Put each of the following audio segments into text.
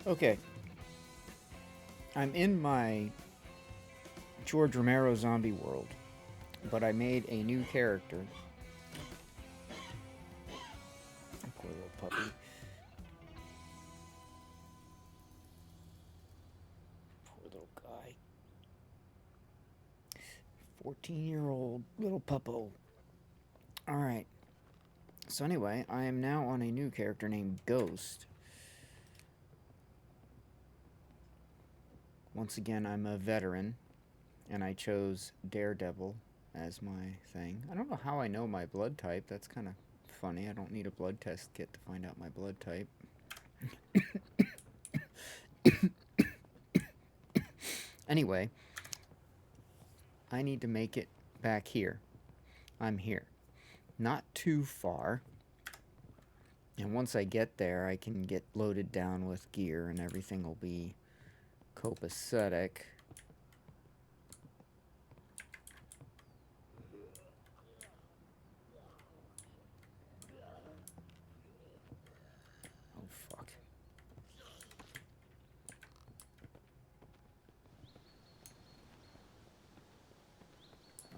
Okay, I'm in my George Romero zombie world, but I made a new character. Poor little puppy. Poor little guy. 14-year-old little puppo. Alright, so anyway, I am now on a new character named Ghost. Once again, I'm a veteran, and I chose Daredevil as my thing. I don't know how I know my blood type. That's kind of funny. I don't need a blood test kit to find out my blood type. Anyway, I need to make it back here. I'm here. Not too far. And once I get there, I can get loaded down with gear and everything will be copacetic. Oh, fuck.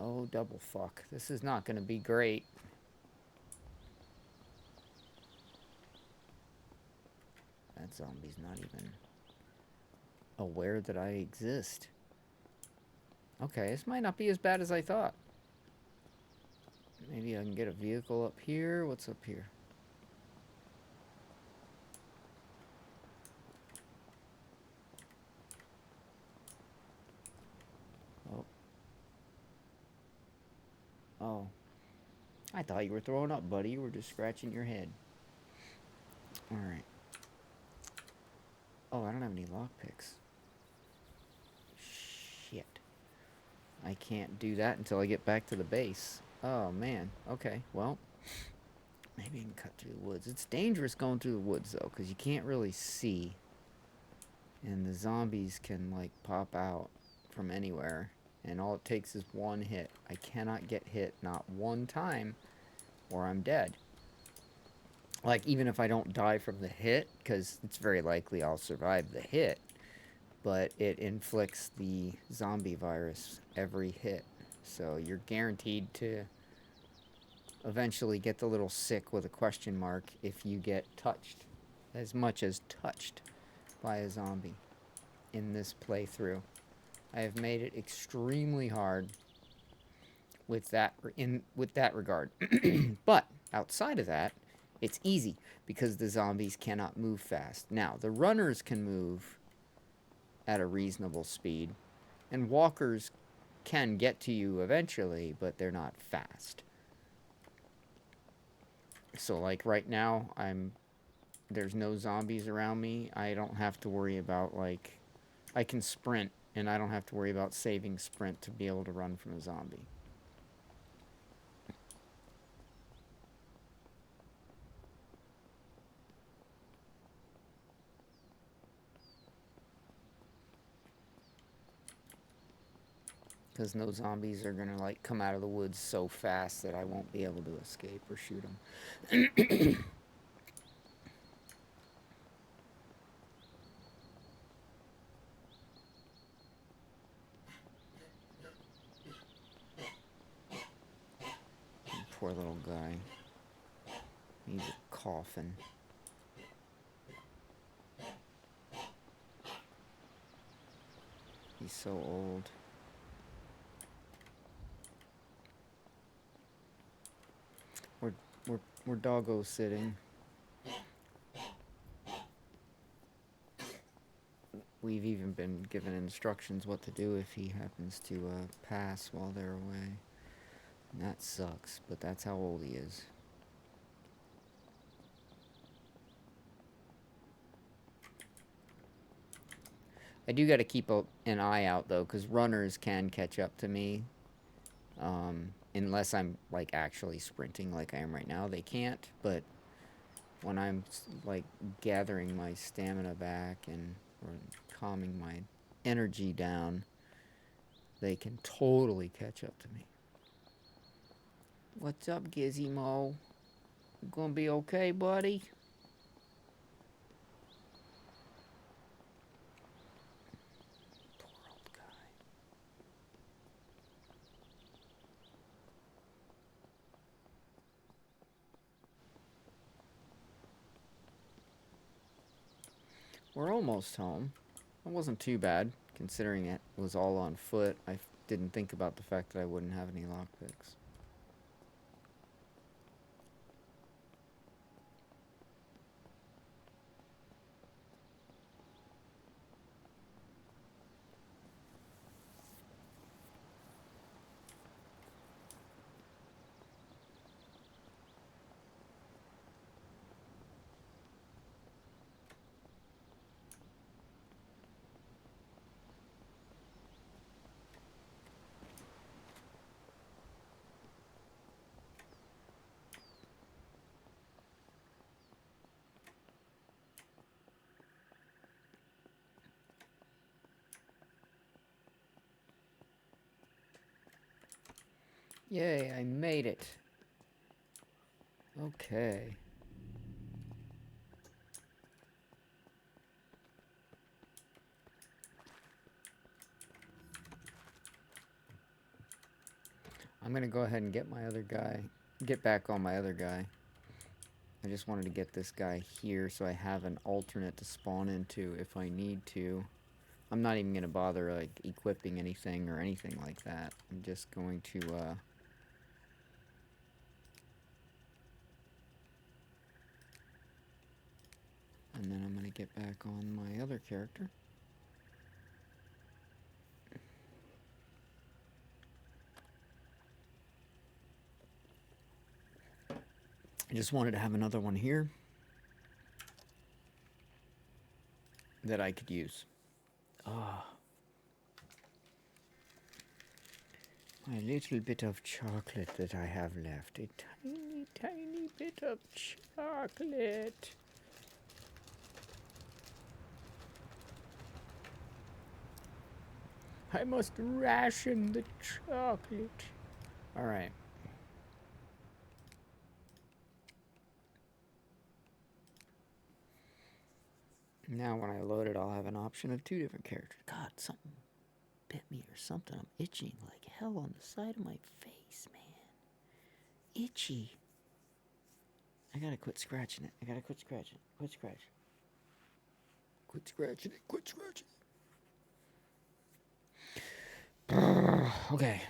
Oh, double fuck. This is not going to be great. That zombie's not even aware that I exist. Okay, this might not be as bad as I thought. Maybe I can get a vehicle up here. What's up here? Oh. Oh. I thought you were throwing up, buddy. You were just scratching your head. Alright. Oh, I don't have any lockpicks. Shit. I can't do that until I get back to the base. Oh, man. Okay, well, maybe I can cut through the woods. It's dangerous going through the woods, though, because you can't really see. And the zombies can, like, pop out from anywhere. And all it takes is one hit. I cannot get hit, not one time, or I'm dead. Like, even if I don't die from the hit, because it's very likely I'll survive the hit, but it inflicts the zombie virus every hit. So you're guaranteed to eventually get the little sick with a question mark if you get touched, as much as touched, by a zombie in this playthrough. I have made it extremely hard with that regard. But outside of that, it's easy because the zombies cannot move fast. Now, the runners can move at a reasonable speed, and walkers can get to you eventually, but they're not fast. So like right now, there's no zombies around me. I don't have to worry about, like, I can sprint and I don't have to worry about saving sprint to be able to run from a zombie. Because no zombies are gonna, like, come out of the woods so fast that I won't be able to escape or shoot them. Poor little guy. He's a coffin. He's so old. We're doggo sitting. We've even been given instructions what to do if he happens to pass while they're away. And that sucks, but that's how old he is. I do got to keep an eye out though, because runners can catch up to me. Unless I'm like actually sprinting like I am right now, they can't. But when I'm like gathering my stamina back and or calming my energy down, they can totally catch up to me. What's up, Gizmo? You gonna be okay, buddy? Poor old guy. We're almost home. It wasn't too bad, considering it was all on foot. I didn't think about the fact that I wouldn't have any lockpicks. Yay, I made it. Okay. I'm gonna go ahead and get my other guy, get back on my other guy. I just wanted to get this guy here so I have an alternate to spawn into if I need to. I'm not even gonna bother like equipping anything or anything like that. I'm just going to and then I'm gonna get back on my other character. I just wanted to have another one here that I could use. Ah. My little bit of chocolate that I have left. A tiny, tiny bit of chocolate. I must ration the chocolate. Alright. Now when I load it, I'll have an option of 2 different characters. God, something bit me or something. I'm itching like hell on the side of my face, man. Itchy. I gotta quit scratching it. I gotta quit scratching it. Quit scratching. Quit scratching it. Quit scratching it. Okay.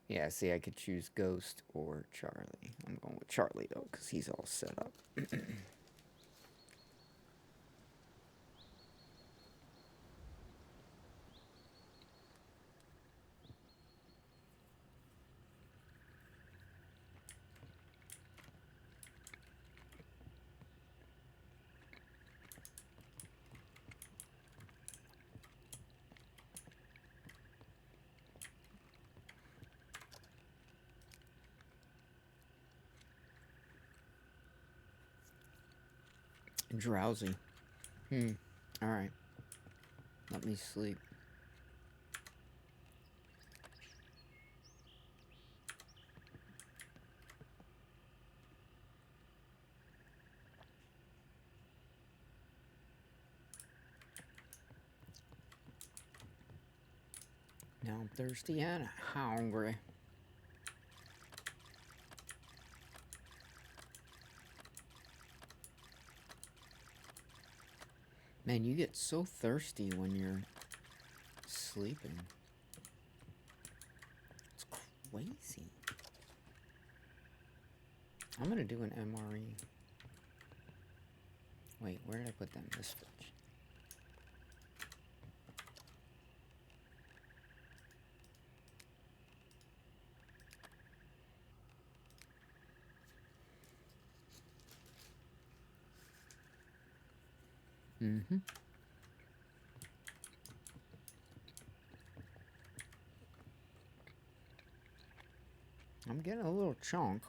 Yeah, see, I could choose Ghost or Charlie. I'm going with Charlie, though, because he's all set up. Drowsy. Alright. Let me sleep. Now I'm thirsty and hungry. Man, you get so thirsty when you're sleeping. It's crazy. I'm gonna do an MRE. Wait, where did I put them? This fridge. Mm-hmm. I'm getting a little chunk.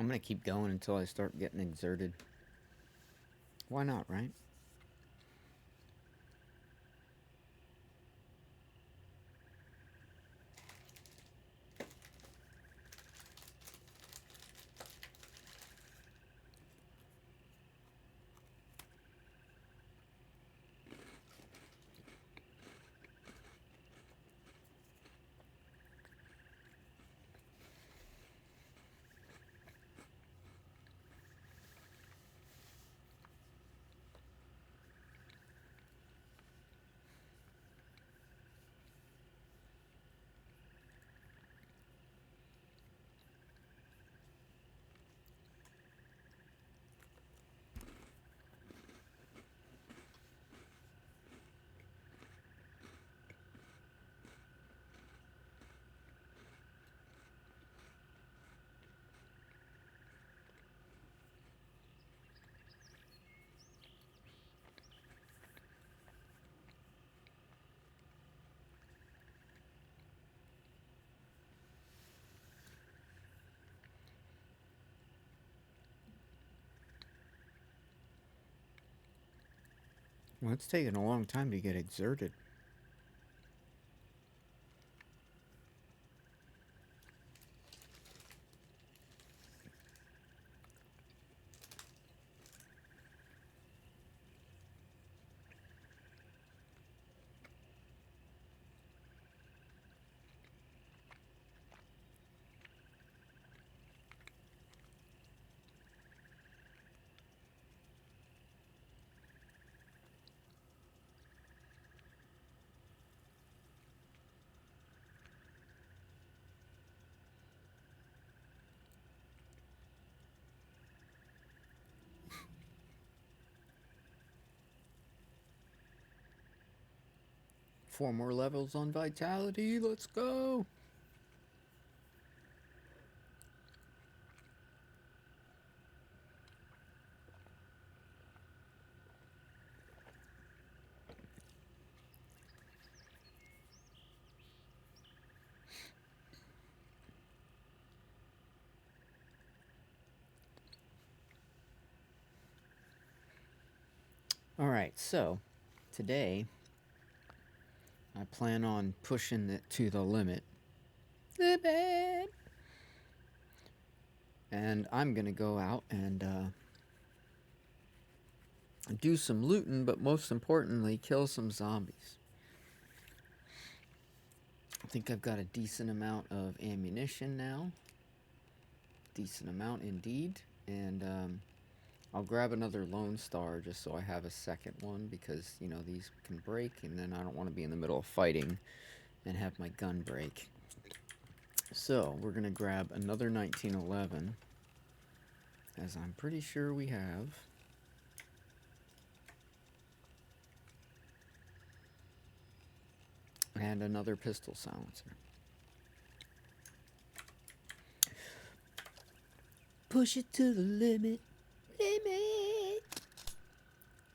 I'm gonna keep going until I start getting exerted. Why not, right? Well, it's taking a long time to get exerted. Four more levels on vitality. Let's go. All right, so today I plan on pushing it to the limit. Limit. And I'm gonna go out and do some looting, but most importantly, kill some zombies. I think I've got a decent amount of ammunition now. Decent amount indeed. And I'll grab another Lone Star just so I have a second one because, you know, these can break and then I don't want to be in the middle of fighting and have my gun break. So we're going to grab another 1911, as I'm pretty sure we have. And another pistol silencer. Push it to the limit. Limit!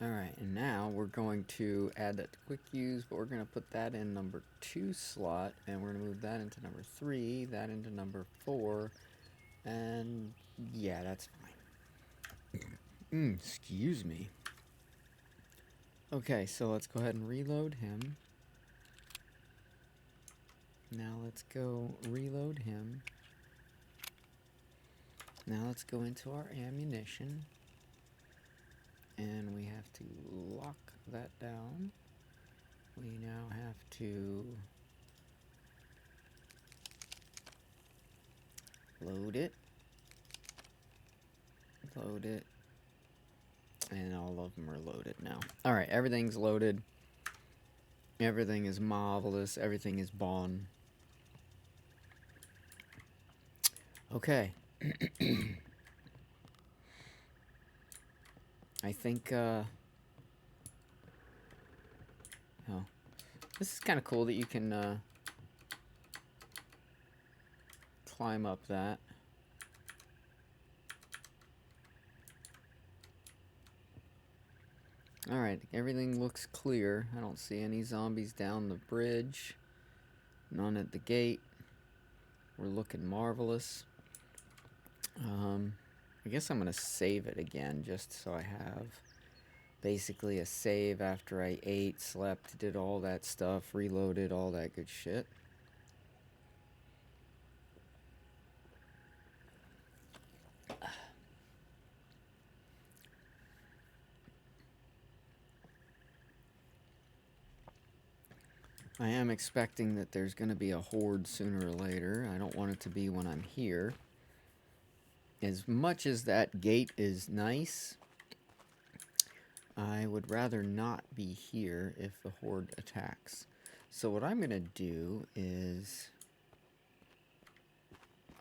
Alright, and now we're going to add that to quick use, but we're going to put that in number 2 slot, and we're going to move that into number 3, that into number 4, and yeah, that's fine. Excuse me. Okay, so let's go ahead and reload him. Now let's go reload him. Now let's go into our ammunition. And we have to lock that down. We now have to load it. Load it. And all of them are loaded now. Alright, everything's loaded. Everything is marvelous. Everything is bon. Okay. I think, oh. This is kind of cool that you can, climb up that. Alright, everything looks clear. I don't see any zombies down the bridge. None at the gate. We're looking marvelous. I guess I'm going to save it again just so I have basically a save after I ate, slept, did all that stuff, reloaded, all that good shit. I am expecting that there's going to be a horde sooner or later. I don't want it to be when I'm here. As much as that gate is nice, I would rather not be here if the horde attacks. So what I'm going to do is...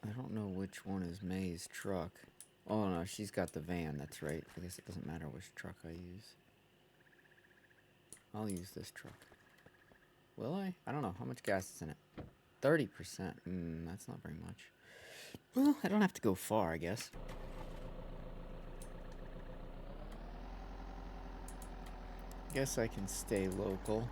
I don't know which one is May's truck. Oh no, she's got the van, that's right. I guess it doesn't matter which truck I use. I'll use this truck. Will I? I don't know. How much gas is in it? 30%. That's not very much. Well, I don't have to go far, I guess. Guess I can stay local.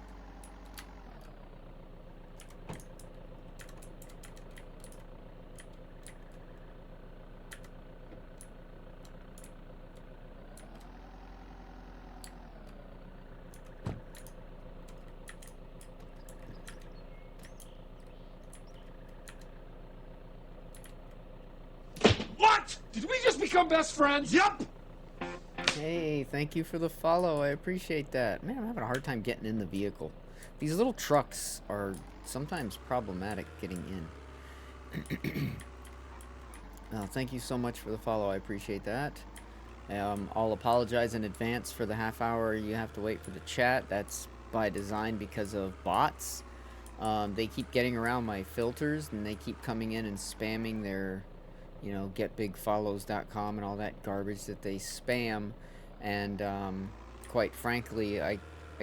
What? Did we just become best friends? Yup! Hey, thank you for the follow. I appreciate that. Man, I'm having a hard time getting in the vehicle. These little trucks are sometimes problematic getting in. Thank you so much for the follow. I appreciate that. I'll apologize in advance for the half hour you have to wait for the chat. That's by design because of bots. They keep getting around my filters and they keep coming in and spamming their, you know, getbigfollows.com and all that garbage that they spam. And quite frankly, I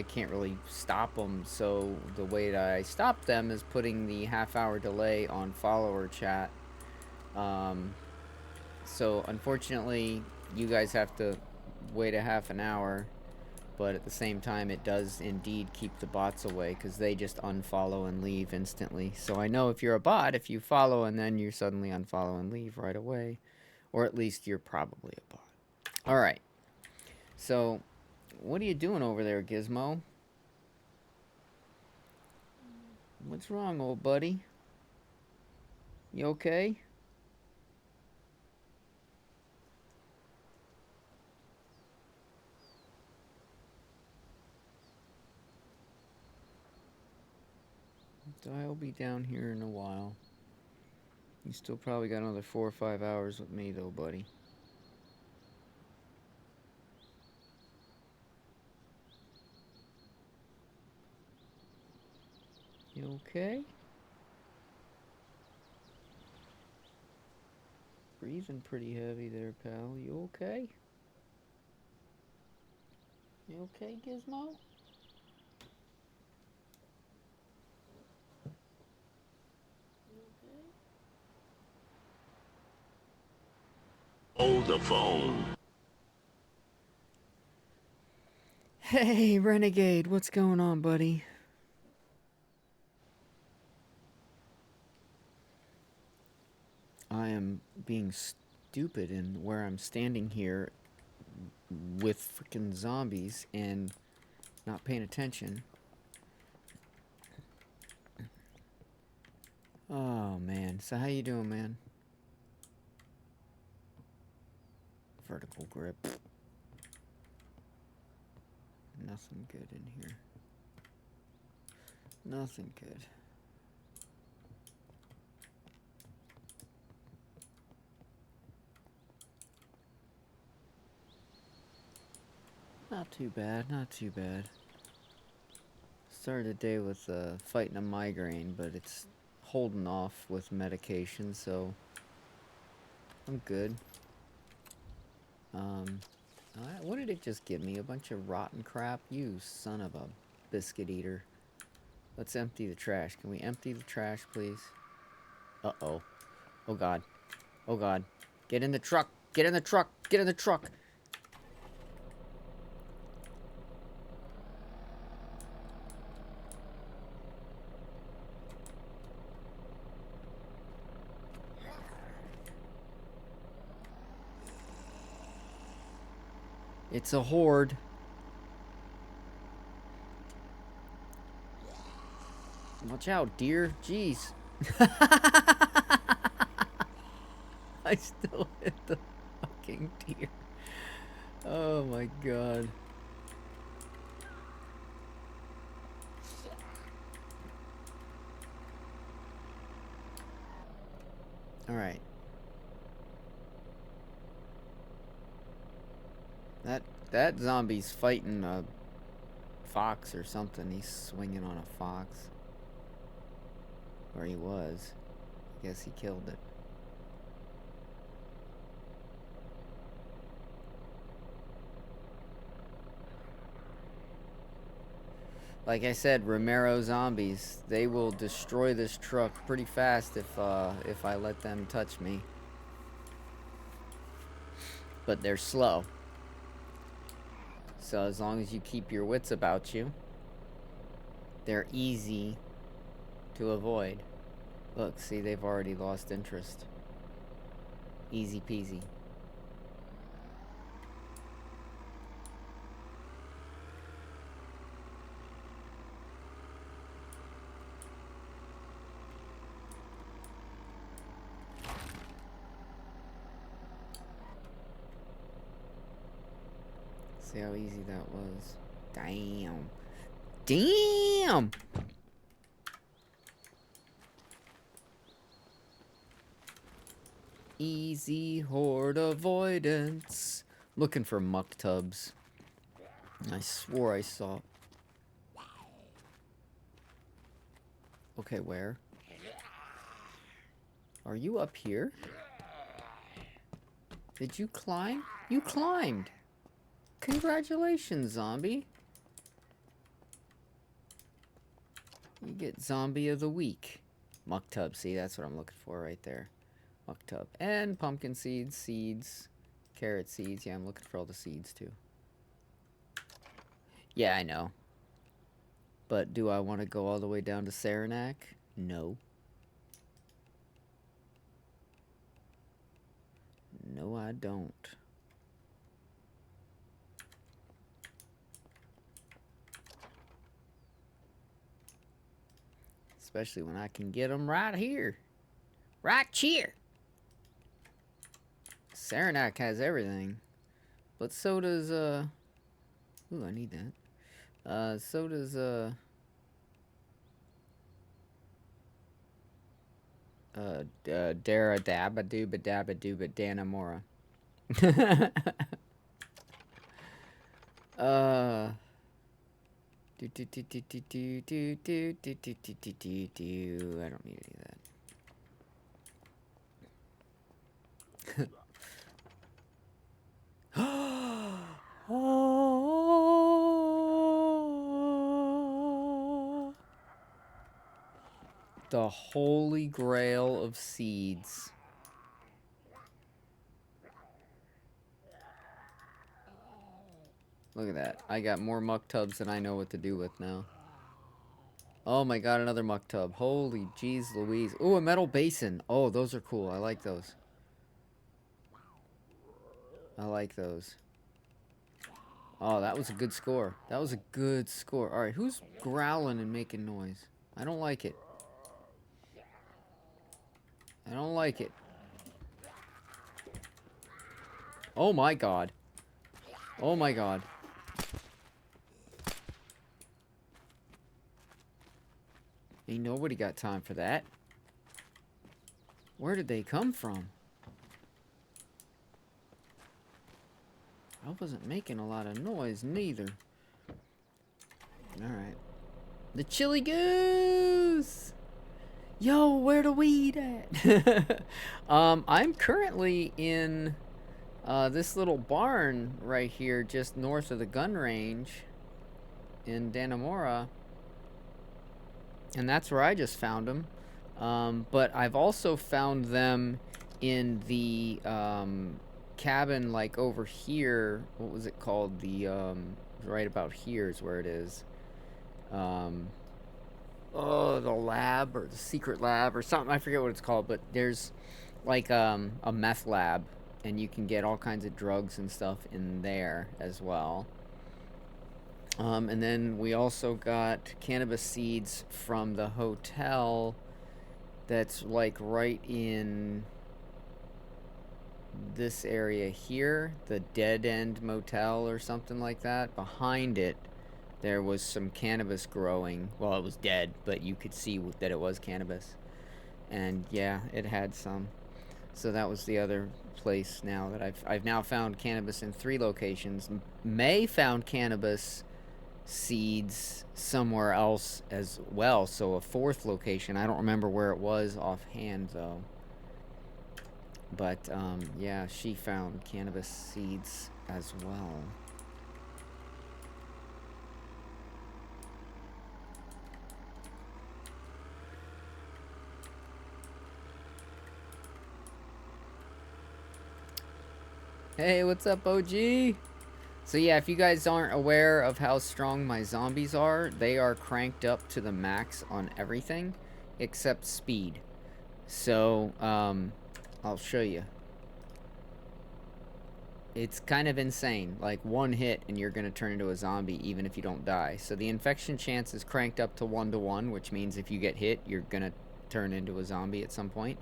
can't really stop them. So the way that I stop them is putting the half-hour delay on follower chat. So unfortunately, you guys have to wait a half an hour. But at the same time, it does indeed keep the bots away because they just unfollow and leave instantly. So I know if you're a bot, if you follow and then you suddenly unfollow and leave right away, or at least you're probably a bot. All right. So what are you doing over there, Gizmo? What's wrong, old buddy? You okay? So I'll be down here in a while. You still probably got another 4 or 5 hours with me, though, buddy. You okay? Breathing pretty heavy there, pal. You okay? You okay, Gizmo? You okay? Hold the phone. Hey, Renegade, what's going on, buddy? I am being stupid in where I'm standing here with freaking zombies and not paying attention. Oh, man. So how you doing, man? Vertical grip. Nothing good in here. Nothing good. Not too bad, not too bad. Started the day with fighting a migraine, but it's holding off with medication, so I'm good. What did it just give me? A bunch of rotten crap? You son of a biscuit eater. Let's empty the trash. Can we empty the trash, please? Uh-oh. Oh, God. Oh, God. Get in the truck. Get in the truck. Get in the truck. It's a horde. Watch out, deer. Jeez. I still hit the fucking deer. Oh my god. Alright. That zombie's fighting a fox or something. He's swinging on a fox. Or he was. I guess he killed it. Like I said, Romero zombies, they will destroy this truck pretty fast if I let them touch me. But they're slow. So as long as you keep your wits about you, they're easy to avoid. Look, see, they've already lost interest. Easy peasy. See how easy that was? Damn. Damn! Easy horde avoidance. Looking for muck tubs. I swore I saw. Okay, where? Are you up here? Did you climb? You climbed! Congratulations, zombie. You get zombie of the week. Muck tub, see, that's what I'm looking for right there. Muck tub. And pumpkin seeds, carrot seeds. Yeah, I'm looking for all the seeds too. Yeah, I know. But do I want to go all the way down to Saranac? No. No, I don't. Especially when I can get them right here. Right here. Saranac has everything. But so does, ooh, I need that. So does, Dara dabba dooba dabba dooba Danamora. Do do do do do do do do do do do do do do. I don't need any of that. Oh, the holy grail of seeds. Look at that. I got more muck tubs than I know what to do with now. Oh my god, another muck tub. Holy jeez Louise. Ooh, a metal basin. Oh, those are cool. I like those. I like those. Oh, that was a good score. That was a good score. Alright, who's growling and making noise? I don't like it. I don't like it. Oh my god. Oh my god. Ain't nobody got time for that. Where did they come from? I wasn't making a lot of noise, neither. Alright. The chili goose! Yo, where the weed at? I'm currently in this little barn right here, just north of the gun range in Danamora. And that's where I just found them. But I've also found them in the cabin, like over here. What was it called? The right about here is where it is. Oh, the lab or the secret lab or something. I forget what it's called, but there's like a meth lab, and you can get all kinds of drugs and stuff in there as well. And then we also got cannabis seeds from the hotel that's like right in this area here, the Dead End Motel or something like that. Behind it, there was some cannabis growing. Well, it was dead, but you could see that it was cannabis. And yeah, it had some. So that was the other place now that I've now found cannabis in 3 locations. May found cannabis seeds somewhere else as well, so a 4th location. I don't remember where it was offhand though, but yeah, she found cannabis seeds as well. Hey, what's up, OG? So yeah, if you guys aren't aware of how strong my zombies are, they are cranked up to the max on everything except speed. So, I'll show you. It's kind of insane. Like, one hit and you're gonna turn into a zombie even if you don't die. So the infection chance is cranked up to 1-to-1, which means if you get hit, you're gonna turn into a zombie at some point.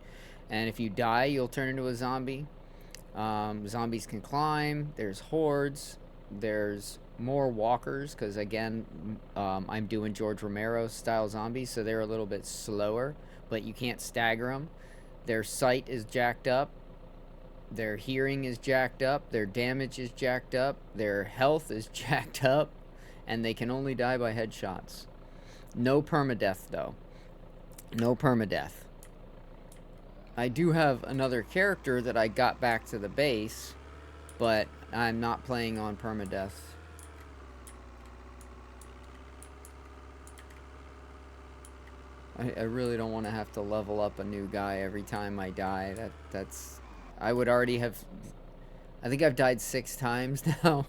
And if you die, you'll turn into a zombie. Zombies can climb. There's hordes. There's more walkers because again I'm doing George Romero style zombies, so they're a little bit slower, but you can't stagger them. Their sight is jacked up, their hearing is jacked up, their damage is jacked up, their health is jacked up, and they can only die by headshots. No permadeath though. No permadeath. I do have another character that I got back to the base, but I'm not playing on permadeath. I really don't want to have to level up a new guy every time I die. That's I would already have. I think I've died 6 times now.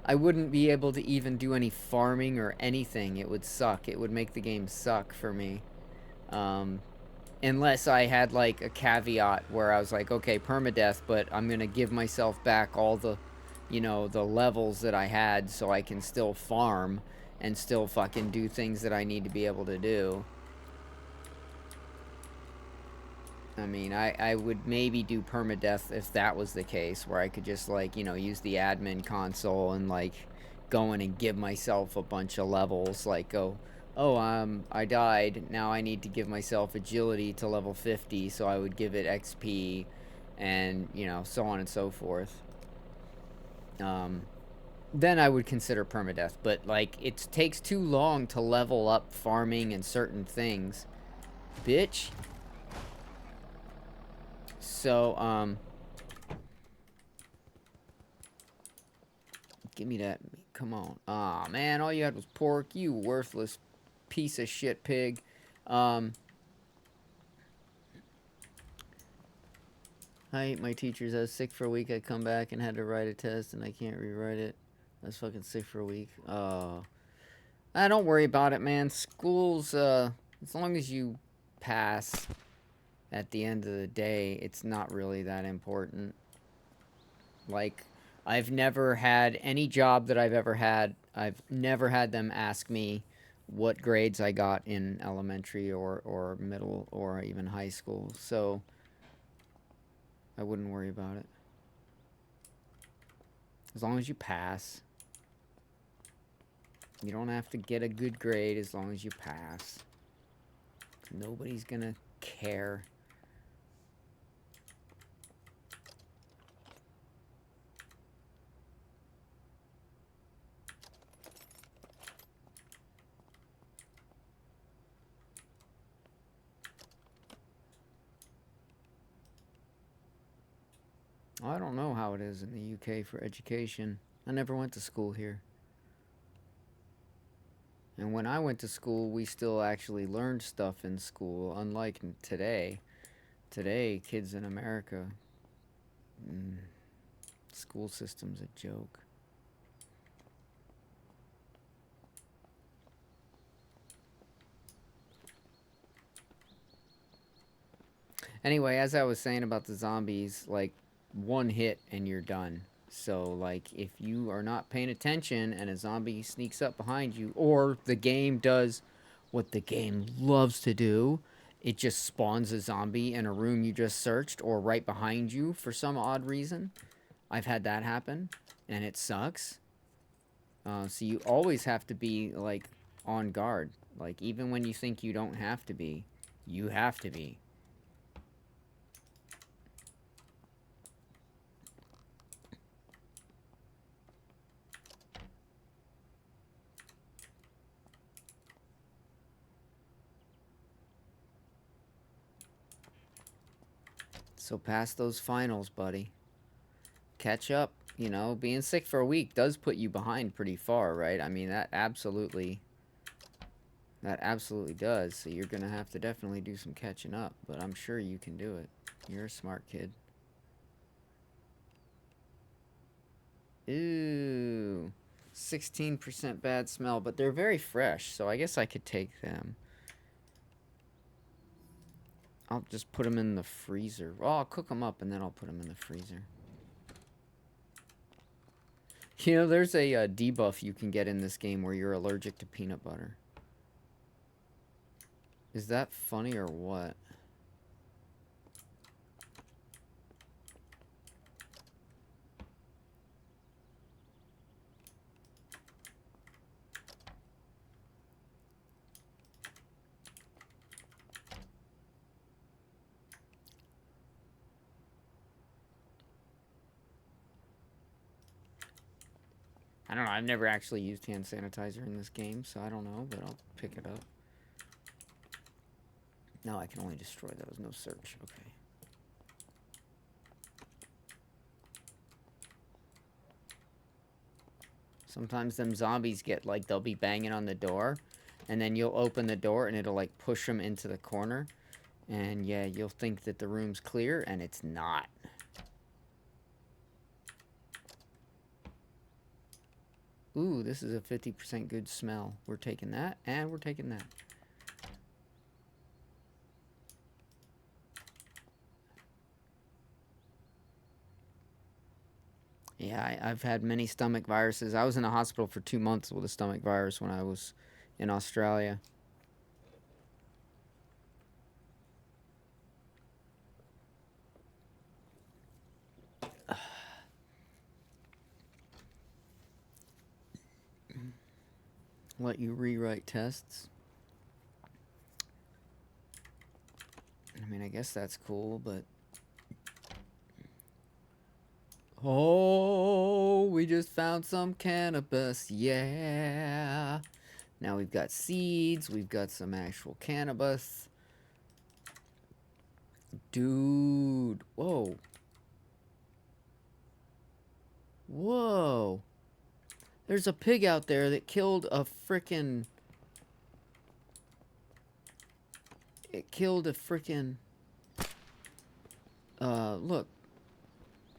I wouldn't be able to even do any farming or anything. It would suck. It would make the game suck for me. Unless I had like a caveat where I was like, okay, permadeath, but I'm gonna give myself back all the, you know, the levels that I had so I can still farm and still fucking do things that I need to be able to do. I mean, I would maybe do permadeath if that was the case, where I could just like, you know, use the admin console and like go in and give myself a bunch of levels, like go oh, I died. Now I need to give myself agility to level 50, so I would give it XP and, you know, so on and so forth. Then I would consider permadeath, but like it takes too long to level up farming and certain things. Bitch. So, give me that meat. Come on. Aw, man, all you had was pork. You worthless piece of shit pig. I hate my teachers. I was sick for a week. I come back and had to write a test, and I can't rewrite it. I was fucking sick for a week. Oh. Don't worry about it, man. School's, as long as you pass at the end of the day, it's not really that important. Like, I've never had any job that I've ever had, I've never had them ask me what grades I got in elementary or middle or even high school. So, I wouldn't worry about it. As long as you pass. You don't have to get a good grade as long as you pass. Nobody's gonna care. I don't know how it is in the UK for education. I never went to school here. And when I went to school, we still actually learned stuff in school, unlike today. Today, kids in America, school system's a joke. Anyway, as I was saying about the zombies, like, one hit and you're done. So, like, if you are not paying attention and a zombie sneaks up behind you, or the game does what the game loves to do, it just spawns a zombie in a room you just searched or right behind you for some odd reason. I've had that happen, and it sucks. So you always have to be, like, on guard. Like, even when you think you don't have to be, you have to be. So pass those finals, buddy. Catch up. You know, being sick for a week does put you behind pretty far, right? I mean, that absolutely does. So you're going to have to definitely do some catching up, but I'm sure you can do it. You're a smart kid. Ooh. 16% bad smell, but they're very fresh, so I guess I could take them. I'll just put them in the freezer. Oh, I'll cook them up and then I'll put them in the freezer. You know, there's a debuff you can get in this game where you're allergic to peanut butter. Is that funny or what? I don't know. I've never actually used hand sanitizer in this game, so I don't know, but I'll pick it up. No, I can only destroy those. No search. Okay. Sometimes them zombies get, like, they'll be banging on the door, and then you'll open the door, and it'll, like, push them into the corner. And, yeah, you'll think that the room's clear, and it's not. Ooh, this is a 50% good smell. We're taking that, and we're taking that. Yeah, I've had many stomach viruses. I was in the hospital for 2 months with a stomach virus when I was in Australia. Let you rewrite tests. I mean, I guess that's cool, but... Oh, we just found some cannabis, yeah! Now we've got seeds, we've got some actual cannabis. Dude, whoa. Whoa. There's a pig out there that killed a frickin'... It killed a frickin'... look.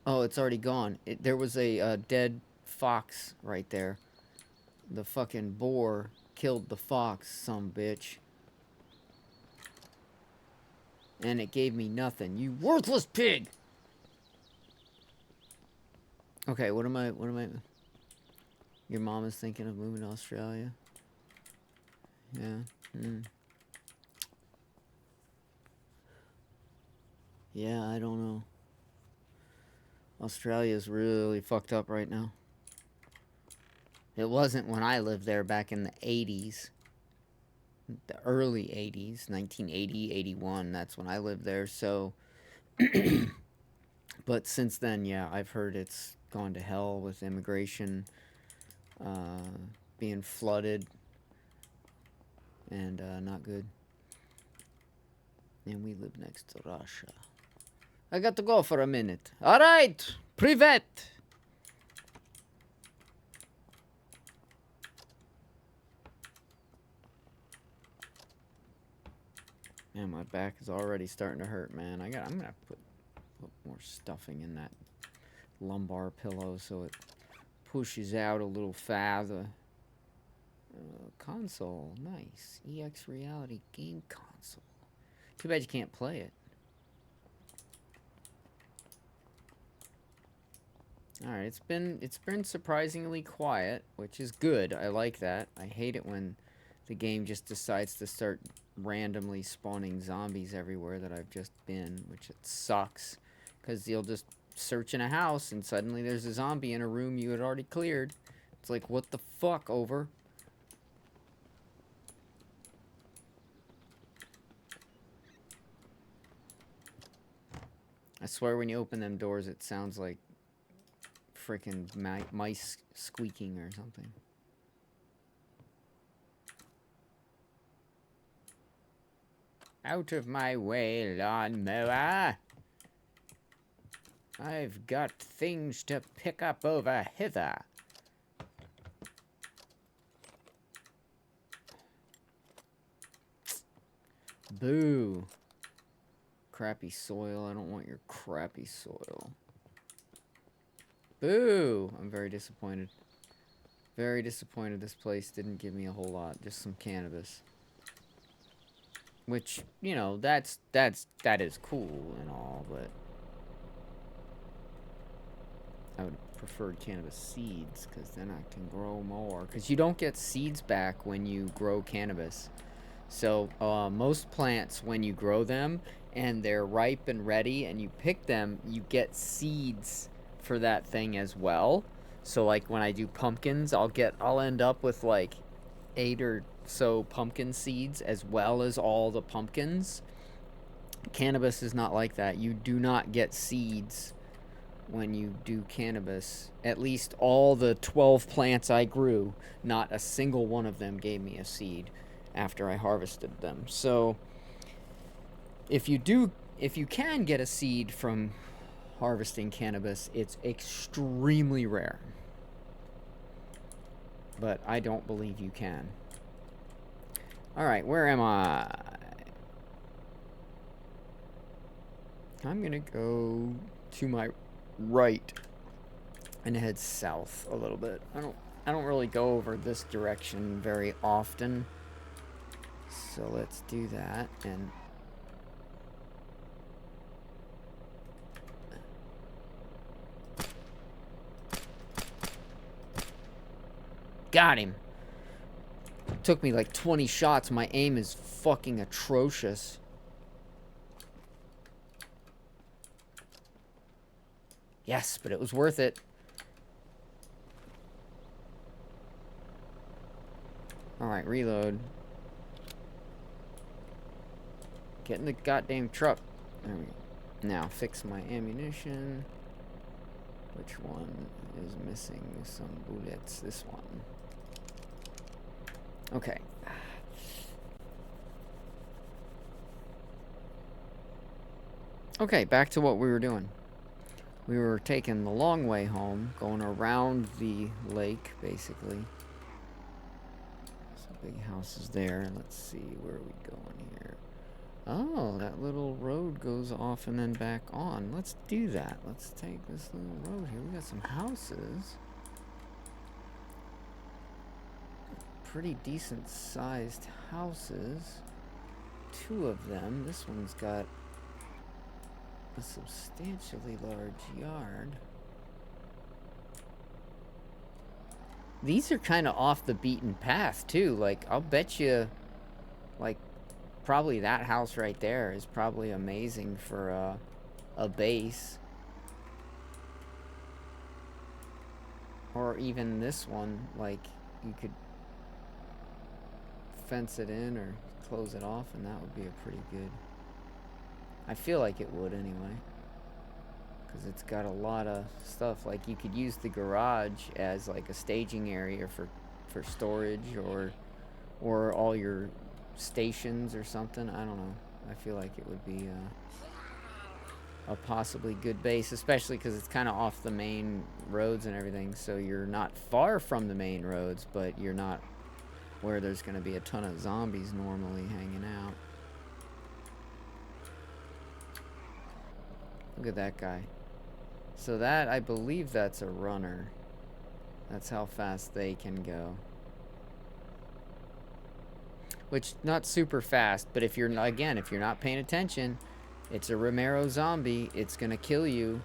Oh, it's already gone. There was a dead fox right there. The fucking boar killed the fox, some bitch. And it gave me nothing. You worthless pig! Okay, what am I... Your mom is thinking of moving to Australia? Yeah. Yeah, I don't know. Australia's really fucked up right now. It wasn't when I lived there back in the 80s. The early 80s, 1980, 81, that's when I lived there, so... But since then, yeah, I've heard it's gone to hell with immigration, being flooded, and not good. And we live next to Russia. I got to go for a minute. Alright! Privet! Man, my back is already starting to hurt, man. I'm gonna put more stuffing in that lumbar pillow so it pushes out a little farther. Console, nice. EX Reality game console. Too bad you can't play it. Alright, it's been surprisingly quiet, which is good. I like that. I hate it when the game just decides to start randomly spawning zombies everywhere that I've just been, which it sucks. Because you'll just search in a house and suddenly there's a zombie in a room you had already cleared. It's like, what the fuck, over? I swear when you open them doors it sounds like freaking mice squeaking or something. Out of my way, lawnmower. I've got things to pick up over hither. Boo. Crappy soil. I don't want your crappy soil. Boo! I'm very disappointed. Very disappointed this place didn't give me a whole lot. Just some cannabis. Which, you know, that is cool and all, but I would have preferred cannabis seeds, because then I can grow more. Because you don't get seeds back when you grow cannabis. So, most plants, when you grow them, and they're ripe and ready, and you pick them, you get seeds for that thing as well. So, like, when I do pumpkins, I'll end up with, like, 8 or so pumpkin seeds, as well as all the pumpkins. Cannabis is not like that. You do not get seeds when you do cannabis. At least all the 12 plants I grew, not a single one of them gave me a seed after I harvested them. So if you can get a seed from harvesting cannabis, it's extremely rare. But I don't believe you can. Alright, where am I? I'm gonna go to my right and head south a little bit. I don't really go over this direction very often. So let's do that and got him. Took me like 20 shots. My aim is fucking atrocious. Yes, but it was worth it. Alright, reload. Get in the goddamn truck. There we go. Now, fix my ammunition. Which one is missing some bullets? This one. Okay. Okay, back to what we were doing. We were taking the long way home, going around the lake, basically. Some big houses there. Let's see, where are we going here? Oh, that little road goes off and then back on. Let's do that. Let's take this little road here. We got some houses. Pretty decent sized houses. 2 of them. This one's got a substantially large yard. These are kind of off the beaten path too. Like, I'll bet you, like, probably that house right there is probably amazing for a base. Or even this one, like, you could fence it in or close it off and that would be a pretty good... I feel like it would anyway. Because it's got a lot of stuff. Like, you could use the garage as like a staging area for storage or all your stations or something. I don't know. I feel like it would be a possibly good base, especially because it's kind of off the main roads and everything. So you're not far from the main roads, but you're not where there's going to be a ton of zombies normally hanging out. Look at that guy. So that, I believe that's a runner. That's how fast they can go. Which, not super fast, but if you're, again, if you're not paying attention, it's a Romero zombie. It's gonna kill you.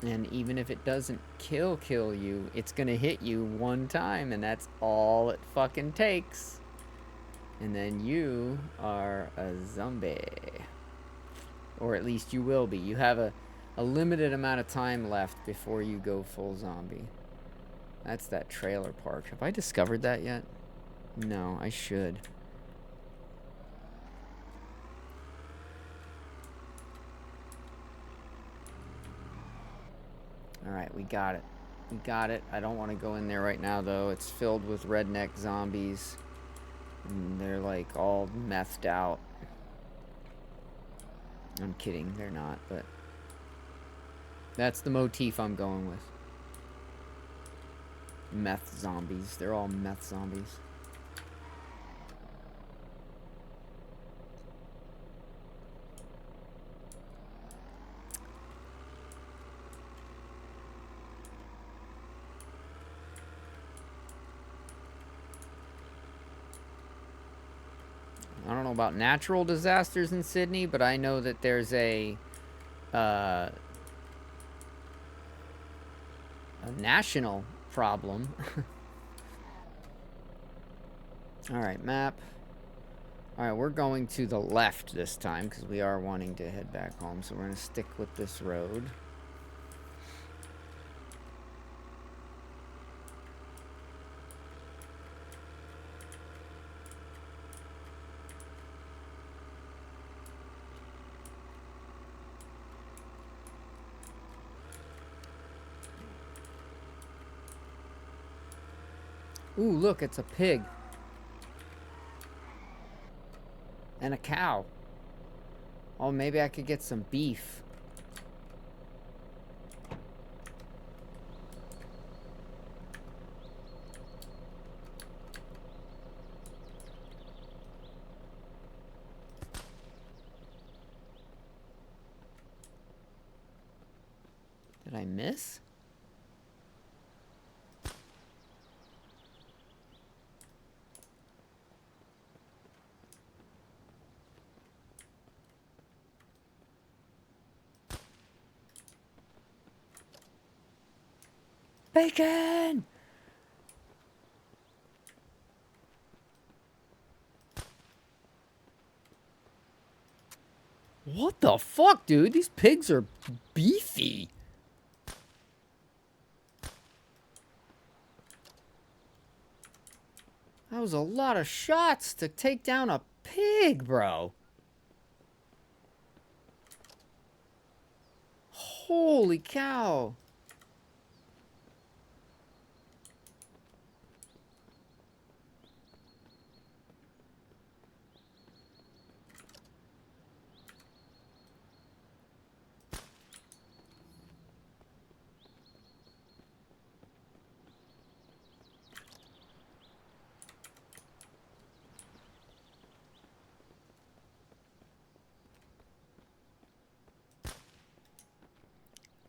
And even if it doesn't kill you, it's gonna hit you one time, and that's all it fucking takes. And then you are a zombie. Or at least you will be. You have a limited amount of time left before you go full zombie. That's that trailer park. Have I discovered that yet? No, I should. Alright, we got it. We got it. I don't want to go in there right now, though. It's filled with redneck zombies. And they're, like, all methed out. I'm kidding, they're not, but... that's the motif I'm going with. Meth zombies. They're all meth zombies. I don't know about natural disasters in Sydney, but I know that there's a national problem. Alright, map. Alright, we're going to the left this time because we are wanting to head back home, so we're going to stick with this road. Ooh, look, it's a pig. And a cow. Oh, maybe I could get some beef. Did I miss? Bacon! What the fuck, dude? These pigs are beefy. That was a lot of shots to take down a pig, bro. Holy cow.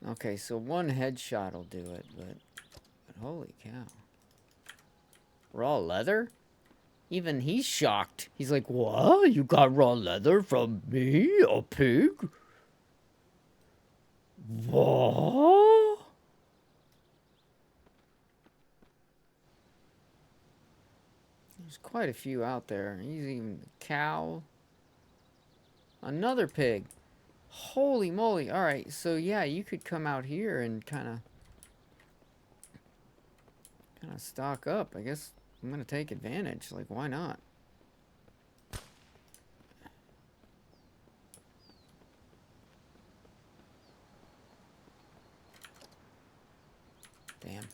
Okay, so one headshot will do it, but holy cow. Raw leather? Even he's shocked. He's like, what? You got raw leather from me, a pig? What? There's quite a few out there. He's even a cow. Another pig. Holy moly. Alright, so yeah, you could come out here and kind of stock up. I guess I'm going to take advantage. Like, why not? Damn.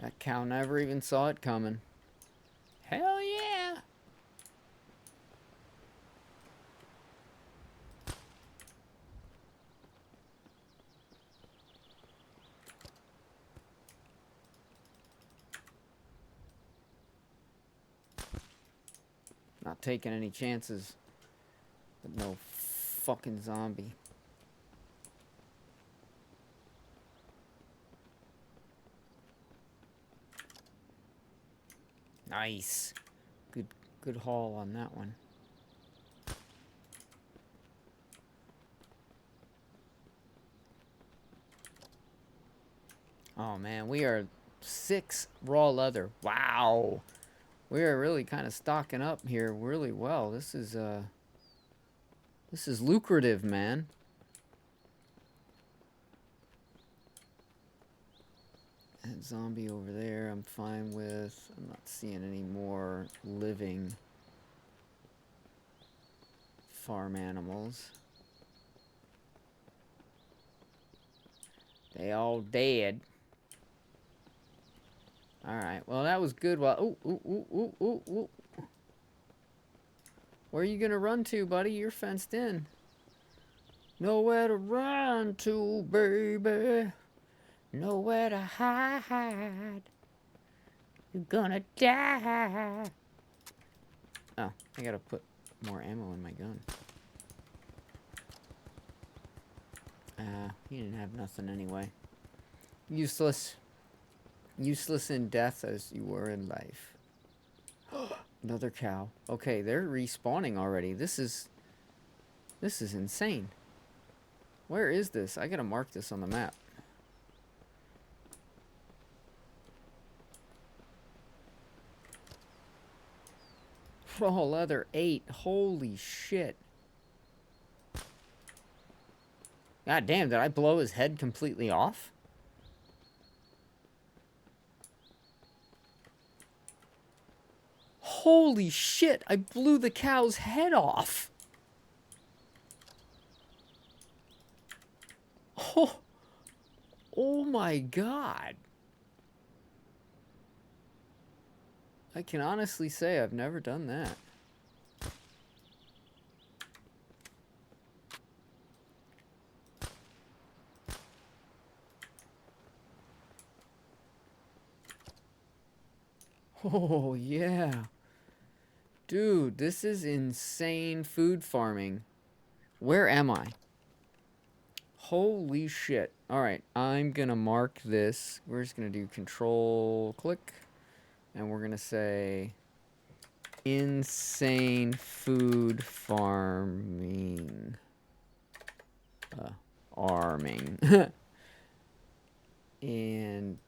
That cow never even saw it coming. Hell yeah! Not taking any chances with no fucking zombie. Nice. Good haul on that one. Oh man, we are 6 raw leather. Wow. We are really kind of stocking up here really well. This is lucrative, man. That zombie over there, I'm fine with. I'm not seeing any more living farm animals. They all dead. Alright, well that was good. Well, ooh. Where are you gonna run to, buddy? You're fenced in. Nowhere to run to, baby. Nowhere to hide. You're gonna die. Oh, I gotta put more ammo in my gun. He didn't have nothing anyway. Useless. Useless in death as you were in life. Another cow. Okay, they're respawning already. This is insane. Where is this? I gotta mark this on the map. Raw leather 8. Holy shit. God damn, did I blow his head completely off? Holy shit, I blew the cow's head off. Oh my god. I can honestly say I've never done that. Oh, yeah. Dude, this is insane food farming. Where am I? Holy shit. Alright, I'm gonna mark this. We're just gonna do control click. And we're gonna say insane food farming. Arming. And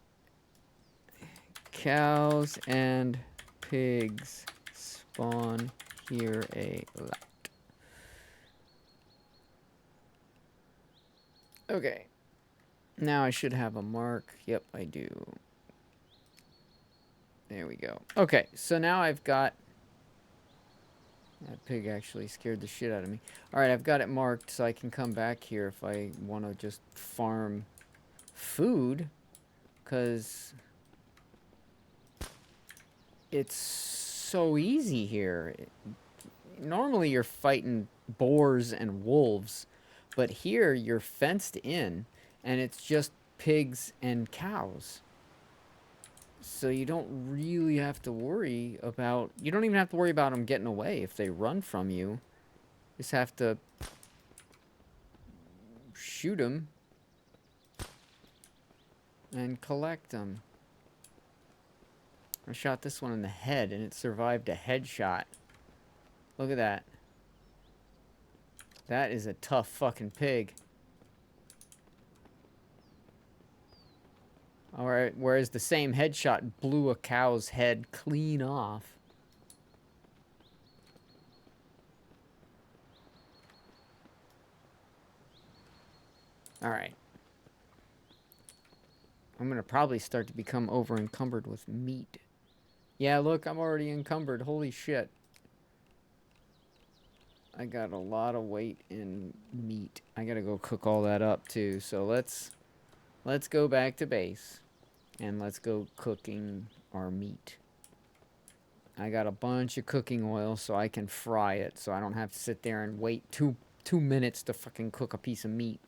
cows and pigs spawn here a lot. Okay. Now I should have a mark. Yep, I do. There we go. Okay, so now I've got... That pig actually scared the shit out of me. Alright, I've got it marked so I can come back here if I want to just farm food. Because it's so easy here. Normally you're fighting boars and wolves, but here you're fenced in and it's just pigs and cows. So you don't really have to worry about... You don't even have to worry about them getting away if they run from you. Just have to shoot them and collect them. I shot this one in the head and it survived a headshot. Look at that. That is a tough fucking pig. Alright, whereas the same headshot blew a cow's head clean off. Alright. I'm gonna probably start to become over encumbered with meat. Yeah, look, I'm already encumbered. Holy shit. I got a lot of weight in meat. I gotta go cook all that up too. So let's go back to base. And let's go cooking our meat. I got a bunch of cooking oil so I can fry it. So I don't have to sit there and wait two minutes to fucking cook a piece of meat.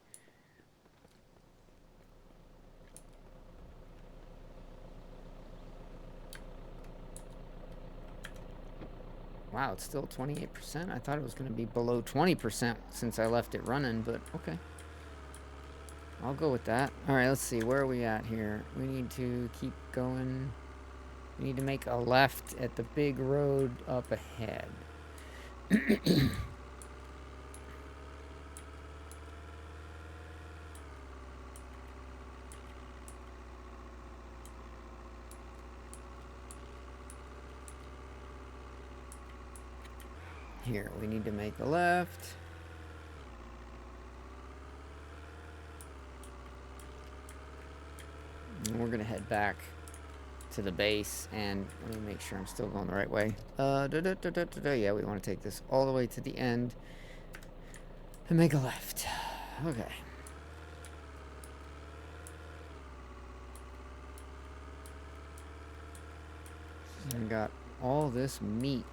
Wow, it's still 28%. I thought it was going to be below 20% since I left it running, but okay. I'll go with that. Alright, let's see. Where are we at here? We need to keep going. We need to make a left at the big road up ahead. Here, we need to make a left. And we're going to head back to the base, and let me make sure I'm still going the right way. Yeah, we want to take this all the way to the end and make a left. Okay. So we got all this meat.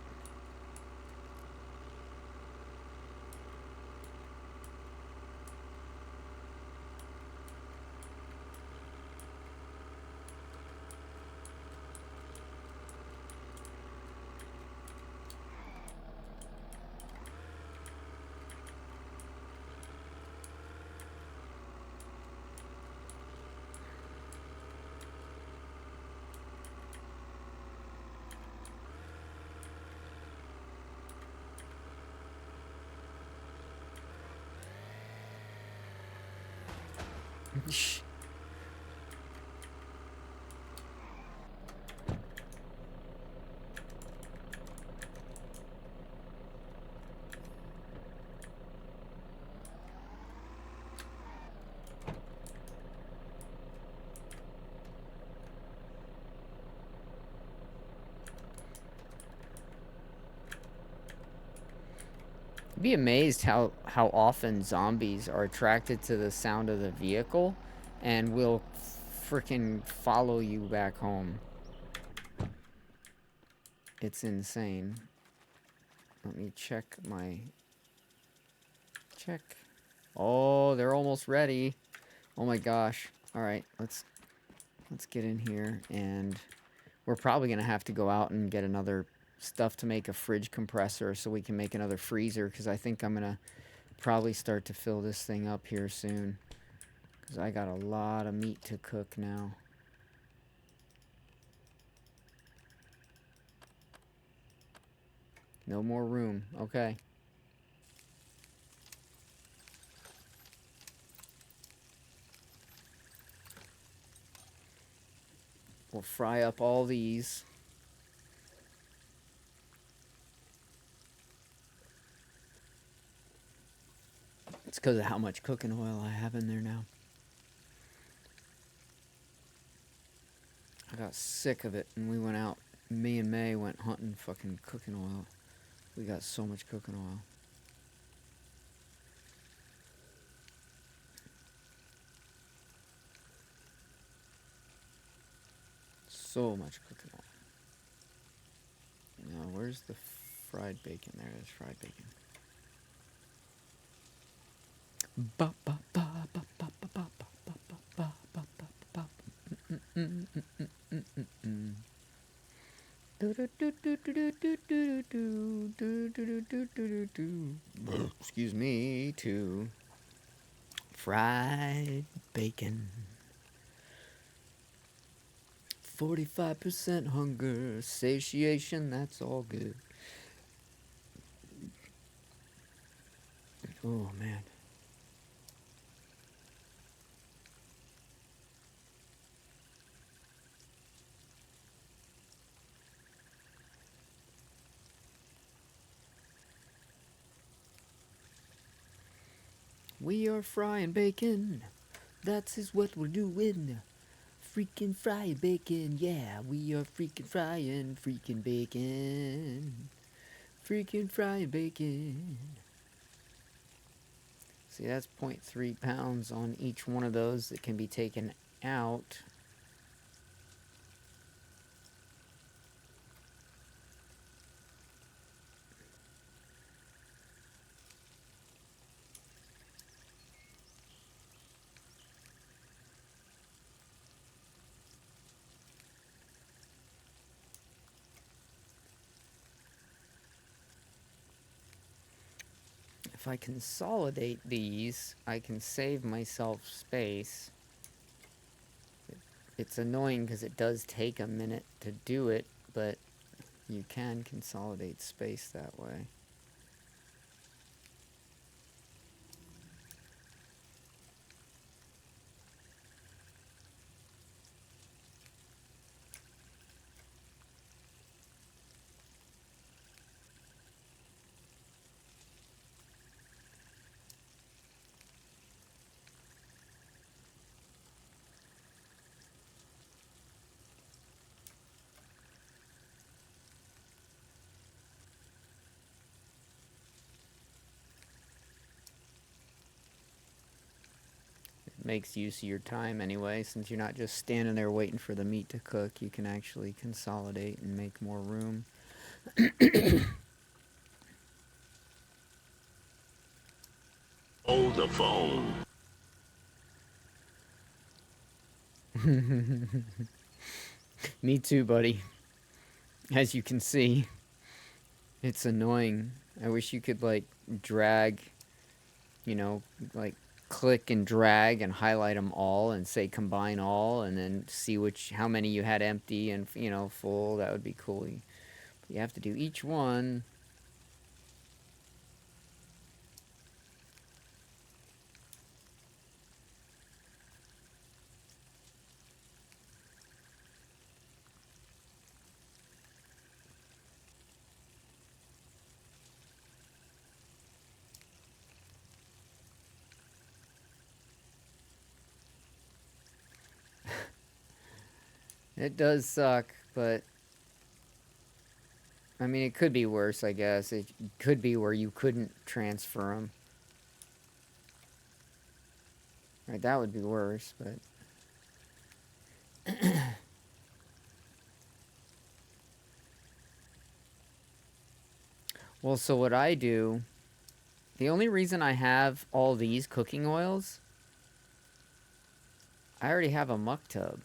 Be amazed how often zombies are attracted to the sound of the vehicle and will freaking follow you back home. It's insane. Let me check my... Check. Oh, they're almost ready. Oh my gosh. Alright, let's get in here, and we're probably gonna have to go out and get another stuff to make a fridge compressor so we can make another freezer, because I think I'm gonna probably start to fill this thing up here soon, because I got a lot of meat to cook now. No more room. Okay. We'll fry up all these. It's because of how much cooking oil I have in there now. I got sick of it, and we went out. Me and May went hunting fucking cooking oil. We got so much cooking oil. So much cooking oil. Now, where's the fried bacon? There it is, fried bacon. Ba ba ba ba ba ba ba ba ba ba ba ba ba. Excuse me, too. Fried bacon. 45% hunger, satiation, that's all good. Oh, man. We are frying bacon. That is what we're doing. Freaking frying bacon. Yeah, we are freaking frying freaking bacon. Freaking frying bacon. See, that's 0.3 pounds on each one of those that can be taken out. If I consolidate these, I can save myself space. It's annoying because it does take a minute to do it, but you can consolidate space that way. Makes use of your time anyway, since you're not just standing there waiting for the meat to cook. You can actually consolidate and make more room. Hold the phone. Me too, buddy. As you can see, it's annoying. I wish you could, like, drag, you know, like, click and drag and highlight them all and say combine all and then see how many you had empty and, you know, full. That would be cool. You have to do each one. It does suck, but I mean, it could be worse, I guess. It could be where you couldn't transfer them. Right, that would be worse, but... Well, so what I do... The only reason I have all these cooking oils... I already have a muck tub.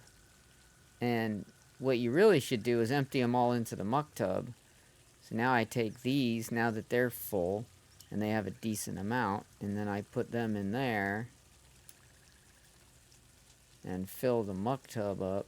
And what you really should do is empty them all into the muck tub. So now I take these, now that they're full, and they have a decent amount, and then I put them in there and fill the muck tub up.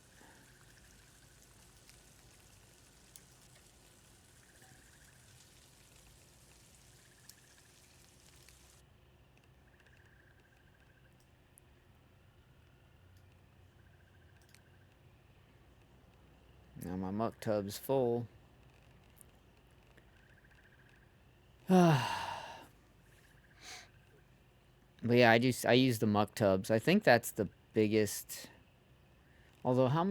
Now my muck tub's full. But yeah, I use the muck tubs. I think that's the biggest. Although how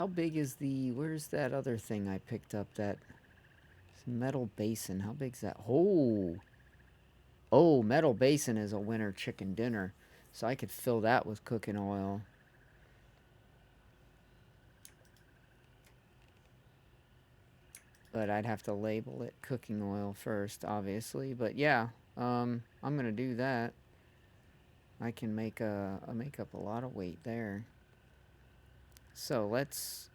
big is where's that other thing I picked up, that metal basin? How big's that? Oh, metal basin is a winter chicken dinner. So I could fill that with cooking oil. But I'd have to label it cooking oil first, obviously. But yeah, I'm gonna do that. I can make up a lot of weight there. So let's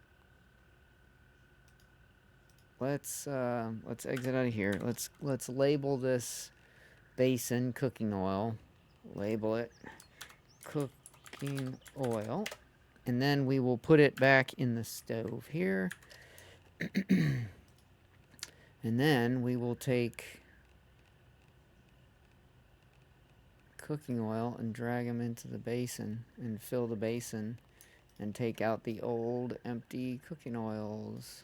exit out of here. Let's label this basin cooking oil. Label it cooking oil. And then we will put it back in the stove here. And then we will take cooking oil and drag them into the basin and fill the basin and take out the old empty cooking oils.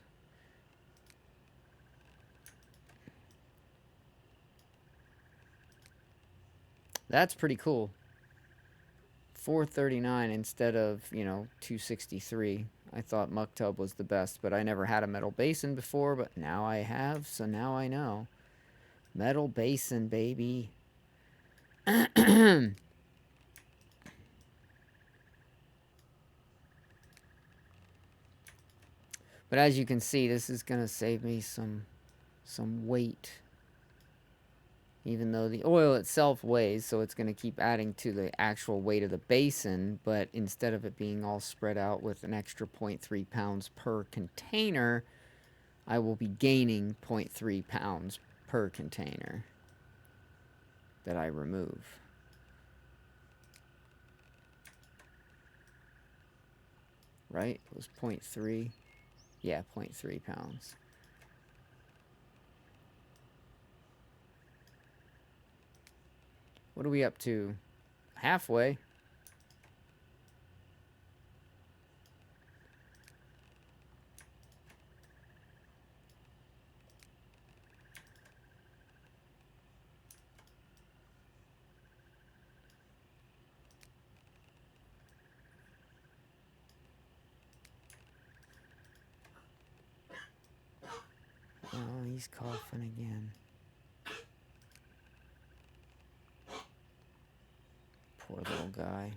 That's pretty cool. $4.39 instead of, 263. I thought muck tub was the best, but I never had a metal basin before, but now I have, so now I know. Metal basin, baby. But as you can see, this is going to save me some weight. Even though the oil itself weighs, so it's going to keep adding to the actual weight of the basin, but instead of it being all spread out with an extra 0.3 pounds per container, I will be gaining 0.3 pounds per container that I remove. Right? It was 0.3. Yeah, 0.3 pounds. What are we up to? Halfway. Oh, he's coughing again. Poor little guy.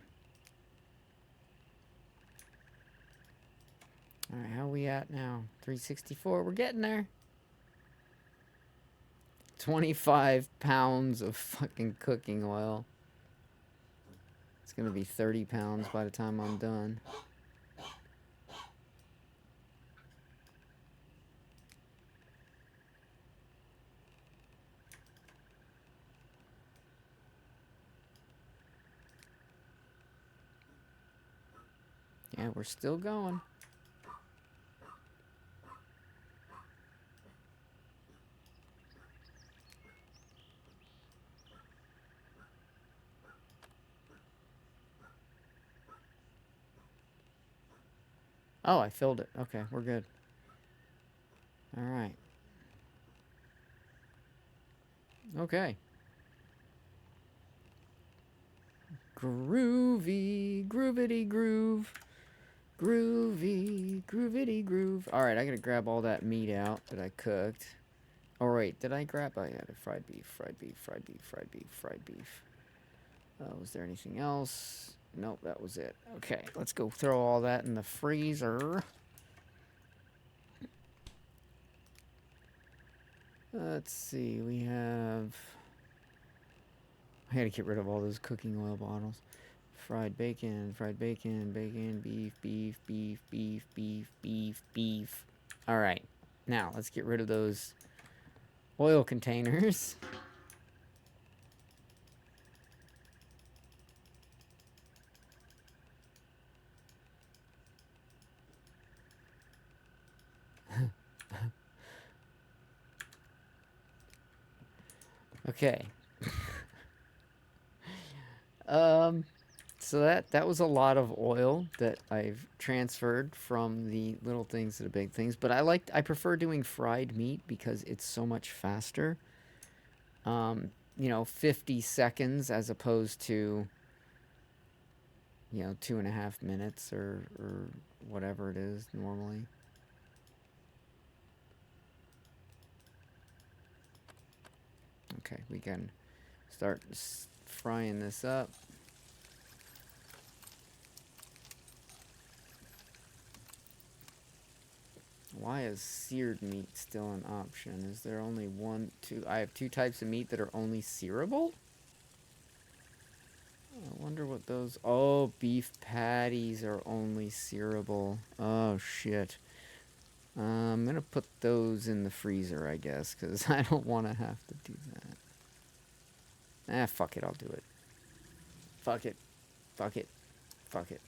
Alright, how are we at now? 364. We're getting there. 25 pounds of fucking cooking oil. It's gonna be 30 pounds by the time I'm done. Yeah, we're still going. Oh, I filled it. Okay, we're good. Alright. Okay. Groovy. Groovity groove. Groovy. Groovity groove. Alright, I gotta grab all that meat out that I cooked. Oh, wait. Did I grab? I had fried beef, fried beef, fried beef, fried beef, fried beef. Was there anything else? Nope, that was it. Okay, let's go throw all that in the freezer. Let's see, we have... I had to get rid of all those cooking oil bottles. Fried bacon, bacon, beef, beef, beef, beef, beef, beef, beef. Alright, now let's get rid of those oil containers. Okay. So that was a lot of oil that I've transferred from the little things to the big things, but I prefer doing fried meat because it's so much faster. 50 seconds as opposed to, 2.5 minutes or whatever it is normally. Okay, we can start frying this up. Why is seared meat still an option? Is there only one, two? I have two types of meat that are only searable? I wonder what those... Oh, beef patties are only searable. Oh, shit. I'm going to put those in the freezer, I guess, because I don't want to have to do that. Fuck it, I'll do it. Fuck it. Fuck it. Fuck it.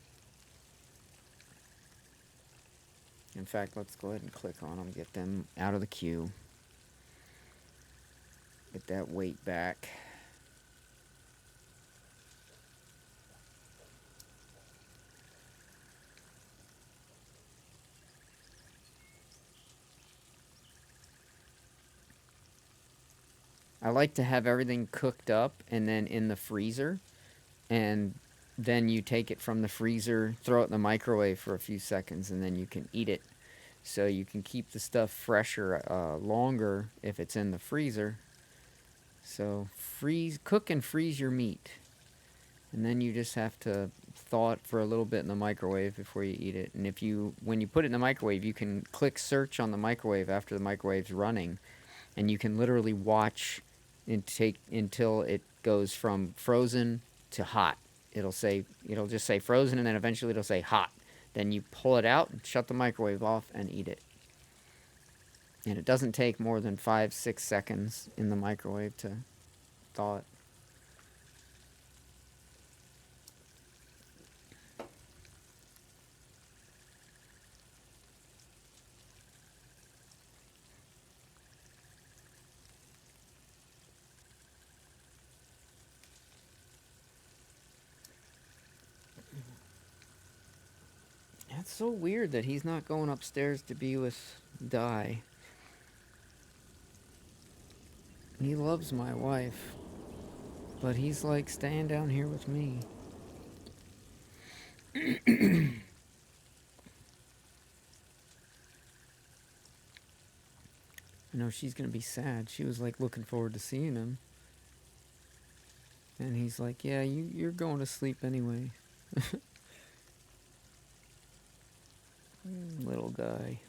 In fact, let's go ahead and click on them, get them out of the queue. Get that weight back. I like to have everything cooked up and then in the freezer, and then you take it from the freezer, throw it in the microwave for a few seconds, and then you can eat it. So you can keep the stuff fresher longer if it's in the freezer. So cook and freeze your meat, and then you just have to thaw it for a little bit in the microwave before you eat it. And when you put it in the microwave, you can click search on the microwave after the microwave's running, and you can literally watch and take until it goes from frozen to hot. It'll just say frozen, and then eventually it'll say hot. Then you pull it out, shut the microwave off, and eat it. And it doesn't take more than 5-6 seconds in the microwave to thaw it. That's so weird that he's not going upstairs to be with Di. He loves my wife, but he's like staying down here with me. I know she's gonna be sad. She was like looking forward to seeing him. And he's like, yeah, you're going to sleep anyway. Little guy.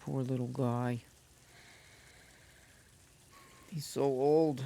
Poor little guy. He's so old.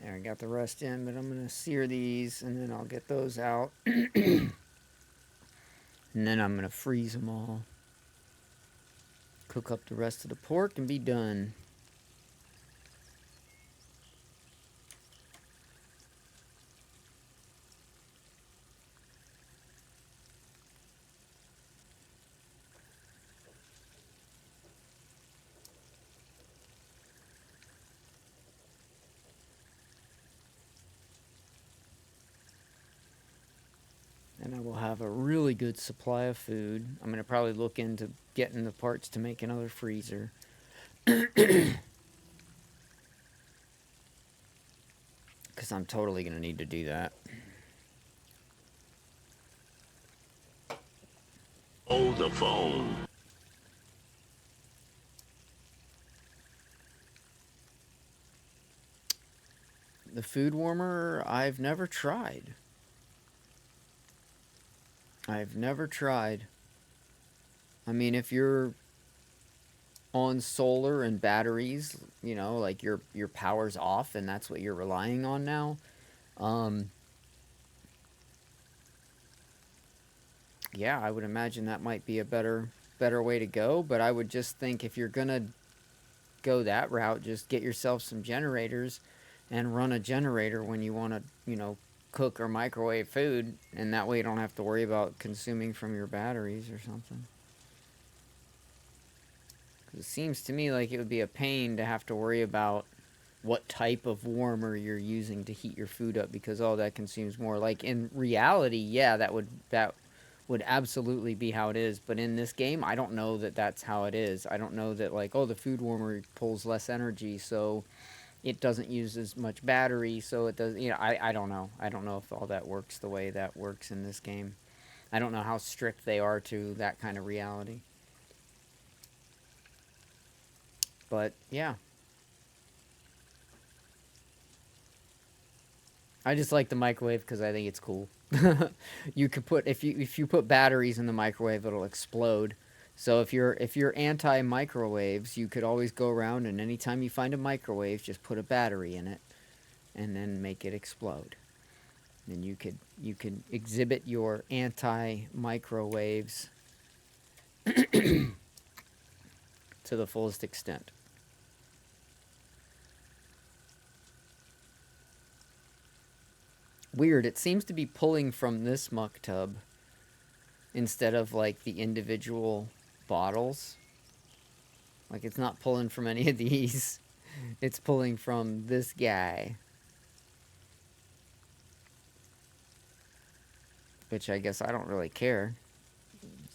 There, I got the rest in, but I'm going to sear these, and then I'll get those out. And then I'm going to freeze them all. Cook up the rest of the pork and be done. And I will have a really good supply of food. I'm going to probably look into getting the parts to make another freezer. Because I'm totally going to need to do that. Hold the phone. The food warmer, I've never tried. I've never tried. I mean, if you're on solar and batteries, like your power's off and that's what you're relying on now, yeah, I would imagine that might be a better better way to go, but I would just think if you're gonna go that route, just get yourself some generators and run a generator when you want to, cook or microwave food, and that way you don't have to worry about consuming from your batteries or something. 'Cause it seems to me like it would be a pain to have to worry about what type of warmer you're using to heat your food up, because all that consumes more. Like in reality, yeah, that would absolutely be how it is, but in this game I don't know that that's how it is. I don't know that, like, oh, the food warmer pulls less energy, so it doesn't use as much battery, so it does, I don't know. I don't know if all that works the way that works in this game. I don't know how strict they are to that kind of reality. But yeah, I just like the microwave because I think it's cool. You could put, if you put batteries in the microwave, it'll explode. So if you're anti microwaves, you could always go around, and anytime you find a microwave, just put a battery in it and then make it explode. And you could exhibit your anti microwaves to the fullest extent. Weird, it seems to be pulling from this muck tub instead of like the individual bottles. Like, it's not pulling from any of these. It's pulling from this guy. Which I guess I don't really care.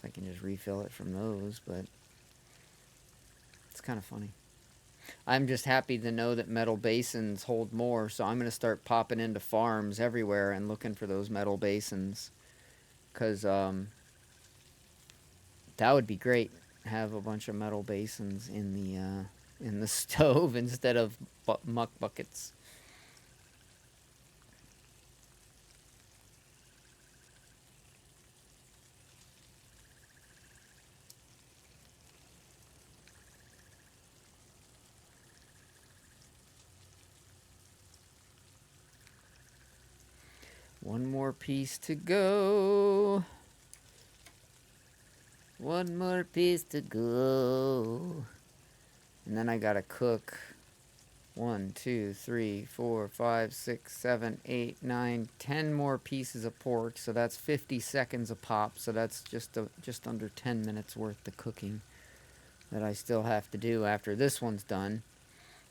I can just refill it from those, but it's kind of funny. I'm just happy to know that metal basins hold more, so I'm going to start popping into farms everywhere and looking for those metal basins. Because that would be great. Have a bunch of metal basins in the stove instead of muck buckets. One more piece to go. One more piece to go. And then I gotta cook 1, 2, 3, 4, 5, 6, 7, 8, 9, 10 more pieces of pork. So that's 50 seconds a pop. So that's just under 10 minutes worth of cooking that I still have to do after this one's done.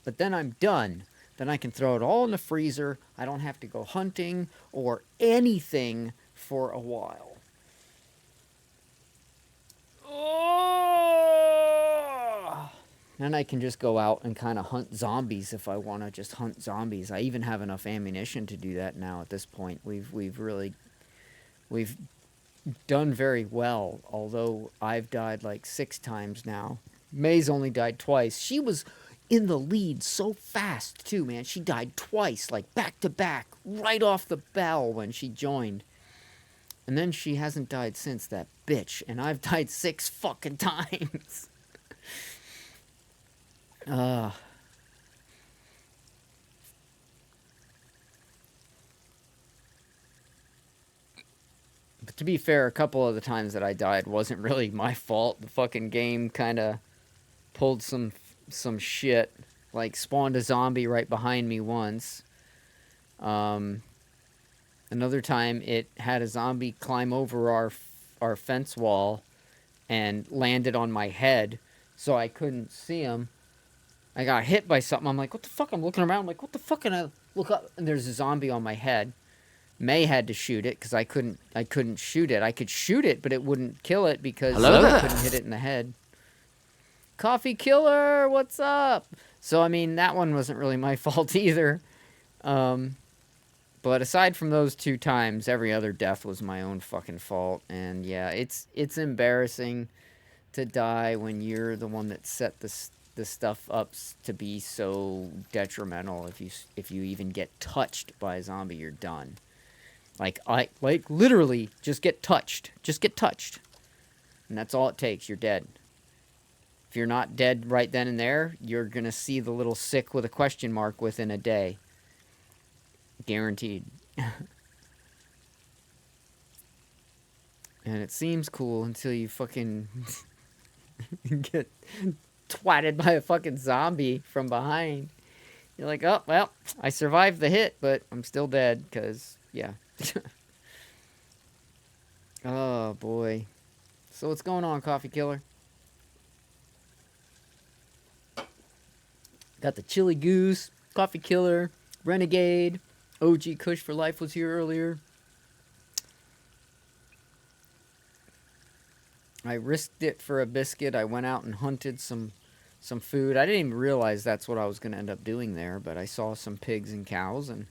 But then I'm done. Then I can throw it all in the freezer. I don't have to go hunting or anything for a while. Oh! And I can just go out and kind of hunt zombies if I want to just hunt zombies. I even have enough ammunition to do that now at this point. We've done very well, although I've died like 6 times now. May's only died twice. She was in the lead so fast, too, man. She died twice, like back to back, right off the bell when she joined. And then she hasn't died since, that bitch. And I've died 6 fucking times. But to be fair, a couple of the times that I died wasn't really my fault. The fucking game kind of pulled some shit. Like, spawned a zombie right behind me once. Another time, it had a zombie climb over our fence wall and landed on my head, so I couldn't see him. I got hit by something. I'm like, what the fuck? I'm looking around. I'm like, what the fuck? And I look up, and there's a zombie on my head. May had to shoot it because I couldn't shoot it. I could shoot it, but it wouldn't kill it because I couldn't hit it in the head. Coffee Killer, what's up? So, I mean, that one wasn't really my fault either. But aside from those 2 times, every other death was my own fucking fault. And yeah, it's embarrassing to die when you're the one that set the stuff up to be so detrimental. If you even get touched by a zombie, you're done. Like literally just get touched. Just get touched. And that's all it takes. You're dead. If you're not dead right then and there, you're going to see the little sick with a question mark within a day. Guaranteed. And it seems cool until you fucking Get twatted by a fucking zombie from behind. You're like, oh, well, I survived the hit, but I'm still dead, because, yeah. Oh, boy. So what's going on, Coffee Killer? Got the Chili Goose, Coffee Killer, Renegade, OG Kush for Life was here earlier. I risked it for a biscuit. I went out and hunted some food. I didn't even realize that's what I was going to end up doing there, but I saw some pigs and cows, and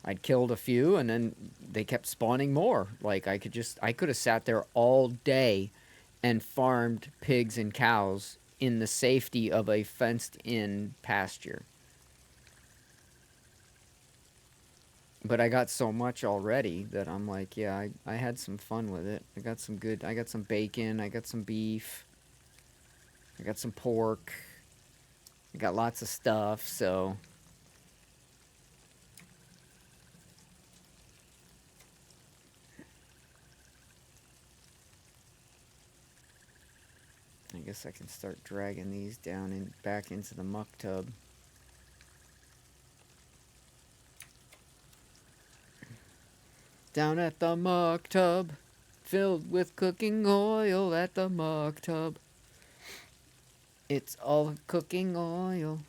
I'd killed a few, and then they kept spawning more. Like, I could have sat there all day and farmed pigs and cows in the safety of a fenced-in pasture. But I got so much already that I'm like, yeah, I had some fun with it. I got some bacon, I got some beef, I got some pork, I got lots of stuff, so... I guess I can start dragging these down and back into the muck tub. Down at the muck tub, filled with cooking oil at the muck tub. It's all cooking oil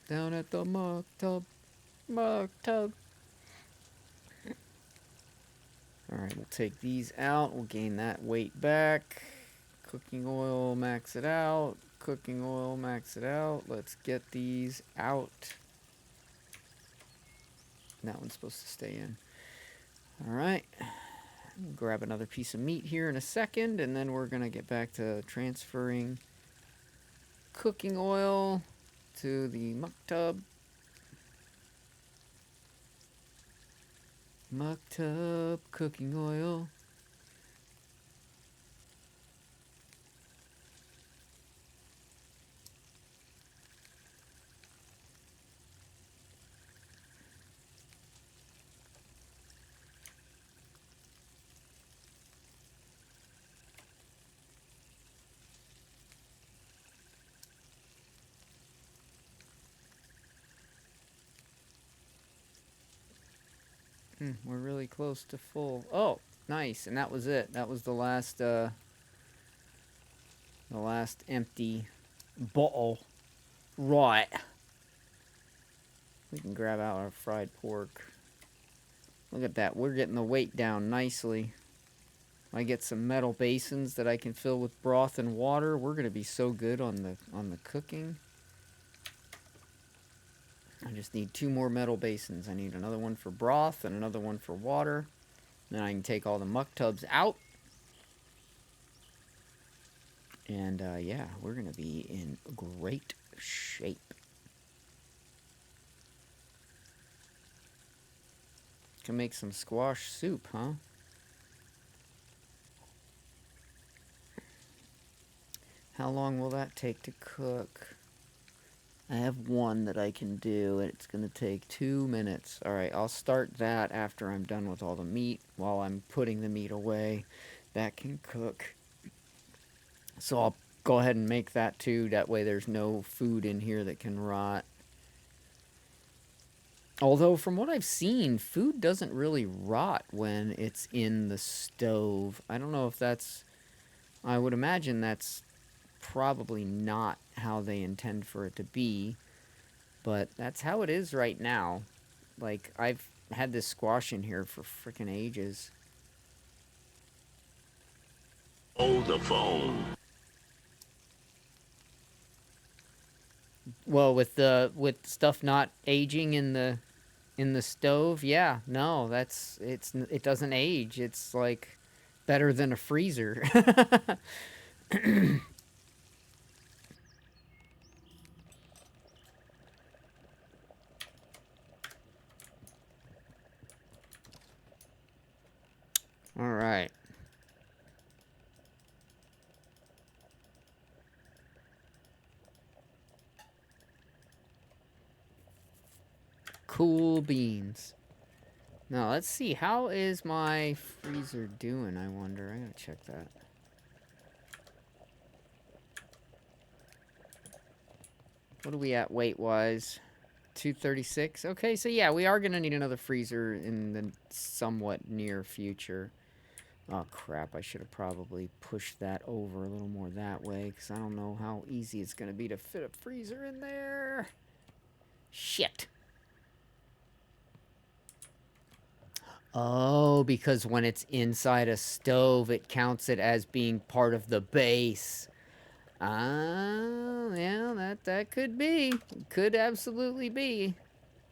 down at the muck tub. Muck tub. Alright, we'll take these out. We'll gain that weight back. Cooking oil, max it out. Cooking oil, max it out. Let's get these out. That one's supposed to stay in. Alright. We'll grab another piece of meat here in a second, and then we're going to get back to transferring cooking oil to the muck tub. Muck tub, cooking oil. We're really close to full. Oh, nice. And that was it. That was the last empty bottle. Right. We can grab out our fried pork. Look at that. We're getting the weight down nicely. I get some metal basins that I can fill with broth and water. We're going to be so good on the cooking. I just need 2 more metal basins. I need another one for broth and another one for water. Then I can take all the muck tubs out. And, yeah, we're going to be in great shape. Can make some squash soup, huh? How long will that take to cook? I have one that I can do, and it's going to take 2 minutes. Alright, I'll start that after I'm done with all the meat. While I'm putting the meat away, that can cook. So I'll go ahead and make that too. That way there's no food in here that can rot. Although, from what I've seen, food doesn't really rot when it's in the stove. I don't know if that's... I would imagine that's probably not how they intend for it to be, but that's how it is right now. Like, I've had this squash in here for frickin' ages. Hold the phone. Well, with stuff not aging in the stove, yeah, no, it doesn't age. It's like better than a freezer. All right. Cool beans. Now, let's see. How is my freezer doing, I wonder? I gotta check that. What are we at weight-wise? 236. Okay, so yeah, we are going to need another freezer in the somewhat near future. Oh, crap. I should have probably pushed that over a little more that way, because I don't know how easy it's going to be to fit a freezer in there. Shit. Oh, because when it's inside a stove, it counts it as being part of the base. Ah, yeah, that could be. Could absolutely be.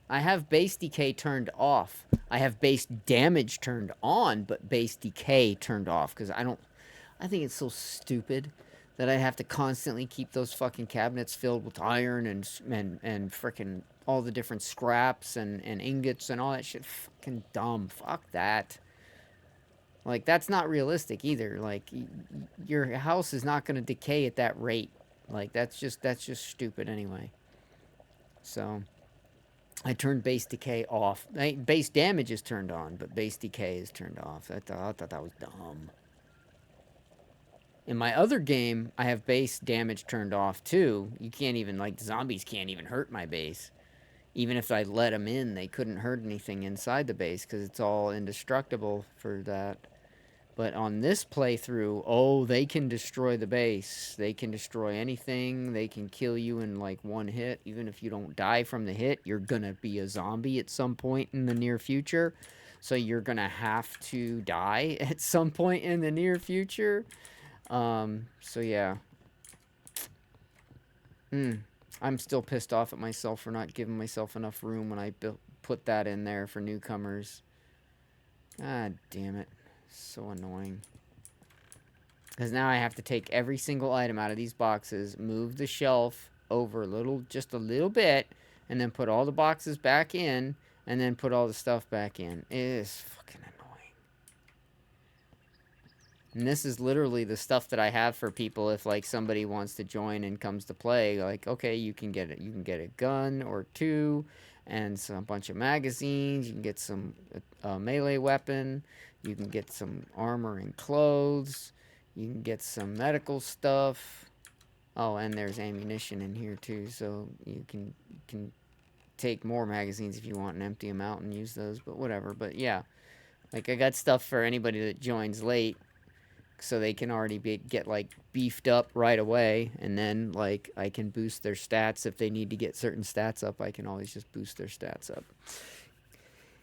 I have base decay turned off. I have base damage turned on, but base decay turned off, because I think it's so stupid that I have to constantly keep those fucking cabinets filled with iron and frickin' all the different scraps and ingots and all that shit. Fucking dumb. Fuck that. Like, that's not realistic either. Like, your house is not going to decay at that rate. Like, that's just stupid anyway. So, I turned base decay off. Base damage is turned on, but base decay is turned off. I thought that was dumb. In my other game, I have base damage turned off too. You can't even, like, zombies can't even hurt my base. Even if I let them in, they couldn't hurt anything inside the base because it's all indestructible for that. But on this playthrough, oh, they can destroy the base. They can destroy anything. They can kill you in, like, one hit. Even if you don't die from the hit, you're gonna be a zombie at some point in the near future. So you're gonna have to die at some point in the near future. So yeah. I'm still pissed off at myself for not giving myself enough room when I put that in there for newcomers. Ah, damn it. So annoying. Because now I have to take every single item out of these boxes, move the shelf over just a little bit, and then put all the boxes back in, and then put all the stuff back in. It is fucking annoying. And this is literally the stuff that I have for people if, like, somebody wants to join and comes to play. Like, okay, you can get it. You can get a gun or two and a bunch of magazines. You can get some melee weapon. You can get some armor and clothes. You can get some medical stuff. Oh, and there's ammunition in here too, so you can take more magazines if you want and empty them out and use those, but whatever. But yeah, like, I got stuff for anybody that joins late, so they can already get like beefed up right away, and then, like, I can boost their stats if they need to get certain stats up. I can always just boost their stats up.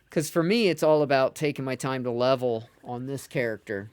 Because for me, it's all about taking my time to level on this character,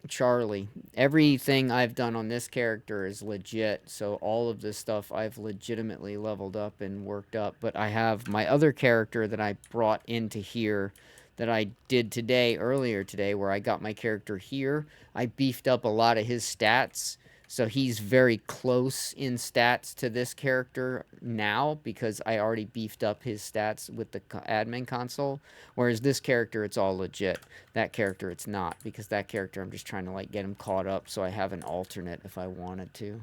Charlie. Everything I've done on this character is legit, so all of this stuff I've legitimately leveled up and worked up. But I have my other character that I brought into here that I did earlier today, where I got my character here. I beefed up a lot of his stats, so he's very close in stats to this character now because I already beefed up his stats with the admin console. Whereas this character, it's all legit. That character, it's not, because that character, I'm just trying to, like, get him caught up so I have an alternate if I wanted to.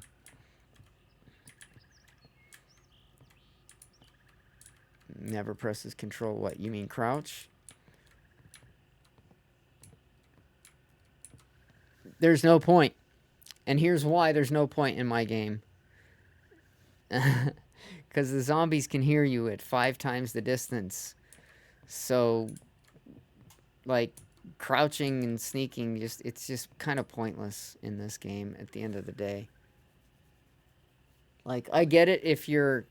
Never presses control. What, you mean crouch? There's no point. And here's why there's no point in my game. Because the zombies can hear you at 5 times the distance. So, like, crouching and sneaking, it's just kind of pointless in this game at the end of the day. Like, I get it if you're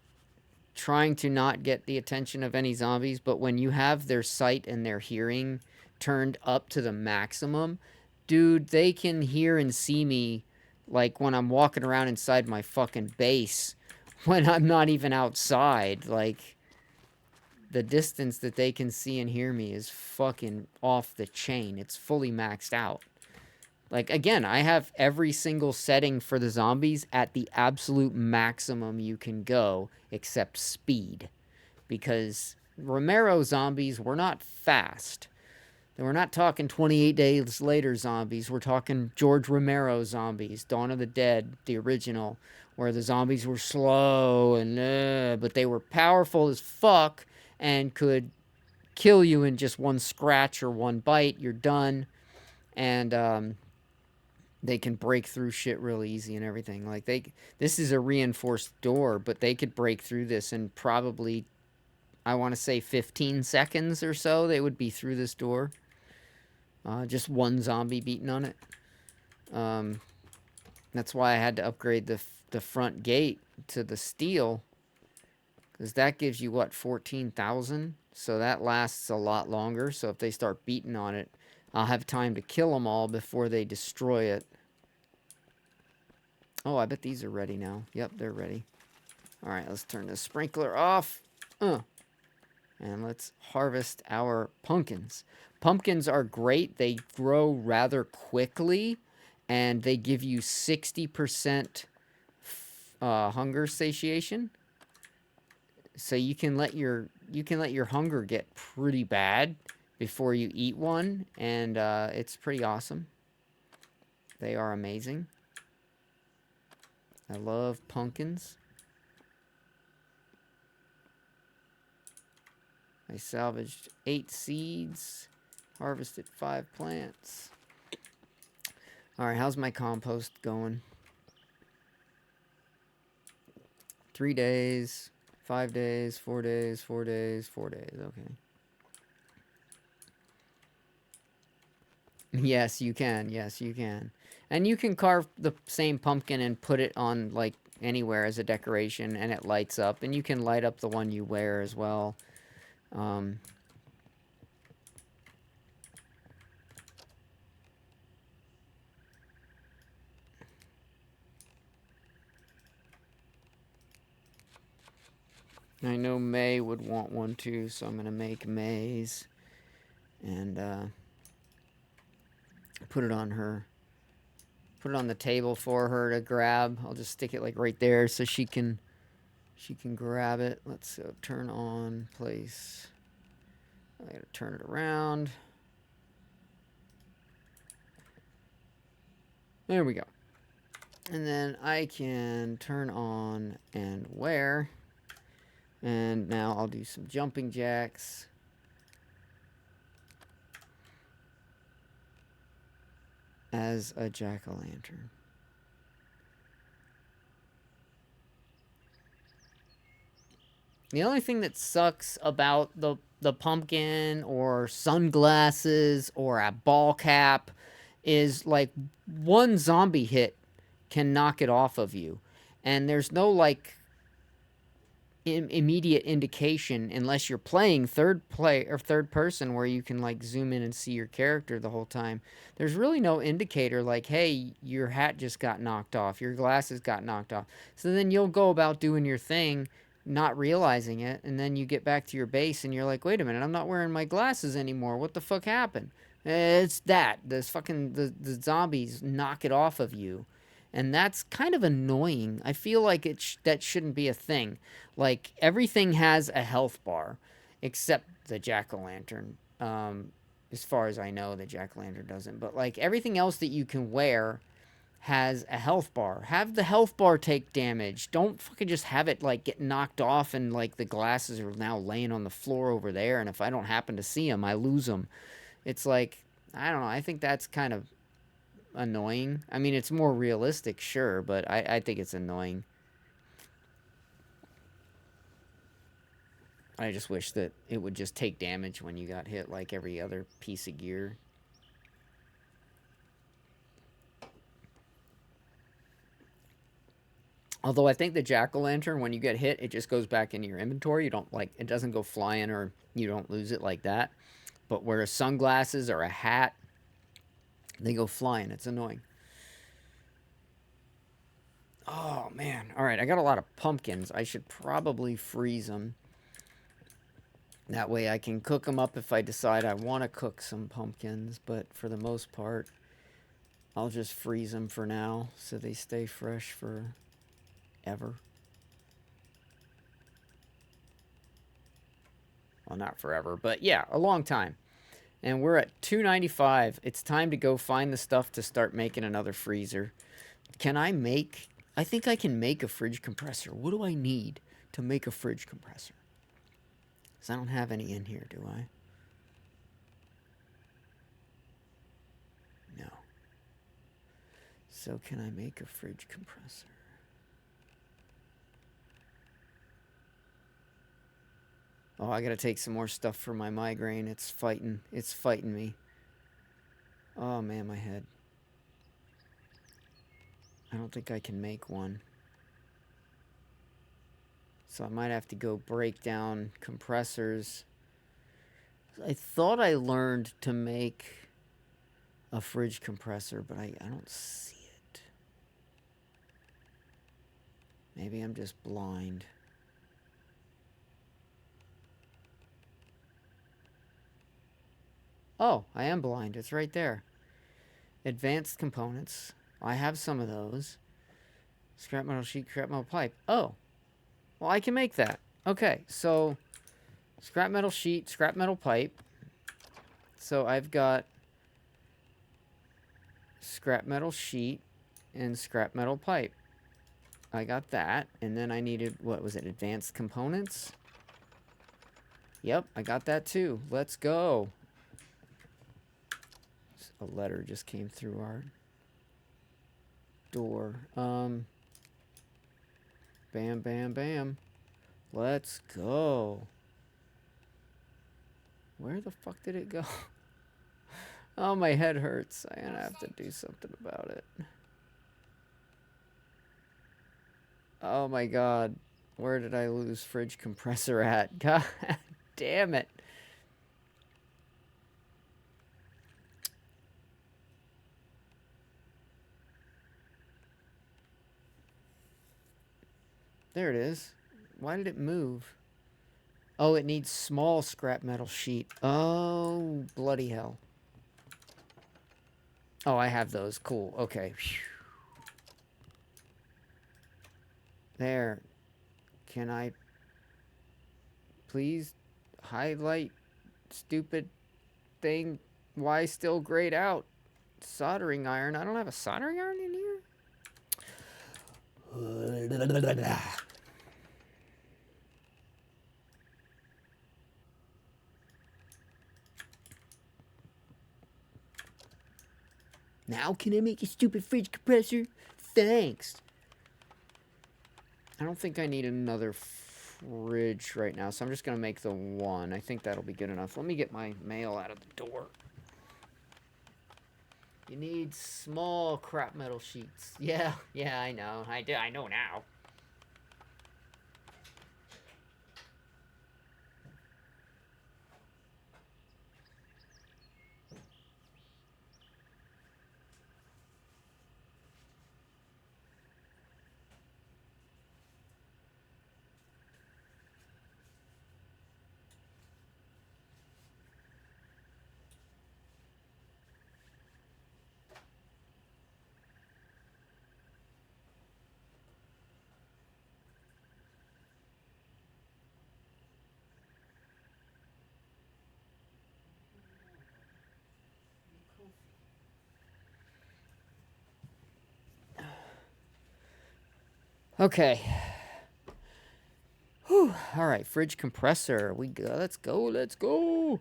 trying to not get the attention of any zombies, but when you have their sight and their hearing turned up to the maximum, dude, they can hear and see me, like, when I'm walking around inside my fucking base, when I'm not even outside. Like, the distance that they can see and hear me is fucking off the chain. It's fully maxed out. Like, again, I have every single setting for the zombies at the absolute maximum you can go, except speed. Because Romero zombies were not fast. We're not talking 28 Days Later zombies. We're talking George Romero zombies, Dawn of the Dead, the original, where the zombies were slow and but they were powerful as fuck and could kill you in just one scratch or one bite. You're done. And They can break through shit real easy and everything. Like this is a reinforced door, but they could break through this in probably, I want to say 15 seconds or so. They would be through this door. Just one zombie beating on it. That's why I had to upgrade the front gate to the steel, because that gives you what, 14,000. So that lasts a lot longer. So if they start beating on it, I'll have time to kill them all before they destroy it. Oh, I bet these are ready now. Yep, they're ready. All right, let's turn the sprinkler off. And let's harvest our pumpkins. Pumpkins are great. They grow rather quickly, and they give you 60% hunger satiation. So you can let your hunger get pretty bad before you eat one, and it's pretty awesome. They are amazing. I love pumpkins. I salvaged 8 seeds, harvested 5 plants. All right, how's my compost going? 3 days, 5 days, 4 days, 4 days, 4 days. Okay. Yes, you can. Yes, you can. And you can carve the same pumpkin and put it on, like, anywhere as a decoration, and it lights up. And you can light up the one you wear as well. I know May would want one too, so I'm going to make May's and put it on the table for her to grab. I'll just stick it like right there so she can grab it. Let's go turn on place. I got to turn it around. There we go. And then I can turn on and wear. And now I'll do some jumping jacks. As a jack-o'-lantern. The only thing that sucks about the pumpkin or sunglasses or a ball cap is, like, one zombie hit can knock it off of you. And there's no, like, immediate indication unless you're playing third person where you can, like, zoom in and see your character the whole time. There's really no indicator like, hey, your hat just got knocked off, your glasses got knocked off. So then you'll go about doing your thing, not realizing it, and then you get back to your base and you're like, wait a minute, I'm not wearing my glasses anymore. What the fuck happened? It's that the zombies knock it off of you. And that's kind of annoying. I feel like that shouldn't be a thing. Like, everything has a health bar, except the jack-o'-lantern. As far as I know, the jack-o'-lantern doesn't. But, like, everything else that you can wear has a health bar. Have the health bar take damage. Don't fucking just have it, like, get knocked off and, like, the glasses are now laying on the floor over there. And if I don't happen to see them, I lose them. It's like, I don't know. I think that's kind of annoying. I mean, it's more realistic, sure, but I think it's annoying. I just wish that it would just take damage when you got hit like every other piece of gear. Although I think the jack-o'-lantern, when you get hit, it just goes back into your inventory. You don't, like, it doesn't go flying or you don't lose it like that. But whereas sunglasses or a hat, they go flying. It's annoying. Oh, man. All right, I got a lot of pumpkins. I should probably freeze them. That way I can cook them up if I decide I want to cook some pumpkins. But for the most part, I'll just freeze them for now so they stay fresh forever. Well, not forever, but yeah, a long time. And we're at 295. It's time to go find the stuff to start making another freezer. Can I make... I think I can make a fridge compressor. What do I need to make a fridge compressor? Because I don't have any in here, do I? No. So can I make a fridge compressor? Oh, I gotta take some more stuff for my migraine. It's fighting me. Oh man, my head. I don't think I can make one. So I might have to go break down compressors. I thought I learned to make a fridge compressor, but I don't see it. Maybe I'm just blind. Oh, I am blind. It's right there. Advanced components. I have some of those. Scrap metal sheet, scrap metal pipe. Oh. Well, I can make that. Okay, so scrap metal sheet, scrap metal pipe. So I've got scrap metal sheet and scrap metal pipe. I got that. And then I needed, what was it, advanced components? Yep, I got that too. Let's go. A letter just came through our door. Bam, bam, bam. Let's go. Where the fuck did it go? Oh, my head hurts. I'm gonna have to do something about it. Oh my god. Where did I lose fridge compressor at? God damn it. There it is. Why did it move? Oh, it needs small scrap metal sheet. Oh, bloody hell. Oh, I have those. Cool. Okay. There. Can I please highlight stupid thing? Why still grayed out? Soldering iron. I don't have a soldering iron in here? Now can I make a stupid fridge compressor? Thanks. I don't think I need another fridge right now, so I'm just going to make the one. I think that'll be good enough. Let me get my mail out of the door. You need small scrap metal sheets. Yeah, I know. I know now. Okay. Whew. All right, fridge compressor. We go. Let's go. Let's go. All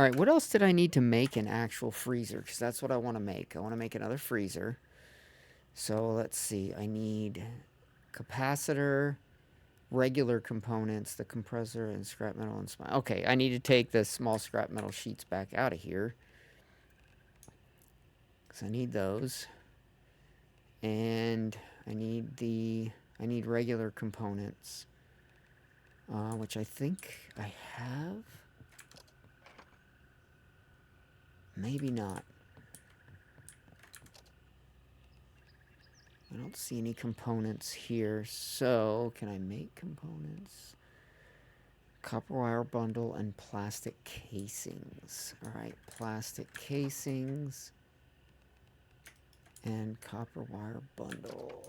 right, what else did I need to make an actual freezer? Because that's what I want to make. I want to make another freezer. So let's see. I need capacitor, regular components, the compressor, and scrap metal and small. Okay, I need to take the small scrap metal sheets back out of here. Because I need those. And I need regular components. Which I think I have. Maybe not. I don't see any components here. So, can I make components? Copper wire bundle and plastic casings. Alright, plastic casings. And copper wire bundle.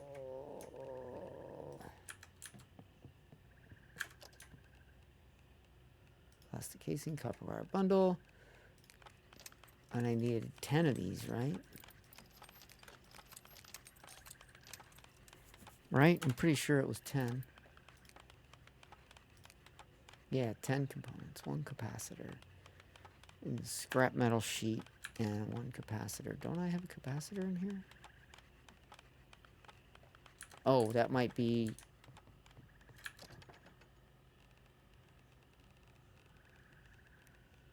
Plastic casing, copper wire bundle. And I needed 10 of these, right? Right? I'm pretty sure it was 10. Yeah, 10 components. 1 capacitor. And scrap metal sheet and 1 capacitor. Don't I have a capacitor in here? Oh, that might be...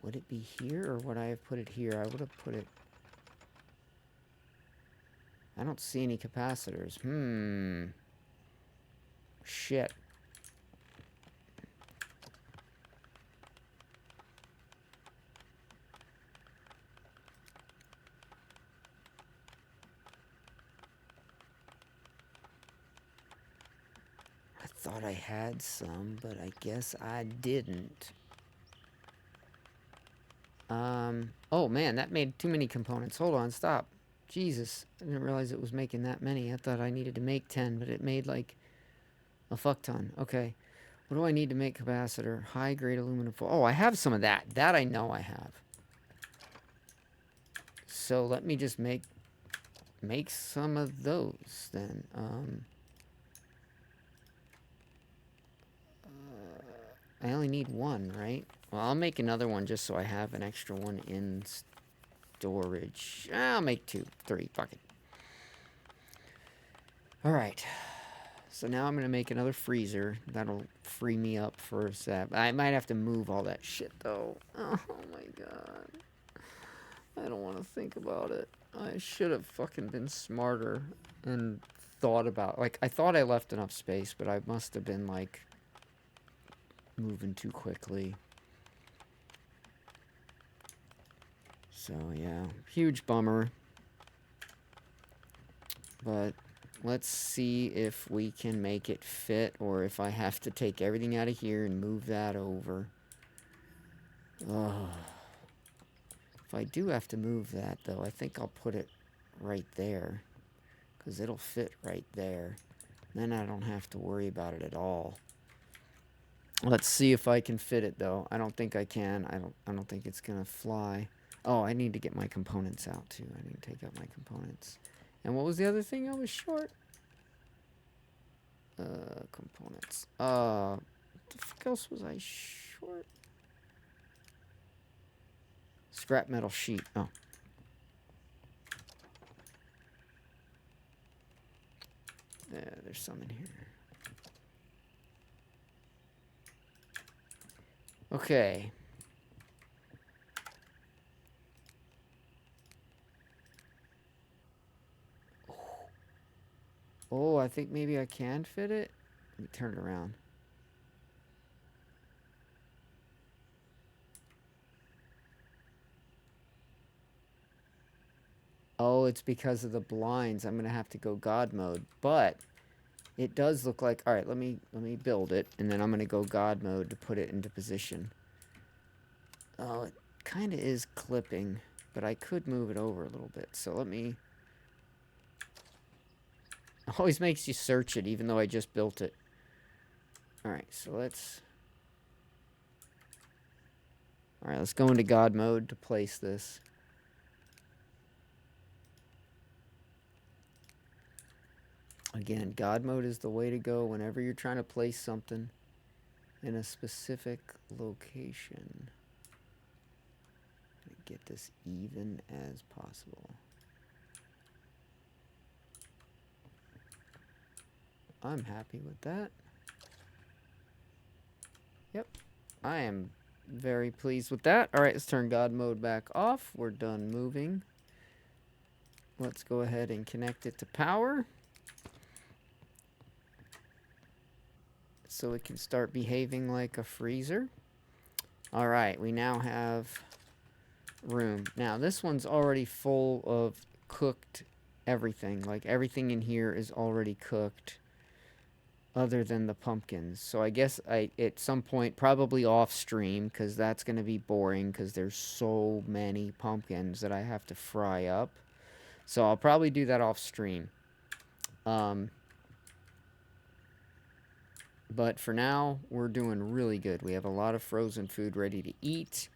Would it be here, or would I have put it here? I would have put it... I don't see any capacitors. Shit. I thought I had some, but I guess I didn't. Oh man, that made too many components. Hold on, stop. Jesus, I didn't realize it was making that many. I thought I needed to make 10, but it made like a fuck ton. Okay. What do I need to make capacitor? High grade aluminum foil. Oh, I have some of that. That I know I have. So let me just make some of those then. I only need one, right? Well, I'll make another one just so I have an extra one in storage. I'll make 2, 3, fuck it. Alright. So now I'm going to make another freezer. That'll free me up for a sec. I might have to move all that shit, though. Oh my god. I don't want to think about it. I should have fucking been smarter and thought about... Like, I thought I left enough space, but I must have been, like, moving too quickly. So, yeah. Huge bummer. But let's see if we can make it fit, or if I have to take everything out of here and move that over. Oh. If I do have to move that, though, I think I'll put it right there. Because it'll fit right there. Then I don't have to worry about it at all. Let's see if I can fit it, though. I don't think I can. I don't think it's going to fly. Oh, I need to get my components out, too. I need to take out my components. And what was the other thing I was short? Components. What the fuck else was I short? Scrap metal sheet. Oh. Yeah, there's some in here. Okay. Oh, I think maybe I can fit it. Let me turn it around. Oh, it's because of the blinds. I'm going to have to go God mode. But it does look like... Alright, let me build it. And then I'm going to go God mode to put it into position. Oh, it kind of is clipping. But I could move it over a little bit. So let me... Always makes you search it, even though I just built it. Alright, so let's... Alright, let's go into God mode to place this. Again, God mode is the way to go whenever you're trying to place something in a specific location. Get this even as possible. I'm happy with that. Yep, I am very pleased with that. All right, let's turn God mode back off. We're done moving. Let's go ahead and connect it to power, so it can start behaving like a freezer. All right, we now have room. Now, this one's already full of cooked everything. Like, everything in here is already cooked, other than the pumpkins. So I guess at some point, probably off stream, because that's going to be boring, because there's so many pumpkins that I have to fry up. So I'll probably do that off stream. But for now, we're doing really good. We have a lot of frozen food ready to eat.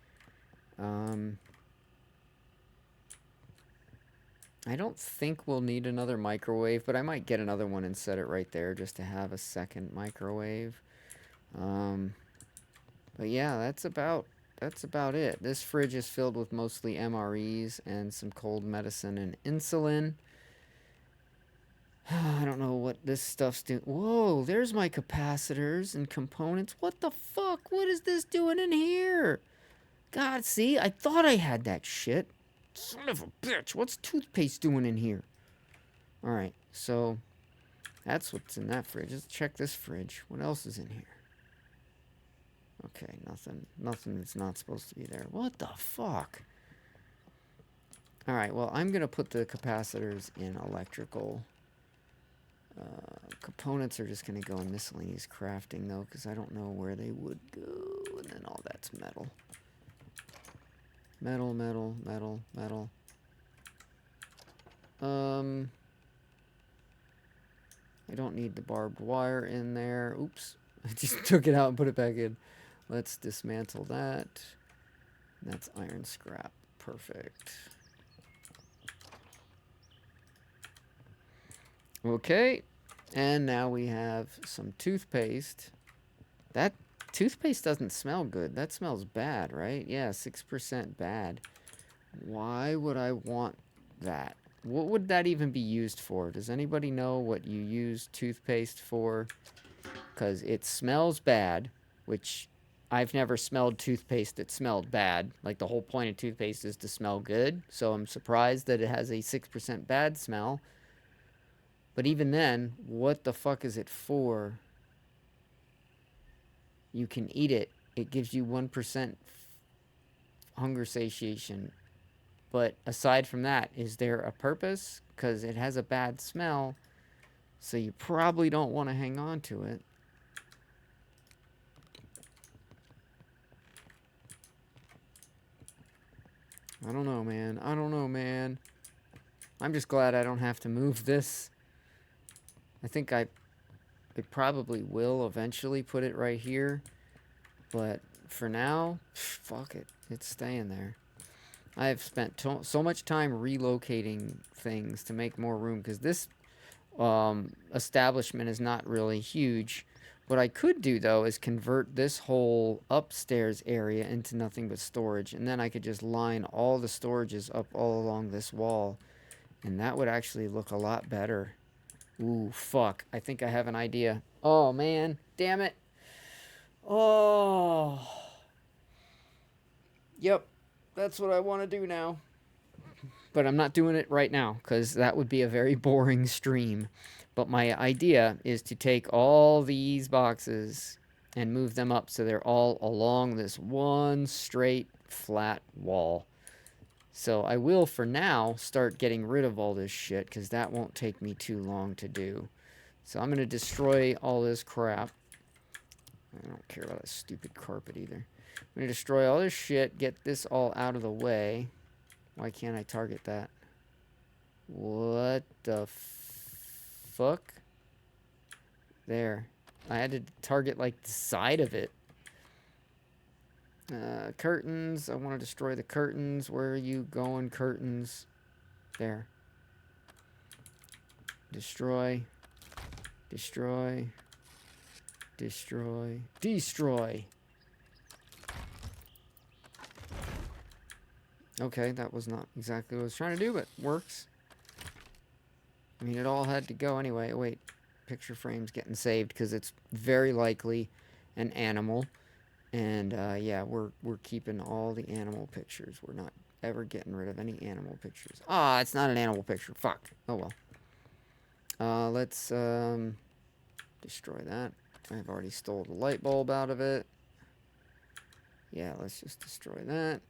I don't think we'll need another microwave, but I might get another one and set it right there just to have a second microwave. But yeah, that's about it. This fridge is filled with mostly MREs and some cold medicine and insulin. I don't know what this stuff's doing. Whoa, there's my capacitors and components. What the fuck? What is this doing in here? God, see? I thought I had that shit. Son of a bitch. What's toothpaste doing in here? Alright, so that's what's in that fridge. Let's check this fridge. What else is in here? Okay, nothing. Nothing that's not supposed to be there. What the fuck? Alright, well, I'm going to put the capacitors in electrical. Components are just going to go in miscellaneous crafting, though, because I don't know where they would go. And then all that's metal. Metal, metal, metal, metal. I don't need the barbed wire in there. Oops. I just took it out and put it back in. Let's dismantle that. That's iron scrap. Perfect. Okay. And now we have some toothpaste. That toothpaste doesn't smell good. That smells bad, right? Yeah, 6% bad. Why would I want that? What would that even be used for? Does anybody know what you use toothpaste for? Because it smells bad, which I've never smelled toothpaste that smelled bad. Like, the whole point of toothpaste is to smell good. So I'm surprised that it has a 6% bad smell. But even then, what the fuck is it for? You can eat it. It gives you 1% hunger satiation. But aside from that, is there a purpose? Because it has a bad smell, so you probably don't want to hang on to it. I don't know, man. I don't know, man. I'm just glad I don't have to move this. I think I probably will eventually put it right here. But for now, fuck it. It's staying there. I have spent so much time relocating things to make more room, because this establishment is not really huge. What I could do, though, is convert this whole upstairs area into nothing but storage, and then I could just line all the storages up all along this wall, and that would actually look a lot better. Ooh, fuck. I think I have an idea. Oh, man. Damn it. Oh. Yep. That's what I want to do now. But I'm not doing it right now, because that would be a very boring stream. But my idea is to take all these boxes and move them up so they're all along this one straight flat wall. So I will, for now, start getting rid of all this shit, because that won't take me too long to do. So I'm going to destroy all this crap. I don't care about that stupid carpet either. I'm going to destroy all this shit, get this all out of the way. Why can't I target that? What the fuck? There. I had to target, like, the side of it. Curtains. I want to destroy the curtains. Where are you going, curtains? There. Destroy. Destroy. Destroy. Destroy. Okay, that was not exactly what I was trying to do, but works. I mean, it all had to go anyway. Wait, picture frame's getting saved, because it's very likely an animal. And, yeah, we're keeping all the animal pictures. We're not ever getting rid of any animal pictures. Ah, it's not an animal picture. Fuck. Oh, well. Let's, destroy that. I've already stole the light bulb out of it. Yeah, let's just destroy that.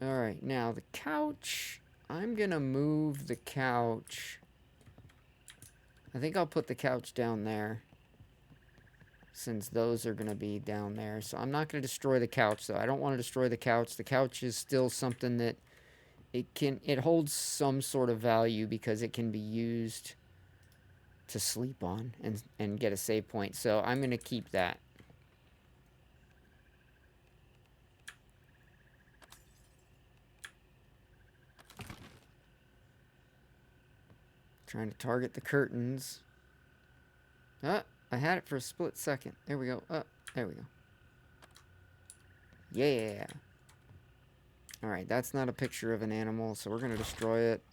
Alright, now the couch. I'm gonna move the couch. I think I'll put the couch down there, since those are gonna be down there. So I'm not gonna destroy the couch, though. I don't want to destroy the couch. The couch is still something that it holds some sort of value, because it can be used to sleep on and get a save point. So I'm gonna keep that. Trying to target the curtains. Ah, I had it for a split second. There we go. Oh, there we go. Yeah. Alright, that's not a picture of an animal, so we're going to destroy it.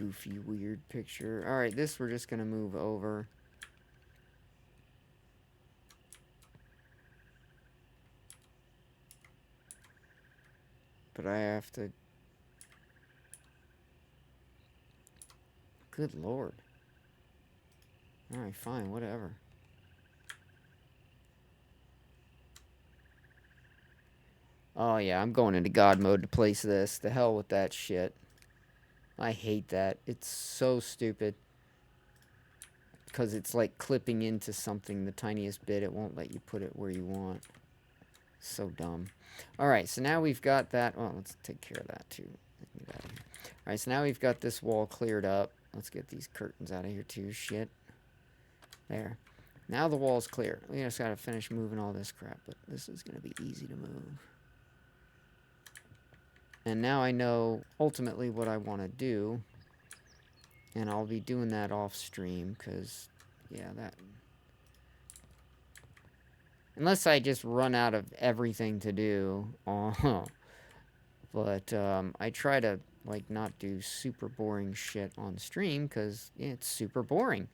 goofy, weird picture. Alright, this we're just gonna move over. But I have to... Good lord. Alright, fine, whatever. Oh yeah, I'm going into God mode to place this. The hell with that shit. I hate that. It's so stupid. Because it's like clipping into something the tiniest bit. It won't let you put it where you want. So dumb. Alright, so now we've got that. Oh, let's take care of that too. Alright, so now we've got this wall cleared up. Let's get these curtains out of here too. Shit. There. Now the wall's clear. We just gotta finish moving all this crap. But this is gonna be easy to move. And now I know ultimately what I want to do. And I'll be doing that off stream, because, yeah, that... Unless I just run out of everything to do. But, I try to, like, not do super boring shit on stream, because, yeah, it's super boring.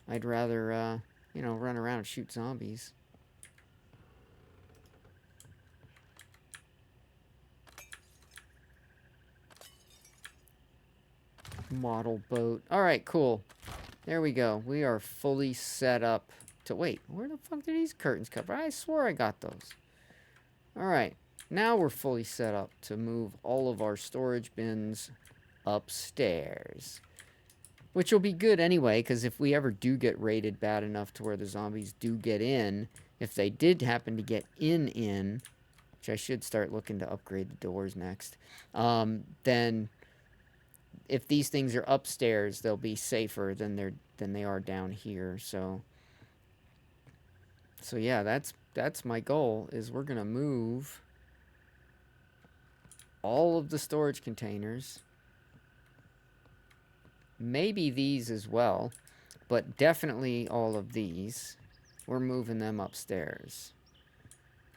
I'd rather, you know, run around and shoot zombies. Model boat. Alright, cool. There we go. We are fully set up to... Wait, where the fuck did these curtains come from? I swore I got those. Alright. Now we're fully set up to move all of our storage bins upstairs. Which will be good anyway, because if we ever do get raided bad enough to where the zombies do get in, if they did happen to get in, which I should start looking to upgrade the doors next, then... If these things are upstairs, they'll be safer than they are down here. So yeah, that's my goal. Is we're gonna move all of the storage containers, maybe these as well, but definitely all of these. We're moving them upstairs.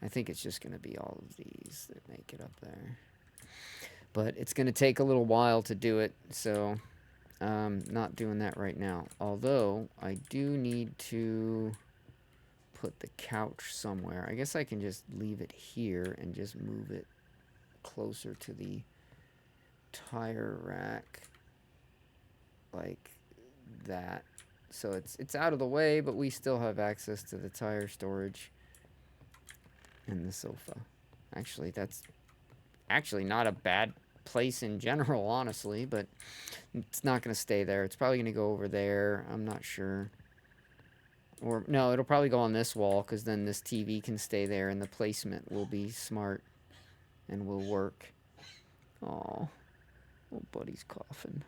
I think it's just gonna be all of these that make it up there. But it's going to take a little while to do it, so not doing that right now. Although, I do need to put the couch somewhere. I guess I can just leave it here and just move it closer to the tire rack. Like that. So it's out of the way, but we still have access to the tire storage and the sofa. Actually, that's... Actually not a bad place in general, honestly, but it's not going to stay there. It's probably going to go over there. I'm not sure. Or, no, it'll probably go on this wall, because then this TV can stay there, and the placement will be smart and will work. Aw, little buddy's coughing.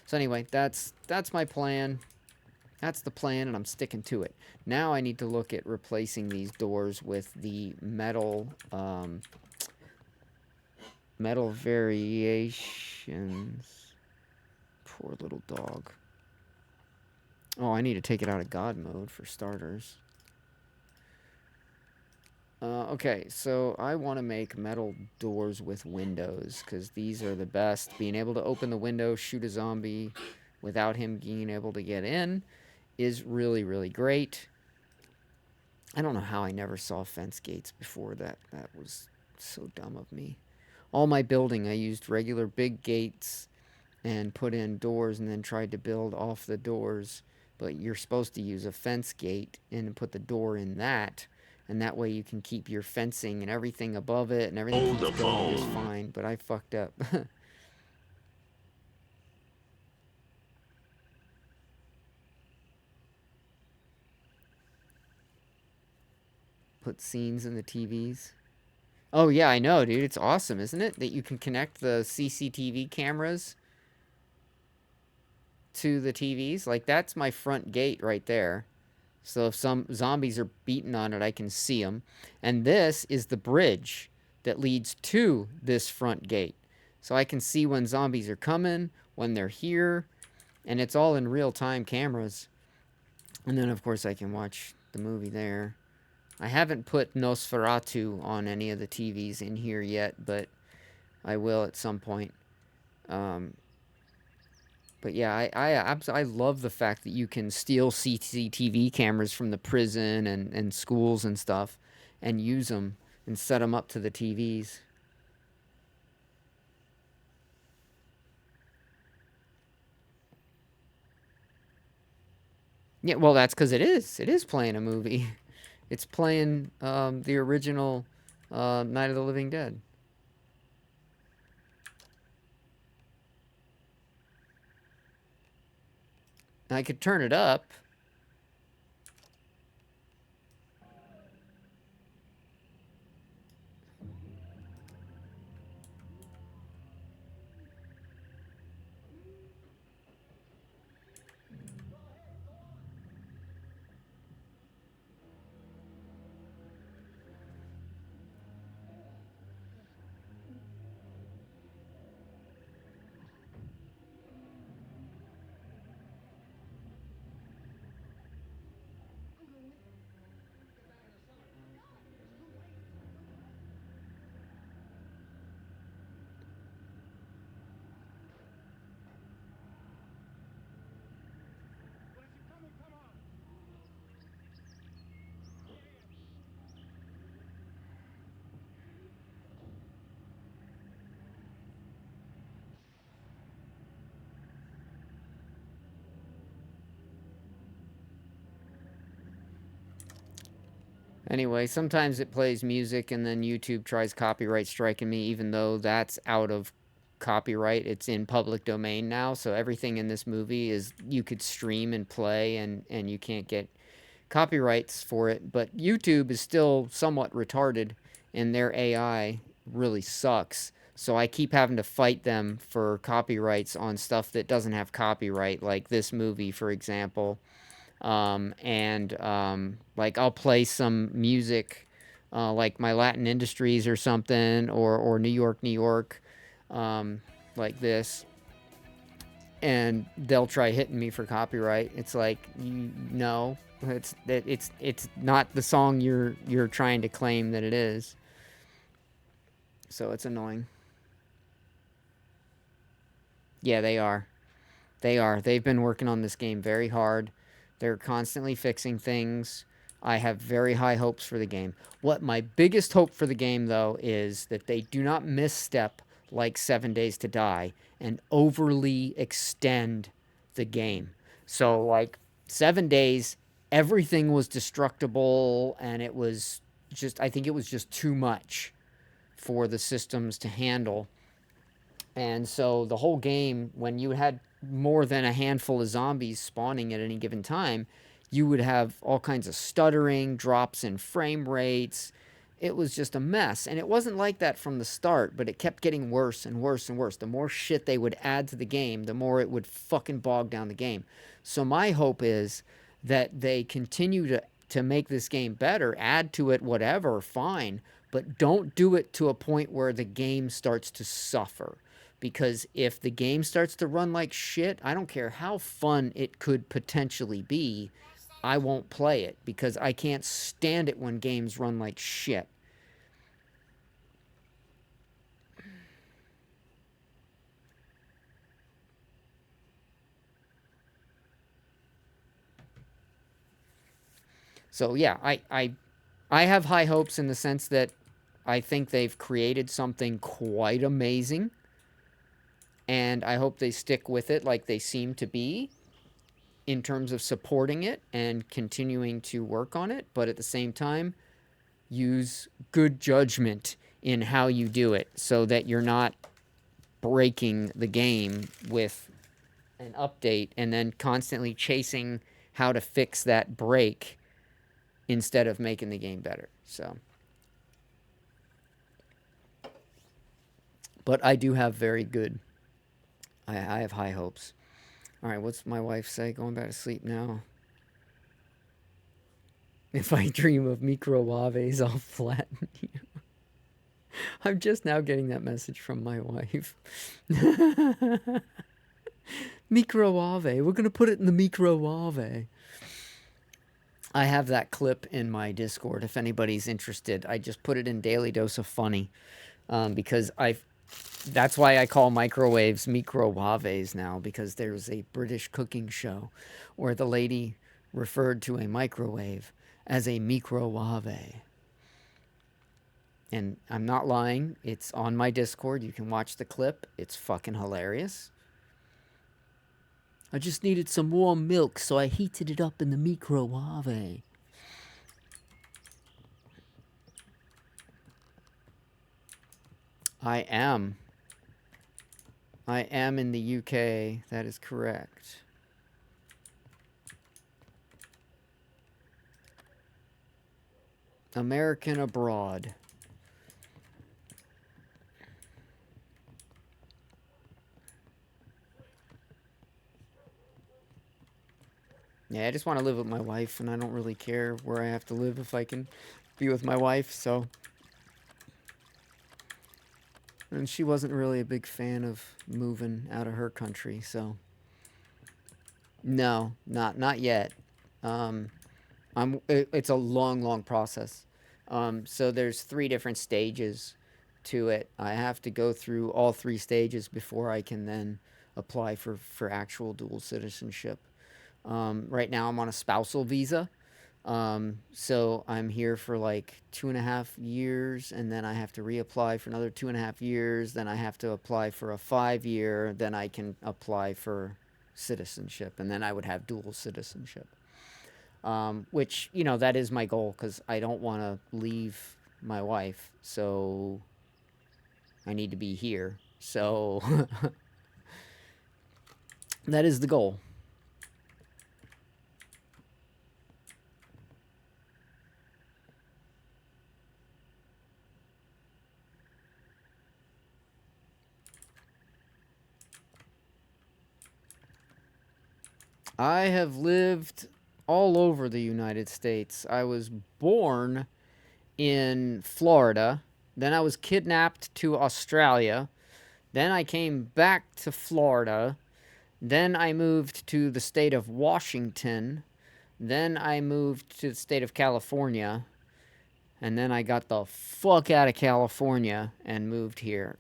So anyway, that's my plan. That's the plan, and I'm sticking to it. Now I need to look at replacing these doors with the metal... metal variations. Poor little dog. Oh, I need to take it out of God mode for starters. Okay, so I want to make metal doors with windows, because these are the best. Being able to open the window, shoot a zombie without him being able to get in is really, really great. I don't know how I never saw fence gates before that. That was so dumb of me. All my building, I used regular big gates and put in doors and then tried to build off the doors. But you're supposed to use a fence gate and put the door in that. And that way you can keep your fencing and everything above it and everything keeps going just fine. But I fucked up. Put scenes in the TVs. Oh, yeah, I know, dude. It's awesome, isn't it? That you can connect the CCTV cameras to the TVs. Like, that's my front gate right there. So if some zombies are beating on it, I can see them. And this is the bridge that leads to this front gate. So I can see when zombies are coming, when they're here. And it's all in real-time cameras. And then, of course, I can watch the movie there. I haven't put Nosferatu on any of the TVs in here yet, but I will at some point. But yeah, I love the fact that you can steal CCTV cameras from the prison and schools and stuff and use them and set them up to the TVs. Yeah, well, that's because it is. It is playing a movie. It's playing the original Night of the Living Dead. I could turn it up. Anyway, sometimes it plays music and then YouTube tries copyright striking me, even though that's out of copyright. It's in public domain now, so everything in this movie is you could stream and play, and you can't get copyrights for it. But YouTube is still somewhat retarded, and their AI really sucks. So I keep having to fight them for copyrights on stuff that doesn't have copyright, like this movie, for example. Like I'll play some music, like my Latin Industries or something, or New York, New York, like this, and they'll try hitting me for copyright. It's like, you know, it's not the song you're trying to claim that it is. So it's annoying. Yeah, they are. They are. They've been working on this game very hard. They're constantly fixing things. I have very high hopes for the game. What my biggest hope for the game, though, is that they do not misstep like 7 Days to Die and overly extend the game. So, like, 7 Days, everything was destructible, and it was just, I think it was just too much for the systems to handle. And so the whole game, when you had more than a handful of zombies spawning at any given time, you would have all kinds of stuttering, drops in frame rates. It was just a mess. And it wasn't like that from the start, but it kept getting worse and worse and worse. The more shit they would add to the game, the more it would fucking bog down the game. So my hope is that they continue to make this game better, add to it whatever, fine, but don't do it to a point where the game starts to suffer. Because if the game starts to run like shit, I don't care how fun it could potentially be, I won't play it because I can't stand it when games run like shit. So yeah, I have high hopes in the sense that I think they've created something quite amazing, and I hope they stick with it like they seem to be in terms of supporting it and continuing to work on it, but at the same time, use good judgment in how you do it so that you're not breaking the game with an update and then constantly chasing how to fix that break instead of making the game better. So, but I do have very good, I have high hopes. All right, what's my wife say? Going back to sleep now. If I dream of microwaves, I'll flatten you. I'm just now getting that message from my wife. Microwave. We're going to put it in the microwave. I have that clip in my Discord if anybody's interested. I just put it in Daily Dose of Funny because That's why I call microwaves microwaves now, because there's a British cooking show where the lady referred to a microwave as a microwave. And I'm not lying. It's on my Discord. You can watch the clip. It's fucking hilarious. I just needed some warm milk, so I heated it up in the microwave. I am. I am in the UK. That is correct. American abroad. Yeah, I just want to live with my wife, and I don't really care where I have to live if I can be with my wife, so. And she wasn't really a big fan of moving out of her country, so. No, not yet. It's a long process. So there's 3 different stages to it. I have to go through all 3 stages before I can then apply for actual dual citizenship. Right now I'm on a spousal visa. So I'm here for like 2.5 years, and then I have to reapply for another 2.5 years. Then I have to apply for a 5-year. Then I can apply for citizenship, and then I would have dual citizenship. Which, you know, that is my goal, because I don't want to leave my wife. So I need to be here. So that is the goal. I have lived all over the United States. I was born in Florida. Then I was kidnapped to Australia. Then I came back to Florida. Then I moved to the state of Washington. Then I moved to the state of California. And then I got the fuck out of California and moved here.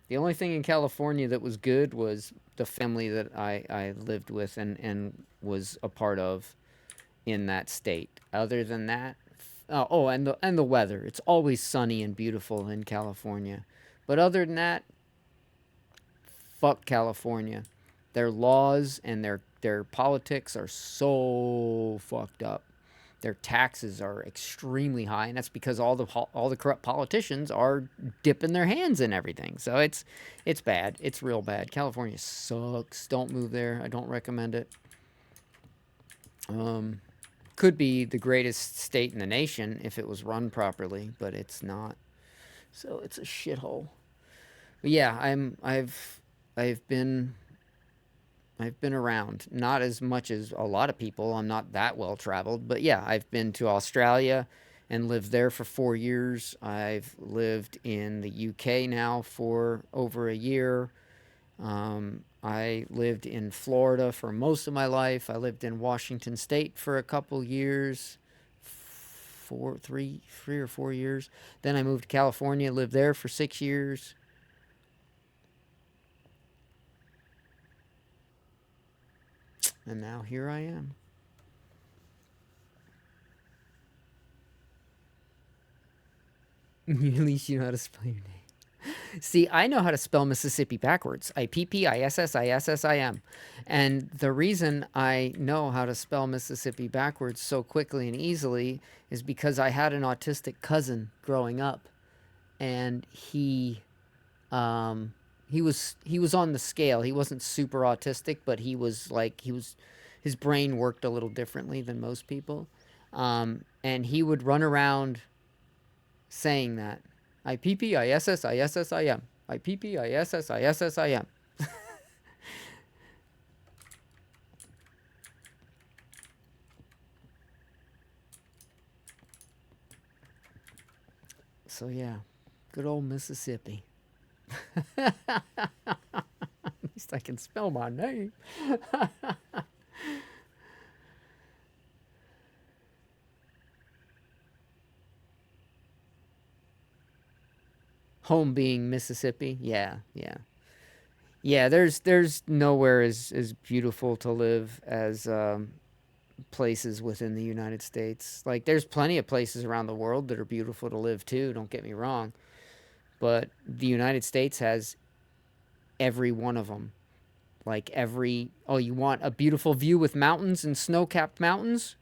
The only thing in California that was good was the family that I lived with and was a part of in that state. Other than that, and the weather. It's always sunny and beautiful in California. But other than that, fuck California. Their laws and their politics are so fucked up. Their taxes are extremely high, and that's because all the corrupt politicians are dipping their hands in everything. So it's bad. It's real bad. California sucks. Don't move there. I don't recommend it. Could be the greatest state in the nation if it was run properly, but it's not. So it's a shithole. But yeah, I've been around, not as much as a lot of people. I'm not that well traveled, but yeah, I've been to Australia and lived there for 4 years. I've lived in the UK now for over a year. I lived in Florida for most of my life. I lived in Washington State for a couple years, 3 or 4 years. Then I moved to California, lived there for 6 years. And now here I am. At least you know how to spell your name. See, I know how to spell Mississippi backwards. Ippissim. And the reason I know how to spell Mississippi backwards so quickly and easily is because I had an autistic cousin growing up. And he was on the scale. He wasn't super autistic, but his brain worked a little differently than most people. And he would run around saying that. Ippissim. Ippissim. So yeah, good old Mississippi. At least I can spell my name. Home being Mississippi. Yeah, yeah. Yeah, there's nowhere as beautiful to live as places within the United States. Like there's plenty of places around the world that are beautiful to live too, don't get me wrong, but the United States has every one of them. Like every oh, you want a beautiful view with mountains and snow-capped mountains?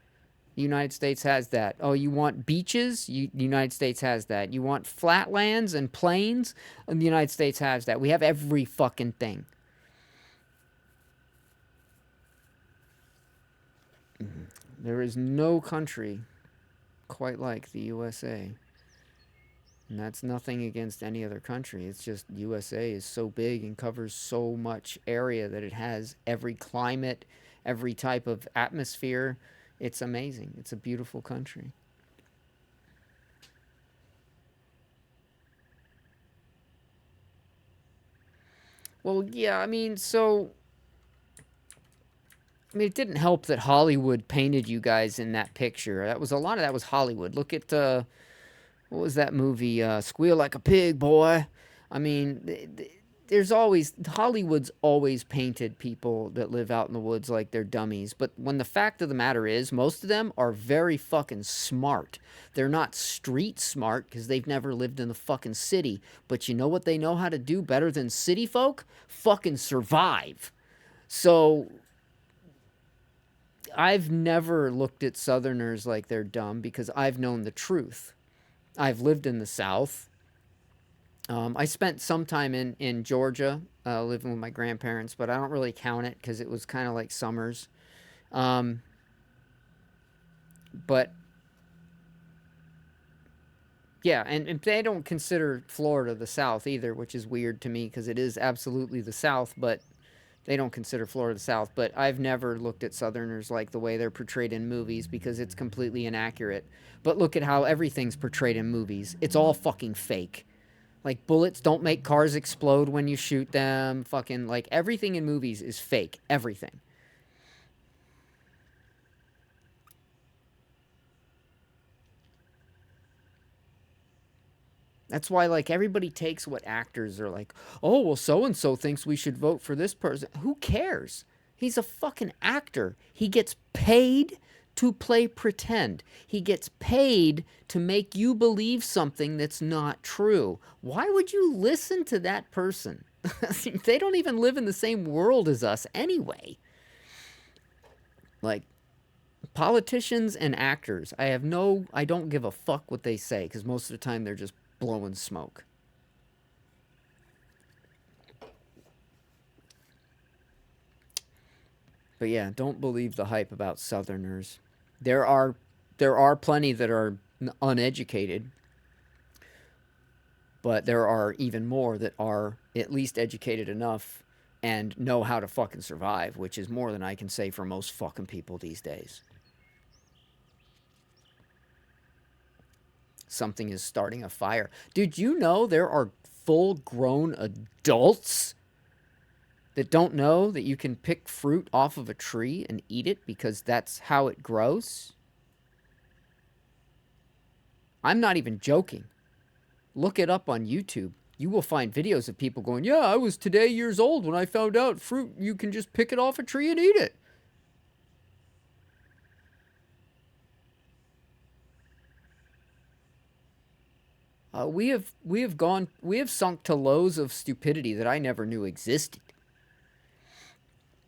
The United States has that. Oh, you want beaches? The United States has that. You want flatlands and plains? And the United States has that. We have every fucking thing. There is no country quite like the USA. And that's nothing against any other country. It's just USA is so big and covers so much area that it has every climate, every type of atmosphere. It's amazing. It's a beautiful country. Well, yeah, I mean, it didn't help that Hollywood painted you guys in that picture. That was a lot of that was Hollywood. Look at what was that movie? Squeal Like a Pig, boy. I mean, there's always Hollywood's always painted people that live out in the woods like they're dummies. But when the fact of the matter is, most of them are very fucking smart. They're not street smart because they've never lived in the fucking city. But you know what they know how to do better than city folk? Fucking survive. So I've never looked at Southerners like they're dumb because I've known the truth. I've lived in the South. I spent some time in Georgia living with my grandparents, but I don't really count it because it was kind of like summers. Um, but yeah, and they don't consider Florida the South either, which is weird to me because it is absolutely the South, but they don't consider Florida the South. But I've never looked at Southerners like the way they're portrayed in movies because it's completely inaccurate. But look at how everything's portrayed in movies. It's all fucking fake. Like bullets don't make cars explode when you shoot them. Fucking like everything in movies is fake. Everything. That's why like everybody takes what actors are like, "Oh, well so and so thinks we should vote for this person." Who cares? He's a fucking actor. He gets paid to play pretend. He gets paid to make you believe something that's not true. Why would you listen to that person? They don't even live in the same world as us anyway. Like politicians and actors, I don't give a fuck what they say because most of the time they're just blowing smoke. But yeah, don't believe the hype about Southerners. There are there are plenty that are uneducated, but there are even more that are at least educated enough and know how to fucking survive, which is more than I can say for most fucking people these days. Something is starting a fire. Dude, you know there are full grown adults that don't know that you can pick fruit off of a tree and eat it because that's how it grows? I'm not even joking. Look it up on YouTube. You will find videos of people going, "Yeah, I was today years old when I found out fruit, you can just pick it off a tree and eat it." We have sunk to lows of stupidity that I never knew existed.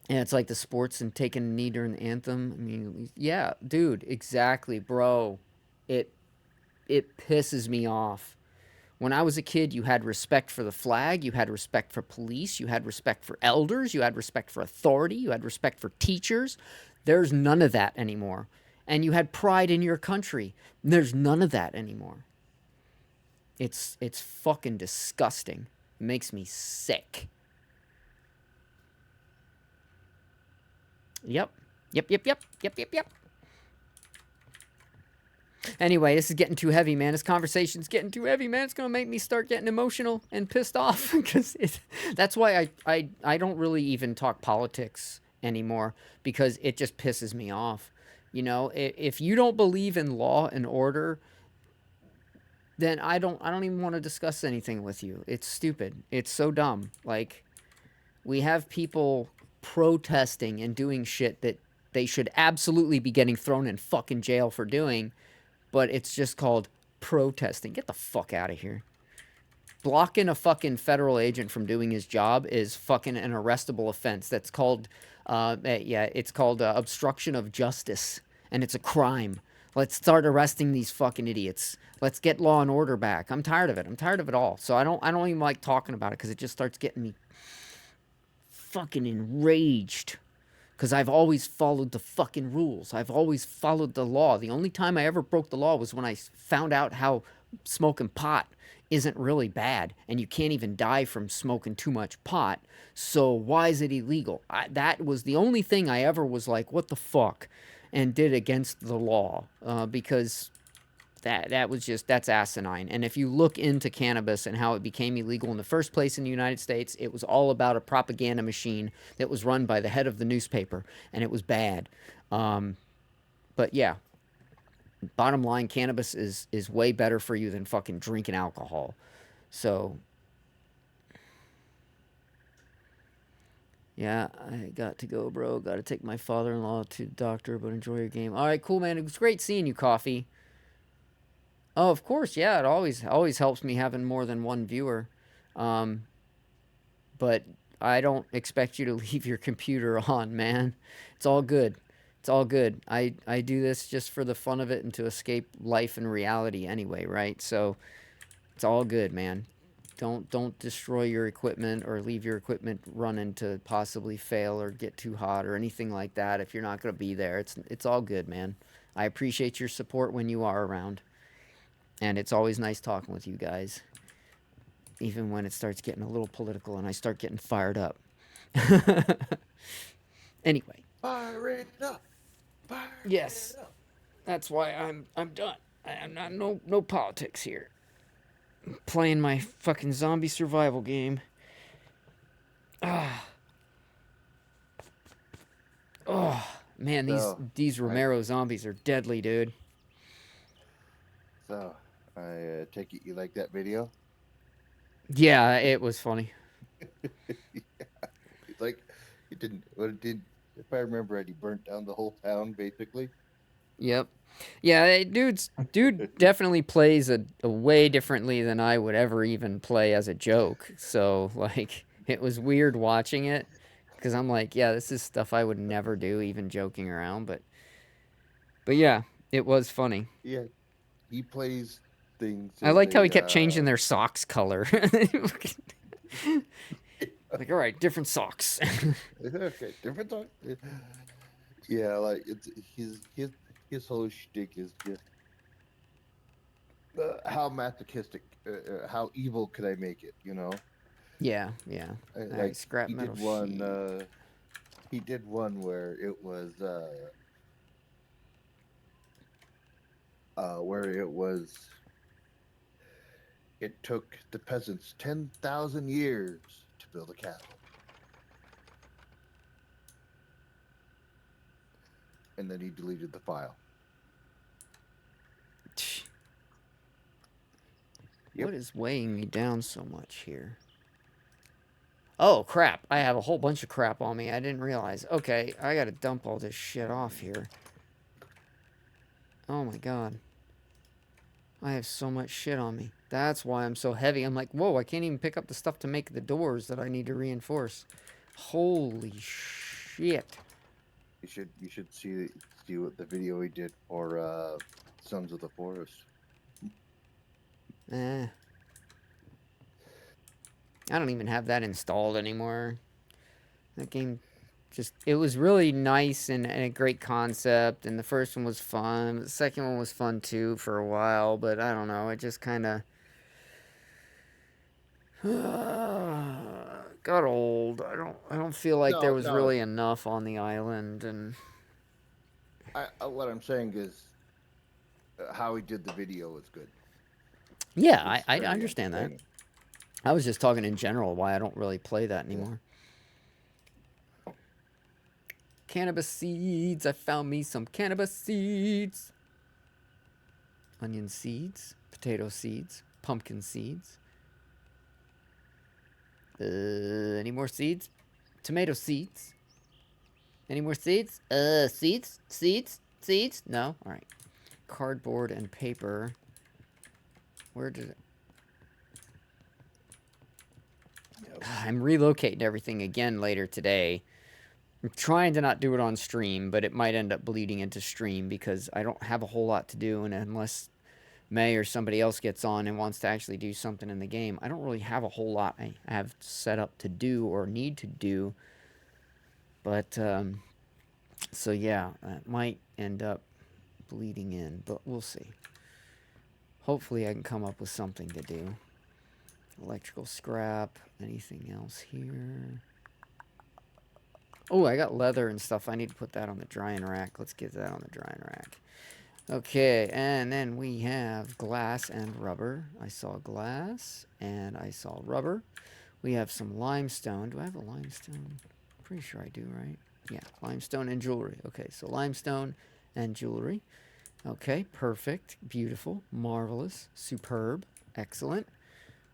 And it's like the sports and taking a knee during the anthem. I mean, yeah, dude, exactly, bro. It it pisses me off. When I was a kid, you had respect for the flag, you had respect for police, you had respect for elders, you had respect for authority, you had respect for teachers. There's none of that anymore. And you had pride in your country. There's none of that anymore. It's fucking disgusting. It makes me sick. Yep. Yep, yep, yep. Yep, yep, yep. Anyway, this is getting too heavy, man. This conversation's getting too heavy, man. It's gonna make me start getting emotional and pissed off because that's why I don't really even talk politics anymore because it just pisses me off. You know, if you don't believe in law and order, then I don't even want to discuss anything with you. It's stupid. It's so dumb. Like, we have people protesting and doing shit that they should absolutely be getting thrown in fucking jail for doing, but it's just called protesting. Get the fuck out of here. Blocking a fucking federal agent from doing his job is fucking an arrestable offense. That's called, it's called obstruction of justice, and it's a crime. Let's start arresting these fucking idiots. Let's get law and order back. I'm tired of it. I'm tired of it all. So I don't even like talking about it because it just starts getting me fucking enraged. Because I've always followed the fucking rules. I've always followed the law. The only time I ever broke the law was when I found out how smoking pot isn't really bad. And you can't even die from smoking too much pot. So why is it illegal? That was the only thing I ever was like, what the fuck? And did against the law. Because that was just, that's asinine. And if you look into cannabis and how it became illegal in the first place in the United States, it was all about a propaganda machine that was run by the head of the newspaper, and it was bad. But yeah, bottom line, cannabis is way better for you than fucking drinking alcohol. So yeah, I got to go, bro. Got to take my father-in-law to the doctor, but enjoy your game. All right, cool, man. It was great seeing you, Coffee. Oh, of course, yeah. It always helps me having more than one viewer. Um, but I don't expect you to leave your computer on, man. It's all good. It's all good. I do this just for the fun of it and to escape life and reality anyway, right? So it's all good, man. Don't destroy your equipment or leave your equipment running to possibly fail or get too hot or anything like that if you're not going to be there. It's all good, man. I appreciate your support when you are around. And it's always nice talking with you guys, even when it starts getting a little political and I start getting fired up. Anyway. Fire it up. Fire Yes. it up. That's why I'm done. I'm not no politics here. I'm playing my fucking zombie survival game. Oh, man, these Romero zombies are deadly, dude. So, I take it you like that video? Yeah, it was funny. Like, it didn't, what it did, if I remember right, he burnt down the whole town, basically. Yep. Yeah, dude definitely plays a way differently than I would ever even play as a joke. So, like, it was weird watching it because I'm like, yeah, this is stuff I would never do, even joking around. But yeah, it was funny. Yeah, he plays things I as liked how he kept changing their socks color. Like, all right, different socks. okay, different song. Yeah, like it's his whole shtick is just how masochistic, how evil could I make it? You know? Yeah. All Like right, scrap he metal did one. sheet. He did one where it was it took the peasants 10,000 years to build a castle. And then he deleted the file. Yep. What is weighing me down so much here? Oh, crap. I have a whole bunch of crap on me. I didn't realize. Okay, I gotta dump all this shit off here. Oh my god. I have so much shit on me. That's why I'm so heavy. I'm like, whoa, I can't even pick up the stuff to make the doors that I need to reinforce. Holy shit. You should see what the video he did for Sons of the Forest. I don't even have that installed anymore. That game just, it was really nice and a great concept, and the first one was fun. The second one was fun too for a while, but I don't know, it just kind of got old. I don't feel like there was really enough on the island, and what I'm saying is how he did the video was good. Yeah, I understand that. I was just talking in general why I don't really play that anymore. Yeah. Cannabis seeds. I found me some cannabis seeds. Onion seeds. potato seeds, pumpkin seeds. Any more seeds? Tomato seeds. Any more seeds? Seeds? Seeds? Seeds? No? Alright. Cardboard and paper. Where did it... I'm relocating everything again later today. I'm trying to not do it on stream, but it might end up bleeding into stream because I don't have a whole lot to do, and unless May or somebody else gets on and wants to actually do something in the game, I don't really have a whole lot I have set up to do or need to do. But, so yeah, that might end up bleeding in, but we'll see. Hopefully I can come up with something to do. Electrical scrap, anything else here? Oh, I got leather and stuff. I need to put that on the drying rack. Let's get that on the drying rack. Okay, and then we have glass and rubber. I saw glass and I saw rubber. We have some limestone. Do I have a limestone? Pretty sure I do, right? Yeah, limestone and jewelry. Okay, so limestone and jewelry. Okay, perfect, beautiful, marvelous, superb, excellent.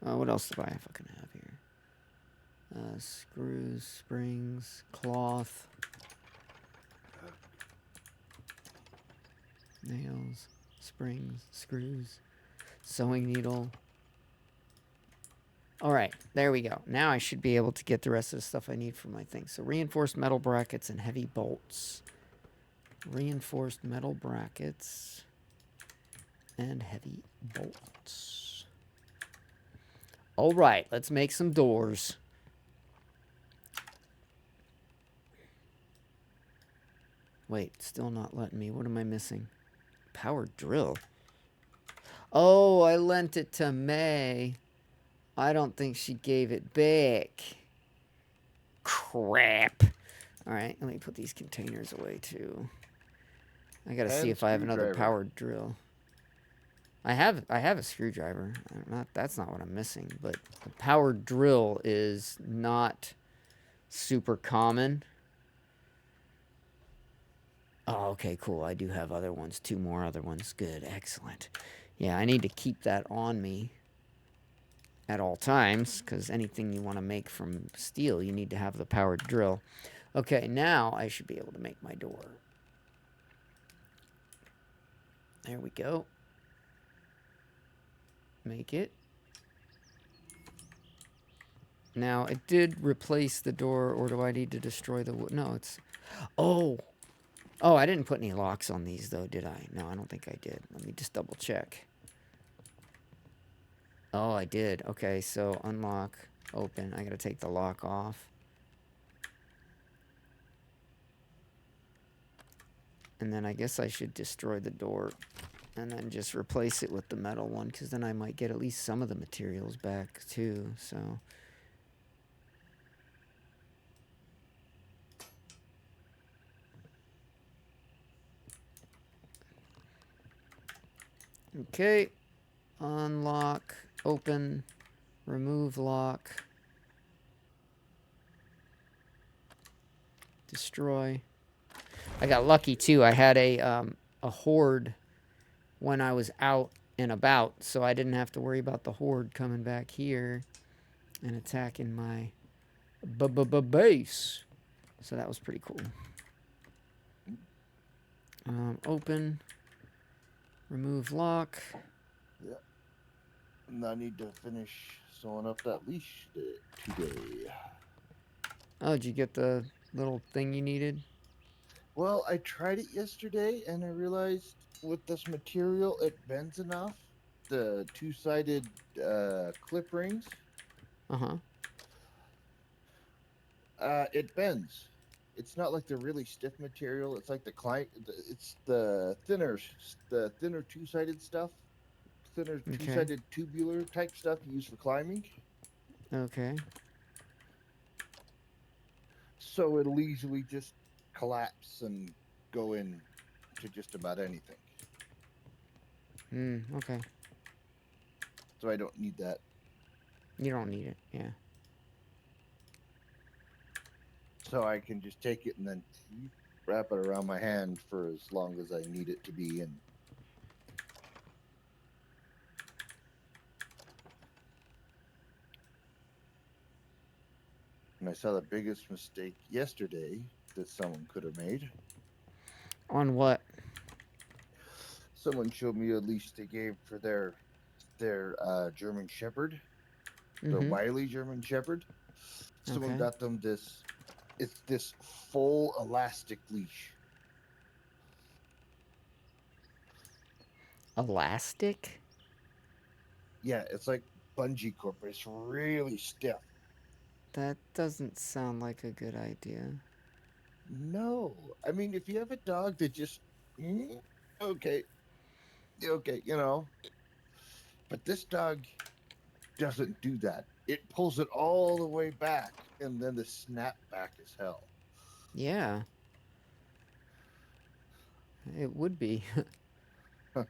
What else do I fucking have here? Screws, springs, cloth, nails, springs, screws, sewing needle. All right, there we go. Now I should be able to get the rest of the stuff I need for my thing. So reinforced metal brackets and heavy bolts. Reinforced metal brackets and heavy bolts. All right, let's make some doors. Wait, still not letting me. What am I missing? Power drill. Oh, I lent it to May. I don't think she gave it back. Crap. All right, let me put these containers away too. I gotta see if I have another powered drill. I have a screwdriver. That's not what I'm missing, but a powered drill is not super common. Oh, okay, cool. I do have other ones. 2 more other ones. Good, excellent. Yeah, I need to keep that on me at all times, because anything you want to make from steel, you need to have the powered drill. Okay, now I should be able to make my door. There we go. Make it. Now, it did replace the door, or do I need to destroy the wood? No, it's... Oh! Oh, I didn't put any locks on these, though, did I? No, I don't think I did. Let me just double check. Oh, I did. Okay, so unlock, open. I gotta take the lock off. And then I guess I should destroy the door and then just replace it with the metal one, because then I might get at least some of the materials back, too, so... Okay, unlock, open, remove lock, destroy. I got lucky too. I had a horde when I was out and about, so I didn't have to worry about the horde coming back here and attacking my base. So that was pretty cool. Open. Remove lock. Yeah. And I need to finish sewing up that leash today. Oh, did you get the little thing you needed? Well, I tried it yesterday and I realized with this material it bends enough. The 2-sided clip rings. It bends. It's not like the really stiff material. It's like it's the thinner 2-sided stuff. Thinner 2-sided tubular type stuff you use for climbing. Okay. So it'll easily just collapse and go in to just about anything. Okay. So I don't need that. You don't need it, yeah. So I can just take it and then wrap it around my hand for as long as I need it to be. And and I saw the biggest mistake yesterday that someone could have made. On what? Someone showed me a leash they gave for their German Shepherd, their Mm-hmm. Wiley German Shepherd. Someone Okay. got them this. It's this full elastic leash. Elastic? Yeah, it's like bungee cord, but it's really stiff. That doesn't sound like a good idea. No, I mean if you have a dog that just okay, okay, but this dog doesn't do that. It pulls it all the way back, and then the snap back is hell. Yeah, it would be. Huh.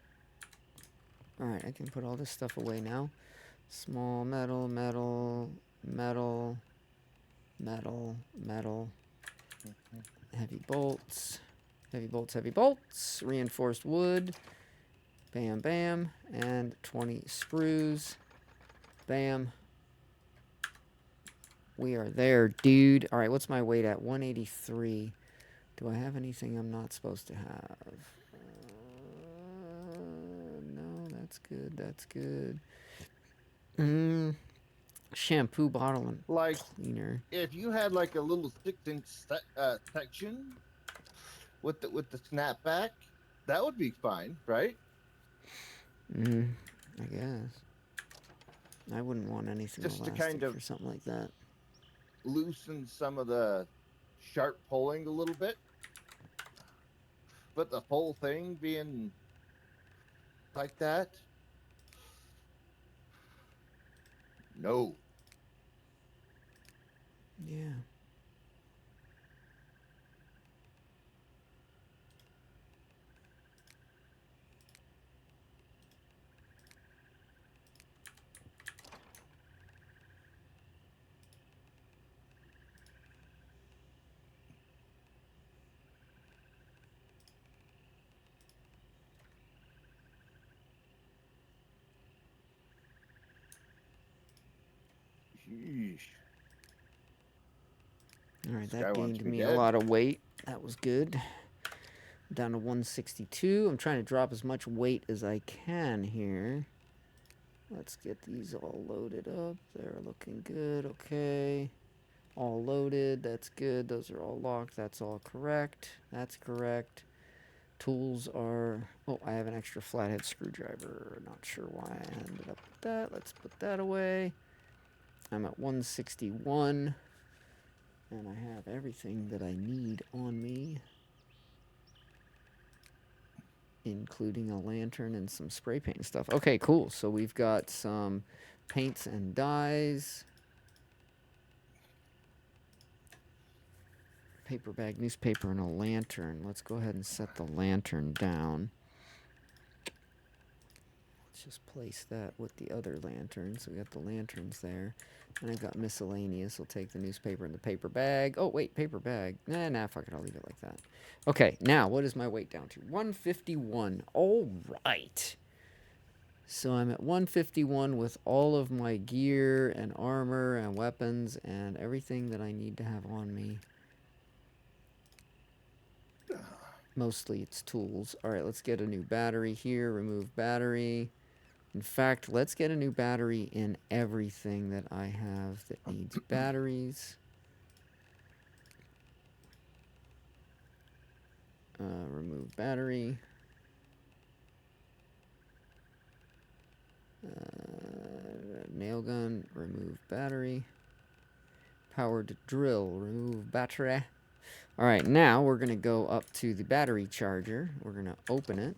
Alright, I can put all this stuff away now. Small metal, metal, metal, metal, metal, heavy bolts, heavy bolts, heavy bolts, reinforced wood, bam, bam, and 20 screws, bam. We are there, dude. Alright, what's my weight at? 183. Do I have anything I'm not supposed to have? No, that's good, that's good. Shampoo bottle and Like cleaner. if you had like a little 6-inch section with the snapback, that would be fine, right? I guess. I wouldn't want anything Just to elastic kind of for something like that. loosen some of the sharp pulling a little bit, but the whole thing being like that, no. Yeah. Sheesh. Alright, This guy that wants gained me me a dead. lot of weight. That was good. Down to 162. I'm trying to drop as much weight as I can here. Let's get these all loaded up. They're looking good. Okay. All loaded. That's good. Those are all locked. That's all correct. That's correct. Tools are... Oh, I have an extra flathead screwdriver. Not sure why I ended up with that. Let's put that away. I'm at 161. And I have everything that I need on me, including a lantern and some spray paint stuff. Okay, cool. So we've got some paints and dyes. Paper bag, newspaper, and a lantern. Let's go ahead and set the lantern down. Let's just place that with the other lanterns. So we got the lanterns there. And I've got miscellaneous. I'll take the newspaper and the paper bag. Oh, wait, paper bag. Nah, fuck it. I'll leave it like that. Okay, now what is my weight down to? 151. All right. So I'm at 151 with all of my gear and armor and weapons and everything that I need to have on me. Mostly it's tools. All right, let's get a new battery here. Remove battery. In fact, let's get a new battery in everything that I have that needs batteries. Remove battery. Nail gun, remove battery. Powered drill, remove battery. Alright, now we're going to go up to the battery charger. We're going to open it.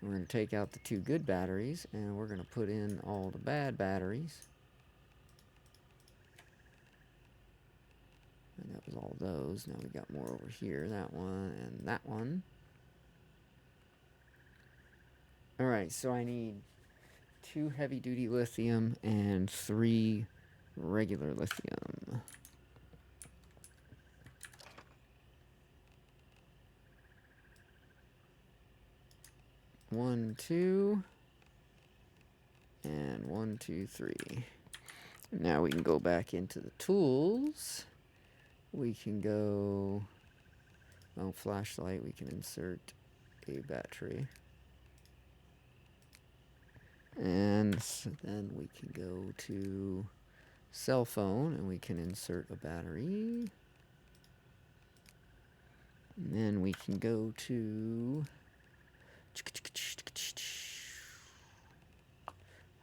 We're going to take out the 2 good batteries, and we're going to put in all the bad batteries. And that was all those. Now we got more over here. That one and that one. Alright, so I need 2 heavy-duty lithium and 3 regular lithium. One, two, and 1, 2, 3. Now we can go back into the tools. We can go, well, flashlight, we can insert a battery. And so then we can go to cell phone and we can insert a battery. And then we can go to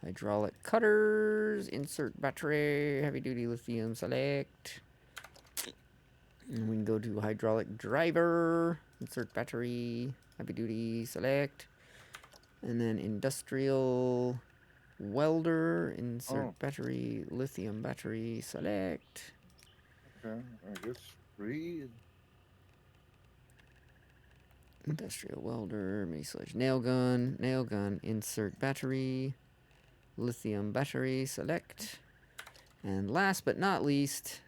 hydraulic cutters, insert battery, heavy duty lithium, select. And we can go to hydraulic driver, insert battery, heavy duty, select. And then industrial welder, insert battery, lithium battery, select. Okay, I guess 3. Industrial welder, nail gun, insert battery, lithium battery, select. And last but not least,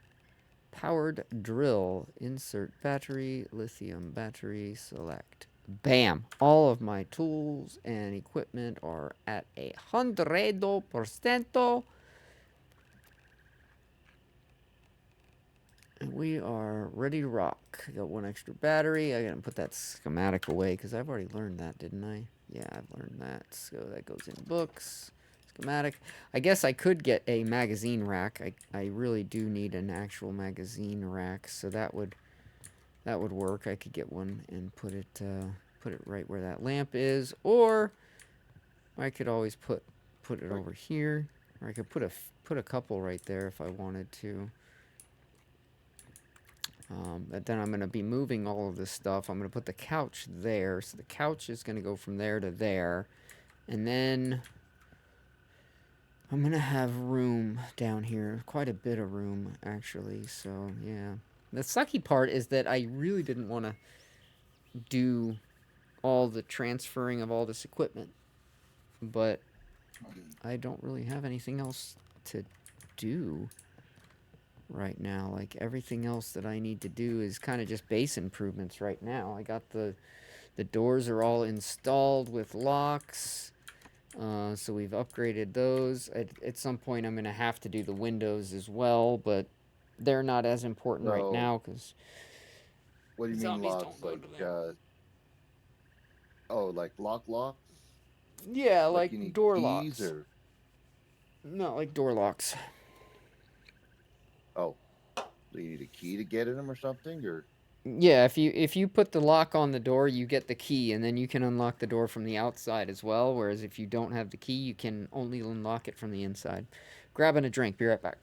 powered drill, insert battery, lithium battery, select. Bam! All of my tools and equipment are at 100%. And we are ready to rock. I got one extra battery. I gotta put that schematic away because I've already learned that, didn't I? Yeah, I've learned that. So that goes in books. Schematic. I guess I could get a magazine rack. I really do need an actual magazine rack, so that would work. I could get one and put it right where that lamp is, or I could always put it over here, or I could put a couple right there if I wanted to. But then I'm going to be moving all of this stuff. I'm going to put the couch there. So the couch is going to go from there to there. And then I'm going to have room down here. Quite a bit of room, actually. So, yeah. The sucky part is that I really didn't want to do all the transferring of all this equipment. But I don't really have anything else to do right now. Like, everything else that I need to do is kind of just base improvements right now. I got the doors are all installed with locks, so we've upgraded those. At some point I'm going to have to do the windows as well, but they're not as important right now because What do you mean locks? Like like locks? Yeah, like you need door keys locks. Or... Not like door locks. Oh, so you need a key to get in them or something, or? Yeah, if you put the lock on the door, you get the key, and then you can unlock the door from the outside as well. Whereas if you don't have the key, you can only unlock it from the inside. Grabbing a drink. Be right back.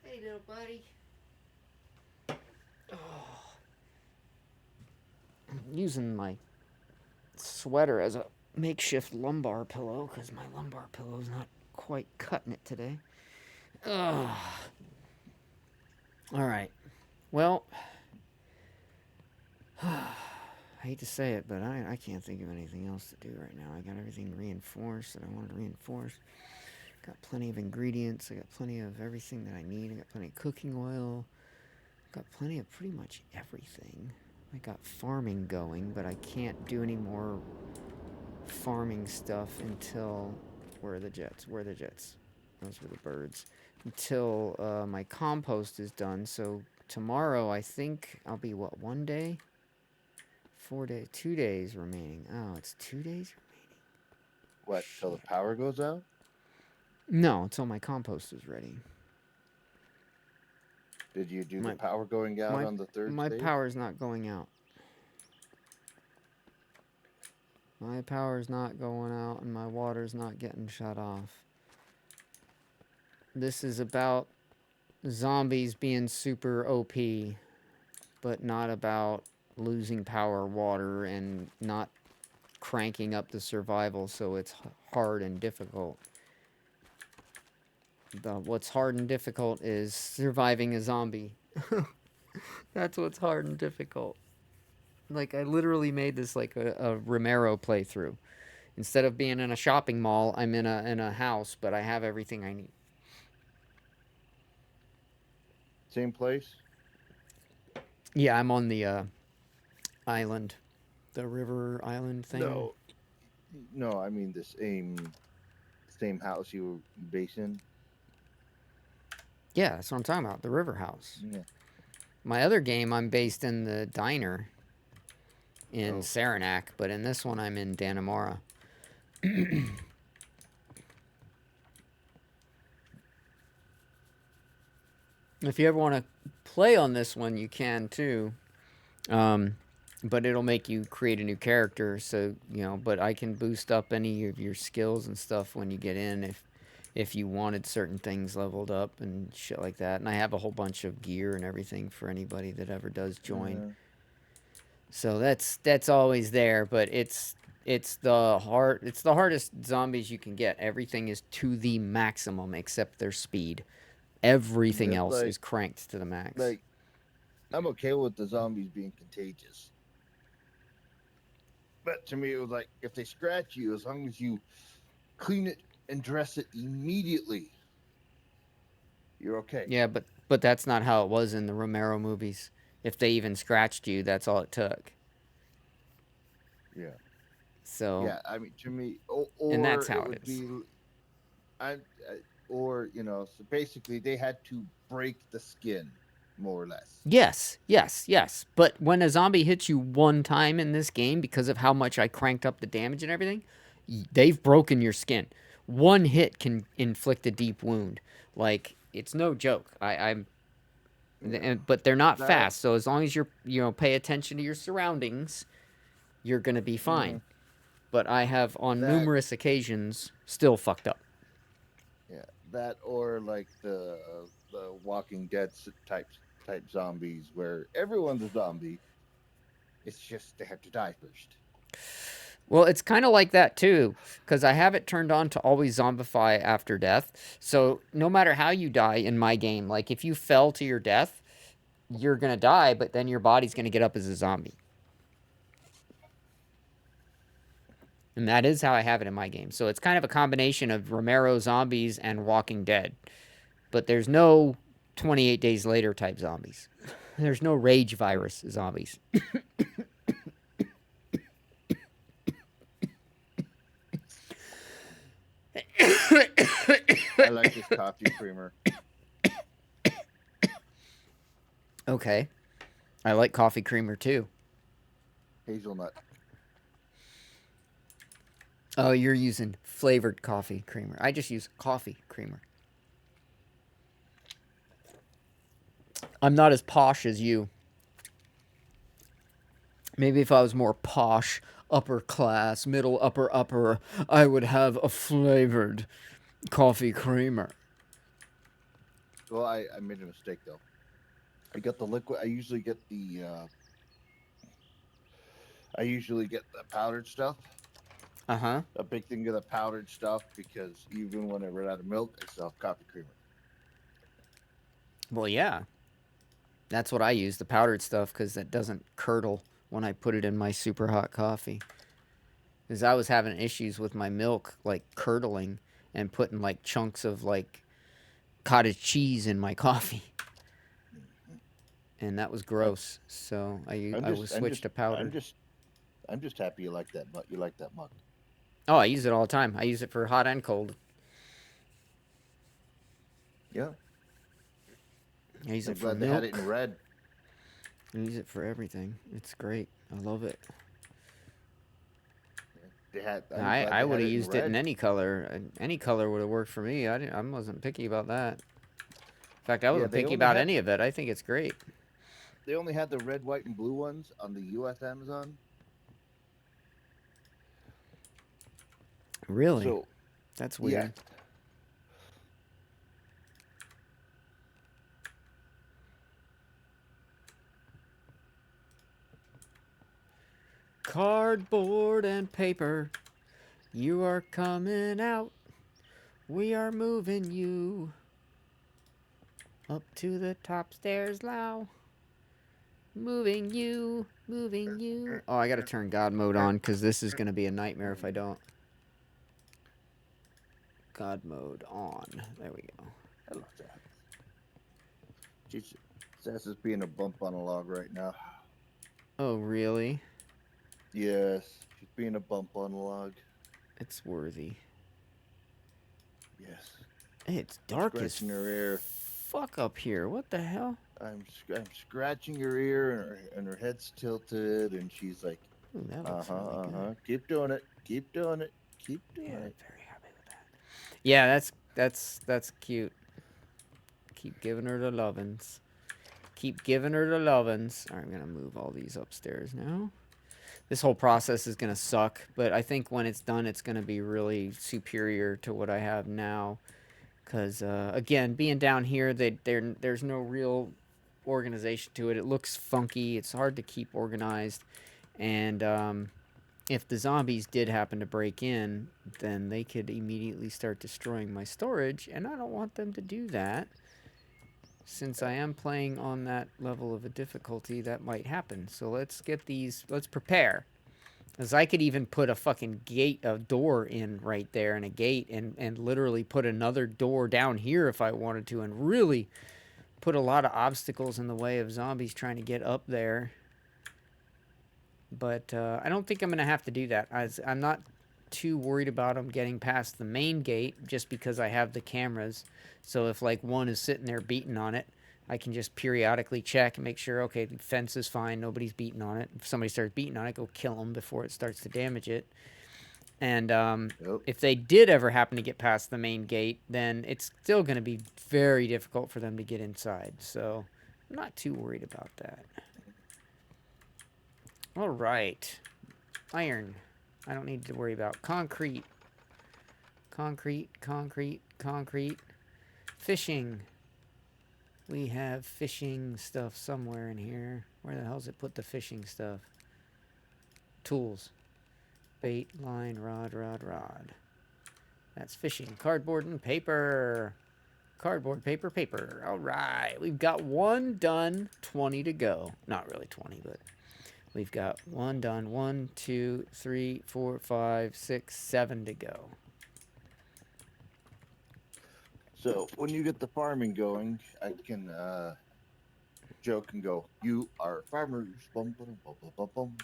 Hey, little buddy. Oh. I'm using my sweater as a makeshift lumbar pillow because my lumbar pillow is not quite cutting it today. Ugh. All right. Well, I hate to say it, but I can't think of anything else to do right now. I got everything reinforced that I wanted to reinforce. Got plenty of ingredients. I got plenty of everything that I need. I got plenty of cooking oil. Got plenty of pretty much everything. I got farming going, but I can't do any more farming stuff until... Where are the jets? Where are the jets? Those were the birds. Until my compost is done. So tomorrow, I think I'll be, what, 1 day? 4 days, 2 days remaining. Oh, it's 2 days remaining. What, till the power goes out? No, until my compost is ready. Did you do the power going out on the third My stage? power's not going out. My power's not going out, and my water's not getting shut off. This is about zombies being super OP. but not about losing power, water, and not cranking up the survival so it's hard and difficult. What's hard and difficult is surviving a zombie. That's what's hard and difficult. Like, I literally made this like a Romero playthrough. Instead of being in a shopping mall, I'm in a house, but I have everything I need. Same place? Yeah, I'm on the island, the river island thing. No, I mean the same house you were based in. Yeah, that's what I'm talking about, the river house. Yeah. My other game, I'm based in the diner in Saranac, but in this one, I'm in Dannemora. If you ever want to play on this one, you can too. But it'll make you create a new character, so, you know, but I can boost up any of your skills and stuff when you get in if you wanted certain things leveled up and shit like that. And I have a whole bunch of gear and everything for anybody that ever does join. Yeah. So that's always there, but it's the hardest zombies you can get. Everything is to the maximum except their speed. Everything else is cranked to the max. Like, I'm okay with the zombies being contagious. But to me, it was like, if they scratch you, as long as you clean it and dress it immediately, you're okay. Yeah, but that's not how it was in the Romero movies. If they even scratched you, that's all it took. Yeah. So. Yeah, I mean, to me, or and that's how it it is. Or, you know, so basically they had to break the skin, more or less. Yes. But when a zombie hits you one time in this game, because of how much I cranked up the damage and everything, they've broken your skin. One hit can inflict a deep wound. Like, it's no joke. But they're not fast, so as long as you pay attention to your surroundings, you're gonna be fine. Mm-hmm. But I have on numerous occasions still fucked up. Yeah, that or like the Walking Dead type zombies where everyone's a zombie. It's just they have to die first. Well, it's kind of like that too, because I have it turned on to always zombify after death. So no matter how you die in my game, like if you fell to your death, you're gonna die, but then your body's gonna get up as a zombie. And that is how I have it in my game. So it's kind of a combination of Romero zombies and Walking Dead. But there's no 28 days later type zombies. There's no rage virus zombies. I like this coffee creamer. Okay. I like coffee creamer too. Hazelnut. Oh, you're using flavored coffee creamer. I just use coffee creamer. I'm not as posh as you. Maybe if I was more posh, upper class, middle, upper, I would have a flavored coffee creamer. Well, I made a mistake though. I got the liquid. I usually get the powdered stuff. Uh-huh. A big thing of the powdered stuff because even when I run out of milk, I still have coffee creamer. Well, yeah. That's what I use, the powdered stuff, because that doesn't curdle when I put it in my super hot coffee. Because I was having issues with my milk, like, curdling and putting, like, chunks of, like, cottage cheese in my coffee. And that was gross. So I switched to powder. I'm just happy you like that mug. Oh, I use it all the time. I use it for hot and cold. Yeah. I use it for milk. They had it in red. I use it for everything. It's great. I love it. I would have used it in any color. Any color would have worked for me. I wasn't picky about that. In fact, I wasn't picky about any of it. I think it's great. They only had the red, white, and blue ones on the U.S. Amazon. Really? So, that's weird. Yeah. Cardboard and paper, you are coming out. We are moving you up to the top stairs now. Moving you, moving you. Oh, I gotta turn God mode on because this is gonna be a nightmare if I don't. God mode on. There we go. Hello, Sass. Sass is being a bump on a log right now. Oh, really? Yes, she's being a bump on a log. It's worthy. Yes. Hey, it's dark as Scratching her ear. fuck up here. What the hell? I'm scratching her ear, and her head's tilted, and she's like, Ooh, that "Uh looks huh, really good. keep doing it, keep doing it, keep doing Yeah, I'm it." very happy with that. Yeah, that's cute. Keep giving her the lovin's. Keep giving her the lovin's. All right, I'm gonna move all these upstairs now. This whole process is gonna suck, but I think when it's done, it's gonna be really superior to what I have now. Cause again, being down here, there's no real organization to it. It looks funky. It's hard to keep organized, and if the zombies did happen to break in, then they could immediately start destroying my storage, and I don't want them to do that. Since I am playing on that level of a difficulty, that might happen. So let's prepare. As I could even put a fucking gate, a door in right there, and a gate, and literally put another door down here if I wanted to, and really put a lot of obstacles in the way of zombies trying to get up there. But I don't think I'm going to have to do that. I'm not too worried about them getting past the main gate just because I have the cameras. So if like one is sitting there beating on it, I can just periodically check and make sure, okay, the fence is fine, nobody's beating on it. If somebody starts beating on it, go kill them before it starts to damage it. And if they did ever happen to get past the main gate, then it's still going to be very difficult for them to get inside. So I'm not too worried about that. All right. Iron. I don't need to worry about. Concrete. Concrete, concrete, concrete. Fishing. We have fishing stuff somewhere in here. Where the hell's it put the fishing stuff? Tools. Bait, line, rod, rod, rod. That's fishing. Cardboard and paper. Cardboard, paper, paper. All right. We've got one done. 20 to go. Not really 20, but we've got one done. 1, 2, 3, 4, 5, 6, 7 to go. So when you get the farming going, I can joke and go, "You are farmers." Bum, bum, bum, bum, bum, bum.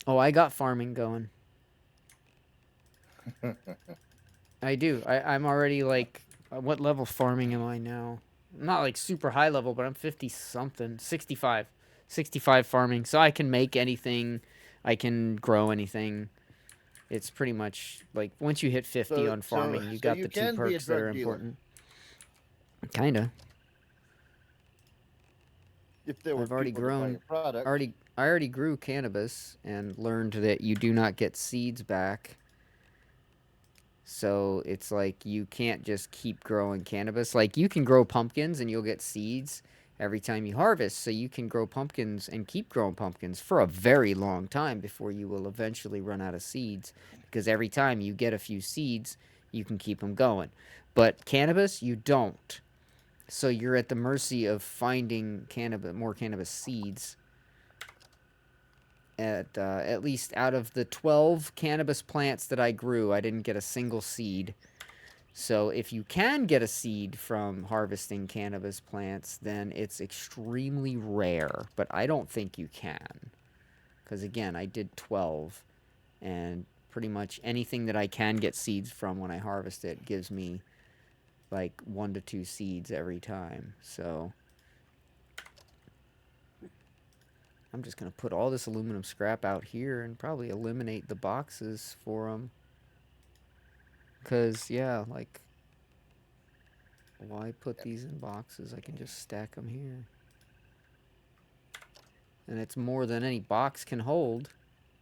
Oh, I got farming going. I do. I'm already like, what level farming am I now? I'm not like super high level, but I'm 50 something, 65. 65 farming. So I can make anything. I can grow anything. It's pretty much like once you hit 50 on farming, you got the two perks that are important. Kinda. If there were I've already people to buy grown. your product, I already grew cannabis and learned that you do not get seeds back. So it's like you can't just keep growing cannabis. Like you can grow pumpkins and you'll get seeds every time you harvest. So you can grow pumpkins and keep growing pumpkins for a very long time before you will eventually run out of seeds. Because every time you get a few seeds, you can keep them going. But cannabis, you don't. So you're at the mercy of finding more cannabis seeds. At least out of the 12 cannabis plants that I grew, I didn't get a single seed. So if you can get a seed from harvesting cannabis plants, then it's extremely rare. But I don't think you can. Because again, I did 12. And pretty much anything that I can get seeds from when I harvest it gives me like 1 to 2 seeds every time. So I'm just going to put all this aluminum scrap out here and probably eliminate the boxes for them. Because, yeah, like, why put these in boxes? I can just stack them here. And it's more than any box can hold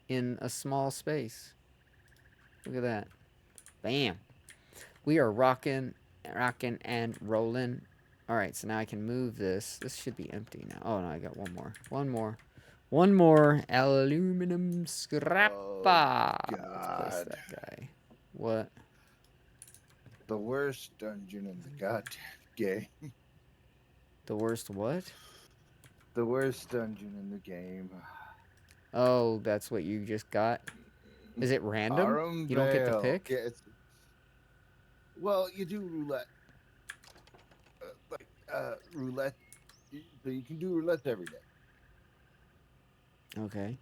in a small space. Look at that. Bam. We are rocking and rolling. All right, so now I can move this. This should be empty now. Oh, no, I got one more. One more aluminum scrapper. Oh, Let's place God. that guy. What? The worst dungeon in the goddamn game. The worst what? The worst dungeon in the game. Oh, that's what you just got? Is it random? Arum You don't get to Vale. pick? Yeah, well, you do roulette. Roulette. But you can do roulette every day. Okay.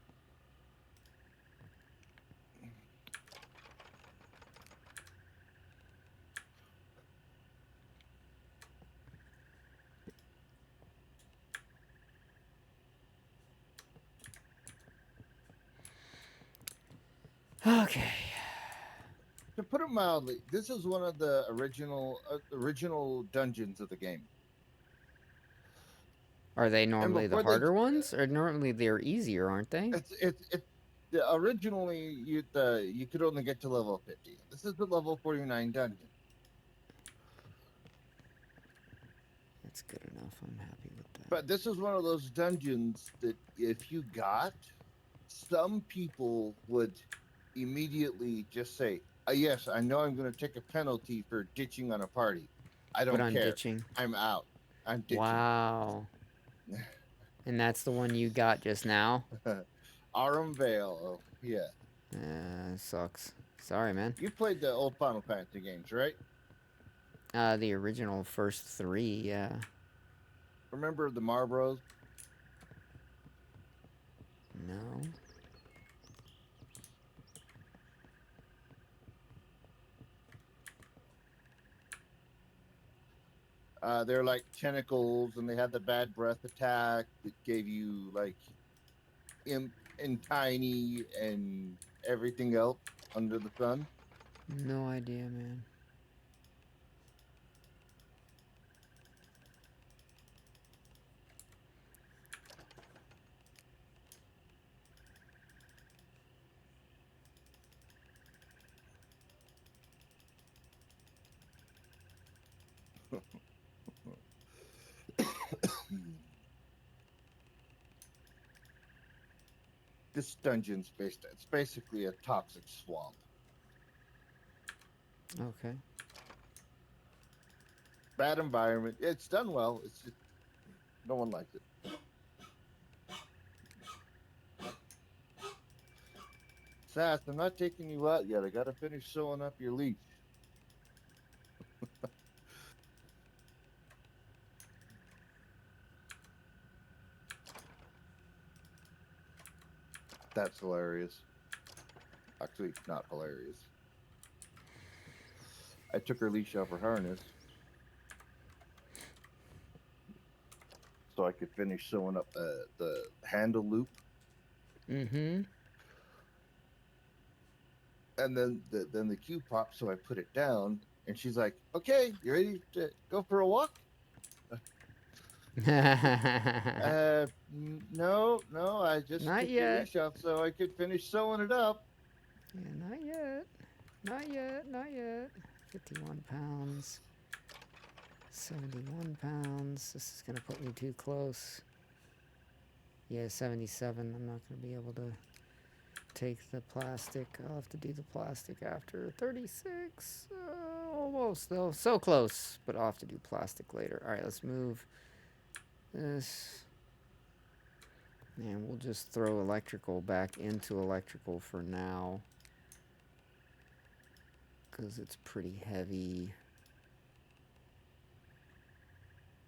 Okay. To put it mildly, this is one of the original dungeons of the game. Are they normally the before they- harder ones? Or normally they're easier, aren't they? Originally you could only get to level 50. This is the level 49 dungeon. That's good enough. I'm happy with that. But this is one of those dungeons that if you got, some people would immediately just say, yes, I know I'm going to take a penalty for ditching on a party. I don't But I'm care. ditching. I'm out. I'm ditching. Wow. And that's the one you got just now? Arum Vale. Oh, yeah. Sucks. Sorry, man. You played the old Final Fantasy games, right? The original first 3, yeah. Remember the Marbros? No. They're like tentacles, and they had the bad breath attack that gave you like imp and tiny and everything else under the sun. No idea, man. This dungeon's it's basically a toxic swamp. Okay. Bad environment. It's done well. It's just no one likes it. Sass, I'm not taking you out yet. I gotta finish sewing up your leash. That's hilarious. Actually, not hilarious. I took her leash off her harness so I could finish sewing up the handle loop. Mm-hmm. And then the cue popped, so I put it down, and she's like, "Okay, you ready to go for a walk?" No, I just Not took yet. the leash off so I could finish sewing it up. Yeah, not yet. Not yet, not yet. 51 pounds. 71 pounds. This is gonna put me too close. Yeah, 77. I'm not gonna be able to take the plastic. I'll have to do the plastic after 36. Almost, though. So close, but I'll have to do plastic later. Alright, let's move this. And we'll just throw electrical back into electrical for now. Because it's pretty heavy.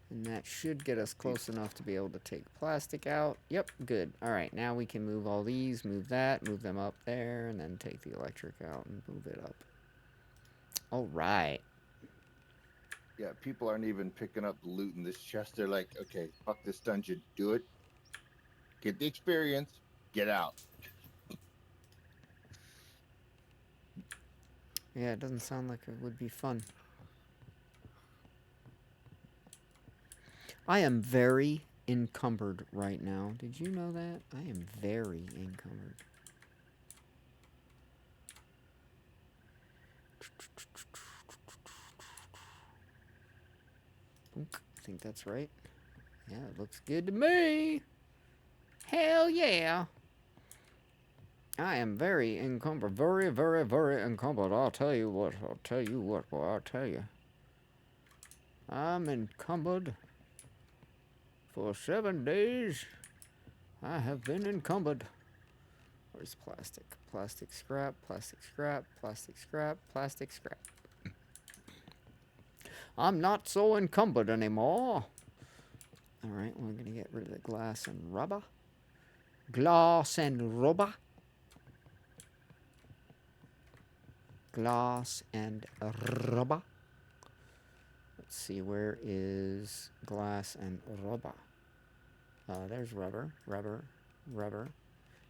And that should get us close enough to be able to take plastic out. Yep, good. Alright, now we can move all these, move that, move them up there, and then take the electric out and move it up. Alright. Yeah, people aren't even picking up the loot in this chest. They're like, okay, fuck this dungeon. Do it. Get the experience. Get out. Yeah, it doesn't sound like it would be fun. I am very encumbered right now. Did you know that? I am very encumbered. I think that's right. Yeah, it looks good to me. Hell yeah. I am very encumbered. Very, very, very encumbered. I'll tell you what. I'll tell you what, boy. I'll tell you. I'm encumbered. For 7 days, I have been encumbered. Where's plastic? Plastic scrap, plastic scrap, plastic scrap, plastic scrap. I'm not so encumbered anymore. Alright, we're going to get rid of the glass and rubber. Glass and rubber. Glass and rubber. Let's see, where is glass and rubber? There's rubber, rubber, rubber.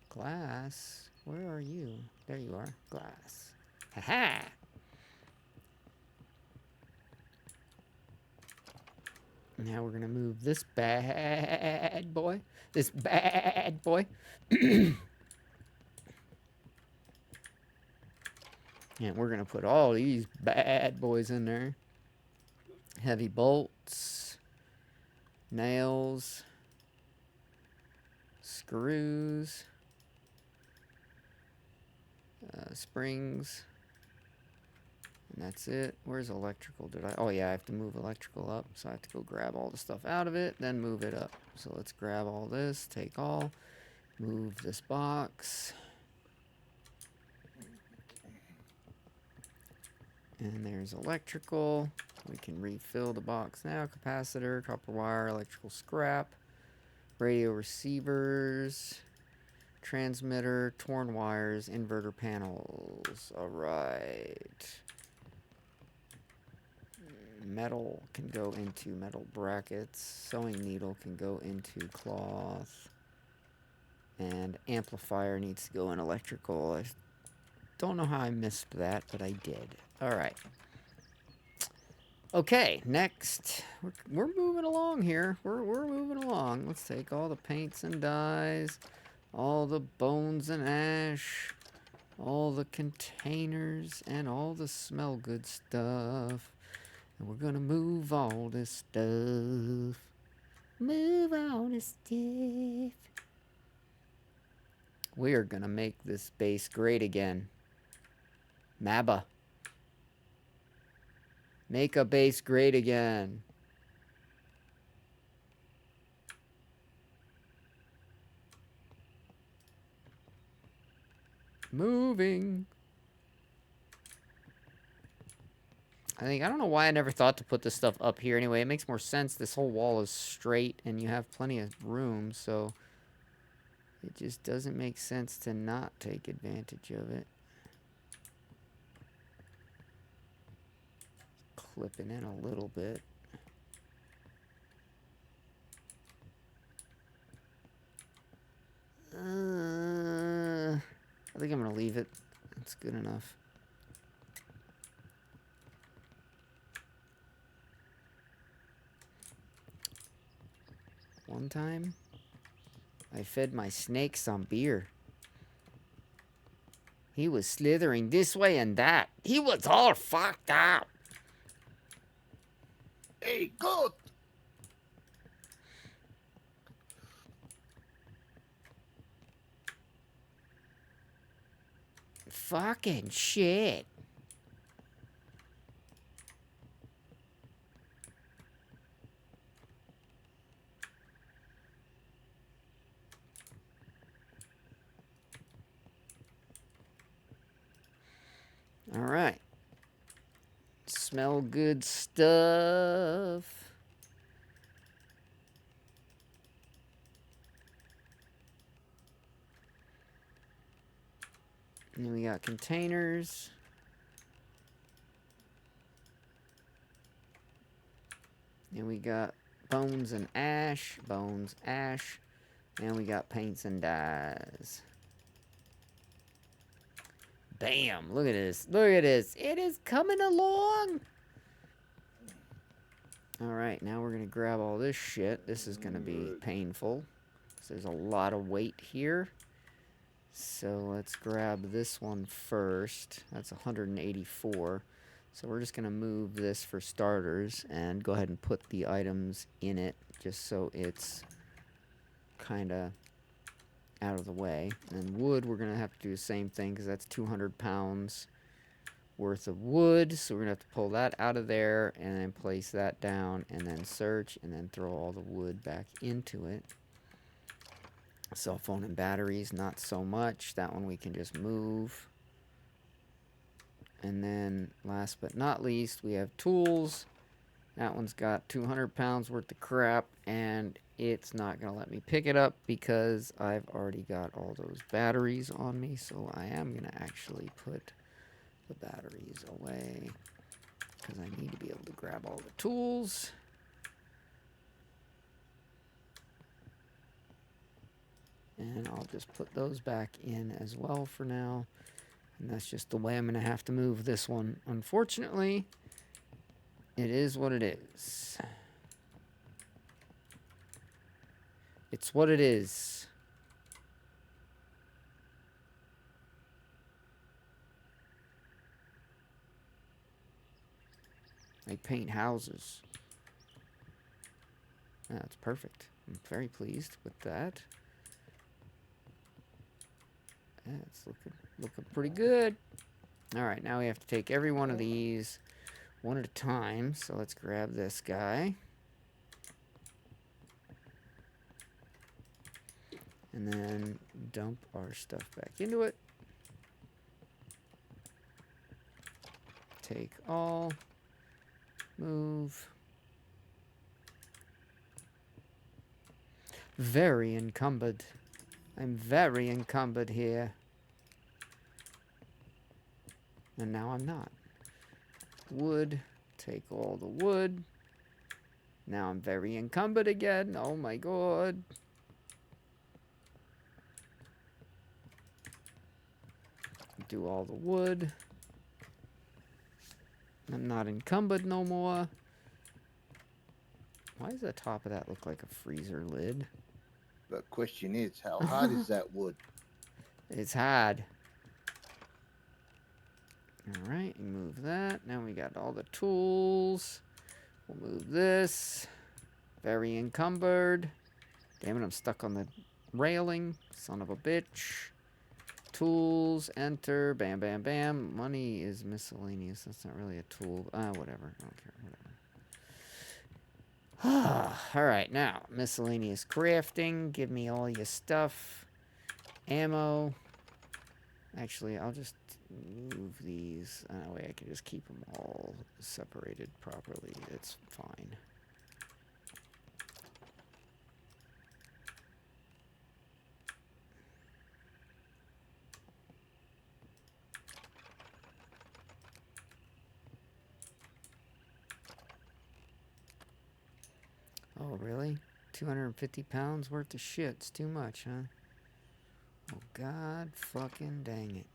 Glass, where are you? There you are, glass. Ha-ha! Now we're gonna move this bad boy. This bad boy. And we're gonna put all these bad boys in there. Heavy bolts, nails, screws, springs, and that's it. Where's electrical? Oh yeah, I have to move electrical up, so I have to go grab all the stuff out of it, then move it up. So let's grab all this, take all, move this box. And there's electrical. We can refill the box now. Capacitor, copper wire, electrical scrap, radio receivers, transmitter, torn wires, inverter panels. Alright. Metal can go into metal brackets. Sewing needle can go into cloth. And amplifier needs to go in electrical. I don't know how I missed that, but I did. Alright. Okay, next. We're moving along here. We're moving along. Let's take all the paints and dyes, all the bones and ash, all the containers, and all the smell good stuff. And we're gonna move all this stuff. Move all this stuff. We are gonna make this base great again. Maba. Make a base great again. Moving. I don't know why I never thought to put this stuff up here anyway. It makes more sense. This whole wall is straight and you have plenty of room, so it just doesn't make sense to not take advantage of it. Clipping in a little bit. I think I'm gonna leave it. That's good enough. One time, I fed my snake some beer. He was slithering this way and that. He was all fucked up. Hey, goat! Fucking shit. All right. Smell good stuff. And then we got containers. And we got bones and ash. Bones, ash. And we got paints and dyes. Bam! Look at this. Look at this. It is coming along. Alright, now we're going to grab all this shit. This is going to be painful. So there's a lot of weight here. So let's grab this one first. That's 184. So we're just going to move this for starters and go ahead and put the items in it just so it's kind of out of the way. And then wood, we're going to have to do the same thing because that's 200 pounds worth of wood. So we're going to have to pull that out of there and then place that down and then search and then throw all the wood back into it. Cell phone and batteries, not so much. That one we can just move. And then last but not least, we have tools. That one's got 200 pounds worth of crap, and it's not going to let me pick it up because I've already got all those batteries on me. So I am going to actually put the batteries away because I need to be able to grab all the tools. And I'll just put those back in as well for now. And that's just the way I'm going to have to move this one. Unfortunately, it is what it is. It's what it is. I paint houses. That's perfect. I'm very pleased with that. It's looking pretty good. All right, now we have to take every one of these one at a time. So let's grab this guy. And then dump our stuff back into it. Take all. Move. Very encumbered. I'm very encumbered here. And now I'm not. Wood. Take all the wood. Now I'm very encumbered again. Oh my god. Do all the wood. I'm not encumbered no more. Why does the top of that look like a freezer lid? The question is, how hot is that wood? It's hard. Alright, move that. Now we got all the tools. We'll move this. Very encumbered. Damn it, I'm stuck on the railing. Son of a bitch. Tools, enter, bam, bam, bam. Money is miscellaneous. That's not really a tool. Whatever. I don't care. Whatever. Alright, now, miscellaneous crafting. Give me all your stuff. Ammo. Actually, I'll just move these. That way I can just keep them all separated properly. It's fine. Oh, really? 250 pounds worth of shit's too much, huh? Oh, god fucking dang it.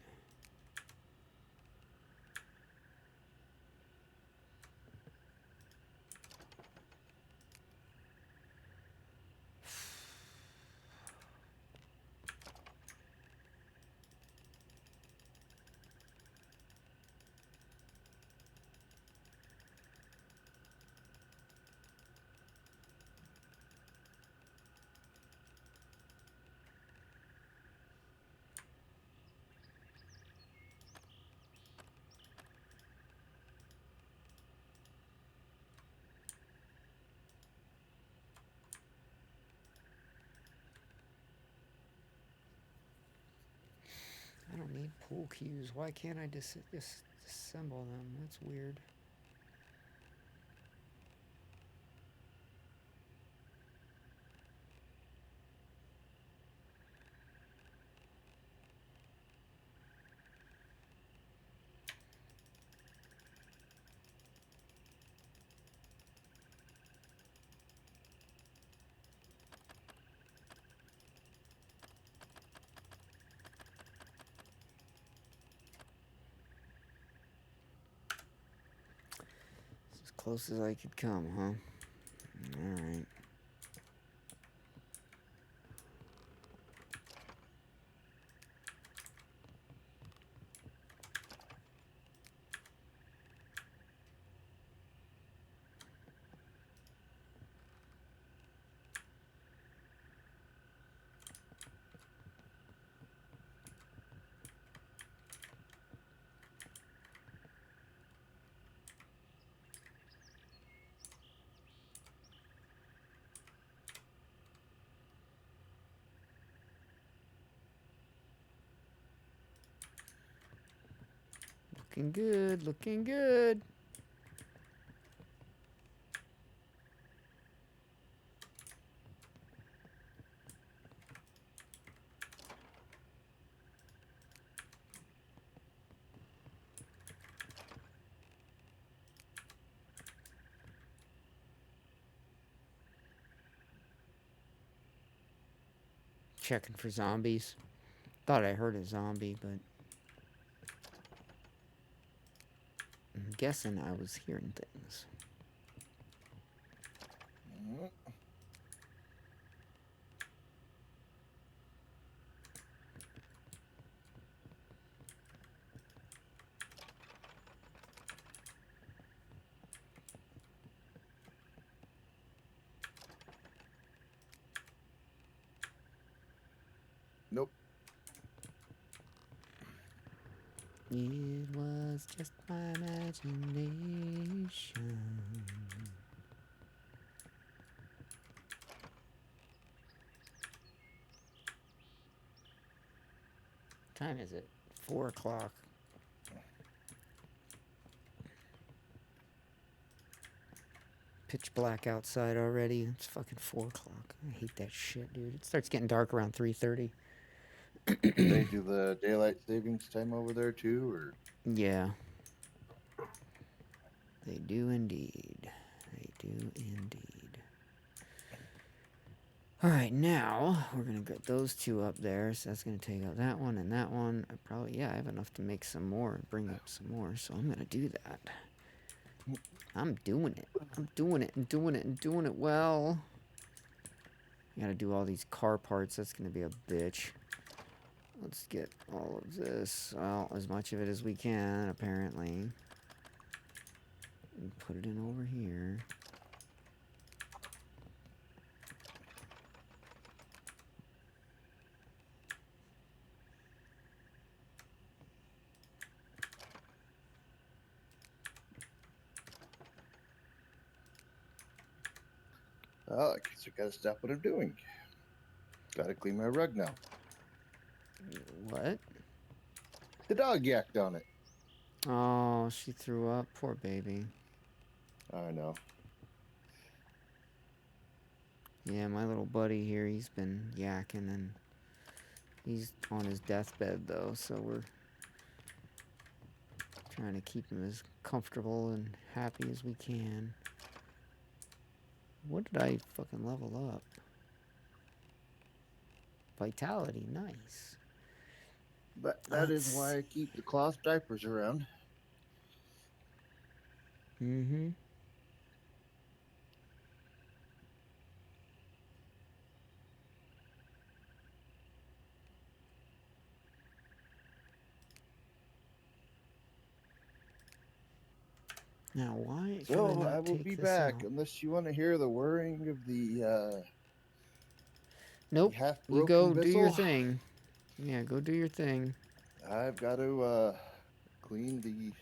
I don't need pool cues. Why can't I just disassemble them? That's weird. As close as I could come, huh? Alright. Looking good, looking good. Checking for zombies. Thought I heard a zombie, but I'm guessing I was hearing things. Mm. Nope. It was just my imagination. Time is it? 4 o'clock. Pitch black outside already. It's fucking 4 o'clock. I hate that shit, dude. It starts getting dark around 3:30. They do the daylight savings time over there too, or Yeah. They do indeed. They do indeed. Alright, now we're gonna get those two up there. So that's gonna take out that one and that one. I probably, yeah, I have enough to make some more, bring up some more. So I'm gonna do that. I'm doing it. I'm doing it and doing it and doing it well. I gotta do all these car parts. That's gonna be a bitch. Let's get all of this. Well, as much of it as we can, apparently. And put it in over here. oh, I guess I gotta stop what I'm doing. Gotta clean my rug now. What? The dog yacked on it. Oh, she threw up. Poor baby. I know. Yeah, my little buddy here, he's been yakking and he's on his deathbed though, so we're trying to keep him as comfortable and happy as we can. What did I fucking level up? Vitality, nice. But that is why I keep the cloth diapers around. Mm-hmm. Now, why can So not I will take be this back out? unless you want to hear the whirring of the Nope. half You broken go do your whistle. thing. Yeah, go do your thing. I've got to clean the.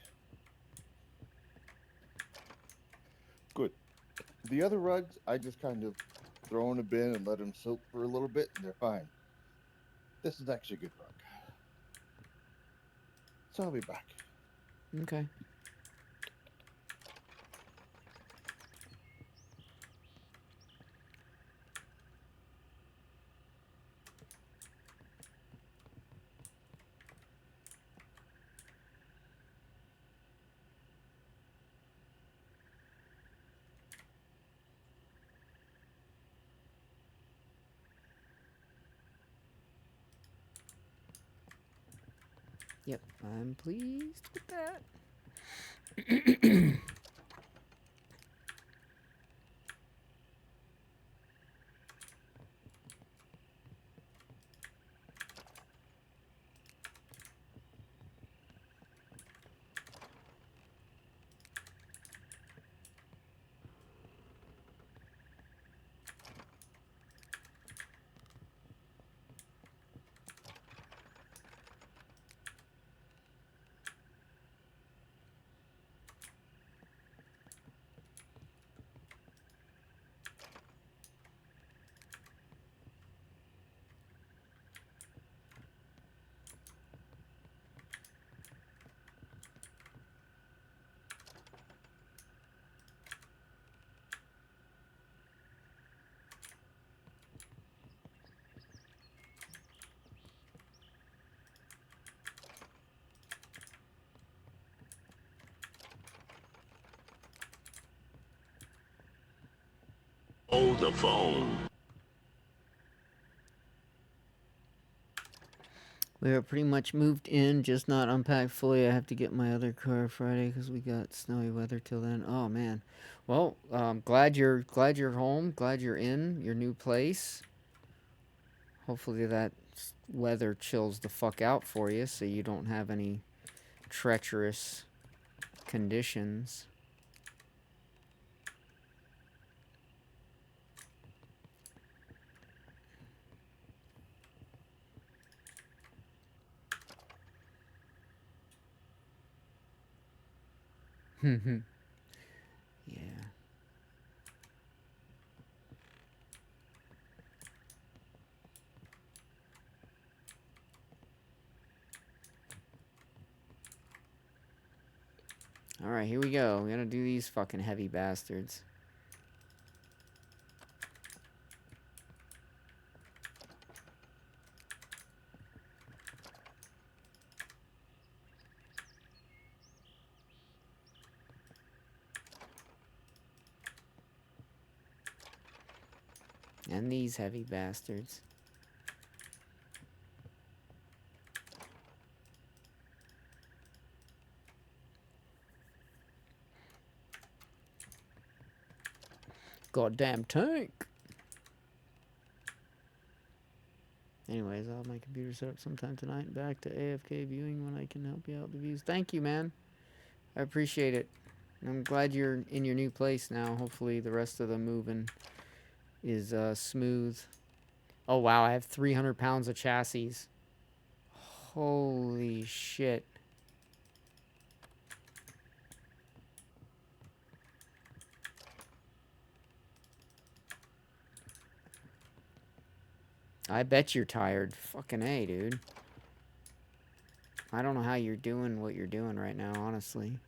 Good. The other rugs, I just kind of throw in a bin and let them soak for a little bit, and they're fine. This is actually a good rug. So I'll be back. Okay. Yep, I'm pleased with that. Hold the phone. We are pretty much moved in, just not unpacked fully. I have to get my other car Friday because we got snowy weather till then. Oh man. Well, glad you're home. Glad you're in your new place. Hopefully that weather chills the fuck out for you, so you don't have any treacherous conditions. Yeah. Alright, here we go. We're gonna do these fucking heavy bastards. And these heavy bastards. Goddamn tank. Anyways, I'll have my computer set up sometime tonight and back to AFK viewing when I can help you out with the views. Thank you, man. I appreciate it. I'm glad you're in your new place now. Hopefully the rest of the moving is smooth. Oh, wow. I have 300 pounds of chassis. Holy shit. I bet you're tired. Fucking A, dude. I don't know how you're doing what you're doing right now, honestly.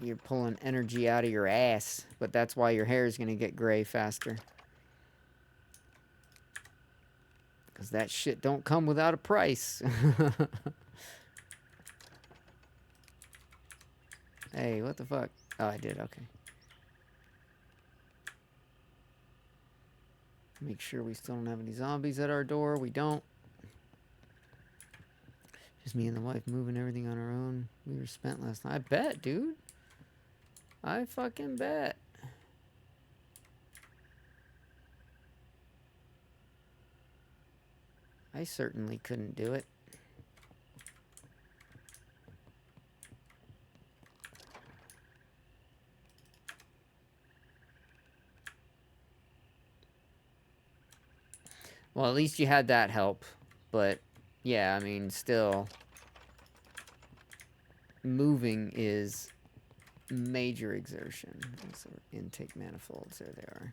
You're pulling energy out of your ass, but that's why your hair is going to get gray faster. Because that shit don't come without a price. Hey, what the fuck? Oh, I did, okay. Make sure we still don't have any zombies at our door. We don't. Just me and the wife moving everything on our own. We were spent last night. I bet, dude. I fucking bet. I certainly couldn't do it. Well, at least you had that help. But, yeah, I mean, still. Moving is major exertion. So intake manifolds, there they are.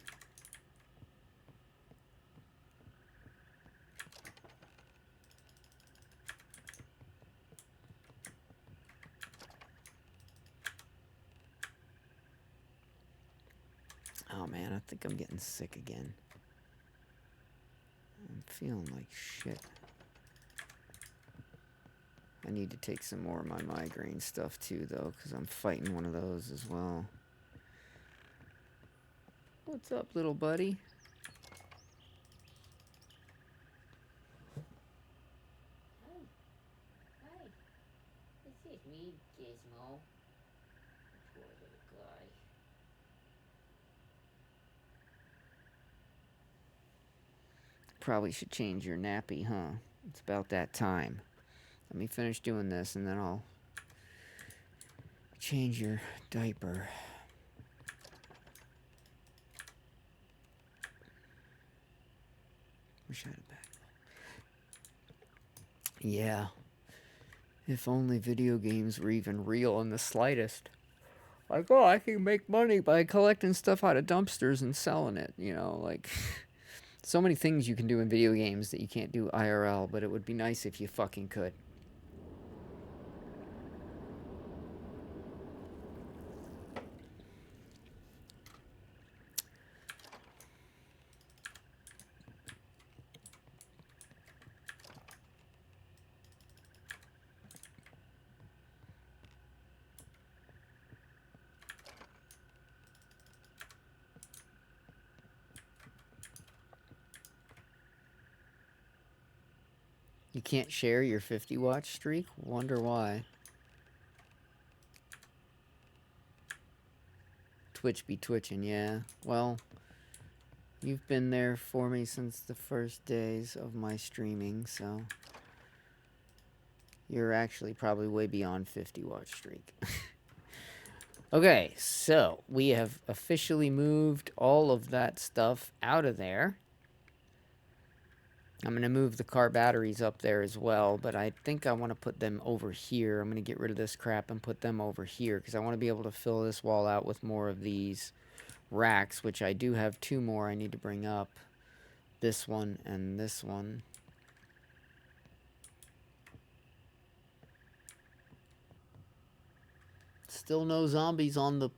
Oh man, I think I'm getting sick again. I'm feeling like shit. I need to take some more of my migraine stuff too, though, because I'm fighting one of those as well. What's up, little buddy? Hi. This is me, Gizmo. Poor little guy. Probably should change your nappy, huh? It's about that time. Let me finish doing this and then I'll change your diaper. Wish I had a bag. Yeah. If only video games were even real in the slightest. Like, oh, I can make money by collecting stuff out of dumpsters and selling it, you know, like... So many things you can do in video games that you can't do IRL, but it would be nice if you fucking could. You can't share your 50 watch streak? Wonder why. Twitch be twitching, yeah. Well, you've been there for me since the first days of my streaming, so you're actually probably way beyond 50 watch streak. Okay, so we have officially moved all of that stuff out of there. I'm going to move the car batteries up there as well, but I think I want to put them over here. I'm going to get rid of this crap and put them over here because I want to be able to fill this wall out with more of these racks, which I do have 2 more I need to bring up. This one and this one. Still no zombies on the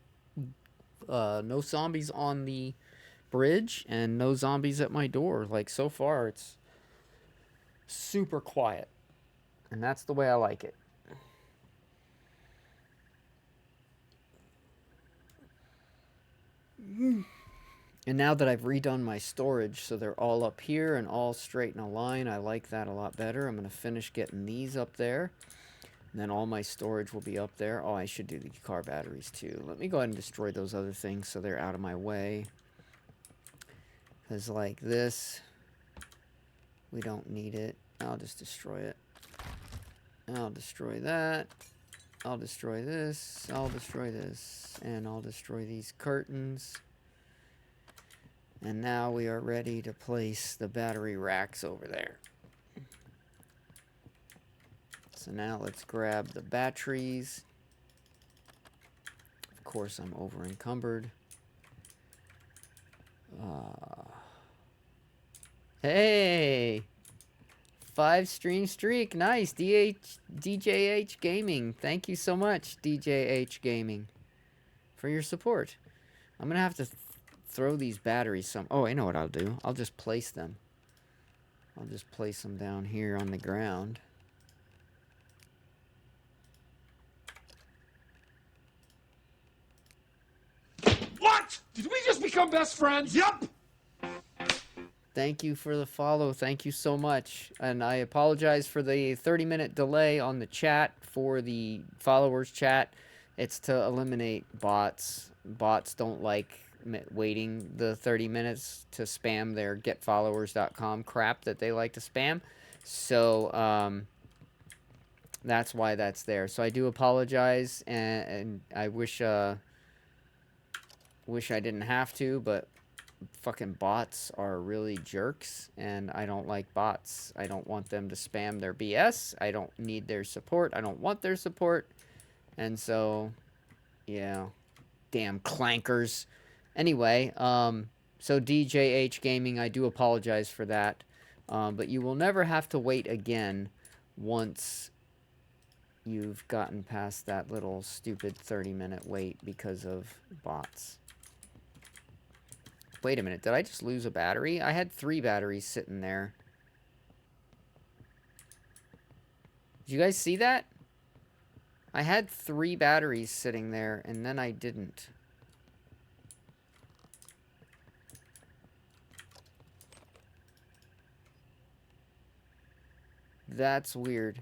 bridge and no zombies at my door. Like, so far it's super quiet, and that's the way I like it. And now that I've redone my storage so they're all up here and all straight in a line, I like that a lot better. I'm going to finish getting these up there, and then all my storage will be up there. Oh, I should do the car batteries too. Let me go ahead and destroy those other things so they're out of my way. Because like this, we don't need it. I'll just destroy it. I'll destroy that. I'll destroy this. I'll destroy this. And I'll destroy these curtains. And now we are ready to place the battery racks over there. So now let's grab the batteries. Of course, I'm over encumbered. Hey! 5 stream streak. Nice. DJH Gaming. Thank you so much, DJH Gaming, for your support. I'm going to have to throw these batteries some... Oh, I know what I'll do. I'll just place them. I'll just place them down here on the ground. What? Did we just become best friends? Yup! Thank you for the follow. Thank you so much. And I apologize for the 30-minute delay on the chat for the followers chat. It's to eliminate bots. Bots don't like waiting the 30 minutes to spam their getfollowers.com crap that they like to spam. So that's why that's there. So I do apologize, and I wish I didn't have to, but fucking bots are really jerks, and I don't like bots. I don't want them to spam their BS. I don't need their support. I don't want their support. And so, yeah. Damn clankers. Anyway, so DJH Gaming, I do apologize for that. But you will never have to wait again once you've gotten past that little stupid 30-minute wait because of bots. Wait a minute, did I just lose a battery? I had 3 batteries sitting there. Did you guys see that? I had 3 batteries sitting there, and then I didn't. That's weird.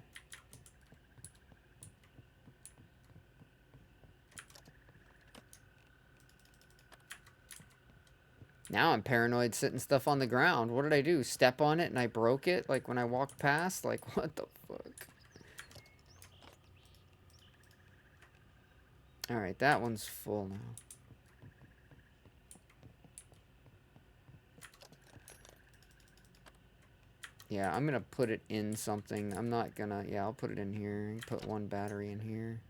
Now I'm paranoid setting stuff on the ground. What did I do? Step on it and I broke it? Like when I walked past? Like, what the fuck? Alright, that one's full now. Yeah, I'm gonna put it in something. I'm not gonna... Yeah, I'll put it in here. Put 1 battery in here.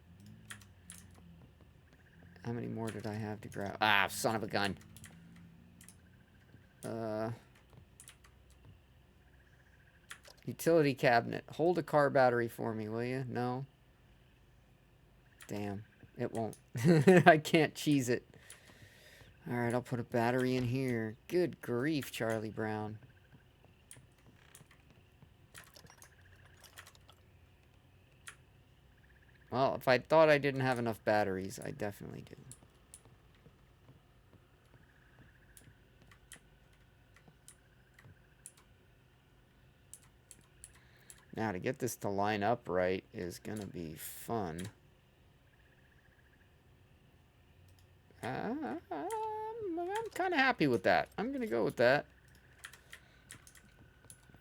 How many more did I have to grab? Ah, son of a gun. Utility cabinet. Hold a car battery for me, will you? No? Damn. It won't. I can't cheese it. Alright, I'll put a battery in here. Good grief, Charlie Brown. Well, if I thought I didn't have enough batteries, I definitely do. Now, to get this to line up right is going to be fun. I'm kind of happy with that. I'm going to go with that.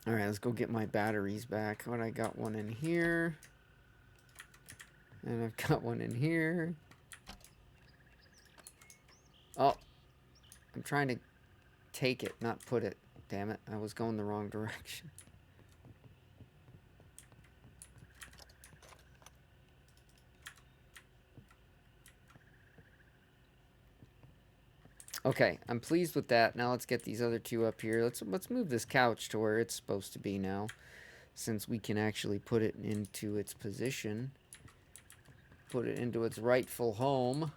All right, let's go get my batteries back. What, I got one in here. And I've got one in here. Oh, I'm trying to take it, not put it. Damn it, I was going the wrong direction. Okay, I'm pleased with that. Now let's get these other two up here. Let's move this couch to where it's supposed to be now, since we can actually put it into its position. Put it into its rightful home.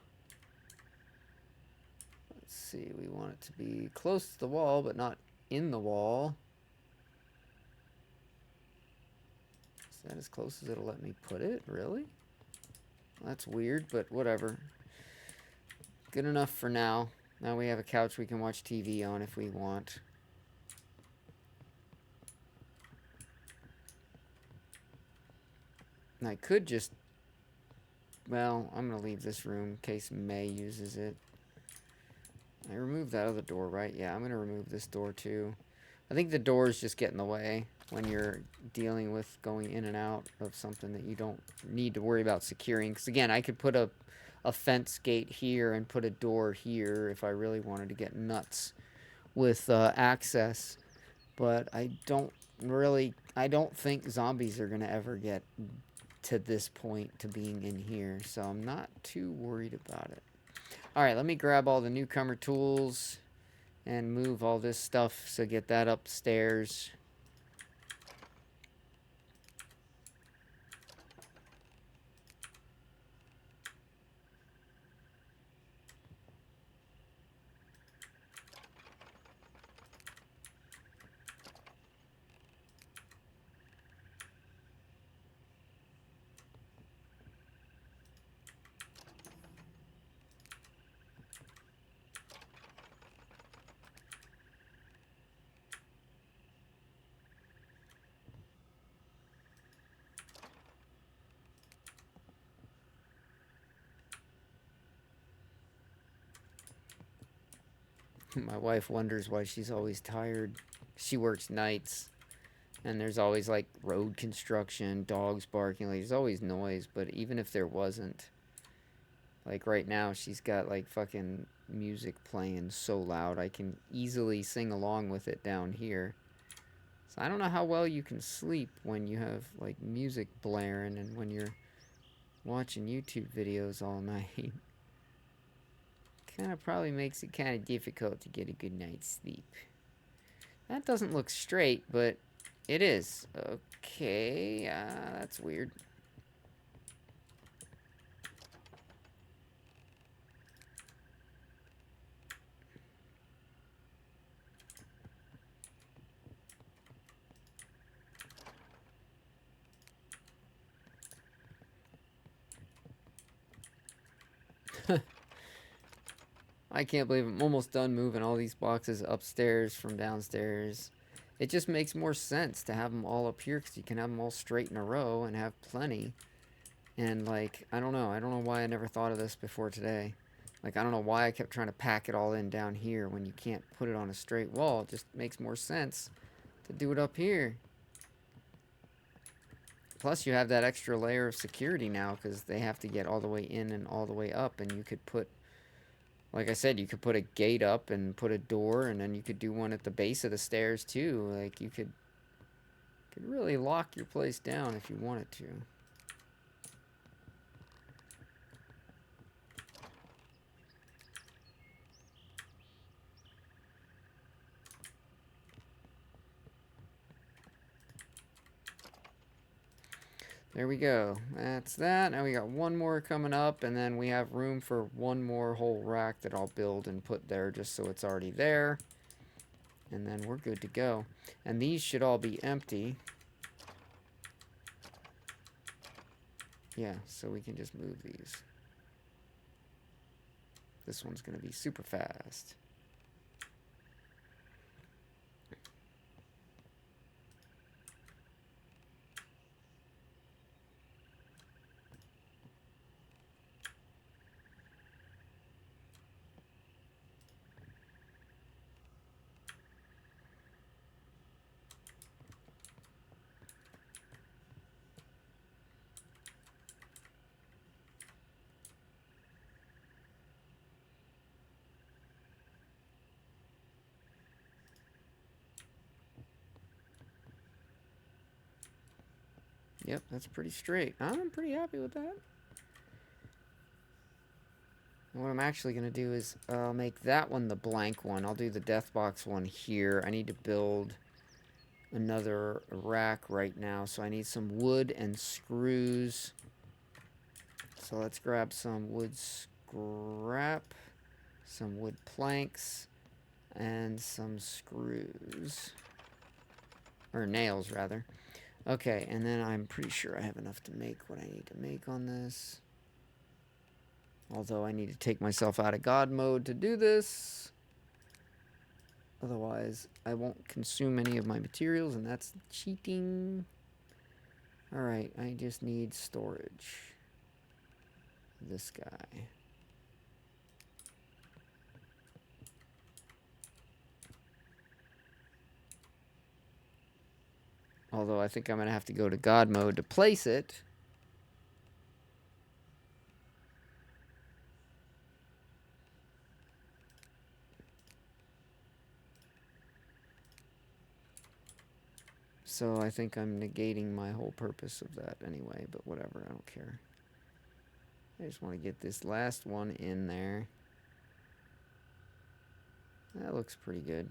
Let's see, we want it to be close to the wall, but not in the wall. Is that as close as it'll let me put it? Really? That's weird, but whatever. Good enough for now. Now we have a couch we can watch TV on if we want. And I could just... Well, I'm going to leave this room in case May uses it. I removed that other door, right? Yeah, I'm going to remove this door too. I think the doors just get in the way when you're dealing with going in and out of something that you don't need to worry about securing. Because again, I could put a fence gate here and put a door here if I really wanted to get nuts with access. But I don't think zombies are going to ever get to this point to being in here. So I'm not too worried about it. Alright, let me grab all the newcomer tools and move all this stuff, so get that upstairs. My wife wonders why she's always tired. She works nights, and there's always like road construction, dogs barking, like there's always noise. But even if there wasn't, like right now she's got like fucking music playing so loud I can easily sing along with it down here. So I don't know how well you can sleep when you have like music blaring and when you're watching YouTube videos all night. Kind of probably makes it kind of difficult to get a good night's sleep. That doesn't look straight, but it is. Okay, that's weird. I can't believe I'm almost done moving all these boxes upstairs from downstairs. It just makes more sense to have them all up here because you can have them all straight in a row and have plenty. And like, I don't know why I never thought of this before today. Like, I don't know why I kept trying to pack it all in down here when you can't put it on a straight wall. It just makes more sense to do it up here. Plus, you have that extra layer of security now because they have to get all the way in and all the way up, and you could put... Like I said, you could put a gate up and put a door, and then you could do one at the base of the stairs too. Like you could really lock your place down if you wanted to. There we go. That's that. Now we got one more coming up, and then we have room for one more whole rack that I'll build and put there just so it's already there. And then we're good to go. And these should all be empty. Yeah, so we can just move these. This one's going to be super fast. Yep, that's pretty straight. I'm pretty happy with that. And what I'm actually going to do is make that one the blank one. I'll do the death box one here. I need to build another rack right now, so I need some wood and screws. So let's grab some wood scrap, some wood planks, and some screws. Or nails, rather. Okay, and then I'm pretty sure I have enough to make what I need to make on this. Although I need to take myself out of God mode to do this. Otherwise, I won't consume any of my materials, and that's cheating. Alright, I just need storage. This guy. Although I think I'm going to have to go to God mode to place it. So I think I'm negating my whole purpose of that anyway, but whatever, I don't care. I just want to get this last one in there. That looks pretty good.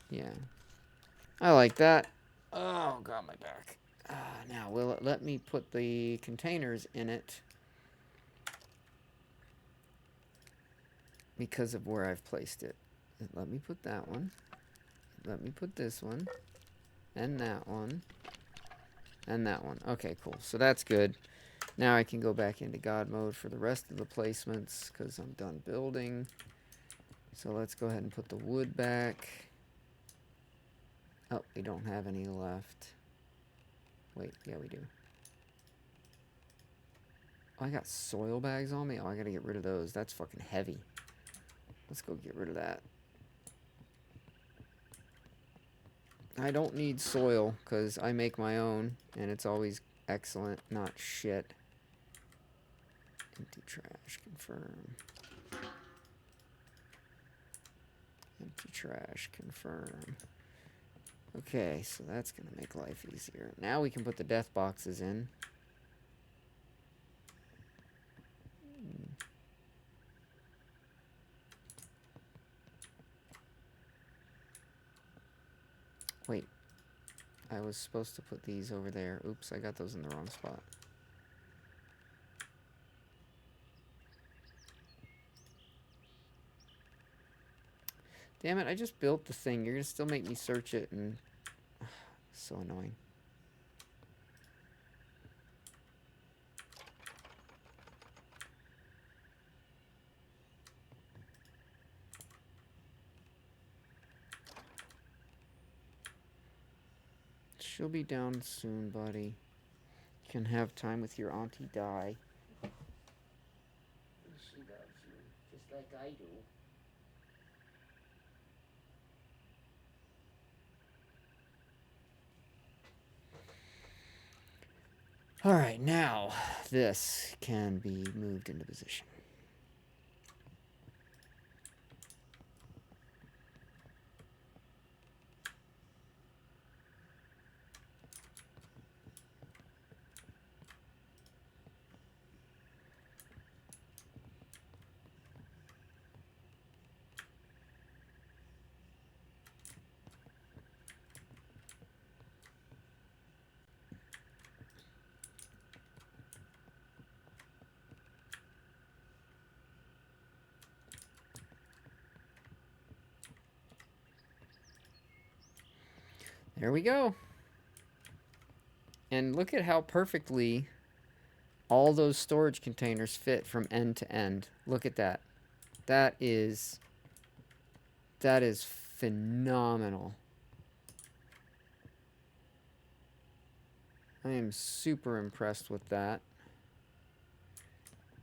Yeah. I like that. Oh, God, my back. Now, will it let me put the containers in it? Because of where I've placed it. Let me put that one. Let me put this one. And that one. And that one. Okay, cool. So that's good. Now I can go back into God mode for the rest of the placements because I'm done building. So let's go ahead and put the wood back. Oh, we don't have any left. Wait, yeah, we do. Oh, I got soil bags on me? Oh, I gotta get rid of those. That's fucking heavy. Let's go get rid of that. I don't need soil, because I make my own, and it's always excellent, not shit. Empty trash, confirm. Empty trash, confirm. Okay, so that's going to make life easier. Now we can put the death boxes in. Wait. I was supposed to put these over there. Oops, I got those in the wrong spot. Damn it, I just built the thing. You're going to still make me search it, and... so annoying. She'll be down soon, buddy. You can have time with your Auntie Di. She loves you, just like I do. Alright, now this can be moved into position. There we go. And look at how perfectly all those storage containers fit from end to end. Look at that. That is phenomenal. I am super impressed with that.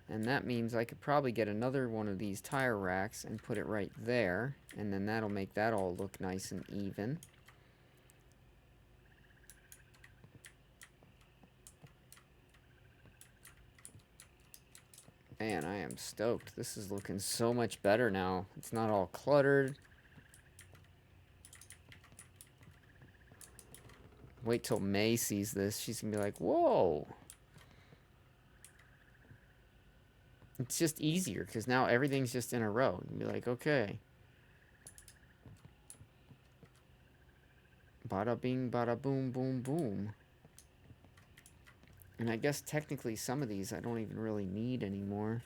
And that means I could probably get another one of these tire racks and put it right there. And then that'll make that all look nice and even. Man, I am stoked. This is looking so much better now. It's not all cluttered. Wait till May sees this. She's gonna be like, whoa. It's just easier because now everything's just in a row. You can be like, okay. Bada bing, bada boom, boom, boom. And I guess technically some of these I don't even really need anymore.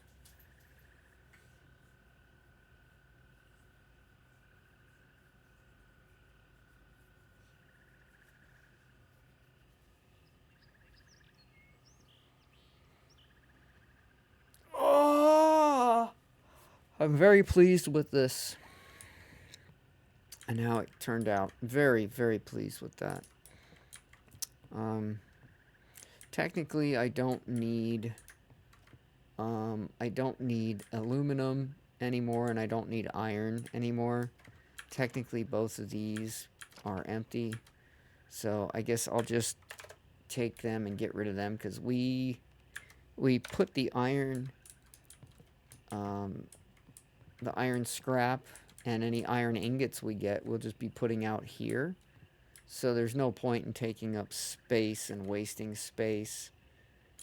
Oh! I'm very pleased with this. And how it turned out. Very, very pleased with that. Technically, I don't need aluminum anymore, and I don't need iron anymore. Technically, both of these are empty. So I guess I'll just take them and get rid of them, because we put the iron scrap and any iron ingots we get, we'll just be putting out here. So there's no point in taking up space and wasting space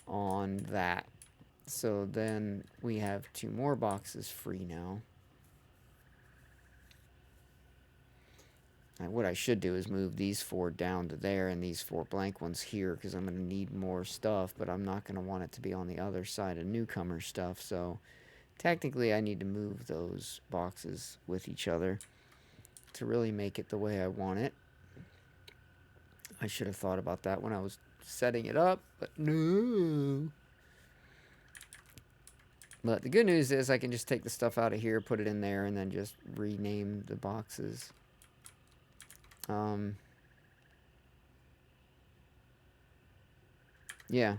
on that. So then we have 2 more boxes free now. And what I should do is move these 4 down to there and these 4 blank ones here, because I'm going to need more stuff, but I'm not going to want it to be on the other side of newcomer stuff. So technically I need to move those boxes with each other to really make it the way I want it. I should have thought about that when I was setting it up, but no. But the good news is I can just take the stuff out of here, put it in there, and then just rename the boxes. Yeah.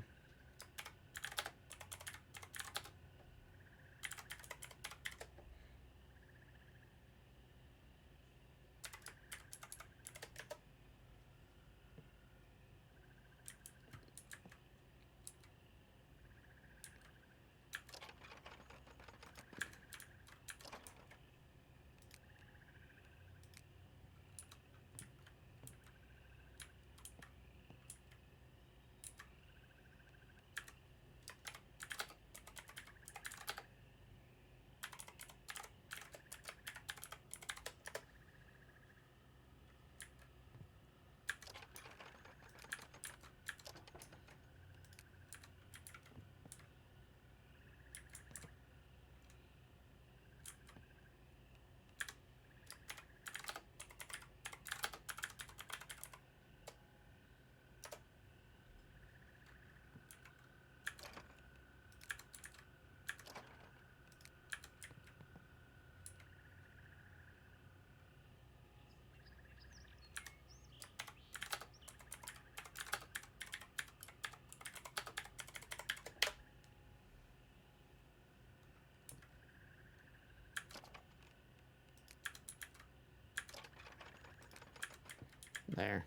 There.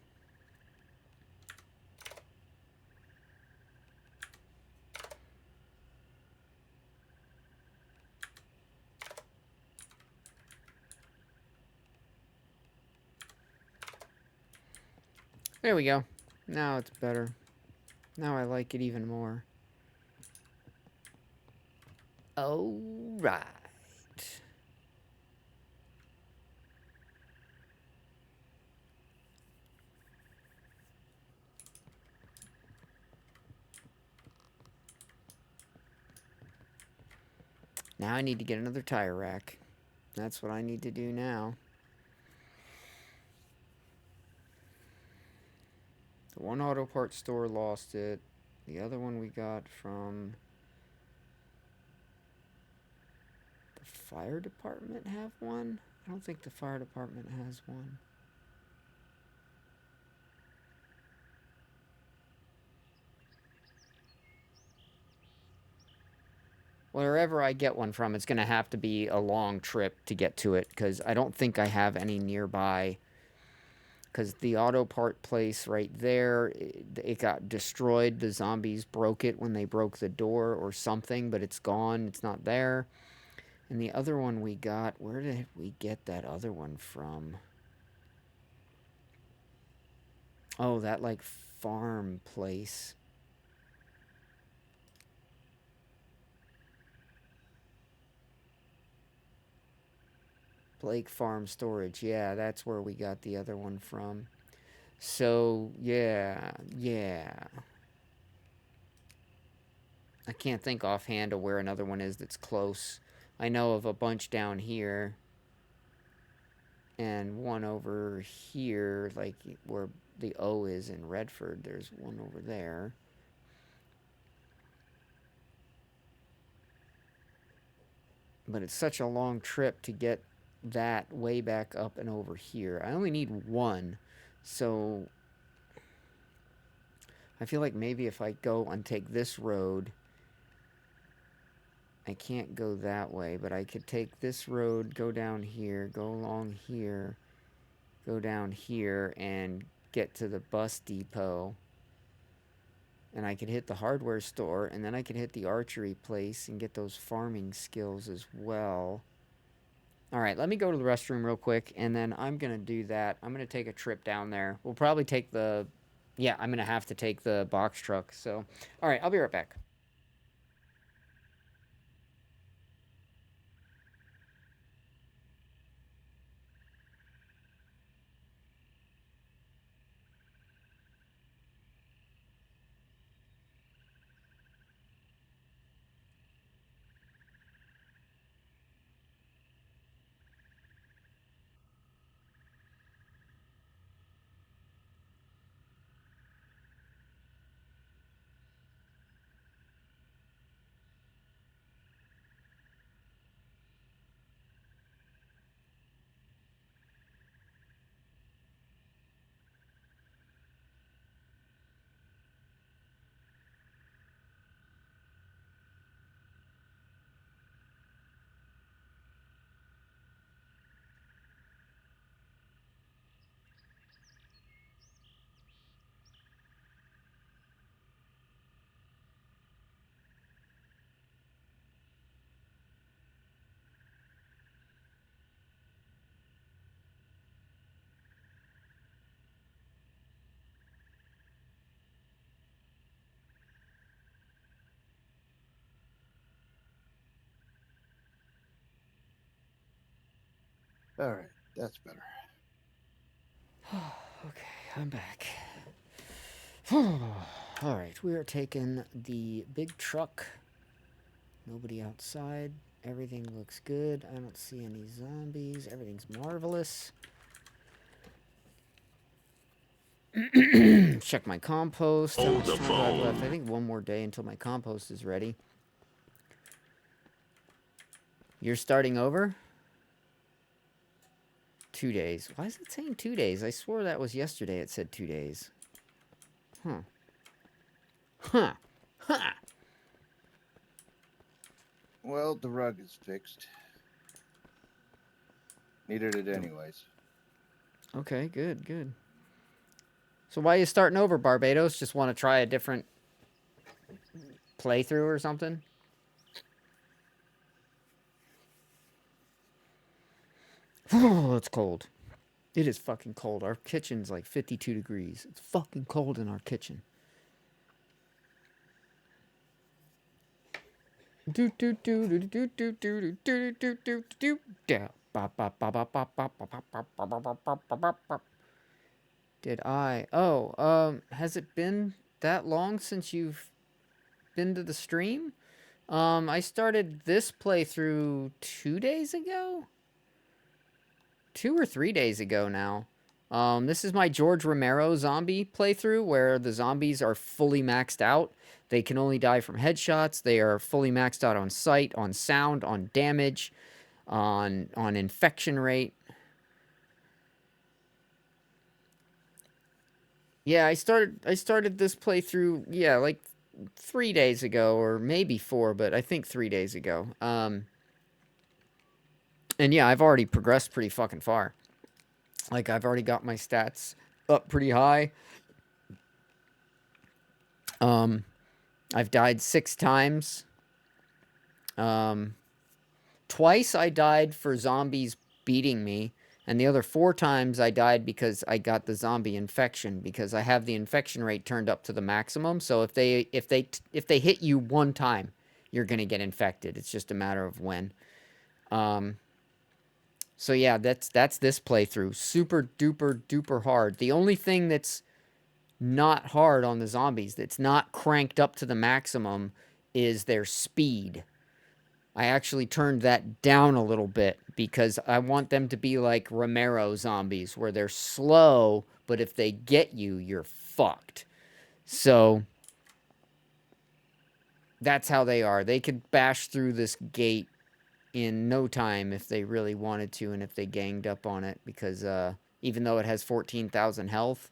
There we go. Now it's better. Now I like it even more. All right. Now I need to get another tire rack. That's what I need to do now. The one auto parts store lost it. The other one we got from the fire department have one? I don't think the fire department has one. Wherever I get one from, it's going to have to be a long trip to get to it, because I don't think I have any nearby. Because the auto part place right there, it got destroyed. The zombies broke it when they broke the door or something, but it's gone. It's not there. And the other one we got, where did we get that other one from? Oh, that like farm place. Blake Farm Storage. Yeah, that's where we got the other one from. So, yeah. I can't think offhand of where another one is that's close. I know of a bunch down here. And one over here, like where the O is in Redford. There's one over there. But it's such a long trip to get that way back up and over here. I only need one. So I feel like maybe if I go and take this road, I can't go that way, but I could take this road, go down here, go along here, go down here, and get to the bus depot. And I could hit the hardware store, and then I could hit the archery place and get those farming skills as well. All right, let me go to the restroom real quick, and then I'm going to do that. I'm going to take a trip down there. We'll probably take the... Yeah, I'm going to have to take the box truck. So, all right, I'll be right back. All right, that's better. Okay, I'm back. All right, we are taking the big truck. Nobody outside. Everything looks good. I don't see any zombies. Everything's marvelous. Check my compost. How Hold much the time do I have phone. left? I think one more day until my compost is ready. You're starting over? 2 days. Why is it saying 2 days? I swore that was yesterday it said 2 days. Huh. Huh. Huh. Well, the rug is fixed. Needed it anyways. Okay, good, good. So why are you starting over, Barbados? Just want to try a different playthrough or something? Oh, it's cold. It is fucking cold. Our kitchen's like 52 degrees. It's fucking cold in our kitchen. Do do do do do do do do do do do do. Did I? Oh, has it been that long since you've been to the stream? I started this playthrough 2 days ago? 2 or 3 days ago now. This is my George Romero zombie playthrough where the zombies are fully maxed out. They can only die from headshots. They are fully maxed out on sight, on sound, on damage, on infection rate. Yeah, I started this playthrough, yeah, like 3 days ago, or maybe 4, but I think 3 days ago. And yeah, I've already progressed pretty fucking far. Like, I've already got my stats up pretty high. I've died 6 times. Twice I died for zombies beating me, And the other 4 times I died because I got the zombie infection, because I have the infection rate turned up to the maximum. So if they hit you 1 time, you're going to get infected. It's just a matter of when. So yeah, that's this playthrough. Super duper duper hard. The only thing that's not hard on the zombies, that's not cranked up to the maximum, is their speed. I actually turned that down a little bit because I want them to be like Romero zombies, where they're slow, but if they get you, you're fucked. So that's how they are. They could bash through this gate in no time if they really wanted to, and if they ganged up on it, because even though it has 14,000 health,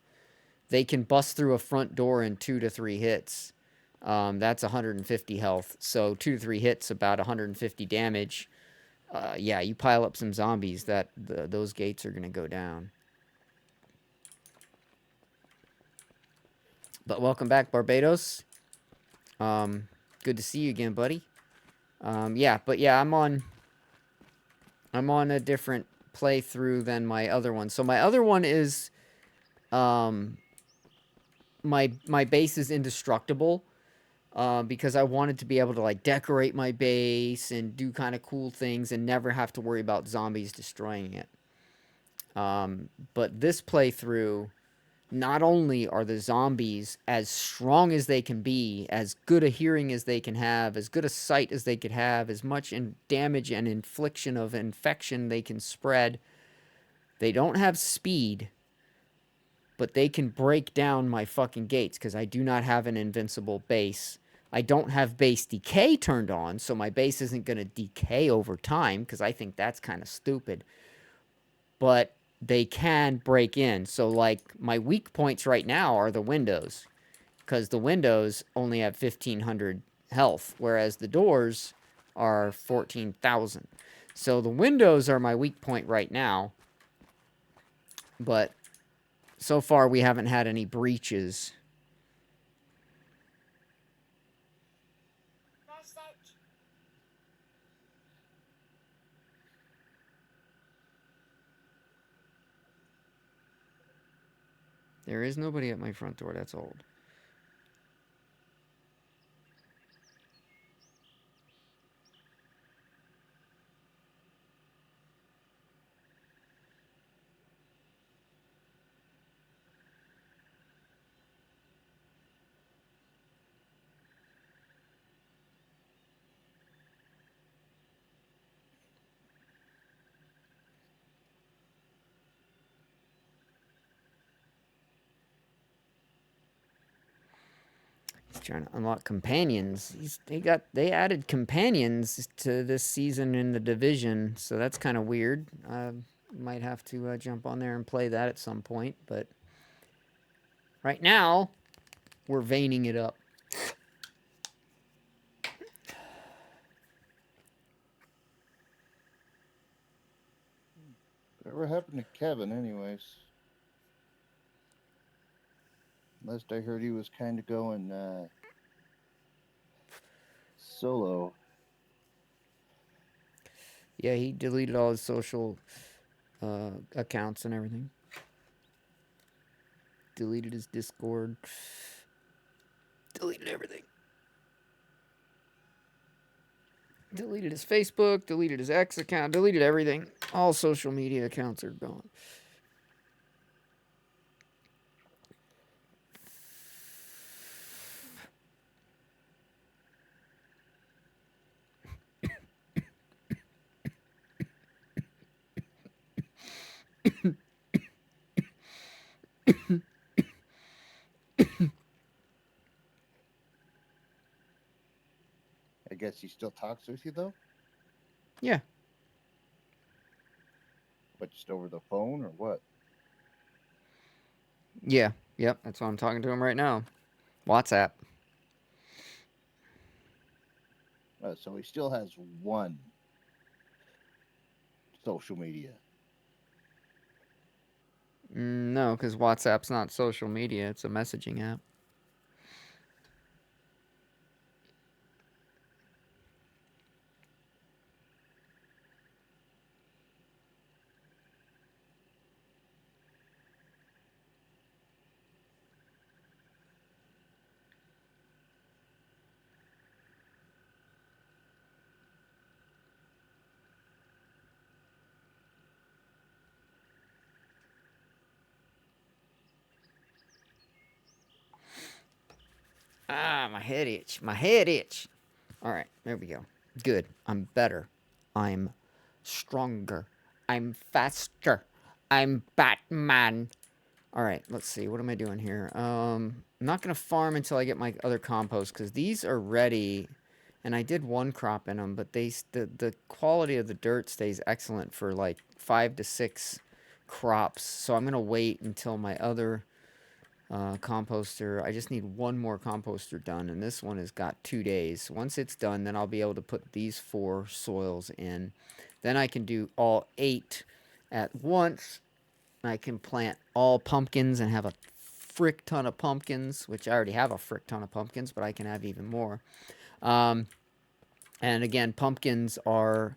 they can bust through a front door in 2 to 3 hits. That's 150 health, so 2 to 3 hits, about 150 damage. Yeah, you pile up some zombies, those gates are gonna go down. But welcome back, Barbados. Good to see you again, buddy. Yeah, I'm on a different playthrough than my other one. So my other one is, my base is indestructible. Because I wanted to be able to like decorate my base and do kind of cool things and never have to worry about zombies destroying it. But this playthrough, not only are the zombies as strong as they can be, as good a hearing as they can have, as good a sight as they could have, as much damage and infliction of infection they can spread, they don't have speed, but they can break down my fucking gates because I do not have an invincible base. I don't have base decay turned on, so my base isn't going to decay over time, because I think that's kind of stupid. But they can break in. So, like, my weak points right now are the windows, because the windows only have 1,500 health, whereas the doors are 14,000. So the windows are my weak point right now, but so far we haven't had any breaches. There is nobody at my front door, that's old. He's trying to unlock companions. They added companions to this season in the division, so that's kind of weird. Might have to jump on there and play that at some point, but right now we're veining it up. Whatever happened to Kevin, anyways? Last I heard, he was kind of going solo. Yeah, he deleted all his social accounts and everything. Deleted his Discord. Deleted everything. Deleted his Facebook, deleted his X account, deleted everything. All social media accounts are gone. I guess he still talks with you, though? Yeah. But just over the phone, or what? Yeah. Yep. That's why I'm talking to him right now. WhatsApp. So he still has one social media. No, because WhatsApp's not social media. It's a messaging app. Ah, my head itch. My head itch. All right, there we go. Good. I'm better. I'm stronger. I'm faster. I'm Batman. All right, let's see. What am I doing here? I'm not going to farm until I get my other compost because these are ready. And I did one crop in them, but the quality of the dirt stays excellent for like 5 to 6 crops. So I'm going to wait until my other composter. I just need one more composter done, and this one has got 2 days. Once it's done, then I'll be able to put these 4 soils in. Then I can do all 8 at once. I can plant all pumpkins and have a frick ton of pumpkins, which I already have a frick ton of pumpkins, but I can have even more. And again, pumpkins are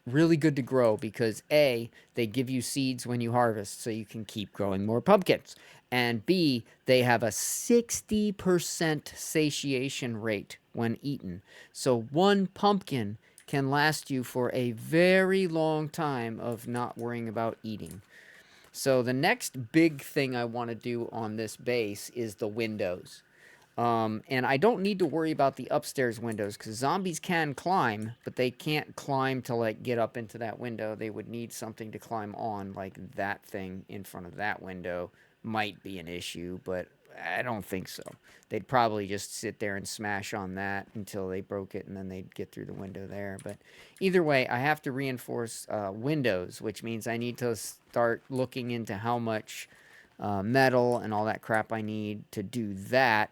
really good to grow because A, they give you seeds when you harvest so you can keep growing more pumpkins. And B, they have a 60% satiation rate when eaten. So one pumpkin can last you for a very long time of not worrying about eating. So the next big thing I want to do on this base is the windows. And I don't need to worry about the upstairs windows because zombies can climb, but they can't climb to like get up into that window. They would need something to climb on, like that thing in front of that window might be an issue, but I don't think so. They'd probably just sit there and smash on that until they broke it and then they'd get through the window there. But either way, I have to reinforce windows, which means I need to start looking into how much metal and all that crap I need to do that.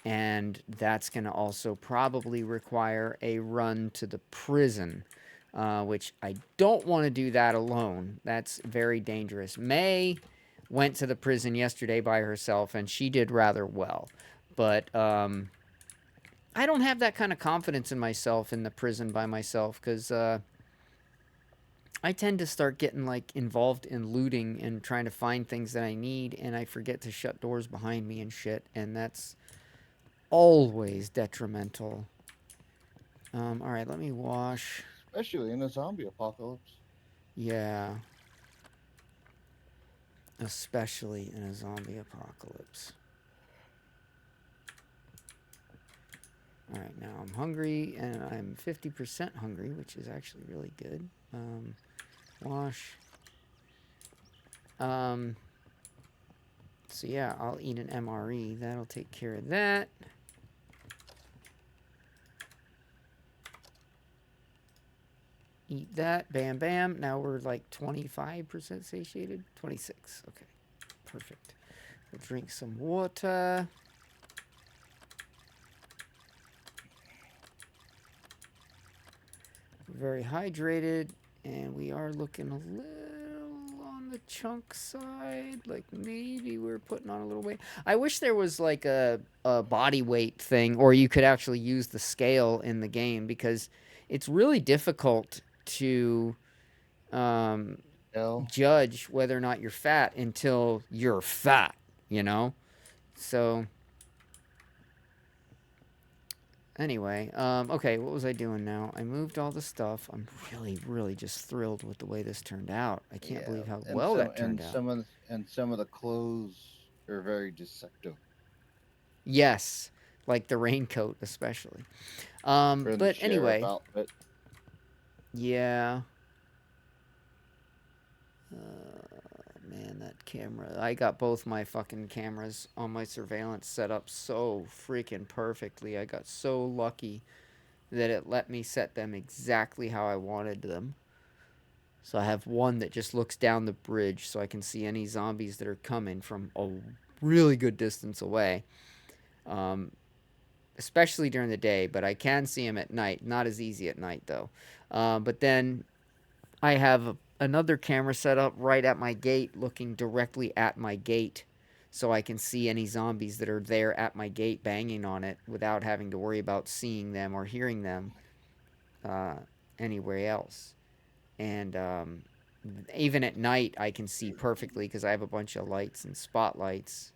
And that's going to also probably require a run to the prison, which I don't want to do that alone. That's very dangerous. May went to the prison yesterday by herself, and she did rather well. But I don't have that kind of confidence in myself in the prison by myself because I tend to start getting like involved in looting and trying to find things that I need, and I forget to shut doors behind me and shit, and that's always detrimental. All right, let me wash. Especially in a zombie apocalypse. Yeah. Especially in a zombie apocalypse. All right, now I'm hungry, and I'm 50% hungry, which is actually really good. Wash. So yeah, I'll eat an MRE. That'll take care of that. Eat that. Bam, bam. Now we're like 25% satiated. 26. Okay. Perfect. We'll drink some water. We're very hydrated. And we are looking a little on the chunk side. Like maybe we're putting on a little weight. I wish there was like a body weight thing, or you could actually use the scale in the game, because it's really difficult to judge whether or not you're fat until you're fat, you know? So anyway, okay, what was I doing now? I moved all the stuff. I'm really just thrilled with the way this turned out. I can't believe how well that turned out. Some of the clothes are very deceptive. Yes, like the raincoat especially. But anyway, outfit. Yeah. Man, that camera. I got both my fucking cameras on my surveillance set up so freaking perfectly. I got so lucky that it let me set them exactly how I wanted them. So I have one that just looks down the bridge so I can see any zombies that are coming from a really good distance away. Especially during the day, but I can see them at night. Not as easy at night, though. But then I have another camera set up right at my gate, looking directly at my gate, so I can see any zombies that are there at my gate banging on it without having to worry about seeing them or hearing them anywhere else. And even at night, I can see perfectly because I have a bunch of lights and spotlights.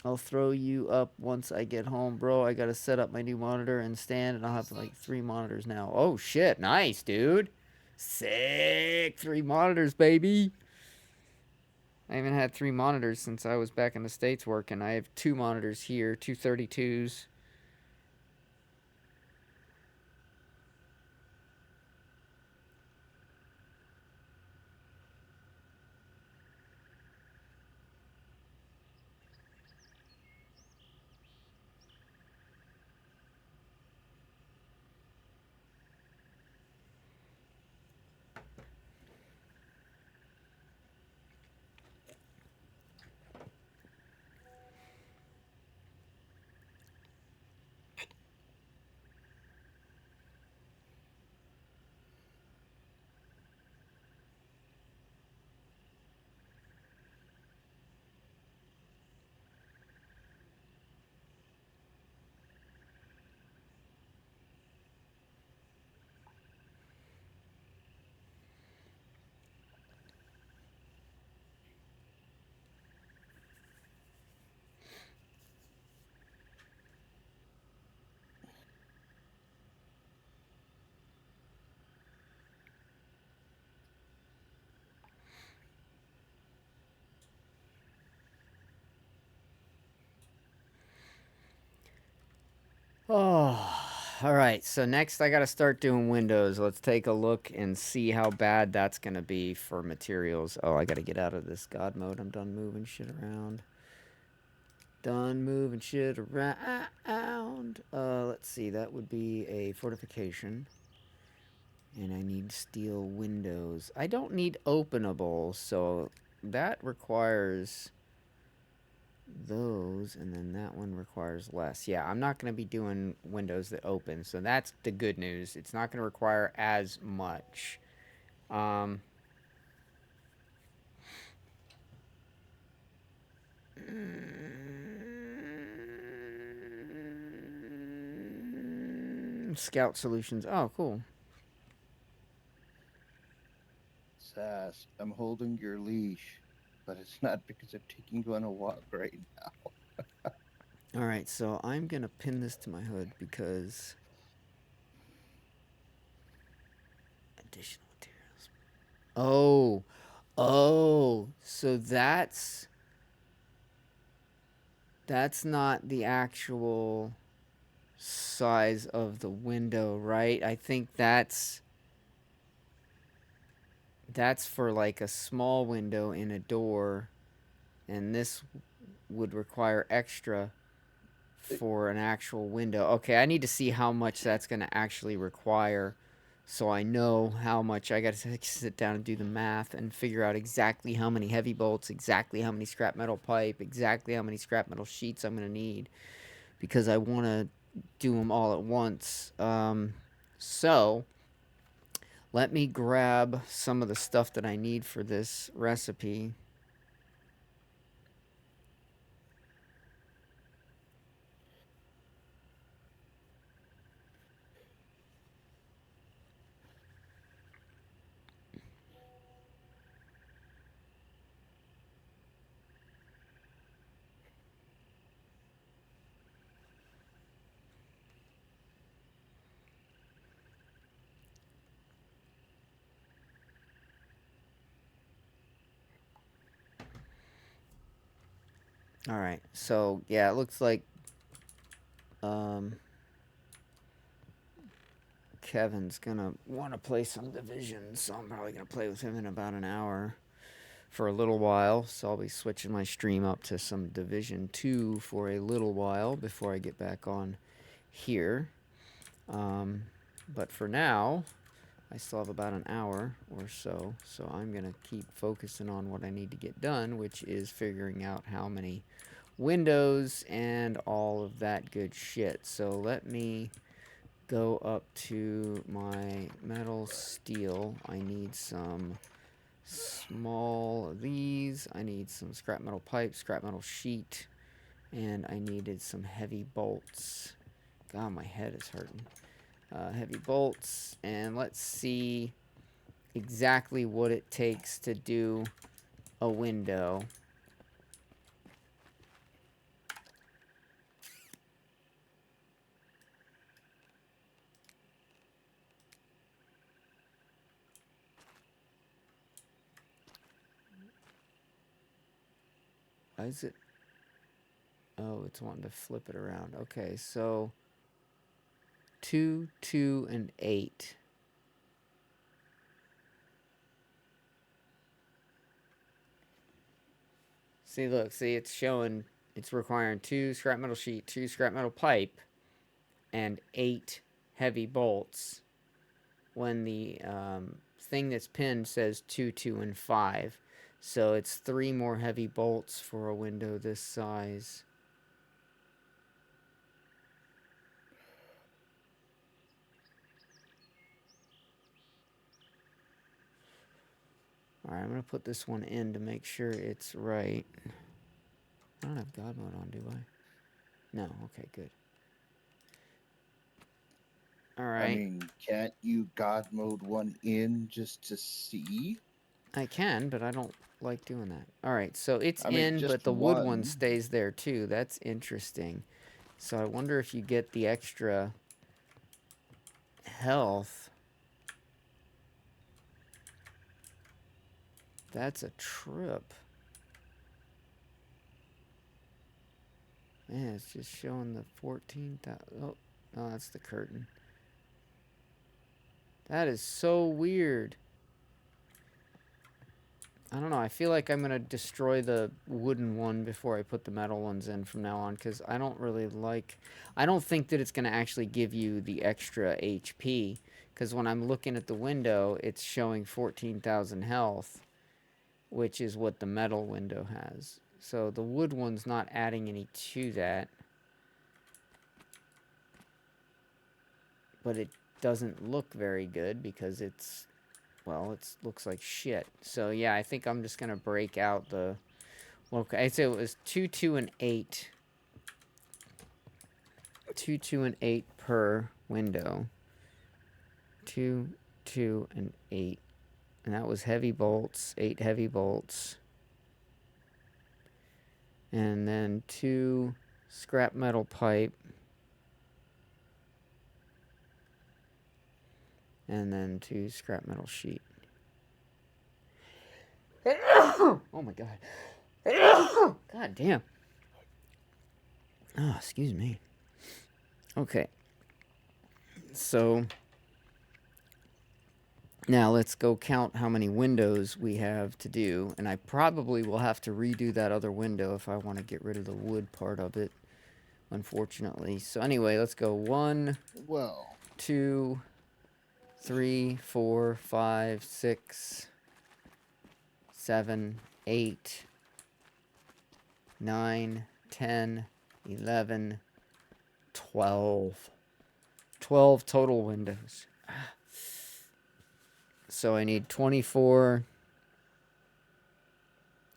I'll throw you up once I get home, bro. I gotta set up my new monitor and stand, and I'll have like 3 monitors now. Oh shit, nice, dude. Sick. 3 monitors, baby. I haven't had 3 monitors since I was back in the States working. I have 2 monitors here, 232s. Oh, all right. So next I got to start doing windows. Let's take a look and see how bad that's going to be for materials. Oh, I got to get out of this God mode. I'm done moving shit around. Done moving shit around. Let's see. That would be a fortification. And I need steel windows. I don't need openable, so that requires those, and then that one requires less. Yeah, I'm not going to be doing windows that open, so that's the good news. It's not going to require as much. Scout Solutions. Oh, cool. Sass, I'm holding your leash, but it's not because I'm taking you on a walk right now. All right, so I'm going to pin this to my hood because additional materials. Oh, so that's not the actual size of the window, right? I think that's for like a small window in a door, and this would require extra for an actual window. Okay, I need to see how much that's going to actually require, so I know how much. I got to sit down and do the math and figure out exactly how many heavy bolts, exactly how many scrap metal pipe, exactly how many scrap metal sheets I'm going to need, because I want to do them all at once. So let me grab some of the stuff that I need for this recipe. All right, so yeah, it looks like Kevin's gonna want to play some Division, so I'm probably gonna play with him in about an hour for a little while. So I'll be switching my stream up to some Division 2 for a little while before I get back on here. But for now, I still have about an hour or so, so I'm gonna keep focusing on what I need to get done, which is figuring out how many windows and all of that good shit. So let me go up to my metal steel. I need some small of these. I need some scrap metal pipe, scrap metal sheet, and I needed some heavy bolts. God, my head is hurting. Heavy bolts, and let's see exactly what it takes to do a window. Why is it? Oh, it's wanting to flip it around. Okay, so 2, 2, and 8. See, look, see, it's showing, it's requiring 2 scrap metal sheet, 2 scrap metal pipe, and 8 heavy bolts. When the thing that's pinned says 2, 2, and 5. So it's 3 more heavy bolts for a window this size. Alright, I'm going to put this one in to make sure it's right. I don't have God mode on, do I? No, okay, good. Alright. I mean, can't you God mode one in just to see? I can, but I don't like doing that. Alright, so it's I mean, in, just but the wood one one. stays there too. That's interesting. So I wonder if you get the extra health. That's a trip. Man, it's just showing the 14,000. Oh, no, that's the curtain. That is so weird. I don't know. I feel like I'm going to destroy the wooden one before I put the metal ones in from now on, because I don't really like... I don't think that it's going to actually give you the extra HP, because when I'm looking at the window, it's showing 14,000 health, which is what the metal window has. So the wood one's not adding any to that. But it doesn't look very good because it's... Well, it looks like shit. So, yeah, I think I'm just going to break out the... Well, I'd say it was 2, 2, and 8. 2, 2, and 8 per window. 2, 2, and 8. And that was heavy bolts. 8 heavy bolts. And then 2 scrap metal pipe. And then 2 scrap metal sheet. Oh my god. God damn. Oh, excuse me. Okay. So now let's go count how many windows we have to do. And I probably will have to redo that other window if I want to get rid of the wood part of it, unfortunately. So anyway, let's go 1, Well, 2, 3, 4, 5, 6, 7, 8, 9, 10, 11, 12. 12 total windows. So I need 24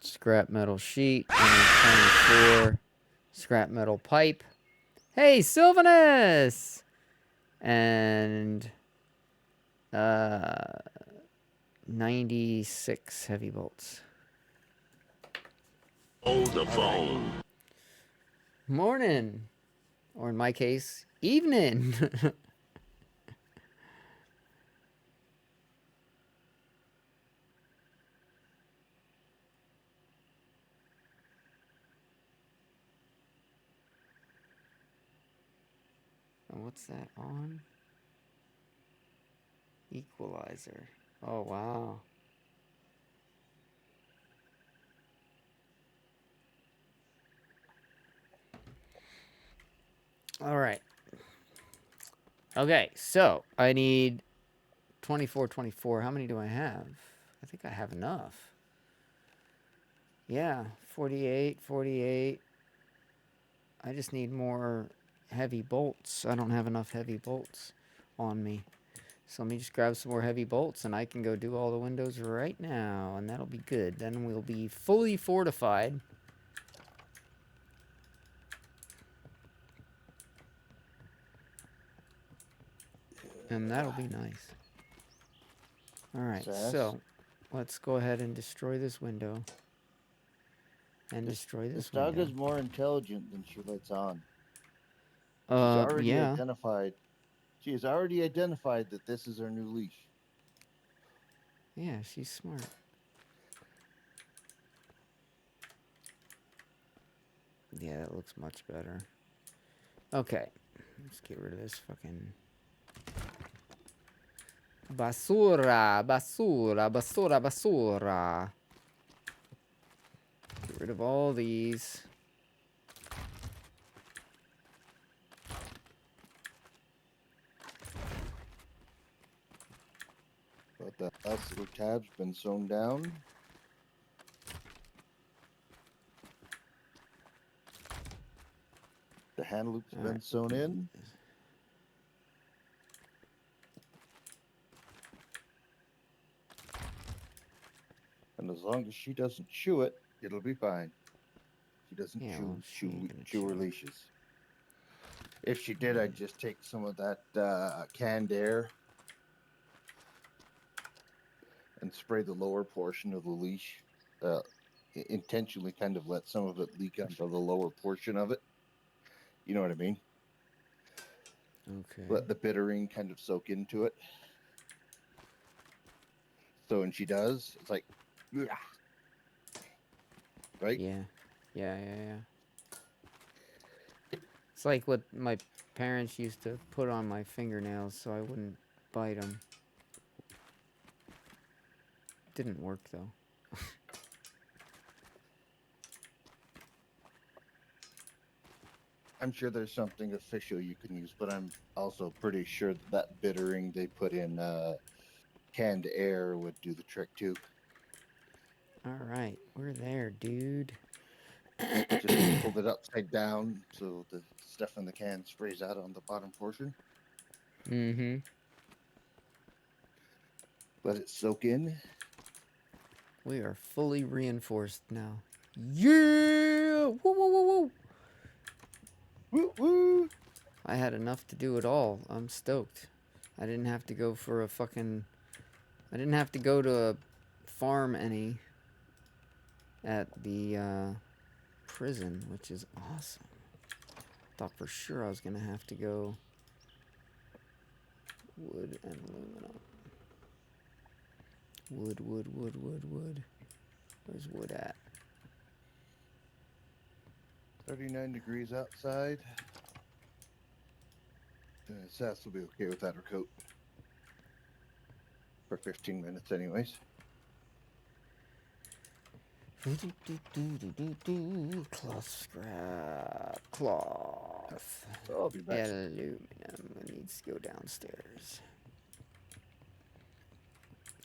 scrap metal sheet. I need 24 scrap metal pipe. Hey, Sylvanus! And 96 heavy bolts. Hold the phone. Morning. Or in my case, evening. And what's that on? Equalizer. Oh, wow. All right. Okay, so I need 24, 24. How many do I have? I think I have enough. Yeah, 48, 48. I just need more heavy bolts. I don't have enough heavy bolts on me. So let me just grab some more heavy bolts and I can go do all the windows right now. And that'll be good. Then we'll be fully fortified. And that'll be nice. Alright, so let's go ahead and destroy this window. And destroy this window. This dog is more intelligent than she lets on. She's already yeah. identified. She has already identified that this is her new leash. Yeah, she's smart. Yeah, that looks much better. Okay. Let's get rid of this fucking... Basura, basura, basura, basura. Get rid of all these. But the last little tab's been sewn down. The hand loop's been Alright. sewn in. And as long as she doesn't chew it, it'll be fine. She doesn't Yeah, chew, well, she ain't gonna chew her chew. leashes. If she did, I'd just take some of that canned air and spray the lower portion of the leash. Intentionally kind of let some of it leak onto the lower portion of it. You know what I mean? Okay. Let the bittering kind of soak into it. So when she does, it's like, "Ugh." Right? Yeah. Yeah. It's like what my parents used to put on my fingernails so I wouldn't bite them. Didn't work though. I'm sure there's something official you can use, but I'm also pretty sure that bittering they put in canned air would do the trick too. Alright, we're there, dude. Just hold it upside down so the stuff in the can sprays out on the bottom portion. Mm-hmm. Let it soak in. We are fully reinforced now. Yeah! Woo, woo, woo, woo! Woo woo! I had enough to do it all. I'm stoked. I didn't have to go for a fucking... I didn't have to go to a farm any at the prison, which is awesome. Thought for sure I was gonna have to go wood and aluminum. Wood. Where's wood at? 39 degrees outside. Sass will be okay without her coat. For 15 minutes anyways. Cloth scrap. Cloth. So I'll be back. Aluminum. It needs to go downstairs.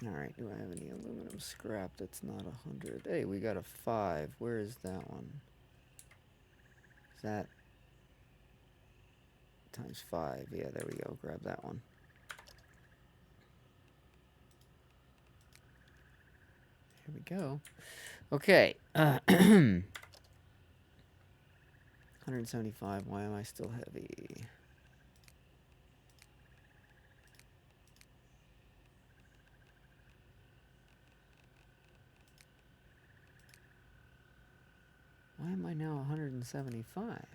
Alright, do I have any aluminum scrap that's not 100? Hey, we got a 5. Where is that one? Is that... times 5. Yeah, there we go. Grab that one. Here we go. Okay. 175. Why am I still heavy? Why am I now 175?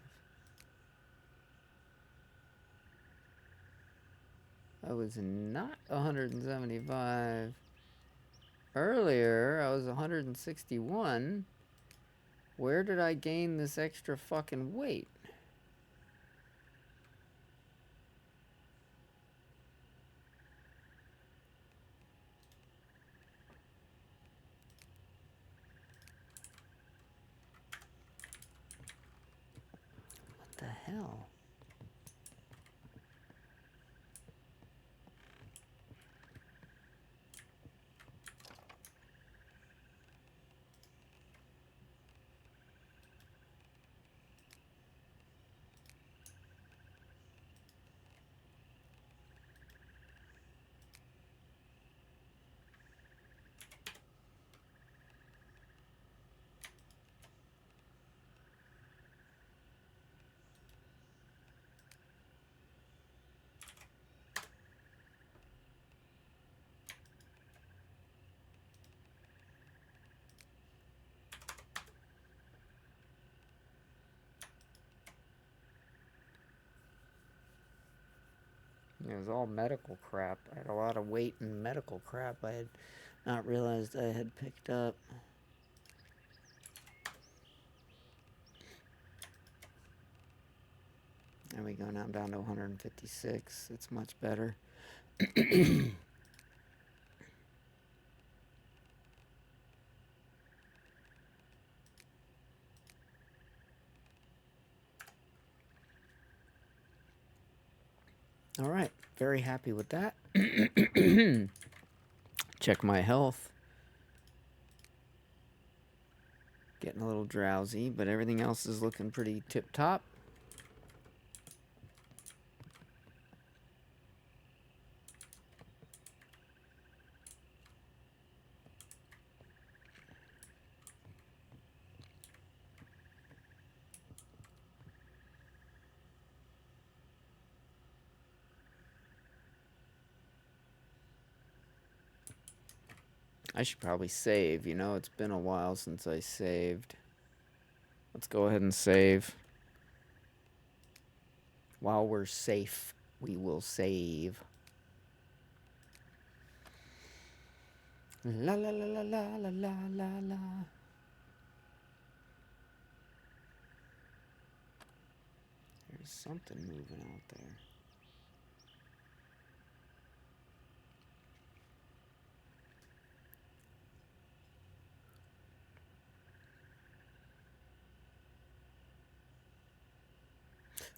I was not 175 earlier. I was 161. Where did I gain this extra fucking weight? What the hell? It was all medical crap. I had a lot of weight in medical crap I had not realized I had picked up. There we go. Now I'm down to 156. It's much better. All right. Very happy with that. Check my health. Getting a little drowsy, but everything else is looking pretty tip-top. I should probably save, you know, it's been a while since I saved. Let's go ahead and save. While we're safe, we will save. La la la la la la la la la. There's something moving out there.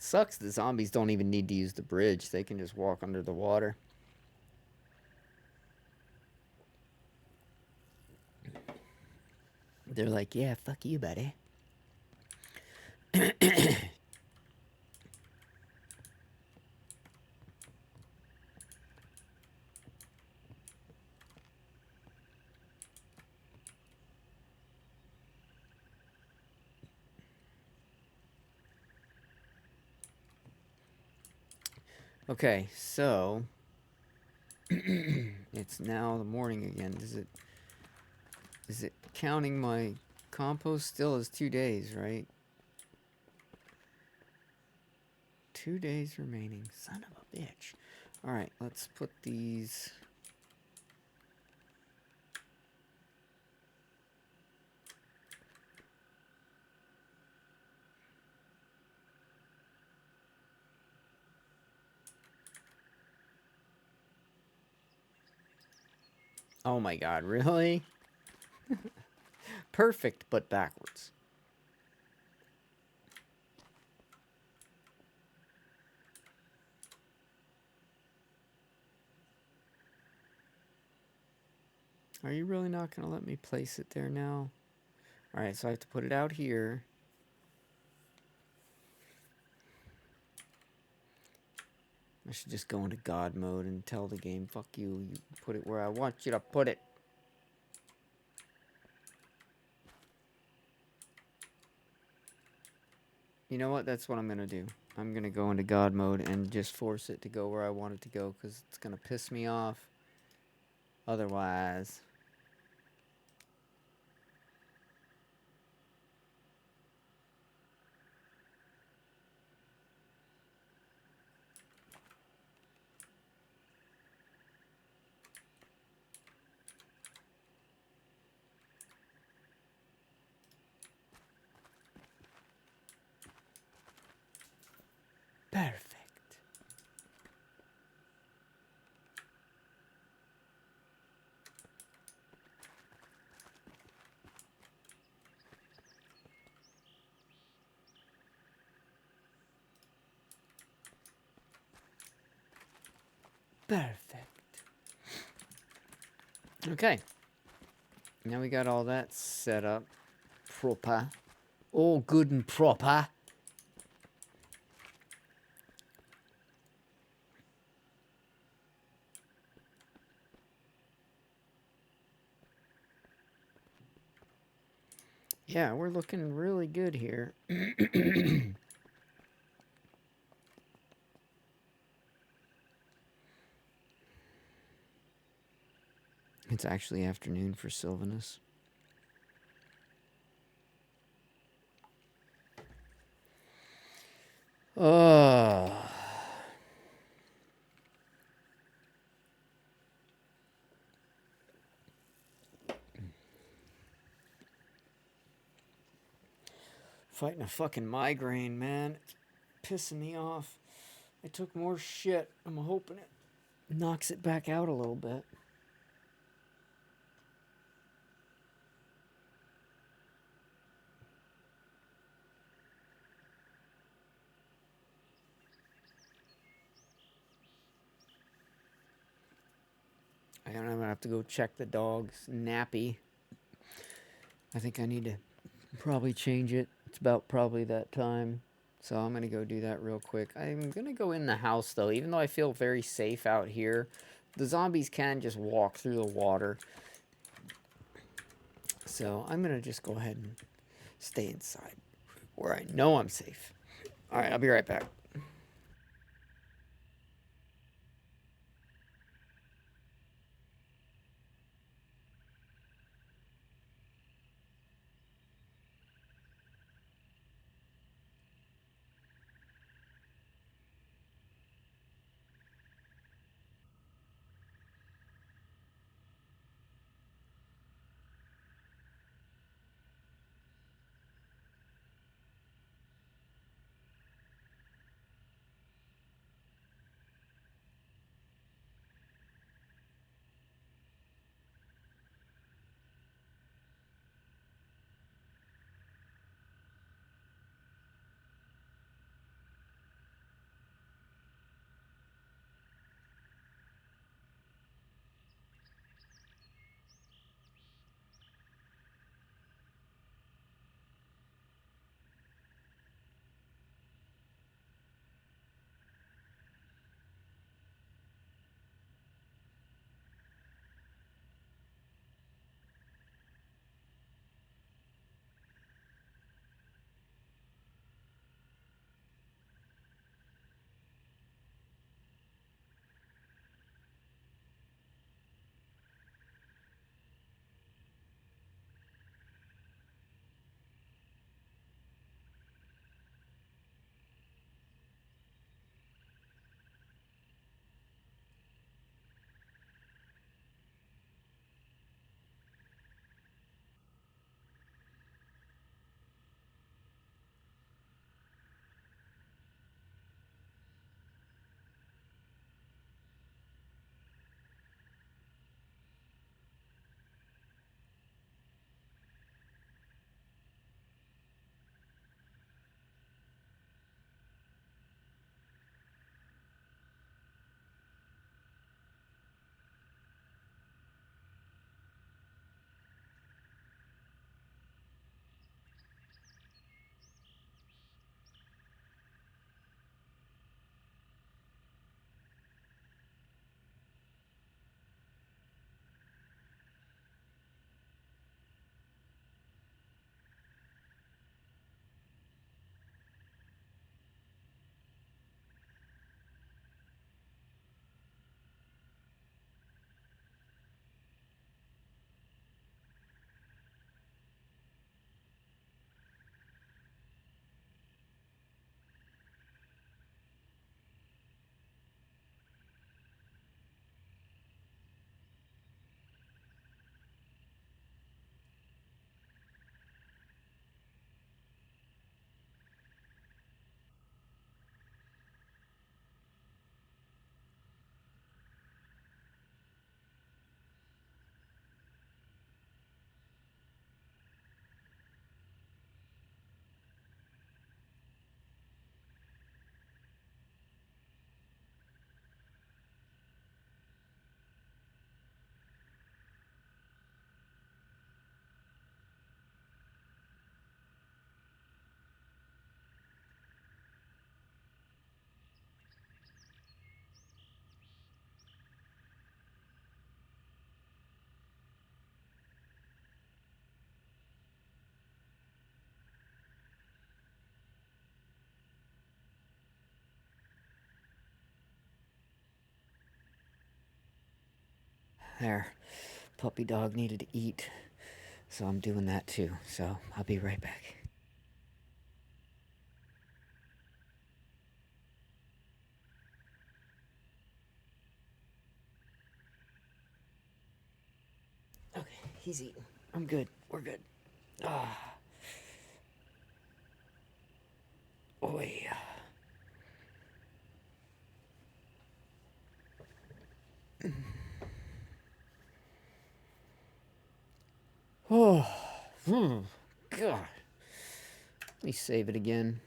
Sucks the zombies don't even need to use the bridge. They can just walk under the water. They're like, yeah, fuck you, buddy. Okay, so it's now the morning again. Is it counting my compost still as 2 days, right? 2 days remaining. Son of a bitch. All right, let's put these. Oh my god, really? Perfect, but backwards. Are you really not going to let me place it there now? Alright, so I have to put it out here. I should just go into God mode and tell the game, fuck you, you put it where I want you to put it. You know what? That's what I'm going to do. I'm going to go into God mode and just force it to go where I want it to go, because it's going to piss me off otherwise. Perfect. Perfect. Okay. Now we got all that set up. Proper. All good and proper. Yeah, we're looking really good here. It's actually afternoon for Sylvanus. Oh. Fighting a fucking migraine, man. pissing me off. I took more shit. I'm hoping it knocks it back out a little bit. I'm gonna have to go check the dog's nappy. I think I need to probably change it. It's about probably that time. So I'm gonna go do that real quick. I'm gonna go in the house though, even though I feel very safe out here. The zombies can just walk through the water. So I'm gonna just go ahead and stay inside where I know I'm safe. Alright, I'll be right back. There. Puppy dog needed to eat. So I'm doing that too. So I'll be right back. Okay, he's eating. I'm good. We're good. Ah. Oh yeah. Oh, God. Let me save it again.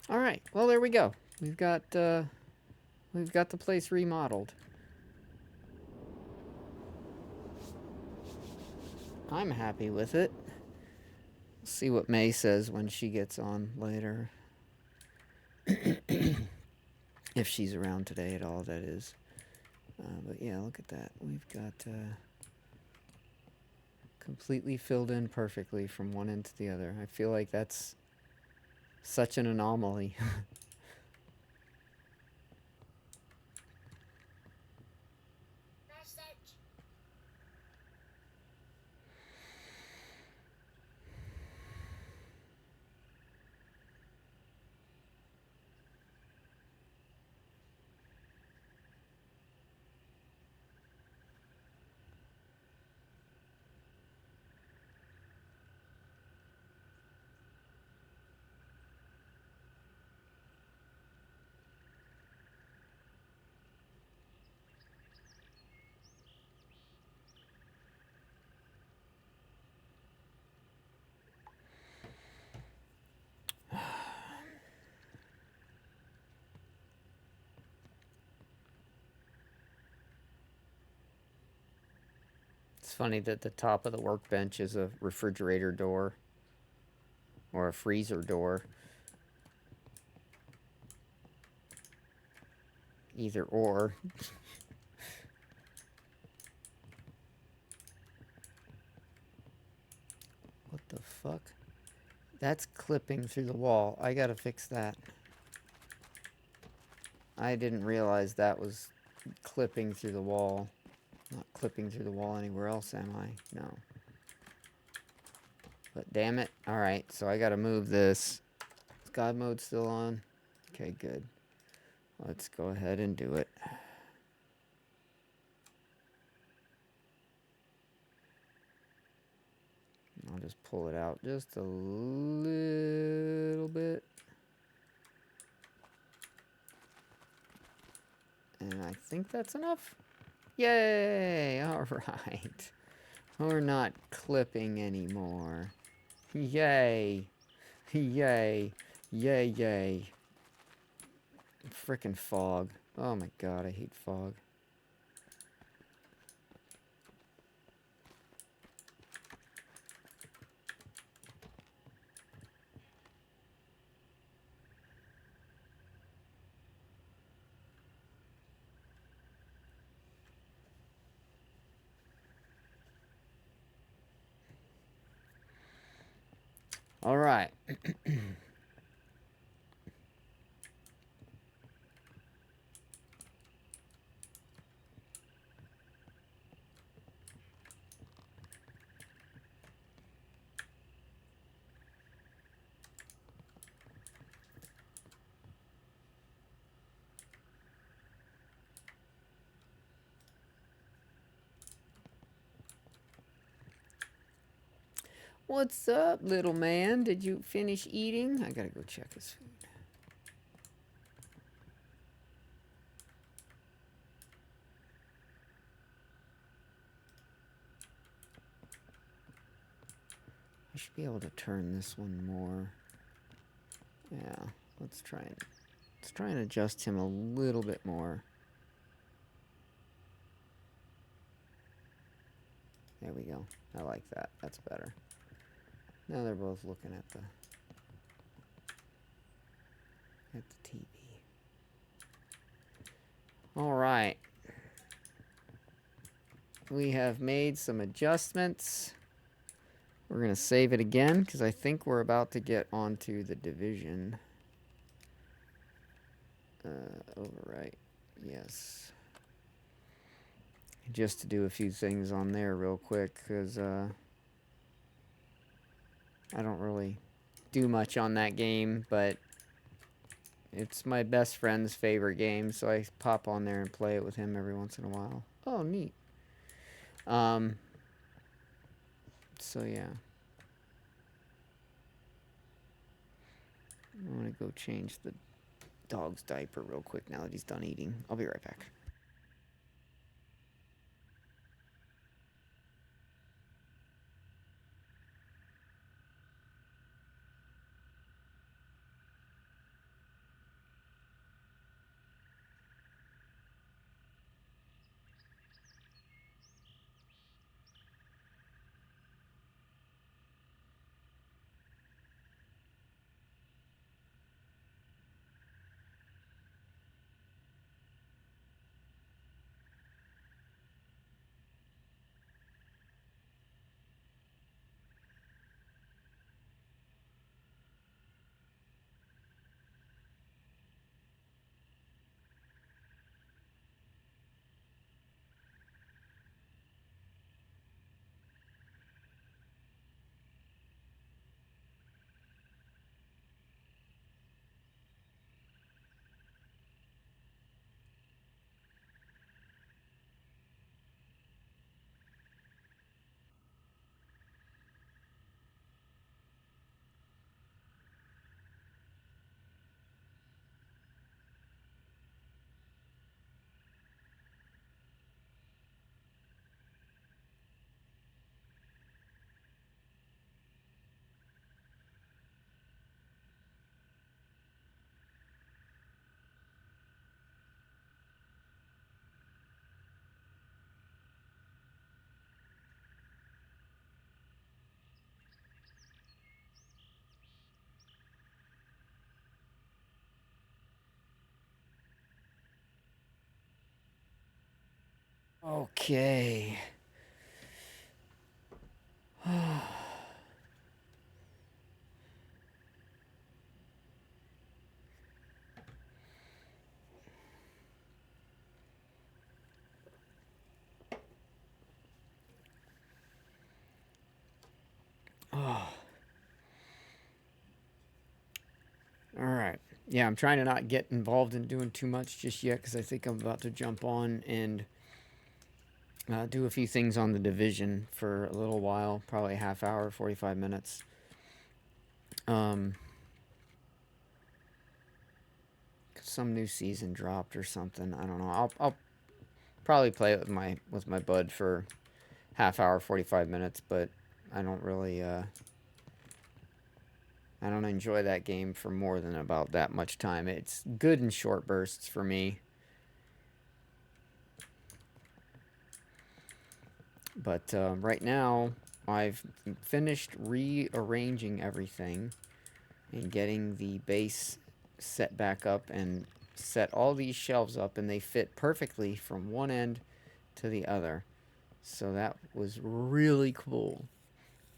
All right. Well, there we go. We've got the place remodeled. I'm happy with it. See what May says when she gets on later. If she's around today at all, that is. But yeah, look at that. We've got completely filled in perfectly from one end to the other. I feel like that's such an anomaly. It's funny that the top of the workbench is a refrigerator door or a freezer door. Either or. What the fuck? That's clipping through the wall. I gotta fix that. I didn't realize that was clipping through the wall. Not clipping through the wall anywhere else, am I? No. But damn it. Alright, so I gotta move this. Is God mode still on? Okay, good. Let's go ahead and do it. I'll just pull it out just a little bit. And I think that's enough. Yay! Alright. We're not clipping anymore. Yay! Yay! Yay, yay. Frickin' fog. Oh my god, I hate fog. All right. What's up, little man? Did you finish eating? I gotta go check his food. I should be able to turn this one more. Yeah, let's try and adjust him a little bit more. There we go. I like that. That's better. Now they're both looking at the TV. All right. We have made some adjustments. We're going to save it again because I think we're about to get onto the division. Overwrite. Yes. Just to do a few things on there real quick, because I don't really do much on that game, but it's my best friend's favorite game, so I pop on there and play it with him every once in a while. Oh, neat. So yeah. I'm gonna go change the dog's diaper real quick now that he's done eating. I'll be right back. Okay. Oh. All right. Yeah, I'm trying to not get involved in doing too much just yet because I think I'm about to jump on and do a few things on the division for a little while, probably a half hour, 45 minutes. Some new season dropped or something. I don't know. I'll probably play it with my bud for half hour, 45 minutes, but I don't really I don't enjoy that game for more than about that much time. It's good in short bursts for me. But right now, I've finished rearranging everything and getting the base set back up and set all these shelves up, and they fit perfectly from one end to the other. So that was really cool.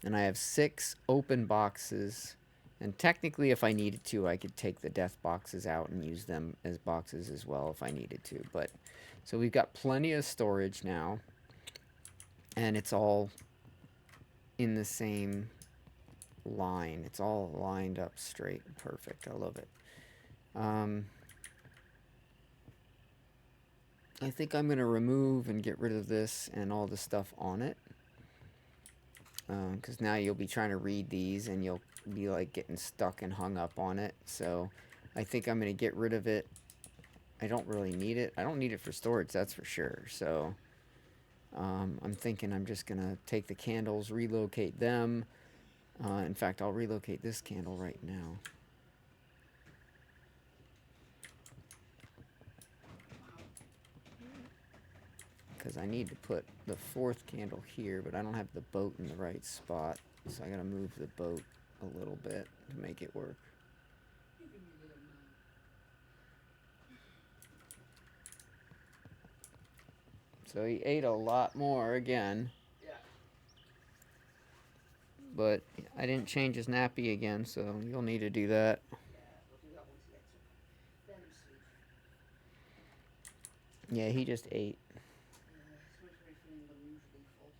And I have 6 open boxes. And technically, if I needed to, I could take the death boxes out and use them as boxes as well if I needed to. But so we've got plenty of storage now. And it's all in the same line. It's all lined up straight and perfect. I love it. I think I'm going to remove and get rid of this and all the stuff on it. Because now you'll be trying to read these and you'll be like getting stuck and hung up on it. So I think I'm going to get rid of it. I don't really need it. I don't need it for storage, that's for sure. So I'm thinking I'm just going to take the candles, relocate them. In fact, I'll relocate this candle right now. Because I need to put the 4th candle here, but I don't have the boat in the right spot. So I gotta move the boat a little bit to make it work. So he ate a lot more again. But I didn't change his nappy again, so you'll need to do that. Yeah, he just ate. His stomach's very feeling unusually full.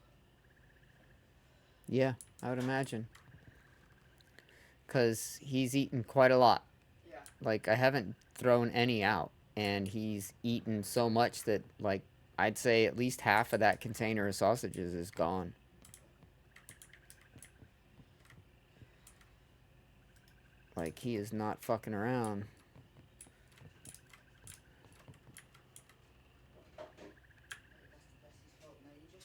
Yeah, I would imagine. Because he's eaten quite a lot. Yeah. Like, I haven't thrown any out. And he's eaten so much that, like, I'd say at least half of that container of sausages is gone. Like, he is not fucking around. That's the best he's felt in ages.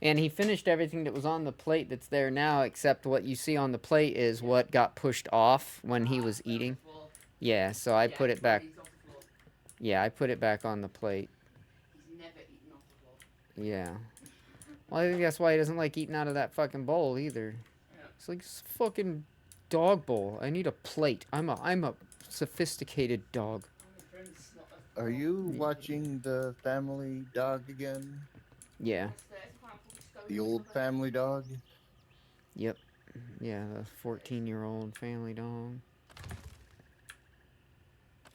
And he finished everything that was on the plate that's there now, except what you see on the plate is what got pushed off when he was Fell on the eating. floor. Yeah, so I Yeah, put he's it probably back. eats off the floor. Yeah, I put it back on the plate. He's never eaten off the floor. Yeah. Well, I think that's why he doesn't like eating out of that fucking bowl either. Yeah. It's like this fucking dog bowl. I need a plate. I'm a sophisticated dog. Only for him to snot off Are floor. you watching the Family Dog again? Yeah. Downstairs, I can't fucking just go The in old my bed. Family Dog? Yep. Yeah, the 14-year-old family dog.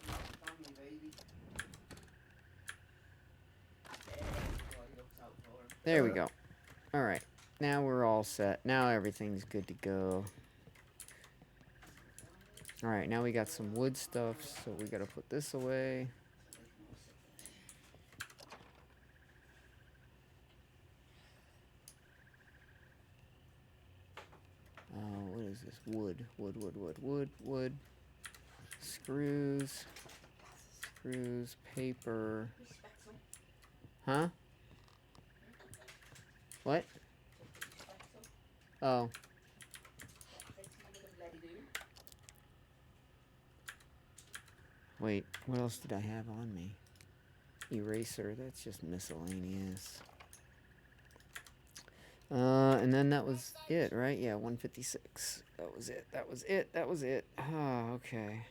Family baby. Yeah, that's what he looks out for him. There we go. All right. Now we're all set. Now everything's good to go. All right, now we got some wood stuff, so we got to put this away. What is this? Wood. Screws, paper. Respect him. Huh? What? Respect him. Oh, Take some of the bloody do. wait. What else did I have on me? Eraser. That's just miscellaneous. And then that was it, right? Yeah, 156. That was it. Oh, okay.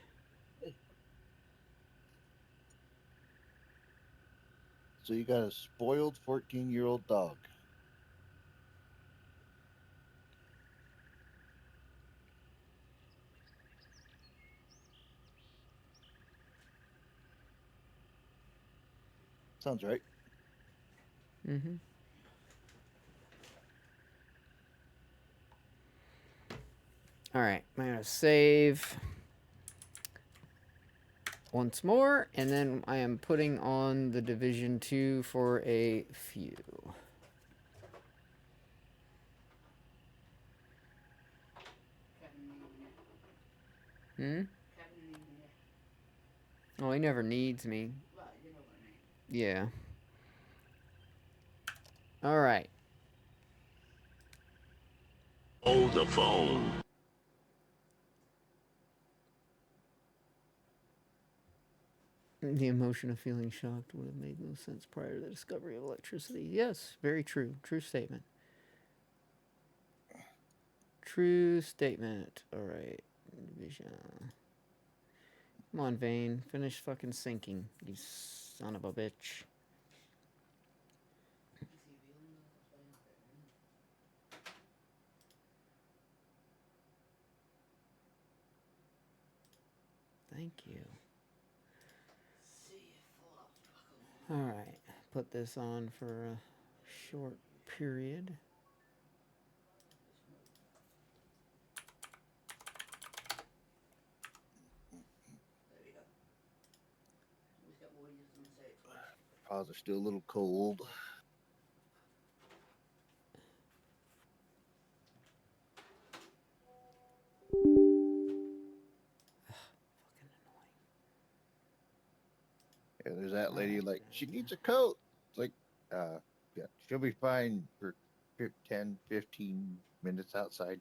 So you got a spoiled 14-year-old dog. Sounds right. Mm-hmm. All right, I'm gonna save once more, and then I am putting on the Division 2 for a few. Kevin needing it. Hmm? Kevin needing it. Oh, he never needs me. Well, you know what I mean. Yeah. All right. Hold the phone. The emotion of feeling shocked would have made no sense prior to the discovery of electricity. Yes, very true. True statement. True statement. All right. Vision. Come on, Vane. Finish fucking sinking, you son of a bitch. Thank you. All right. Put this on for a short period. There we go. Always get worried he's gonna say it twice. Paws are still a little cold. Fucking annoying. Yeah, there's that lady, like, she needs a coat. It's like, yeah, she'll be fine for 10, 15 minutes outside.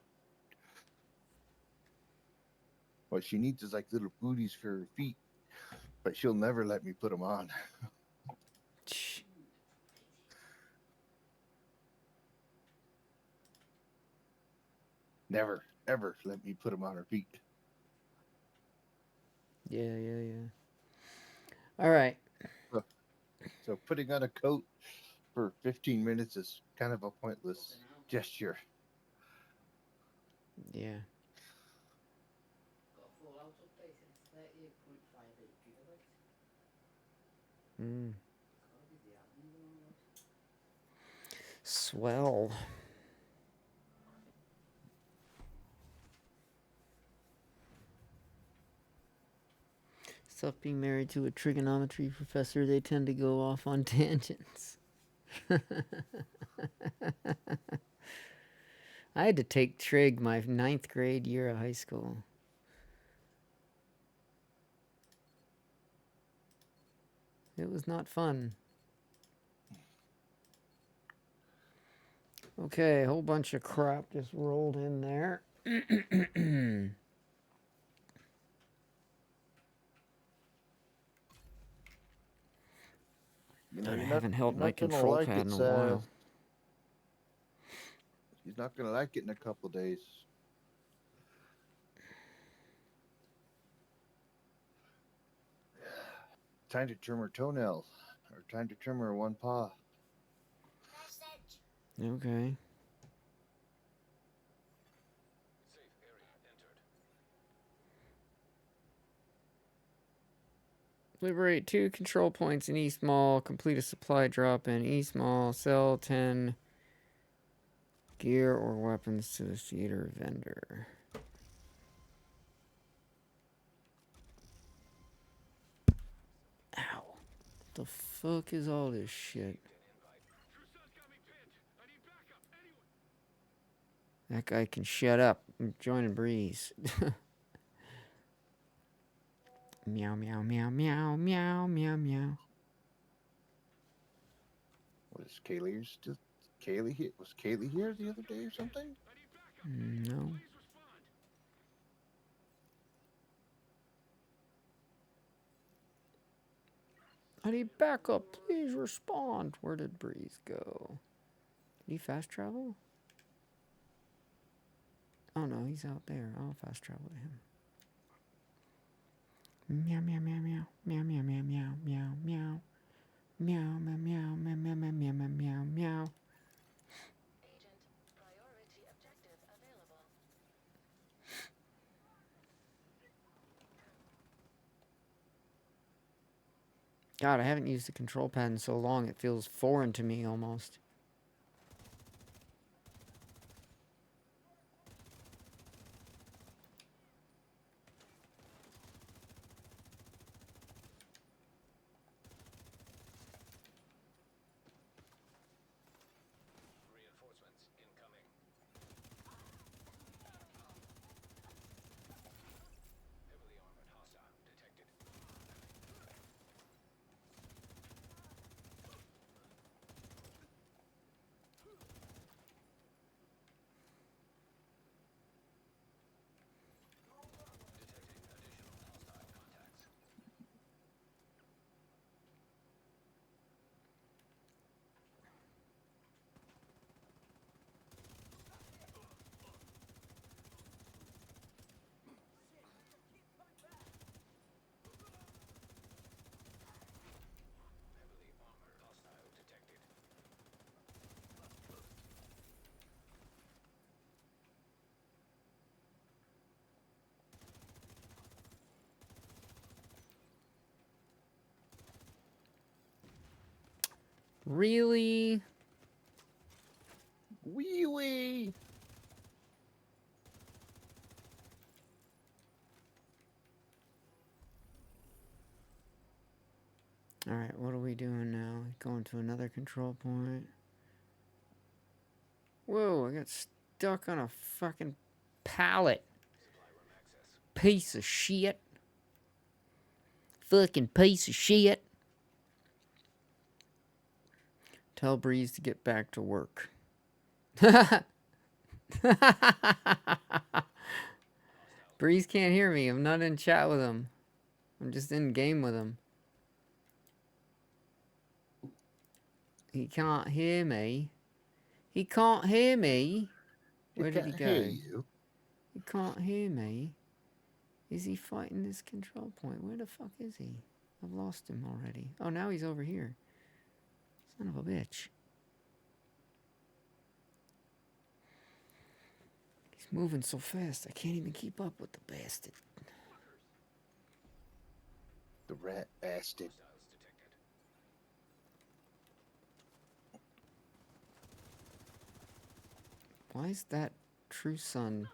What she needs is like little booties for her feet, but she'll never let me put them on. Shh. Never, ever let me put them on her feet. Yeah. All right. So putting on a coat for 15 minutes is kind of a pointless gesture. Yeah. Got a Fallout update and it's 38.5 Mm. Swell. Stuff being married to a trigonometry professor, they tend to go off on tangents. I had to take trig my 9th grade year of high school. It was not fun. Okay, a whole bunch of crap just rolled in there. You know, I you're haven't held you're my not gonna control like pad it. in a while. He's not gonna like it in a couple days. Time to trim her toenails, or time to trim her one paw. Okay. Liberate 2 control points in East Mall. Complete a supply drop in East Mall. Sell 10 gear or weapons to the theater vendor. Ow. The fuck is all this shit? That guy can shut up. I'm joining Breeze. Meow, meow, meow, meow, meow, meow, meow. What is Kaylee? Still Kaylee here? Was Kaylee here the other day or something? No. I need backup. Please respond. Where did Breeze go? Did he fast travel? Oh no, he's out there. I'll fast travel to him. Meow, meow, meow, meow. Meow, meow, meow, meow, meow, meow. Meow, meow, meow, meow, meow, meow, meow, meow, meow, meow. Agent, priority objective available. God, I haven't used the control pad in so long, it feels foreign to me almost. Reinforcements incoming. Heavily armored hostile detected. Detecting additional hostile contacts. Heavily armored hostile detected. Really? Wee wee. Alright, what are we doing now? Going to another control point. Whoa, I got stuck on a fucking pallet. Supply room access. Piece of shit. Fucking piece of shit. Tell Breeze to get back to work. Breeze can't hear me. I'm not in chat with him. I'm just in game with him. He can't hear me. He can't hear me. Where did he Can't go? hear you. He can't hear me. Is he fighting this control point? Where the fuck is he? I've lost him already. Oh, now he's over here. Son of a bitch. He's moving so fast, I can't even keep up with the bastard. The rat bastard. Hostiles detected. Why is that True Sun?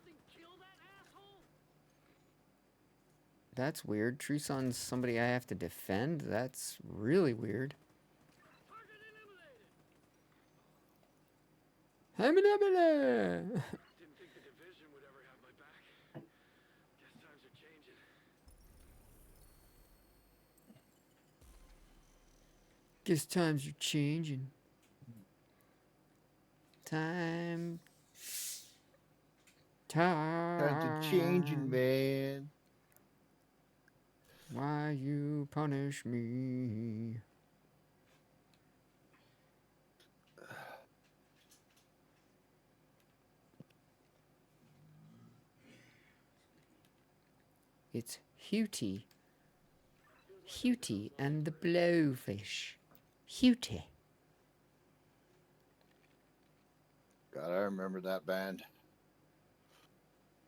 That's weird. True Sun's somebody I have to defend? That's really weird. Didn't think the division would ever have my back. Guess times are changing. Guess times are changing. Times Times are changing, man. Why you punish me? It's Hootie. Hootie and the Blowfish. Hootie. God, I remember that band.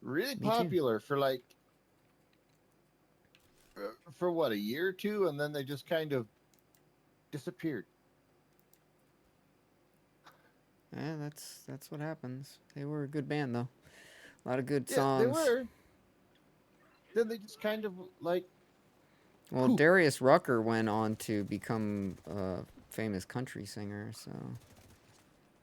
Really Me too. popular for like, for what, a year or two, and then they just kind of disappeared. Yeah, that's what happens. They were a good band though. A lot of good Yeah, songs. they were. Then they just kind of like, Well, Who? Darius Rucker went on to become a famous country singer, so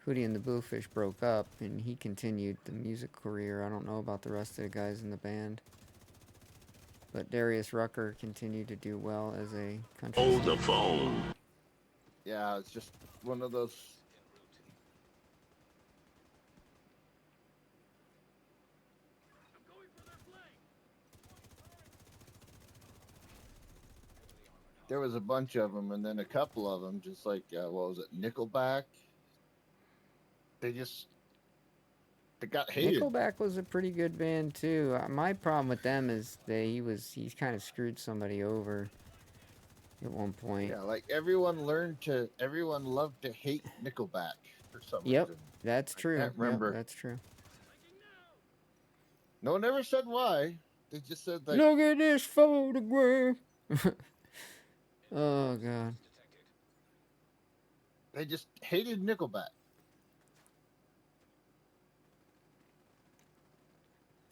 Hootie and the Bluefish broke up, and he continued the music career. I don't know about the rest of the guys in the band. But Darius Rucker continued to do well as a country singer. Hold the phone. yeah, it's just one of those. There was a bunch of them, and then a couple of them, just like what was it, Nickelback? They got hated. Nickelback was a pretty good band too. My problem with them is he's kind of screwed somebody over at one point. Yeah, like everyone loved to hate Nickelback for some Yep, reason. that's true. can't remember. Yep, that's true. No one ever said why. They just said like, Look at this photograph. Oh god. they just hated Nickelback.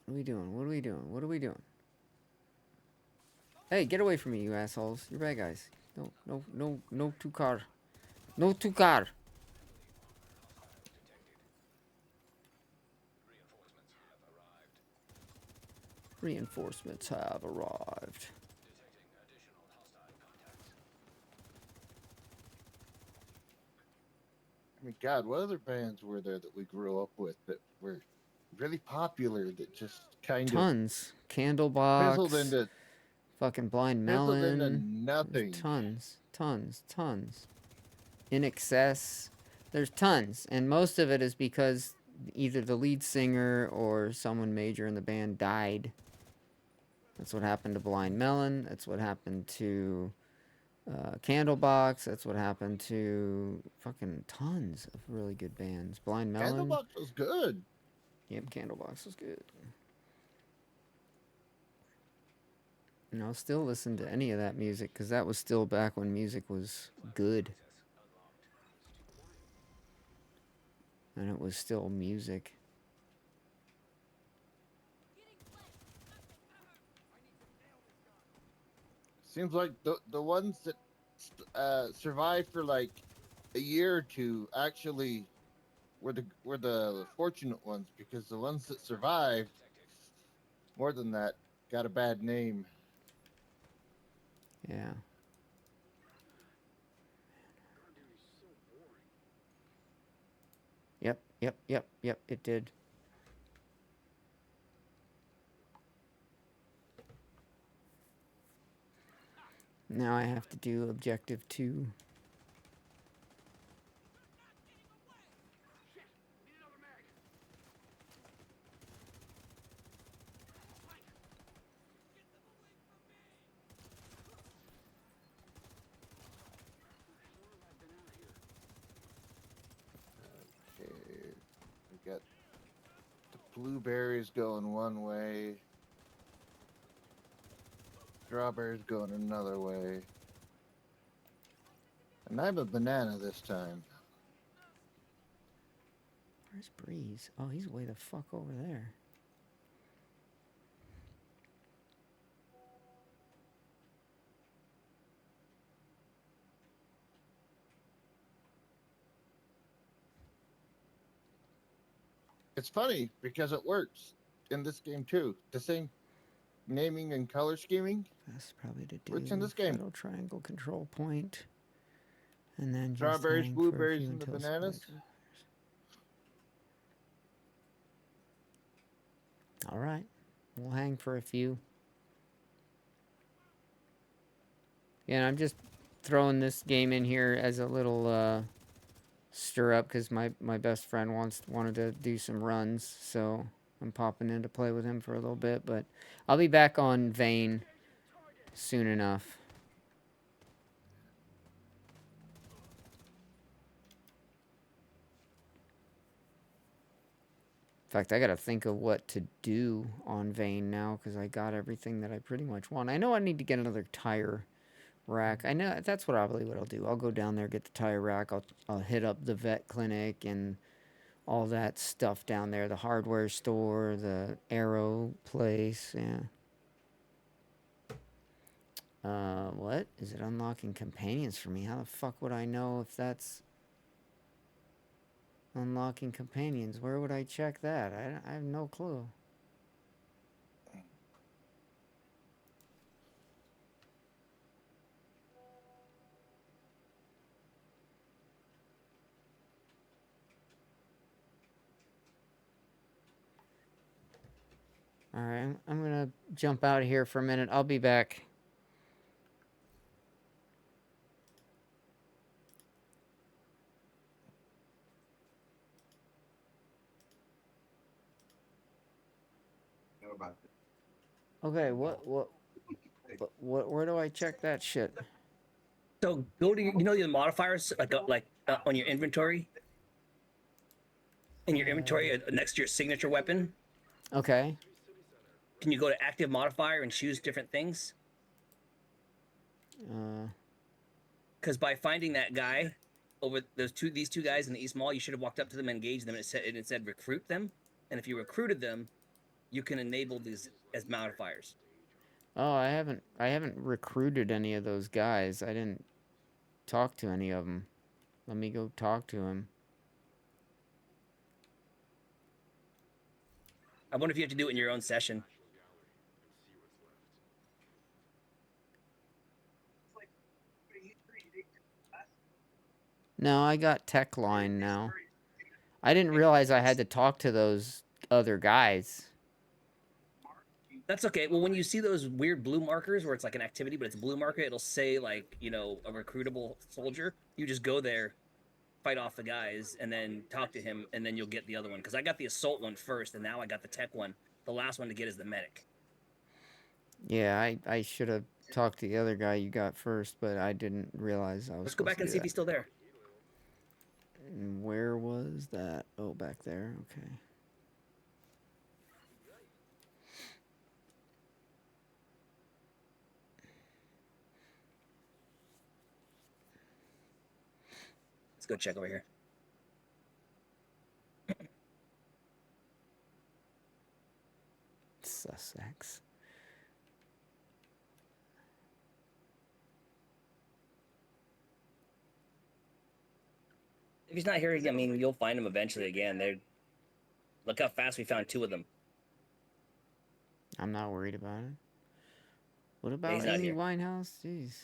What are we doing? What are we doing? What are we doing? Hey, get away from me, you assholes. You're bad guys. No two car. No two car. Reinforcements have arrived. I mean, God, what other bands were there that we grew up with that were really popular that just kind Tons. of Candlebox. fizzled into Fucking Blind fizzled into Melon. nothing? Tons. In Excess. There's tons. And most of it is because either the lead singer or someone major in the band died. That's what happened to Blind Melon. That's what happened to Candlebox. That's what happened to fucking tons of really good bands. Blind Melon. Candlebox was good. Yep, Candlebox was good. And I'll still listen to any of that music because that was still back when music was good. And it was still music. Seems like the ones that survived for like a year or two actually were the fortunate ones, because the ones that survived more than that got a bad name. Yeah. Yep, it did. Now I have to do objective 2. Okay, we got the blueberries going one way, strawberries going another way, and I'm a banana this time. Where's Breeze? Oh, he's way the fuck over there. It's funny because it works in this game too. The same naming and color scheming That's probably to do works in this game. Fatal Triangle control point. And then just Strawberries, hang for a blueberries, few and the until bananas. All right. We'll hang for a few. Yeah, and I'm just throwing this game in here as a little stir up because my best friend wanted to do some runs, so I'm popping in to play with him for a little bit. But I'll be back on Vane soon enough. In fact, I gotta think of what to do on Vane now because I got everything that I pretty much want. I know I need to get another tire rack. I know that's probably what I'll do. I'll go down there, get the tire rack. I'll hit up the vet clinic and all that stuff down there. The hardware store, the arrow place. Yeah. What is it? Unlocking companions for me? How the fuck would I know if that's unlocking companions? Where would I check that? I have no clue. All right, I'm gonna jump out of here for a minute. I'll be back. Okay, what where do I check that shit? So go to the modifiers on your inventory. In your inventory next to your signature weapon, Okay. can you go to active modifier and choose different things? Because by finding that guy over these two guys in the East Mall, you should have walked up to them and engaged them. And it said recruit them, and if you recruited them, you can enable these as modifiers. Oh, I haven't recruited any of those guys. I didn't talk to any of them. Let me go talk to him. I wonder if you have to do it in your own session. No, I got tech line now. I didn't realize I had to talk to those other guys. That's okay. Well, when you see those weird blue markers where it's like an activity, but it's a blue marker, it'll say like, a recruitable soldier. You just go there, fight off the guys, and then talk to him, and then you'll get the other one. Because I got the assault one first, and now I got the tech one. The last one to get is the medic. Yeah, I should have talked to the other guy you got first, but I didn't realize I was. Let's go back and see if he's still there. And where was that? Oh, back there. Okay. Let's go check over here. Sussex. If he's not here, I mean, you'll find him eventually again. Look how fast we found two of them. I'm not worried about it. What He's about not Amy here. Winehouse? Jeez.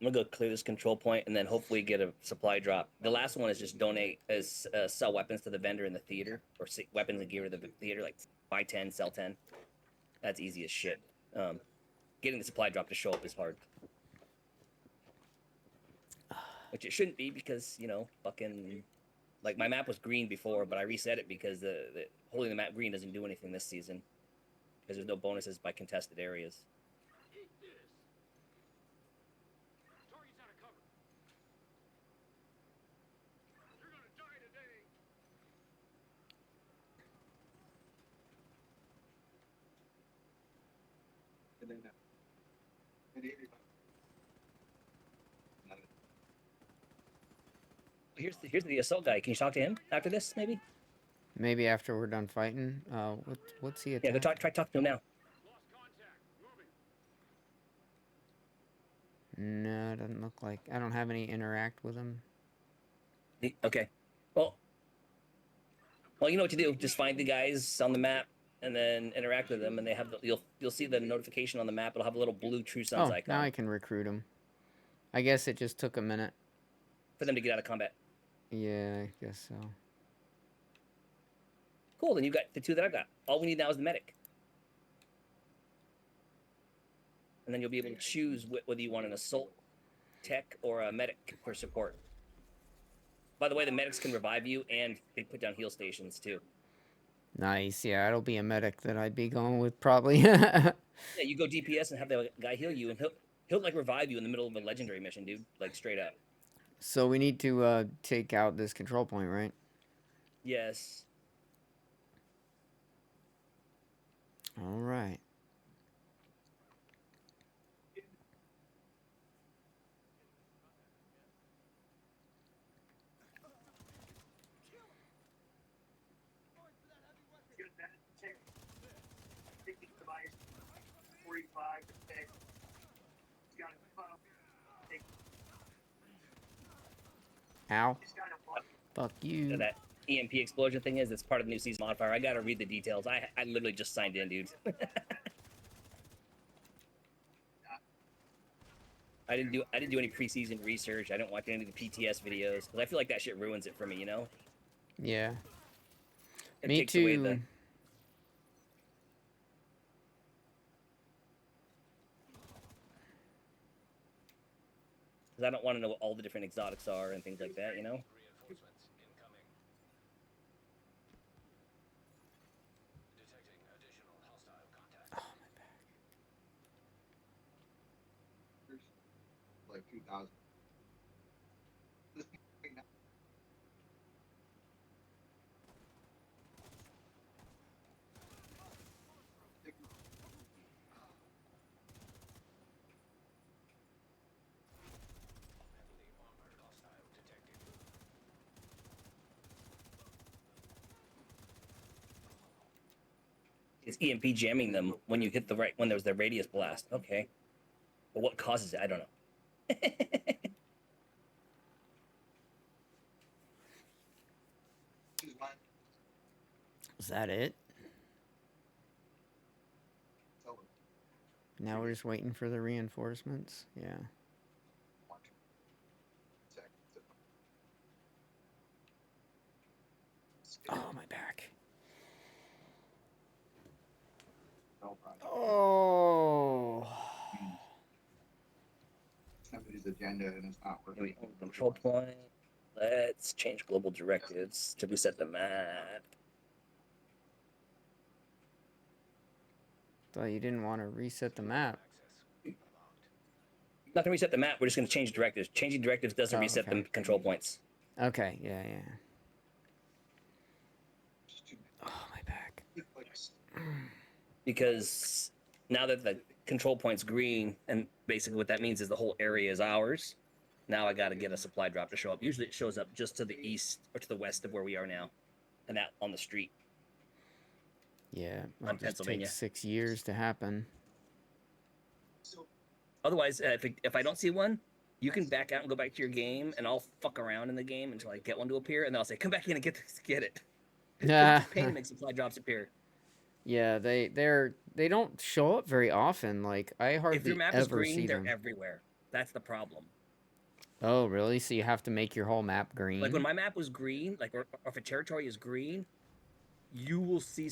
I'm gonna go clear this control point and then hopefully get a supply drop. The last one is just sell weapons to the vendor in the theater, or weapons and gear to the theater, like buy 10, sell 10. That's easy as shit. Getting the supply drop to show up is hard. Which it shouldn't be because, fucking... Like, my map was green before, but I reset it because the holding the map green doesn't do anything this season. Because there's no bonuses by contested areas. Target's out of cover. You're gonna die today. here's the assault guy. Can you talk to him after this, maybe? Maybe after we're done fighting. What's he Yeah, attack? go try talk to him now. No, it doesn't look like. I don't have any interact with him. Okay. Well, you know what to do. Just find the guys on the map and then interact with them, and they have you'll see the notification on the map. It'll have a little blue True Suns Oh, icon now I can recruit him. I guess it just took a minute. for them to get out of combat. Yeah, I guess so. Cool. Then you got the two that I've got. All we need now is the medic, and then you'll be able to choose whether you want an assault tech or a medic for support. By the way, the medics can revive you and they put down heal stations too. Nice. Yeah, it'll be a medic that I'd be going with probably. Yeah, you go DPS and have the guy heal you, and he'll like revive you in the middle of a legendary mission, dude. Like straight up. So we need to take out this control point, right? Yes. All right. Ow. Fuck you. So that EMP explosion thing is, it's part of the new season modifier. I gotta read the details. I literally just signed in, dude. I didn't do any preseason research. I didn't watch any of the PTS videos because I feel like that shit ruins it for me. You know. Yeah. It Me takes away too. the- Because I don't want to know what all the different exotics are and things like that, you know? Reinforcements incoming. Detecting additional hostile contact. Like 2,000. Heavily armored hostile detected. It's EMP jamming them when you hit when there's the radius blast. Okay. But what causes it? I don't know. Is that it? Now we're just waiting for the reinforcements. Yeah. Oh, my back. Oh. Somebody's agenda and it's not Here working. we go. Control point. Let's change global directives to reset the map. Thought you didn't want to reset the map. Access unlocked. Not gonna reset the map. We're just gonna change directives. Changing directives doesn't Oh, reset okay. the control points. Okay, yeah. Oh, my back. Because now that the control point's green, and basically what that means is the whole area is ours. Now I gotta get a supply drop to show up. Usually it shows up just to the east or to the west of where we are now, and that on the street. Yeah, On that just Pennsylvania. takes 6 years to happen. Otherwise, if I don't see one, you can back out and go back to your game, and I'll fuck around in the game until I get one to appear, and then I'll say, "Come back in and get it." Yeah. It's a pain to make supply drops appear. Yeah, they don't show up very often. Like I If hardly your map is ever green, see they're them. everywhere. That's the problem. Oh, really? So you have to make your whole map green? Like when my map was green, like or if a territory is green, you will see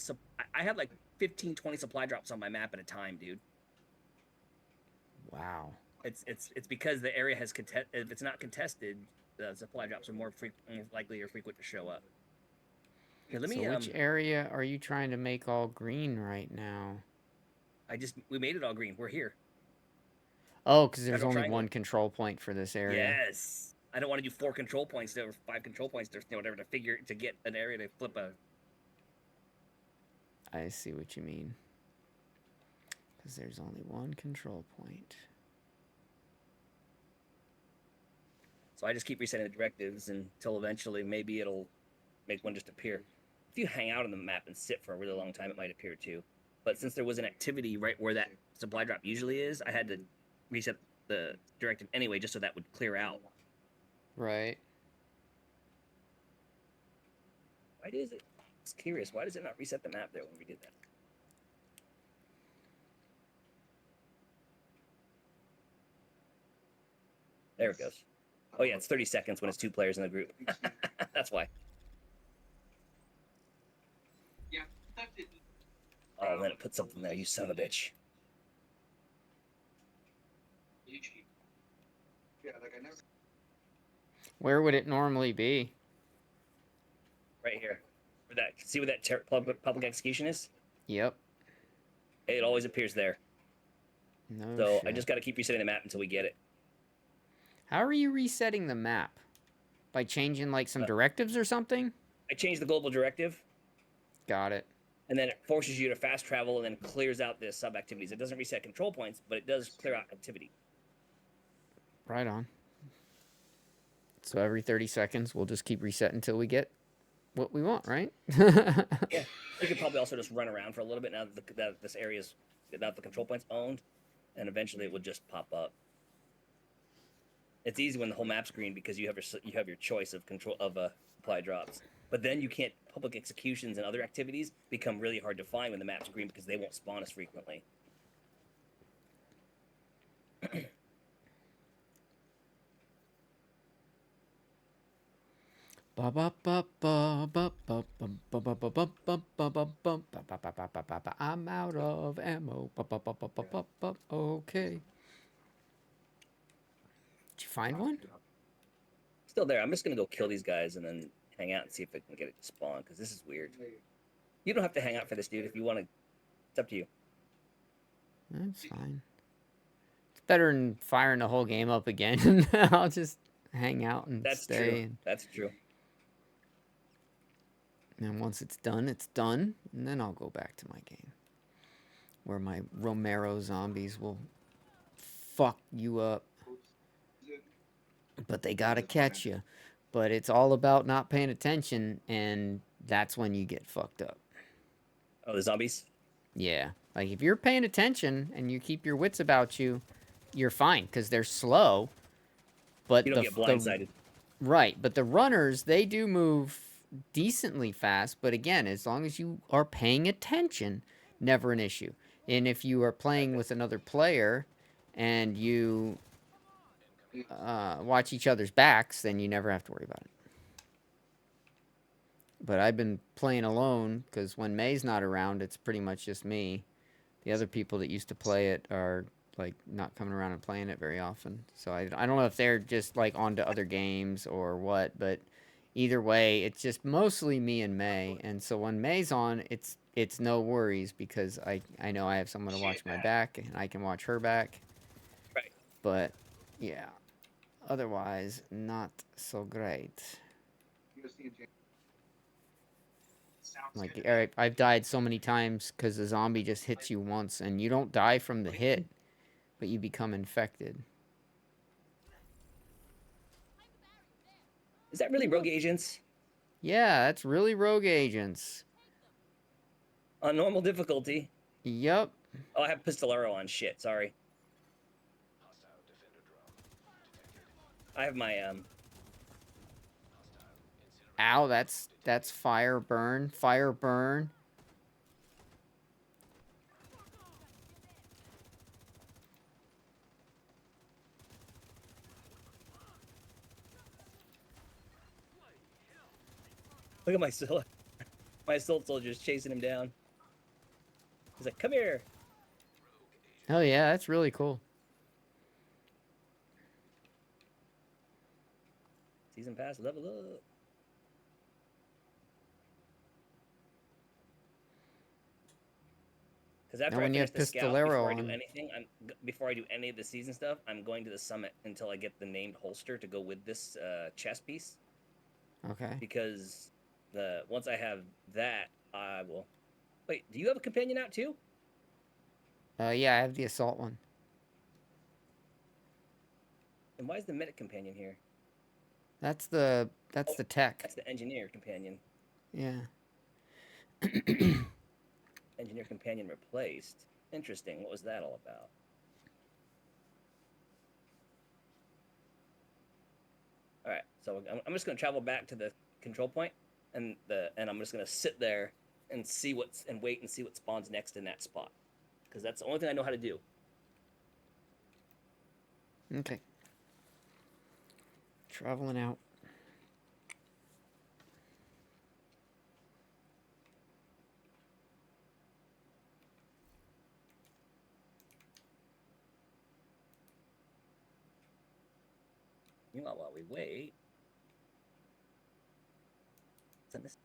I had like 15, 20 supply drops on my map at a time, dude. Wow. It's because the area has if it's not contested, the supply drops are more likely or frequent to show up. Here, let me So which area are you trying to make all green right now? we made it all green. We're here. Oh, because there's Federal only triangle. one control point for this area. Yes. I don't want to do 4 control points or 5 control points or whatever to get an area to flip a. I see what you mean. Because there's only one control point. So I just keep resetting the directives until eventually maybe it'll make one just appear. If you hang out on the map and sit for a really long time, it might appear too. But since there was an activity right where that supply drop usually is, I had to reset the directive anyway, just so that would clear out. Right. Why does it? It's curious. Why does it not reset the map there when we did that? There it goes. Oh yeah, it's 30 seconds when it's 2 players in the group. That's why. Yeah, that's it. Oh, then it put something there. You son of a bitch. You cheat. Yeah, like I never. Where would it normally be? Right here. Where that? See where that public execution is? Yep. It always appears there. No So I shit. just got to keep resetting the map until we get it. How are you resetting the map? By changing like some directives or something? I changed the global directive, Got it. and then it forces you to fast travel and then clears out the sub activities. It doesn't reset control points, but it does clear out activity. Right on. So every 30 seconds, we'll just keep resetting until we get what we want, right? Yeah, you could probably also just run around for a little bit now that this area's without the control points owned, and eventually it would just pop up. It's easy when the whole map's green because you have your choice of control of supply drops. But then you can't public executions and other activities become really hard to find when the map's green because they won't spawn as frequently. I'm out of ammo. Okay. Did you find one? Still there. I'm just gonna go kill these guys and then hang out and see if I can get it to spawn because this is weird. You don't have to hang out for this, dude. If you want to, it's up to you. That's fine. It's better than firing the whole game up again. I'll just hang out and That's stay. true. And That's true. then once it's done, it's done. And then I'll go back to my game. Where my Romero zombies will fuck you up. But they gotta catch you. But it's all about not paying attention, and that's when you get fucked up. Oh, the zombies. Yeah. Like, if you're paying attention and you keep your wits about you, you're fine, because they're slow. But You don't get blindsided. Right, but the runners, they do move decently fast, but again, as long as you are paying attention, never an issue. And if you are playing with another player and you watch each other's backs, then you never have to worry about it. But I've been playing alone, because when May's not around, it's pretty much just me. The other people that used to play it are like not coming around and playing it very often. So I don't know if they're just like onto other games or what, but either way, it's just mostly me and May. And so when May's on, it's no worries because I know I have someone to watch my back and I can watch her back. Right. But yeah, otherwise not so great. Like, I've died so many times because the zombie just hits you once, and you don't die from the hit, but you become infected. Is that really Rogue Agents? Yeah, that's really Rogue Agents. On normal difficulty. Yep. Oh, I have Pistolero on. Shit, sorry. Hostile defender drone detected. I have my Hostile incinerator Ow, that's fire burn. Fire burn. Look at my soul. My soul soldier's chasing him down. He's like, "Come here." Oh yeah, that's really cool. Season pass, level up. Because after Now I when you finish have the scout, Pistolero before I do on- anything, before I do any of the season stuff, I'm going to the summit until I get the named holster to go with this chest piece. Okay. Because once I have that, I will. Wait, do you have a companion out too? Yeah, I have the assault one. And why is the medic companion here? That's the tech. That's the engineer companion. Yeah. Engineer companion replaced. Interesting. What was that all about? All right, so I'm just gonna travel back to the control point, and I'm just gonna sit there and see and wait and see what spawns next in that spot, because that's the only thing I know how to do. Okay. Traveling out. Meanwhile, while we wait, send this.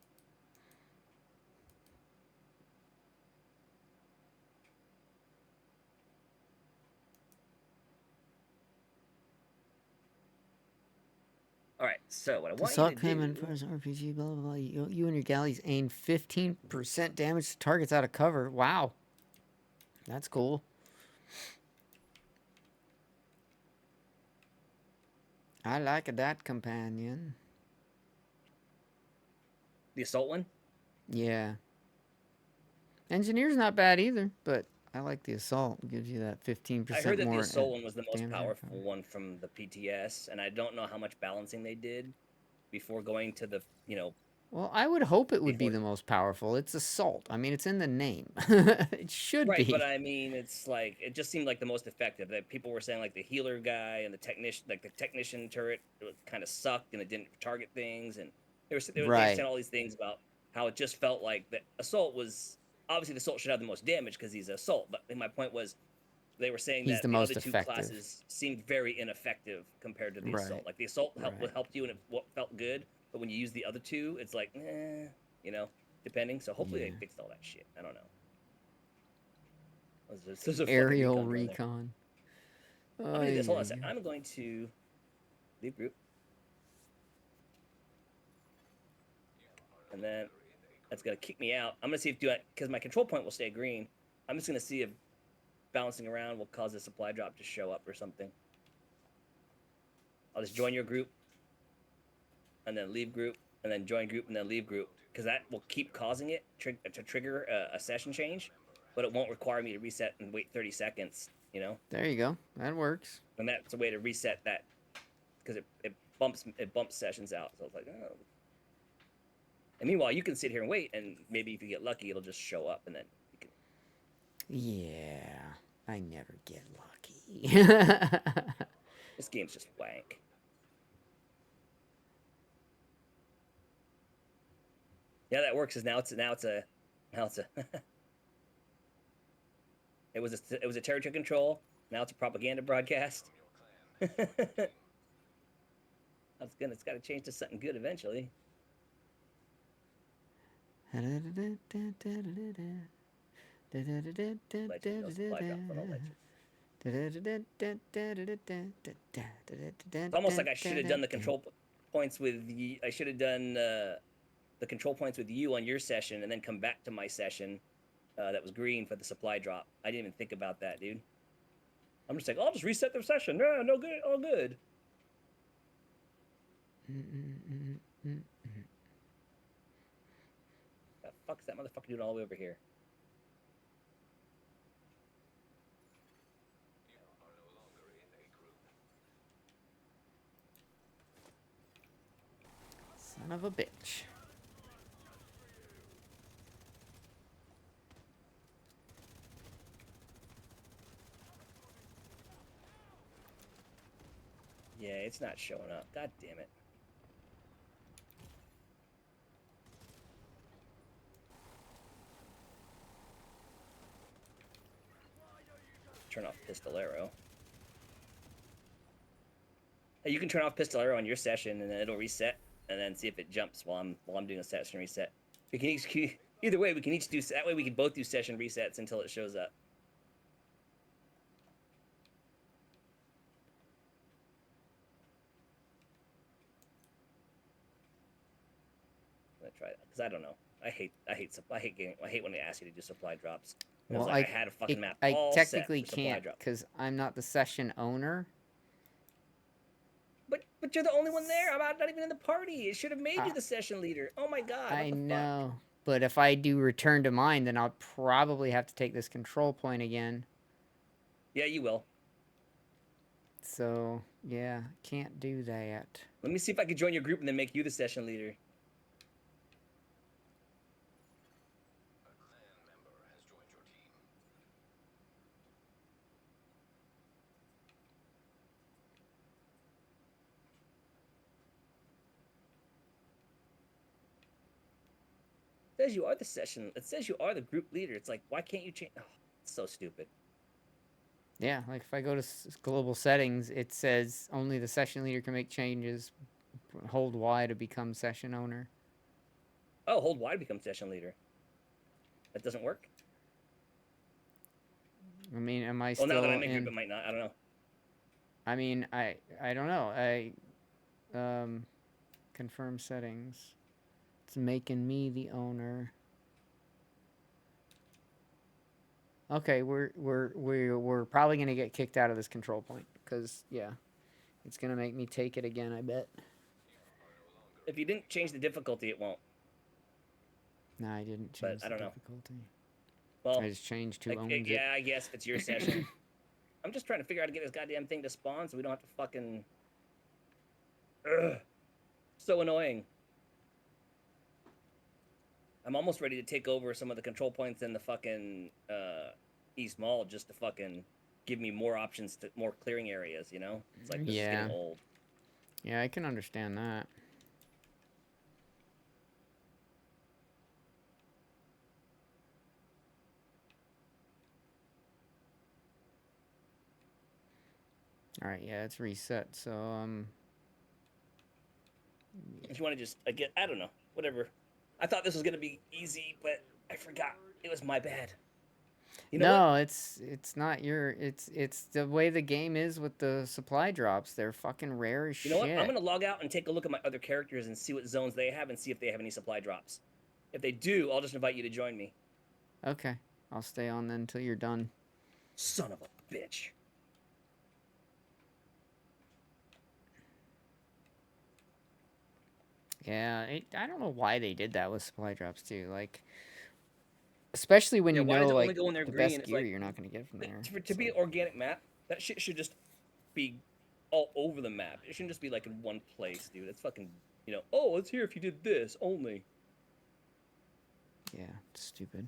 All right, so what I want you Assault to came in do. first RPG, blah, blah, blah. You and your galleys aim 15% damage to targets out of cover. Wow. That's cool. I like that companion. The assault one? Yeah. Engineer's not bad either, but I like the assault. It gives you that 15% I heard that the more assault one was the most damage out of powerful cover. one from the PTS, and I don't know how much balancing they did before going to the, Well, I would hope it would be before. the most powerful. It's assault. I mean, it's in the name. It should Right, be. but I mean, it's like it just seemed like the most effective. That people were saying like the healer guy and the technician turret kind of sucked and it didn't target things, and they were Right. saying all these things about how it just felt like the assault was obviously the assault should have the most damage because he's an assault. But my point was they were saying He's that the the most other two effective. classes seemed very ineffective compared to the Right. assault. Like the assault Right. helped you and it felt good, but when you use the other two, it's like, depending. So hopefully Yeah. they fixed all that shit. I don't know. There's a fucking Aerial recon drone there. recon. I'm gonna do this. Hold on a Ay, second. I'm going to leave group, and then that's gonna kick me out. I'm gonna see if because my control point will stay green. I'm just gonna see if bouncing around will cause a supply drop to show up or something. I'll just join your group, and then leave group, and then join group, and then leave group, because that will keep causing it to trigger a session change, but it won't require me to reset and wait 30 seconds. There you go. That works. And that's a way to reset that, because it bumps sessions out. So it's like, oh. And meanwhile, you can sit here and wait, and maybe if you get lucky, it'll just show up, and then you can. Yeah. I never get lucky. This game's just wank. Yeah, that works. Is now it's a. It was a territory control. Now it's a propaganda broadcast. It's got to change to something good eventually. It's almost like I should have done the control points with you. I should have done the control points with you on your session, and then come back to my session that was green for the supply drop. I didn't even think about that, dude. I'm just like, I'll just reset the session. No good, all good. The fuck's that motherfucker doing all the way over here? Son of a bitch. Yeah, it's not showing up. God damn it. Turn off Pistolero. Hey, you can turn off Pistolero on your session, and then it'll reset, and then see if it jumps while I'm doing a session reset. We can either way. We can each do that way. We can both do session resets until it shows up. I'm gonna try that because I don't know. I hate when they ask you to do supply drops. Well, Like I had a fucking map I all technically set for supply can't drop. because I'm not the session owner. But But you're the only one there. I'm not even in the party. It should have made I- you the session leader. Oh my god. I what the fuck? know. But if I do return to mine, then I'll probably have to take this control point again. Yeah, you will. So, yeah, can't do that. Let me see if I can join your group and then make you the session leader. A clan member has joined your team. It says you are the session. It says you are the group leader. It's like, why can't you change? Oh, it's so stupid. Yeah, like if I go to global settings, it says only the session leader can make changes. Hold Y to become session owner. Oh, hold Y to become session leader. That doesn't work. I mean, am I Well, still now that I'm in in? group, it might not. I don't know. I mean, I don't know. Confirm settings. It's making me the owner. Okay, we're probably gonna get kicked out of this control point because yeah, it's gonna make me take it again. I bet. If you didn't change the difficulty, it won't. No, I didn't But change I the don't know. difficulty. Well, I just changed who like, owns it. yeah, I guess if it's your session. I'm just trying to figure out how to get this goddamn thing to spawn so we don't have to fucking. Ugh. So annoying. I'm almost ready to take over some of the control points in the fucking East Mall just to fucking give me more options to more clearing areas. You know, it's like this is Yeah. getting old. Yeah, I can understand that. All right, yeah, it's reset. So If you want to just, I don't know, whatever. I thought this was gonna be easy, but I forgot. It was my bad. You know no, what? it's not your it's the way the game is with the supply drops. They're fucking rare as You know shit. what? I'm gonna log out and take a look at my other characters and see what zones they have and see if they have any supply drops. If they do, I'll just invite you to join me. Okay, I'll stay on then until you're done. Son of a bitch. Yeah, I don't know why they did that with supply drops too. Like, especially when Yeah, you why does know it only like go in there the green? best It's gear like- you're not gonna get from there. To It's be an like- organic map, that shit should just be all over the map. It shouldn't just be like in one place, dude. It's fucking, oh, it's here if you did this only. yeah, it's stupid.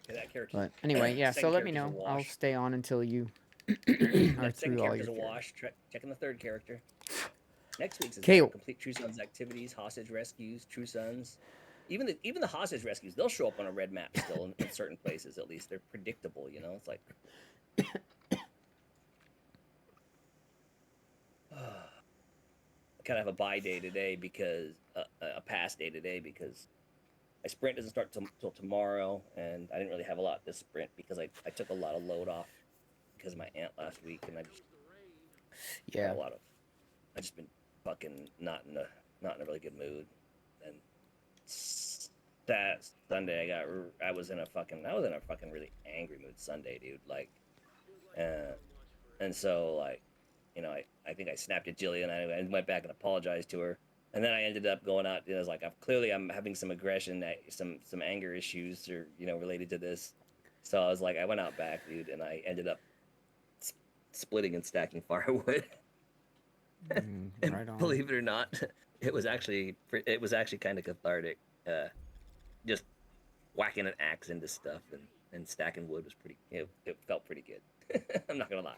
Okay, that character. But anyway, yeah. So Second let me character's a know. I'll wash. stay on until you are That second through all character's your a characters. wash. Checking the third character. Next week's is Okay. complete True Sons activities, hostage rescues, True Sons. Even the hostage rescues, they'll show up on a red map still in certain places. At least they're predictable. It's like. I kind of have a buy day today because a pass day today because my sprint doesn't start till tomorrow, and I didn't really have a lot this sprint because I took a lot of load off because of my aunt last week, and I just Yeah. had I just been fucking not in a really good mood, and that Sunday I was in a fucking really angry mood Sunday, dude. Like, and so like, I think I snapped at Jillian. I went back and apologized to her, and then I ended up going out. I was like, I'm having some aggression, some anger issues, or related to this. So I was like, I went out back, dude, and I ended up splitting and stacking firewood. Mm, And right on. believe it or not, it was actually kind of cathartic. Just whacking an axe into stuff and stacking wood was pretty. It felt pretty good. I'm not gonna lie.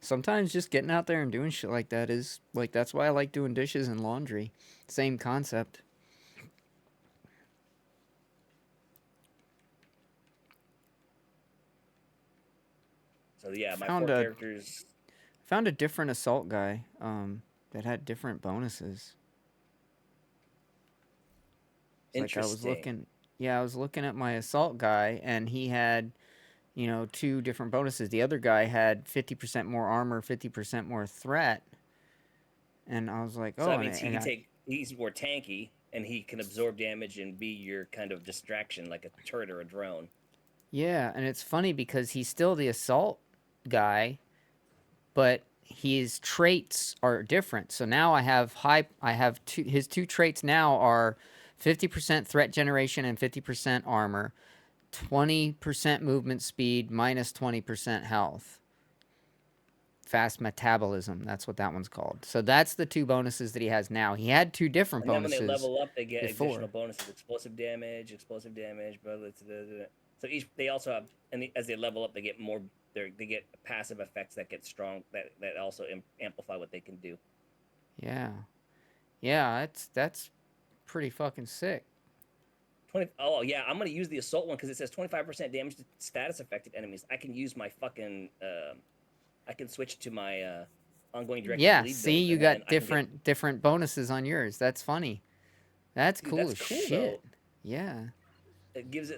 Sometimes just getting out there and doing shit like that is like that's why I like doing dishes and laundry. Same concept. So yeah, my Found four a- characters. Found a different assault guy that had different bonuses. It's like I was Interesting. looking, yeah, I was looking at my assault guy and he had, 2 different bonuses. The other guy had 50% more armor, 50% more threat. And I was like, So oh, that and, means and I- he's more tanky and he can absorb damage and be your kind of distraction, like a turret or a drone. Yeah, and it's funny because he's still the assault guy, but his traits are different. So now I have his two traits now are 50% threat generation and 50% armor, 20% movement speed, minus 20% health. Fast metabolism, that's what that one's called. So that's the two bonuses that he has now. He had two different And then when they bonuses level up, they get before. additional bonuses: explosive damage, but so each they also have, and as they level up, they get more. They get passive effects that get strong that also amplify what they can do. Yeah. Yeah, that's pretty fucking sick. 20. Oh yeah, I'm gonna use the assault one because it says 25% damage to status affected enemies. I can use my fucking. I can switch to my ongoing directed Yeah, bleed see, build, you and then got I can get. different bonuses on yours. That's funny. That's Dude, cool that's as cool shit. though. Yeah. It gives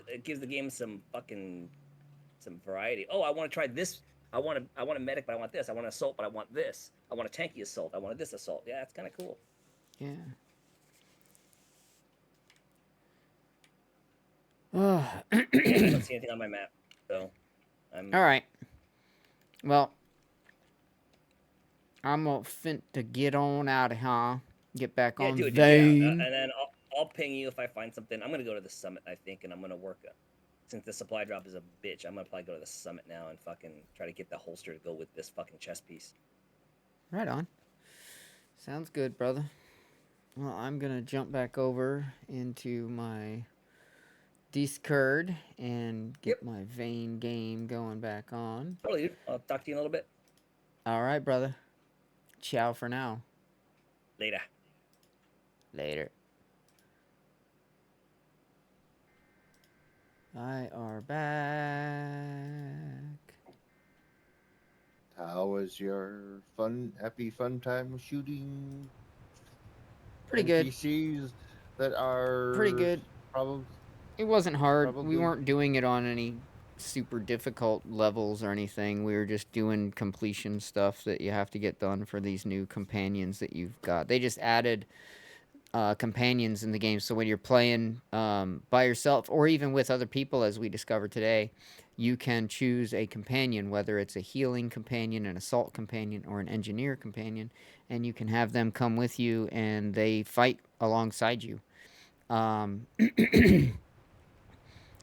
the game some fucking some variety. Oh, I want to try this. I want a medic, but I want this. I want an assault, but I want this. I want a tanky assault. I want this assault. Yeah, it's kind of cool. Yeah. I don't see anything on my map, so I'm. All right. Well, I'm gonna fin to get on out of here. Get back Yeah, on do it, dude. Yeah, Vane. and then I'll ping you if I find something. I'm gonna go to the summit, I think, and I'm gonna work. Since the supply drop is a bitch, I'm gonna probably go to the summit now and fucking try to get the holster to go with this fucking chest piece. Right on. Sounds good, brother. Well, I'm gonna jump back over into my Discord and get my Vane game going back on. Totally, dude. I'll talk to you in a little bit. All right, brother. Ciao for now. Later. Later. I are back. How was your happy fun time shooting Pretty good. NPCs that are Pretty good. probably It wasn't hard. We Probably. weren't doing it on any super difficult levels or anything. We were just doing completion stuff that you have to get done for these new companions that you've got. They just added companions in the game, so when you're playing by yourself or even with other people, as we discovered today, you can choose a companion, whether it's a healing companion, an assault companion, or an engineer companion, and you can have them come with you and they fight alongside you.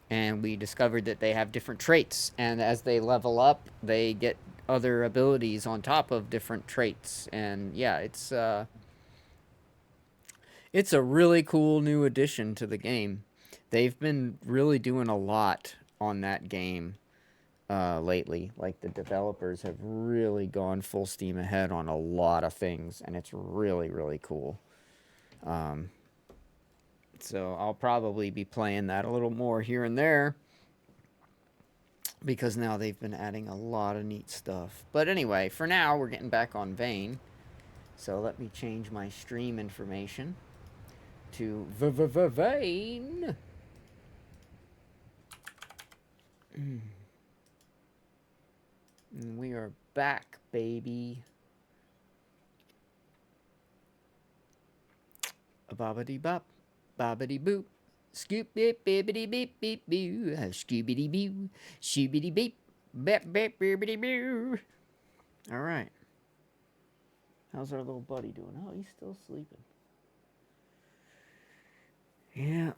And we discovered that they have different traits, and as they level up, they get other abilities on top of different traits. And yeah, it's a really cool new addition to the game. They've been really doing a lot on that game lately. Like, the developers have really gone full steam ahead on a lot of things, and it's really, really cool. So I'll probably be playing that a little more here and there, because now they've been adding a lot of neat stuff. But anyway, for now, we're getting back on Vane. So let me change my stream information to Vane. And we are back, baby. A bobbity bop, bobbity boop. Scoop beep bibbity beep beep boo. Scoobity boo. Shoobity beep. Beep beep bibbity boo. Alright. How's our little buddy doing? Oh, he's still sleeping. Yeah.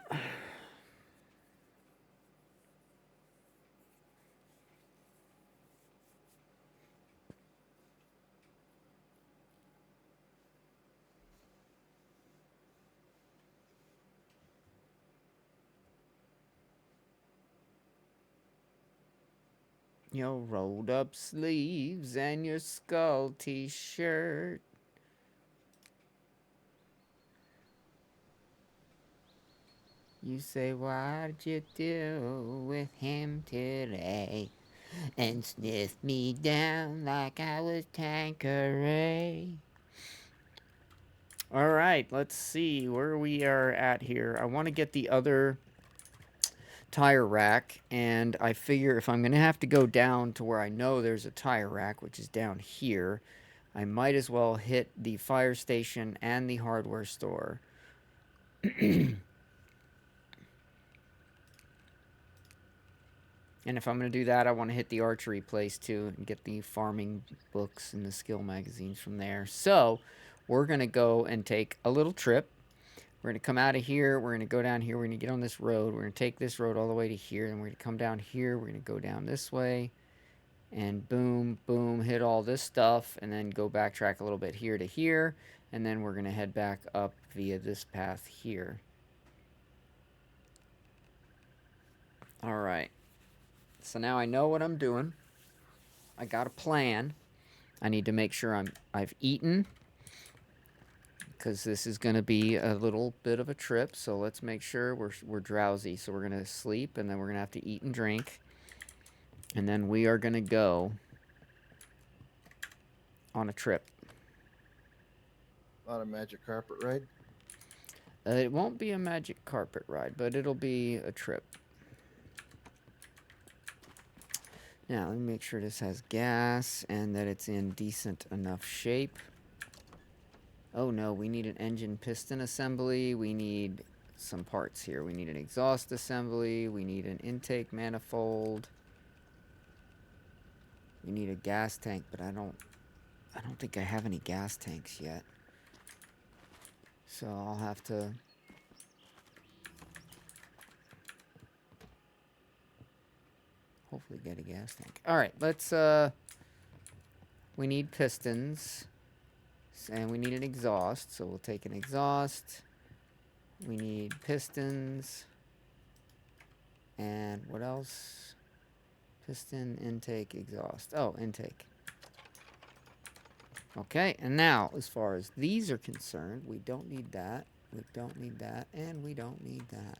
Your rolled up sleeves and your skull t-shirt. You say, what did you do with him today? And sniff me down like I was Tanqueray. Alright, let's see where we are at here. I want to get the other tire rack, and I figure if I'm going to have to go down to where I know there's a tire rack, which is down here, I might as well hit the fire station and the hardware store. And if I'm going to do that, I want to hit the archery place too and get the farming books and the skill magazines from there. So we're going to go and take a little trip. We're going to come out of here. We're going to go down here. We're going to get on this road. We're going to take this road all the way to here. And we're going to come down here. We're going to go down this way. And boom, boom, hit all this stuff. And then go backtrack a little bit here to here. And then we're going to head back up via this path here. All right. So now I know what I'm doing. I got a plan. I need to make sure I've eaten, because this is going to be a little bit of a trip. So let's make sure we're drowsy. So we're going to sleep, and then we're going to have to eat and drink. And then we are going to go on a trip. On a magic carpet ride. It won't be a magic carpet ride, but it'll be a trip. Now, let me make sure this has gas and that it's in decent enough shape. Oh no, we need an engine piston assembly. We need some parts here. We need an exhaust assembly. We need an intake manifold. We need a gas tank, but I don't think I have any gas tanks yet. So I'll have to hopefully get a gas tank. All right, let's we need pistons. And we need an exhaust, so we'll take an exhaust. We need pistons. And what else? Piston, intake, exhaust. Oh, intake. Okay, and now, as far as these are concerned, we don't need that. We don't need that, and we don't need that.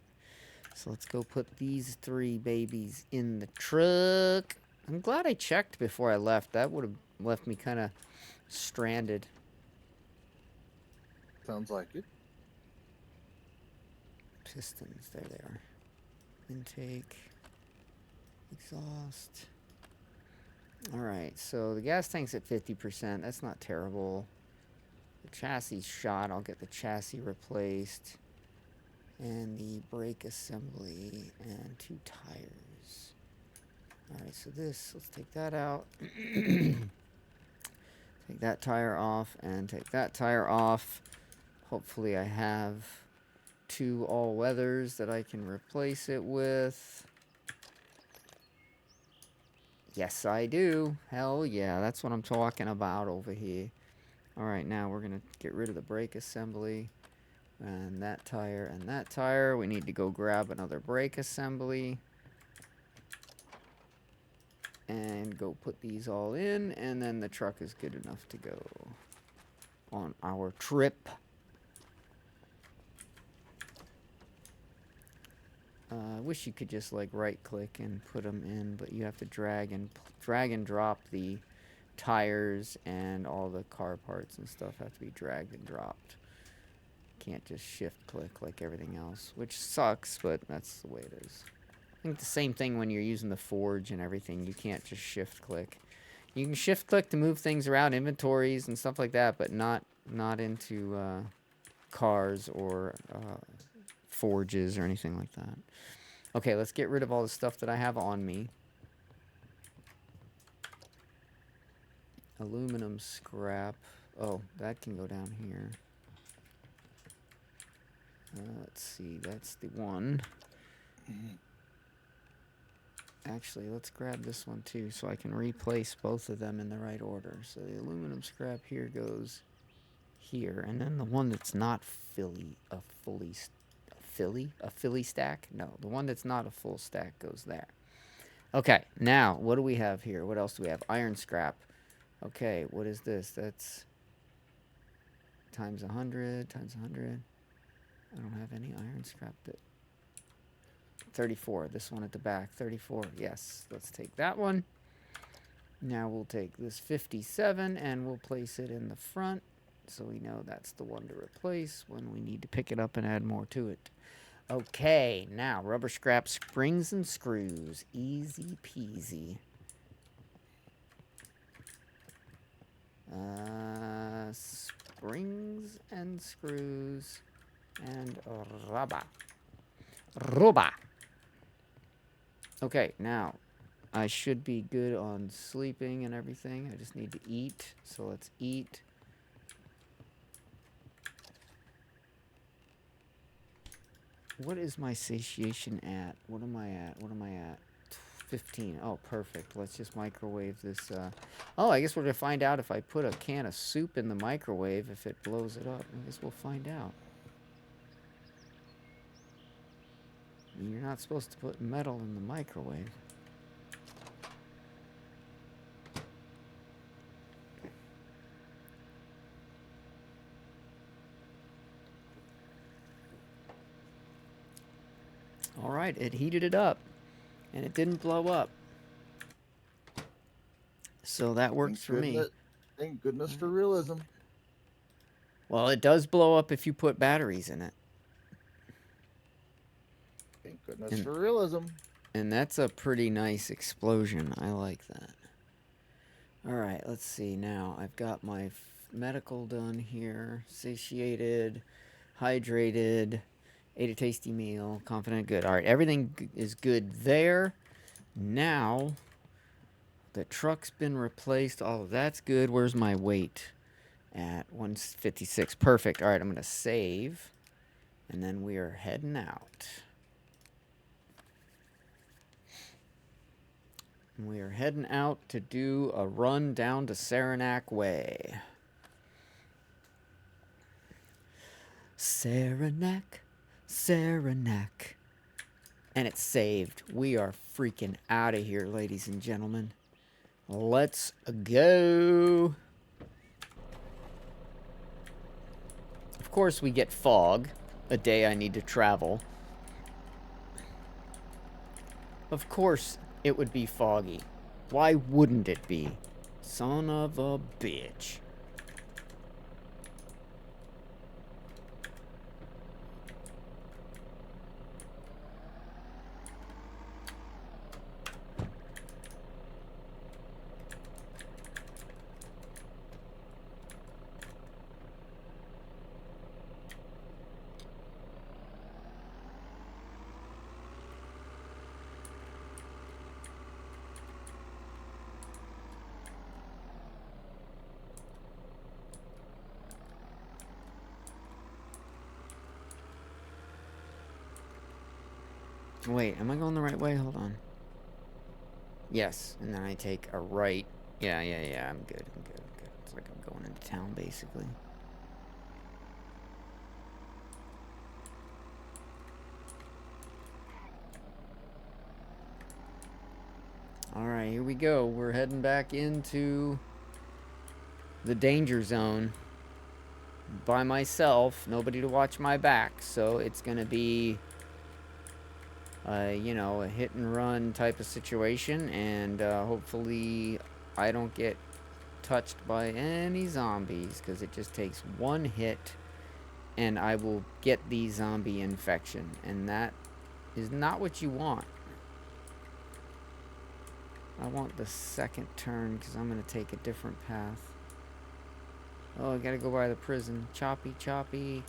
So let's go put these three babies in the truck. I'm glad I checked before I left. That would have left me kind of stranded. Sounds like it. Pistons, there they are. Intake, exhaust. Alright, so the gas tank's at 50%. That's not terrible. The chassis shot. I'll get the chassis replaced. And the brake assembly and 2 tires. Alright, so this, let's take that out. Take that tire off and take that tire off. Hopefully I have 2 all-weathers that I can replace it with. Yes, I do. Hell yeah, that's what I'm talking about over here. Alright, now we're going to get rid of the brake assembly. And that tire and that tire. We need to go grab another brake assembly. And go put these all in. And then the truck is good enough to go on our trip. I wish you could just like right click and put them in, but you have to drag and drop the tires, and all the car parts and stuff have to be dragged and dropped. Can't just shift click like everything else, which sucks, but that's the way it is. I think the same thing when you're using the forge and everything. You can't just shift click. You can shift click to move things around, inventories and stuff like that, but not into cars or forges or anything like that. Okay, let's get rid of all the stuff that I have on me. Aluminum scrap. Oh, that can go down here. Let's see, that's the one. Actually, let's grab this one too, so I can replace both of them in the right order. So the aluminum scrap here goes here, and then the one that's not a Philly stack? No, the one that's not a full stack goes there. Okay, now, what do we have here? What else do we have? Iron scrap. Okay, what is this? That's times 100, times 100. I don't have any iron scrap. 34, this one at the back. 34, yes. Let's take that one. Now we'll take this 57 and we'll place it in the front, so we know that's the one to replace when we need to pick it up and add more to it. Okay, now rubber scrap, springs and screws. Easy peasy. Springs and screws and rubber. Okay, now I should be good on sleeping and everything. I just need to eat. So let's eat. What is my satiation at? What am I at? What am I at? 15. Oh, perfect. Let's just microwave this. Oh, I guess we're going to find out if I put a can of soup in the microwave, if it blows it up. I guess we'll find out. You're not supposed to put metal in the microwave. All right, it heated it up, and it didn't blow up. So that works for me. Thank goodness for realism. Well, it does blow up if you put batteries in it. Thank goodness for realism. And that's a pretty nice explosion. I like that. All right, let's see. Now, I've got my medical done here. Satiated, hydrated, ate a tasty meal, confident, good. All right, everything is good there. Now, the truck's been replaced. All of that's good. Where's my weight? At 156. Perfect. All right, I'm going to save. And then we are heading out. We are heading out to do a run down to Saranac Way. Saranac, Saranac. And it's saved. We are freaking out of here, ladies and gentlemen. Let's go. Of course, we get fog. A day I need to travel. Of course, it would be foggy. Why wouldn't it be? Son of a bitch. Wait, am I going the right way? Hold on. Yes, and then I take a right. Yeah, I'm good. It's like I'm going into town, basically. Alright, here we go. We're heading back into the danger zone by myself. Nobody to watch my back, so it's gonna be you know, a hit and run type of situation, and hopefully I don't get touched by any zombies, because it just takes one hit and I will get the zombie infection, and that is not what you want. I want the second turn because I'm going to take a different path. Oh, I gotta go by the prison. Choppy prison.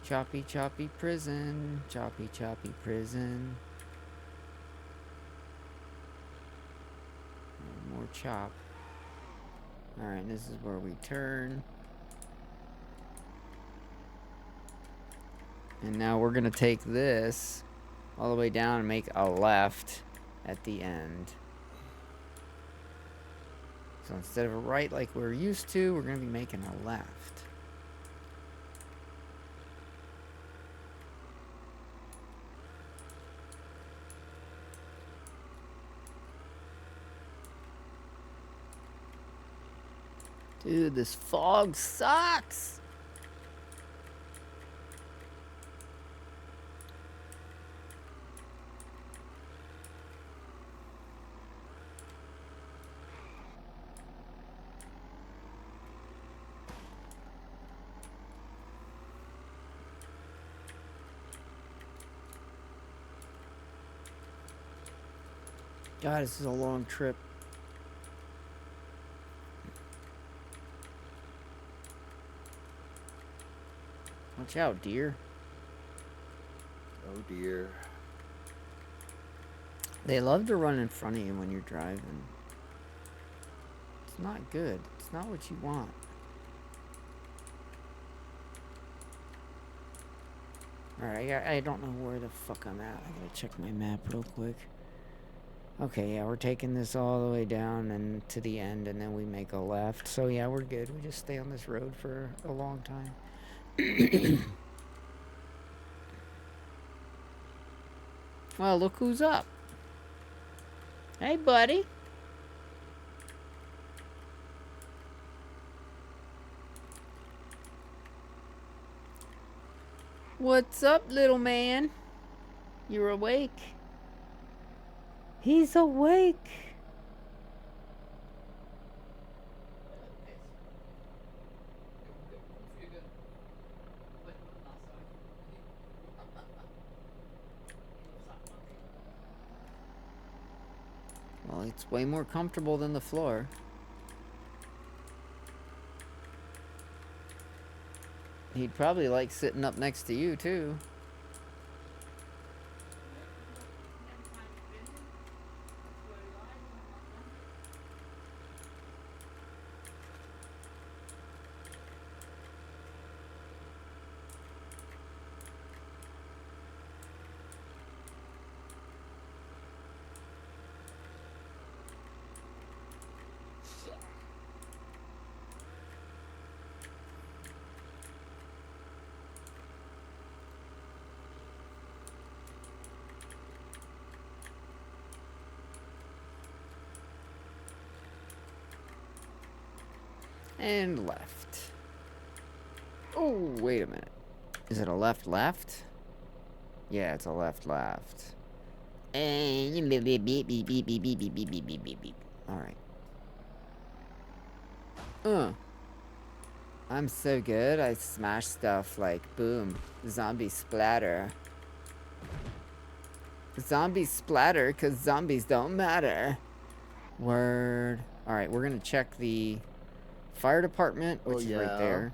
Choppy prison. More chop. Alright, this is where we turn. And now we're gonna take this all the way down and make a left at the end. So instead of a right like we're used to, we're gonna be making a left. Dude, this fog sucks! God, this is a long trip. Watch out, deer. Oh dear. They love to run in front of you when you're driving. It's not good. It's not what you want. Alright, I don't know where the fuck I'm at. I gotta check my map real quick. Okay, yeah, we're taking this all the way down and to the end, and then we make a left. So yeah, we're good. We just stay on this road for a long time. Well, look who's up. Hey, buddy. What's up, little man? You're awake. He's awake. Well, it's way more comfortable than the floor. He'd probably like sitting up next to you, too. And left. Oh, wait a minute. Is it a left left? Yeah, it's a left left. Alright. I'm so good, I smash stuff like boom. Zombie splatter. Zombies splatter because zombies don't matter. Word. Alright, we're gonna check the fire department, which is right there.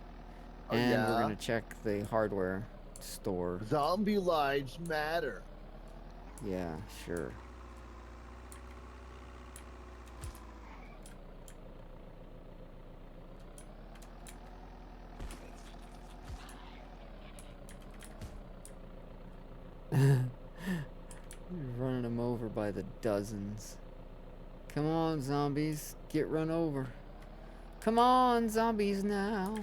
And we're gonna check the hardware store. Zombie lives matter. Yeah, sure. Running them over by the dozens. Come on, zombies. Get run over. Come on, zombies now.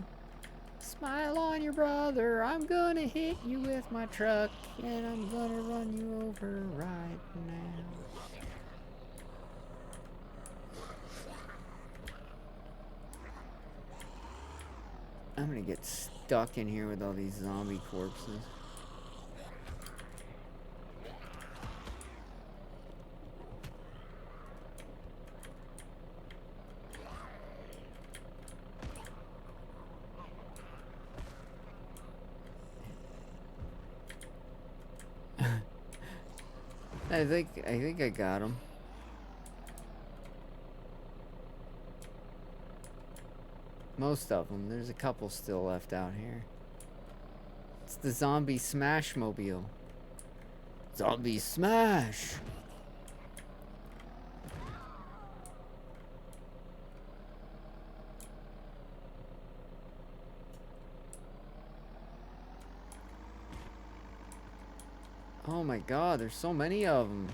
Smile on your brother. I'm gonna hit you with my truck, and I'm gonna run you over right now. I'm gonna get stuck in here with all these zombie corpses. I think I got him. Most of them. There's a couple still left out here. It's the zombie smash mobile. Zombie smash! Oh my god, there's so many of them.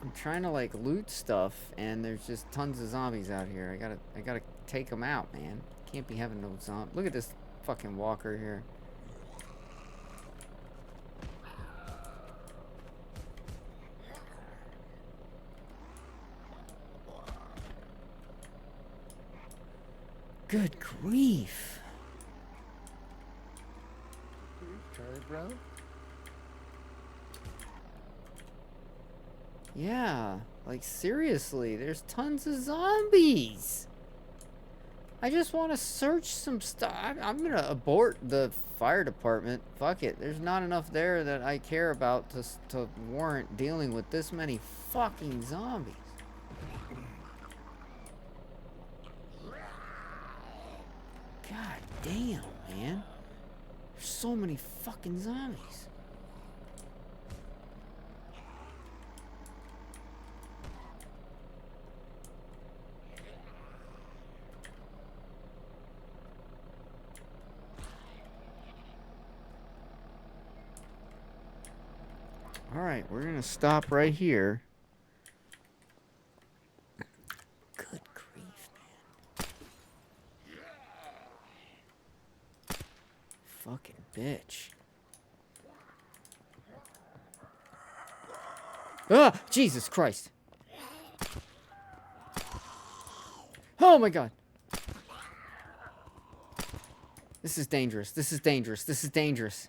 I'm trying to like loot stuff and there's just tons of zombies out here. I gotta take them out, man. Can't be having no zombies. Look at this fucking walker here. Good grief. Charlie Brown? Yeah, like seriously, there's tons of zombies. I just want to search some stuff. I'm gonna abort the fire department. Fuck it. There's not enough there that I care about to warrant dealing with this many fucking zombies. God damn, man. There's so many fucking zombies. Alright, we're gonna stop right here. Good grief, man. Fucking bitch. Ah! Jesus Christ! Oh my god! This is dangerous. This is dangerous. This is dangerous.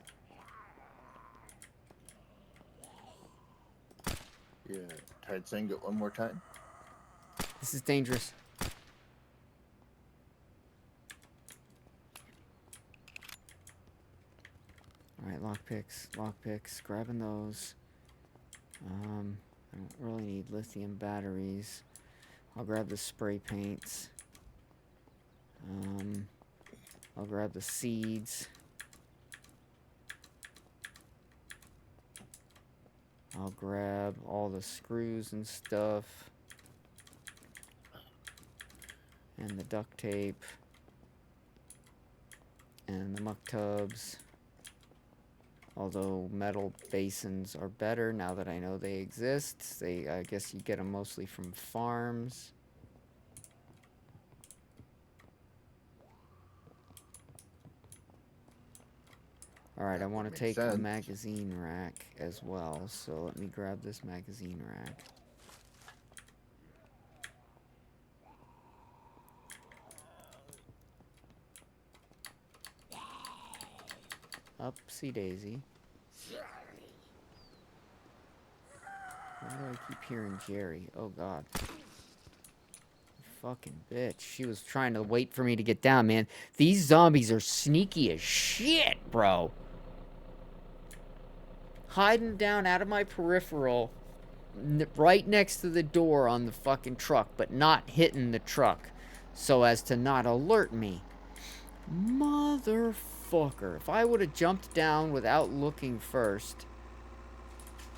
Yeah. Tried saying it one more time. This is dangerous. Alright, lockpicks. Lockpicks. Grabbing those. I don't really need lithium batteries. I'll grab the spray paints. I'll grab the seeds. I'll grab all the screws and stuff. And the duct tape. And the muck tubs. Although metal basins are better now that I know they exist. I guess you get them mostly from farms. Alright, I want to Makes take a sense. magazine rack as well, so let me grab this magazine rack. Upsy daisy. Why do I keep hearing Jerry? Oh god. Fucking bitch. She was trying to wait for me to get down, man. These zombies are sneaky as shit, bro. Hiding down out of my peripheral, right next to the door on the fucking truck, but not hitting the truck so as to not alert me. Motherfucker. If I would have jumped down without looking first,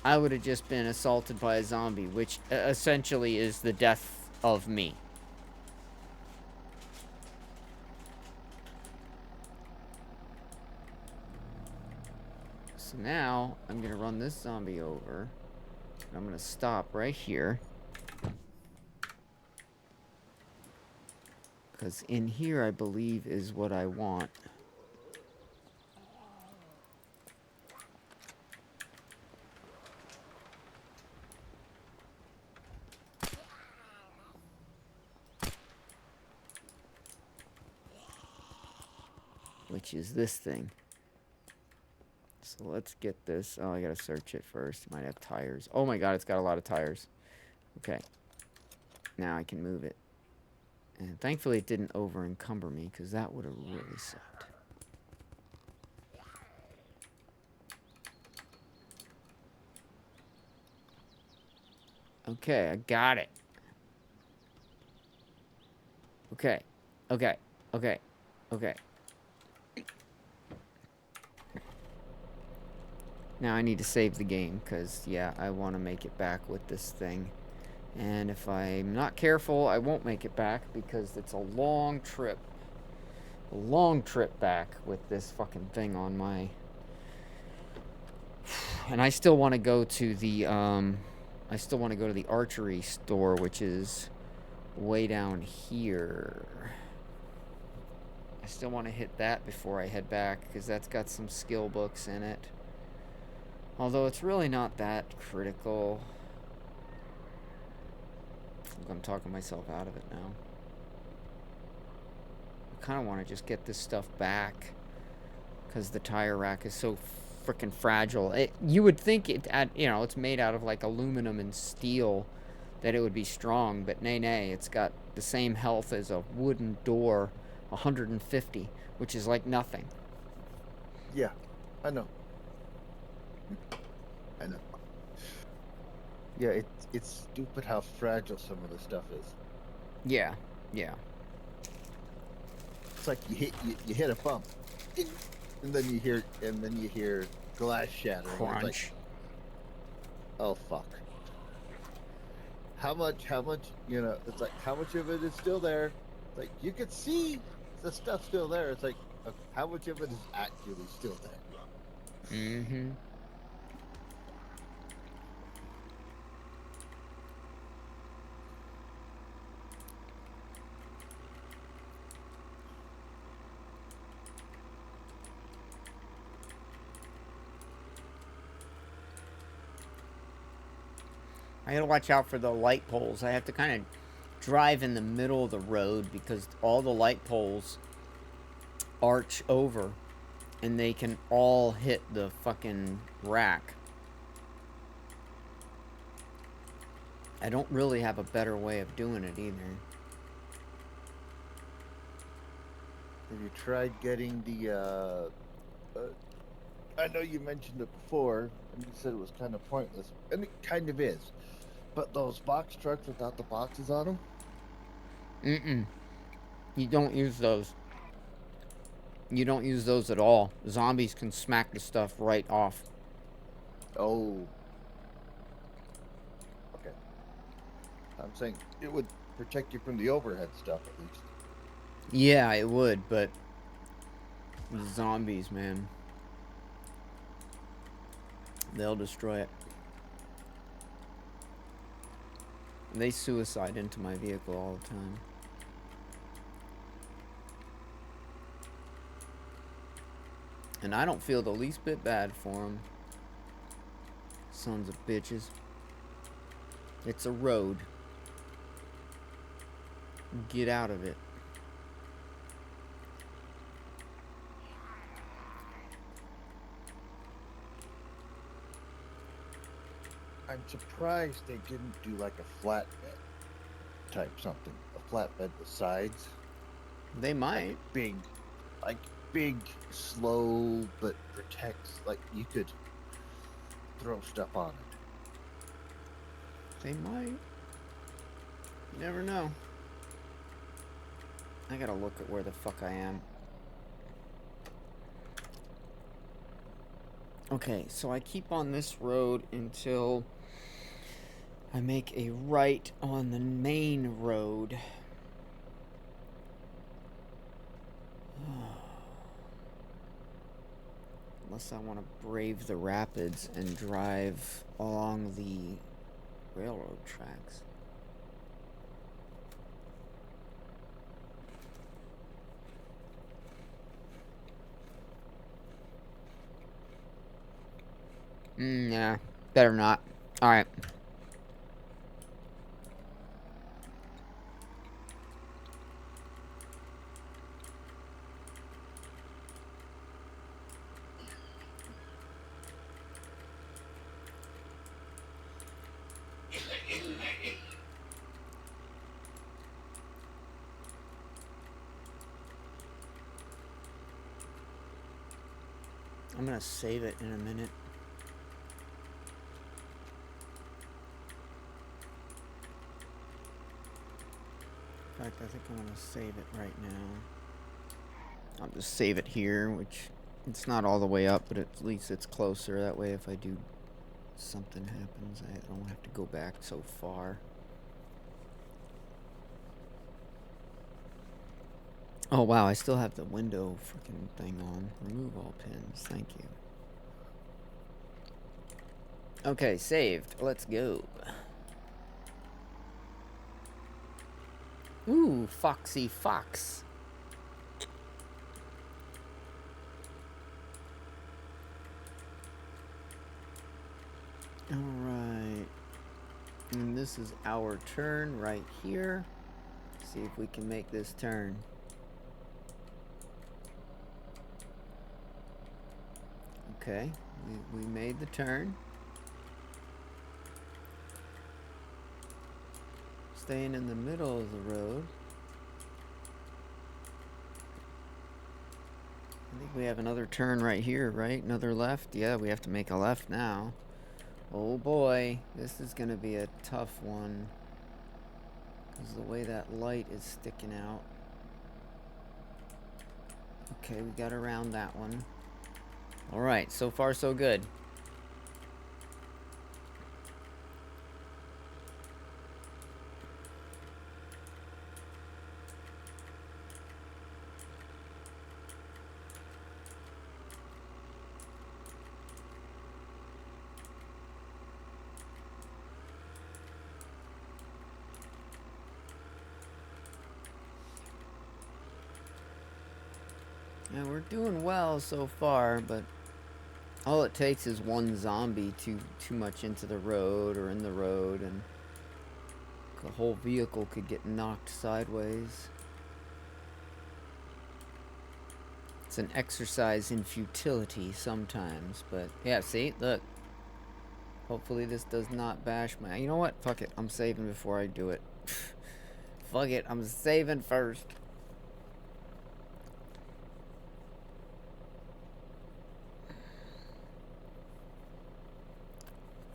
I would have just been assaulted by a zombie, which essentially is the death of me. So now, I'm going to run this zombie over. And I'm going to stop right here. Because in here, I believe, is what I want. Which is this thing. So let's get this. Oh, I gotta search it first. It might have tires. Oh my god, it's got a lot of tires. Okay. Now I can move it. And thankfully it didn't over encumber me, because that would have really sucked. Okay, I got it. Okay. Okay. Okay. Okay. Now I need to save the game, because, yeah, I want to make it back with this thing. And if I'm not careful, I won't make it back, because it's a long trip. A long trip back with this fucking thing on my... And I still want to go to the, I still want to go to the archery store, which is way down here. I still want to hit that before I head back, because that's got some skill books in it. Although it's really not that critical. I'm talking myself out of it now. I kind of want to just get this stuff back, because the tire rack is so freaking fragile. You would think it's made out of like aluminum and steel, that it would be strong, but nay, it's got the same health as a wooden door, 150, which is like nothing. Yeah, I know. I know. Yeah, it's stupid how fragile some of the stuff is. Yeah. It's like you hit a bump, and then you hear glass shattering. Crunch. It's like, oh fuck. How much? It's like how much of it is still there? It's like you could see the stuff still there. It's like how much of it is actually still there? Mm-hmm. I gotta watch out for the light poles. I have to kind of drive in the middle of the road because all the light poles arch over and they can all hit the fucking rack. I don't really have a better way of doing it either. Have you tried getting the, I know you mentioned it before, and you said it was kind of pointless, and it kind of is. But those box trucks without the boxes on them? Mm-mm. You don't use those. You don't use those at all. Zombies can smack the stuff right off. Oh. Okay. I'm saying it would protect you from the overhead stuff at least. Yeah, it would, but the zombies, man. They'll destroy it. They suicide into my vehicle all the time. And I don't feel the least bit bad for them. Sons of bitches. It's a road. Get out of it. I'm surprised they didn't do like a flatbed type something. A flatbed with sides. They might. Big, slow, but protects, like you could throw stuff on it. They might. You never know. I gotta look at where the fuck I am. Okay, so I keep on this road until I make a right on the main road. Unless I want to brave the rapids and drive along the railroad tracks. Nah, better not. Alright. I'm gonna save it in a minute. In fact, I think I'm gonna save it right now. I'll just save it here, which it's not all the way up, but at least it's closer. That way if I do something happens, I don't have to go back so far. Oh wow, I still have the window freaking thing on. Remove all pins, thank you. Okay, saved. Let's go. Ooh, Foxy Fox. Alright. And this is our turn right here. See if we can make this turn. Okay, we made the turn. Staying in the middle of the road. I think we have another turn right here, right? Another left? Yeah, we have to make a left now. Oh boy, this is gonna be a tough one. Because the way that light is sticking out. Okay, we got around that one. Alright, so far so good. Yeah, we're doing well so far, but All it takes is one zombie too much into the road or in the road, and the whole vehicle could get knocked sideways. It's an exercise in futility sometimes, but yeah, see, look. Hopefully this does not bash my... You know what? Fuck it. I'm saving before I do it. Fuck it. I'm saving first.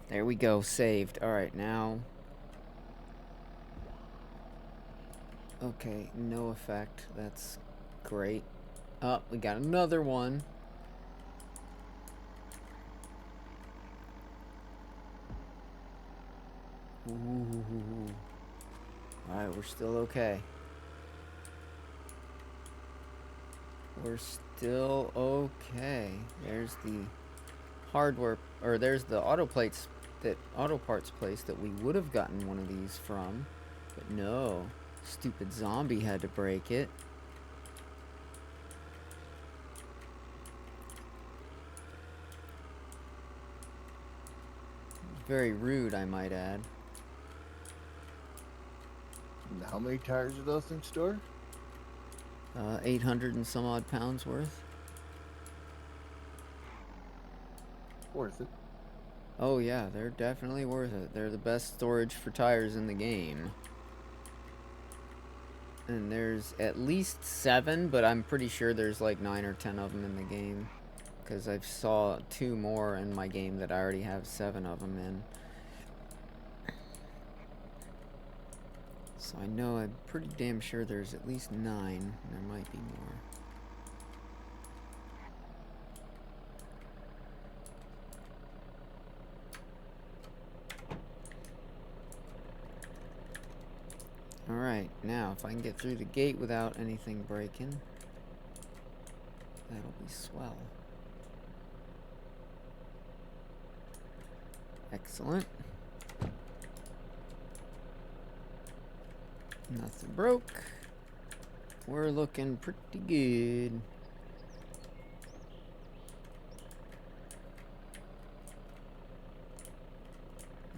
There we go. Saved. Alright, now... Okay, no effect. That's great. Oh, we got another one. Ooh. Alright, we're still okay. We're still okay. There's the hardware, or there's the auto parts place that we would have gotten one of these from. But no. Stupid zombie had to break it. Very rude, I might add. How many tires do those things store? 800 and some odd pounds worth. Worth it. Oh yeah, they're definitely worth it. They're the best storage for tires in the game. And there's at least 7, but I'm pretty sure there's like 9 or 10 of them in the game. Because I've saw 2 more in my game that I already have 7 of them in. So I know I'm pretty damn sure there's at least 9. There might be more. Alright, now if I can get through the gate without anything breaking, that'll be swell. Excellent. Nothing broke. We're looking pretty good.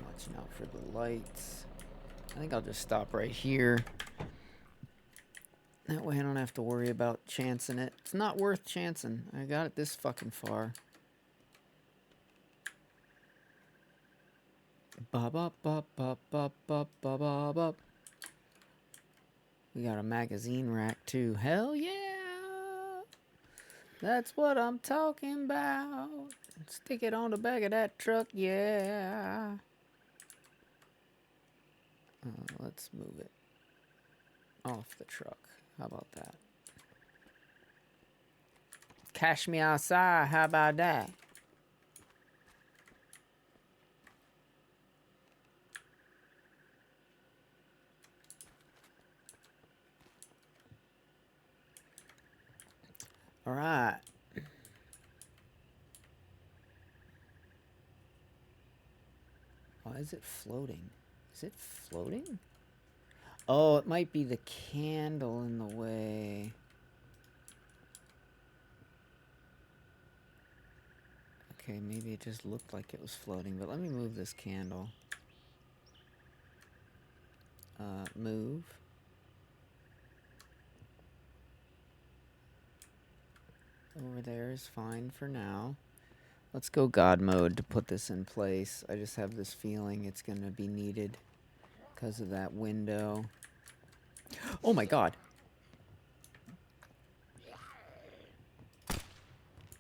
Watching out for the lights. I think I'll just stop right here. That way I don't have to worry about chancing it. It's not worth chancing. I got it this fucking far. Ba ba ba ba ba ba ba ba ba. We got a magazine rack too. Hell yeah! That's what I'm talking about. Stick it on the back of that truck, yeah. Let's move it off the truck. How about that? Cash me outside. How about that? All right. Why is it floating? Is it floating? Oh, it might be the candle in the way. Okay, maybe it just looked like it was floating, but let me move this candle. Move. Over there is fine for now. Let's go God mode to put this in place. I just have this feeling it's going to be needed because of that window. Oh my God.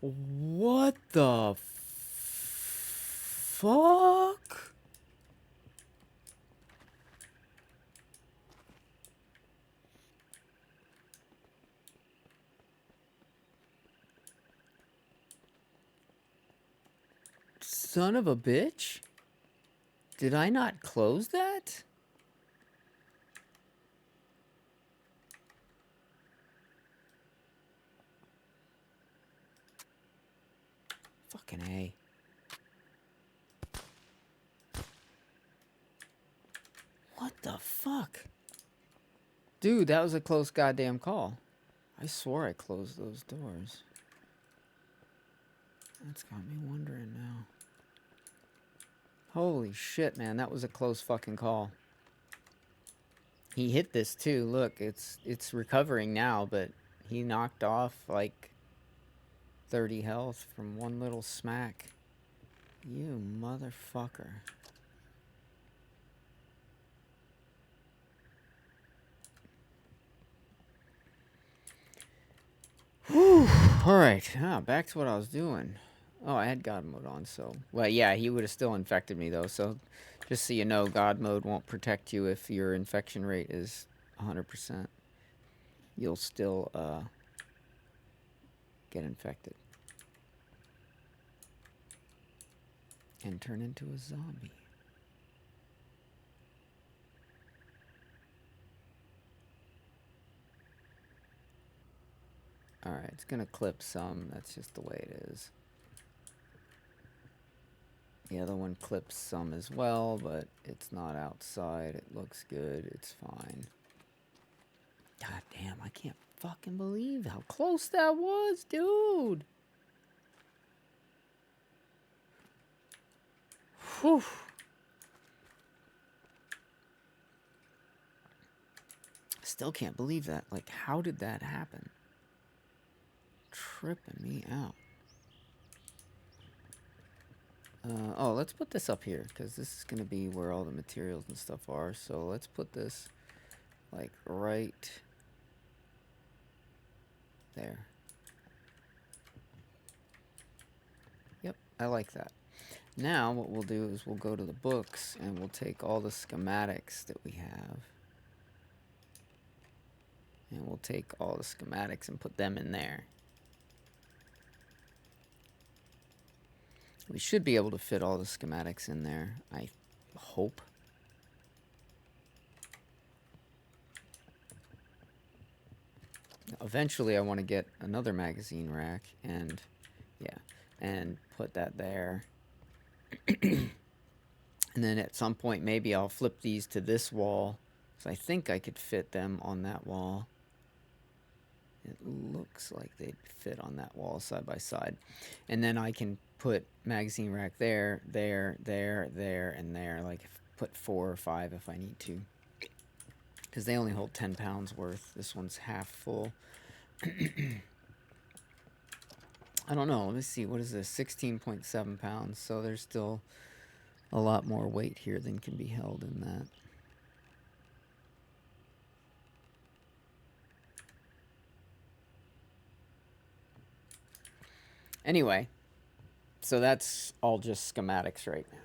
What the fuck? Son of a bitch. Did I not close that? Fucking A. What the fuck? Dude, that was a close goddamn call. I swore I closed those doors. That's got me wondering now. Holy shit, man. That was a close fucking call. He hit this too. Look, it's recovering now, but he knocked off like 30 health from one little smack. You motherfucker. Whew. Alright, back to what I was doing. Oh, I had God mode on, so... Well, yeah, he would have still infected me, though, so... Just so you know, God mode won't protect you if your infection rate is 100%. You'll still, get infected. And turn into a zombie. Alright, it's gonna clip some. That's just the way it is. The other one clips some as well, but it's not outside. It looks good. It's fine. God damn, I can't fucking believe how close that was, dude. Whew. Still can't believe that. Like, how did that happen? Tripping me out. Oh, let's put this up here, because this is going to be where all the materials and stuff are. So let's put this, like, right there. Yep, I like that. Now, what we'll do is we'll go to the books, and we'll take all the schematics that we have. And we'll take all the schematics and put them in there. We should be able to fit all the schematics in there, I hope. Eventually I want to get another magazine rack and, yeah, and put that there. And then at some point maybe I'll flip these to this wall, because I think I could fit them on that wall. It looks like they'd fit on that wall side by side. And then I can put magazine rack there, there, there, there, and there. Like, put 4 or 5 if I need to. Because they only hold 10 pounds worth. This one's half full. I don't know. Let me see. What is this? 16.7 pounds. So there's still a lot more weight here than can be held in that. Anyway, so that's all just schematics right now.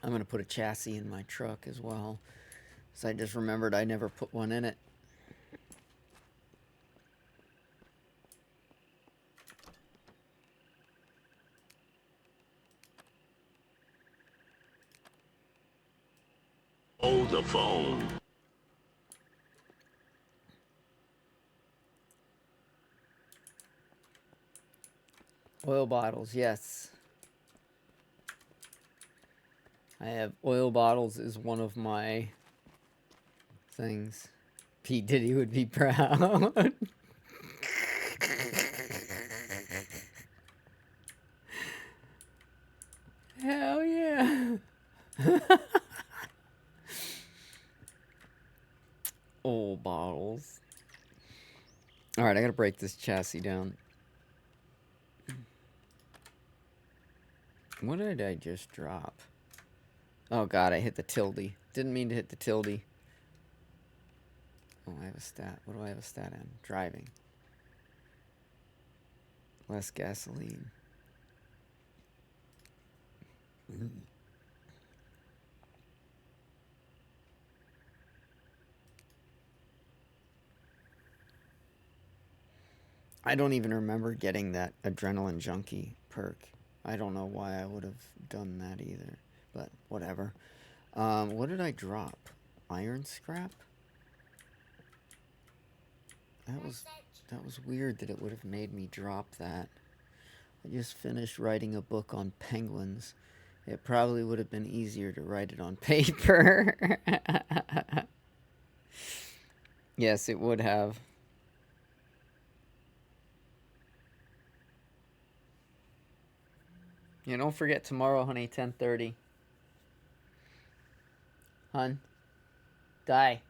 I'm going to put a chassis in my truck as well. So I just remembered I never put one in it. Hold the phone. Oil bottles, yes. I have oil bottles is one of my things. P. Diddy would be proud. Hell yeah. Old bottles. Alright, I gotta break this chassis down. What did I just drop? Oh god, I hit the tilde. Didn't mean to hit the tilde. Oh, I have a stat. What do I have a stat in? Driving. Less gasoline. I don't even remember getting that adrenaline junkie perk. I don't know why I would have done that either, but whatever. What did I drop? Iron scrap? That was weird that it would have made me drop that. I just finished writing a book on penguins. It probably would have been easier to write it on paper. Yes, it would have. Yeah, don't forget tomorrow, honey, 10:30. Hun, die.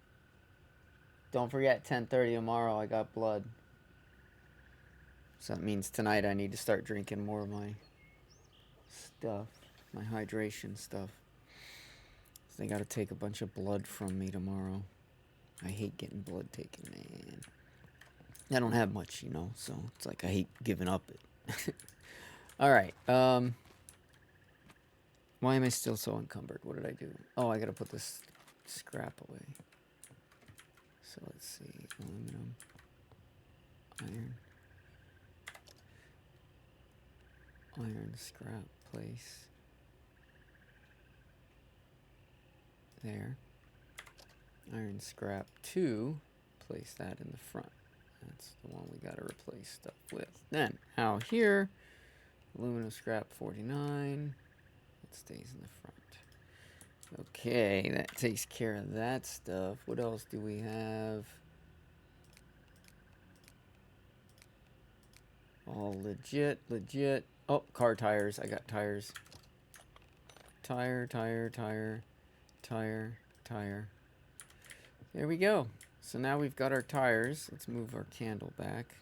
Don't forget 10:30 tomorrow. I got blood. So that means tonight I need to start drinking more of my stuff, my hydration stuff. So they got to take a bunch of blood from me tomorrow. I hate getting blood taken, man. I don't have much, you know, so it's like I hate giving up it. All right. Why am I still so encumbered? What did I do? Oh, I gotta put this scrap away. So let's see. Aluminum. Iron. Iron scrap place. There. Iron scrap 2. Place that in the front. That's the one we gotta replace stuff with. Then, out here, aluminum scrap 49. It stays in the front. Okay, that takes care of that stuff. What else do we have? All legit. Oh, car tires. I got tires. Tire. There we go. So now we've got our tires. Let's move our candle back.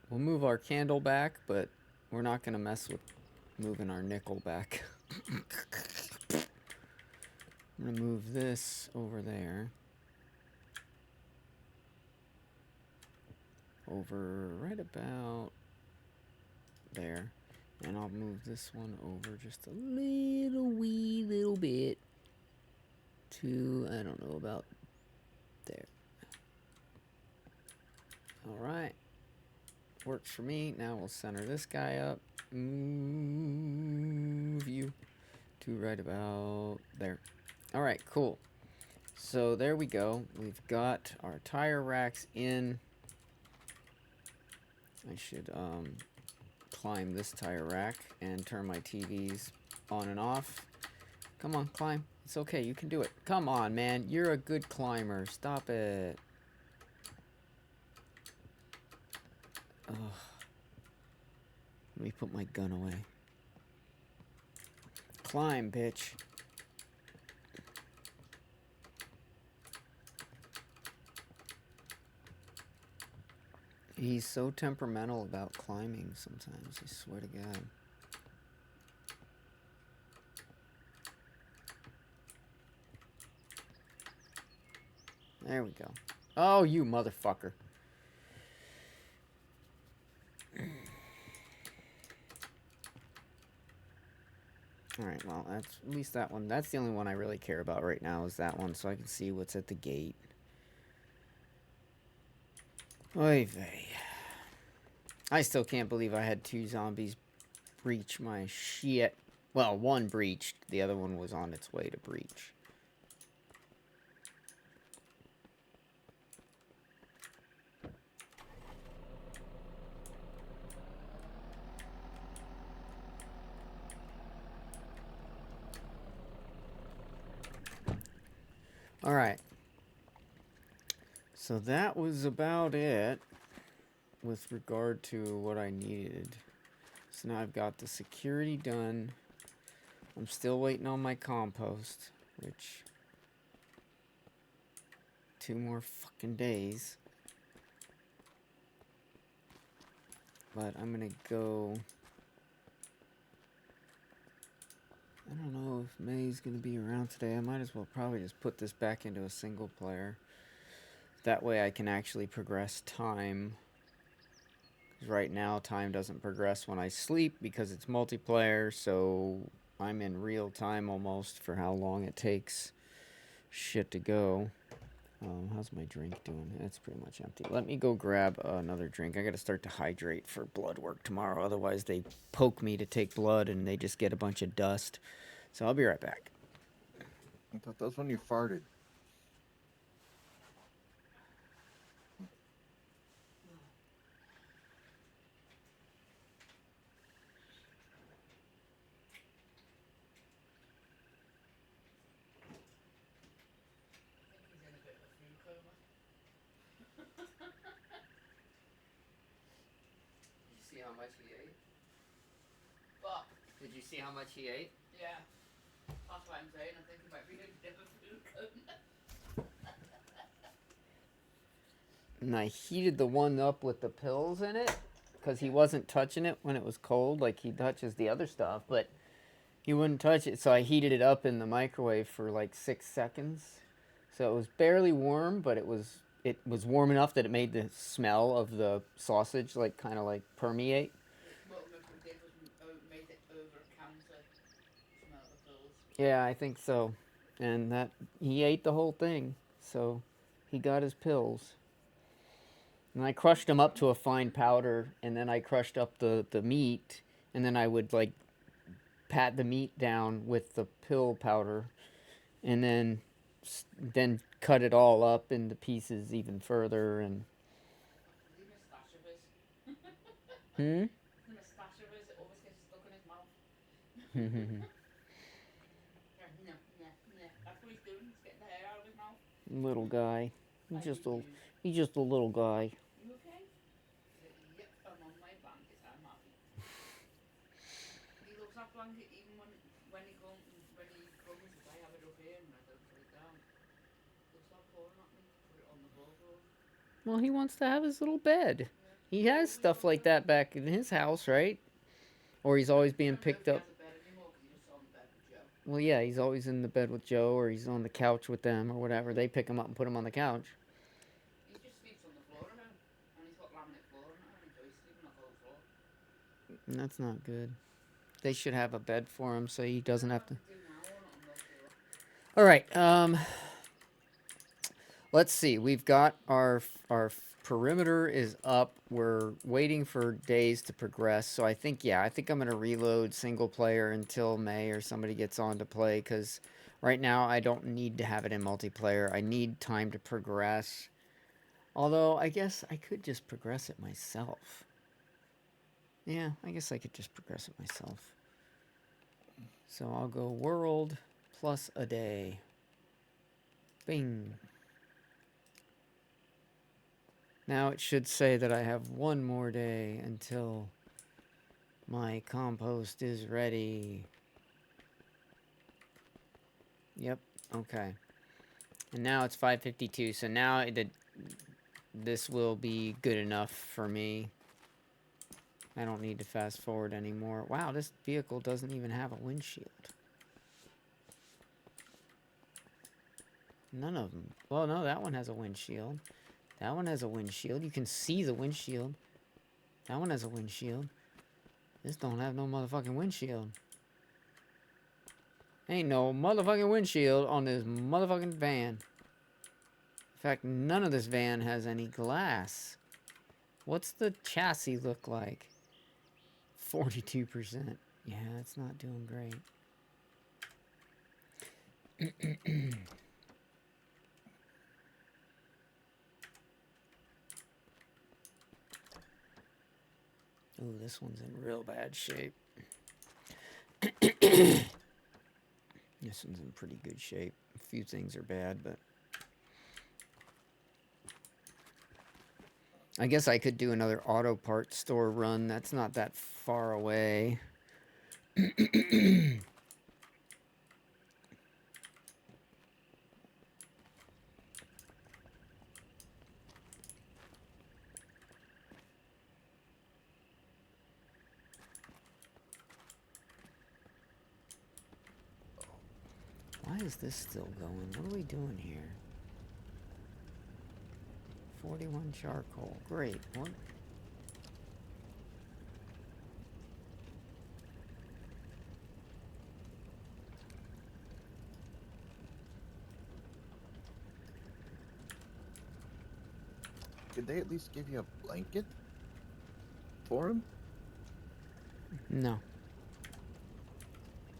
We'll move our candle back, but we're not going to mess with moving our nickel back. I'm going to move this over there. Over right about there. And I'll move this one over just a wee little bit to, I don't know, about there. Alright. Works for me. Now we'll center this guy up. Move you to right about there. Alright, cool. So there we go. We've got our tire racks in. I should climb this tire rack and turn my TVs on and off. Come on, climb. It's okay, you can do it. Come on, man. You're a good climber. Stop it. Ugh. Let me put my gun away. Climb, bitch. He's so temperamental about climbing sometimes, I swear to God. There we go. Oh, you motherfucker. Alright, well, that's at least that one. That's the only one I really care about right now is that one, so I can see what's at the gate. Oy vey. I still can't believe I had 2 zombies breach my shit. Well, one breached. The other one was on its way to breach. Alright. So that was about it with regard to what I needed. So now I've got the security done. I'm still waiting on my compost, which 2 more fucking days. But I'm gonna go. I don't know if May's gonna be around today. I might as well probably just put this back into a single player. That way I can actually progress time. Because right now time doesn't progress when I sleep because it's multiplayer, so I'm in real time almost for how long it takes shit to go. How's my drink doing? It's pretty much empty. Let me go grab another drink. I gotta start to hydrate for blood work tomorrow. Otherwise they poke me to take blood and they just get a bunch of dust. So I'll be right back. I thought that was when you farted. how much he ate? But, Did you see how much he ate? yeah. That's what I'm saying. I think he might be a different food cone. And I heated the one up with the pills in it because he wasn't touching it when it was cold like he touches the other stuff, but he wouldn't touch it, so I heated it up in the microwave for like 6 seconds. So it was barely warm, but it was warm enough that it made the smell of the sausage like kind of like permeate. What my food did was made it over counter smell the pills. Yeah, I think so. And that he ate the whole thing, so he got his pills. And I crushed them up to a fine powder, and then I crushed up the meat, and then I would like pat the meat down with the pill powder, and then cut it all up into pieces even further. And The moustache of his. hmm. The moustache of his, it always gets stuck in his mouth. Yeah, no. That's what he's doing. He's getting the hair out of his mouth. Little guy. Like you do. He's just a little guy. You okay? Yep, I'm on my blanket. I'm happy. He loves that blanket even when he comes. I have it up here and I don't put it down. He'll start pouring at me. Put it on the floor for him. Well, he wants to have his little bed. He has stuff like that back in his house, right? Or he's always being picked up. He doesn't have a bed anymore because he's just on the bed with Joe. Well, yeah, he's always in the bed with Joe, or he's on the couch with them, or whatever. They pick him up and put him on the couch. He just sleeps on the floor at home. And he's got laminate flooring at home. He enjoys sleeping on the whole floor. And that's not good. They should have a bed for him so he doesn't have to. Do now or not, I'm not sure. All right. Let's see. We've got our perimeter is up. We're waiting for days to progress. So I think I'm gonna reload single player until May or somebody gets on to play, because right now I don't need to have it in multiplayer. I need time to progress. Although I guess I could just progress it myself. Yeah, I guess I could just progress it myself. So I'll go world plus a day. Bing. Now it should say that I have one more day until my compost is ready. Yep, okay. And now it's 5:52, so now this will be good enough for me. I don't need to fast forward anymore. Wow, this vehicle doesn't even have a windshield. None of them. Well, no, that one has a windshield. That one has a windshield. You can see the windshield. That one has a windshield. This don't have no motherfucking windshield. Ain't no motherfucking windshield on this motherfucking van. In fact, none of this van has any glass. What's the chassis look like? 42%. Yeah, it's not doing great. Ooh, this one's in real bad shape. This one's in pretty good shape. A few things are bad, but I guess I could do another auto parts store run. That's not that far away. Why is this still going? What are we doing here? 41 charcoal. Great. What? Could they at least give you a blanket for him? No.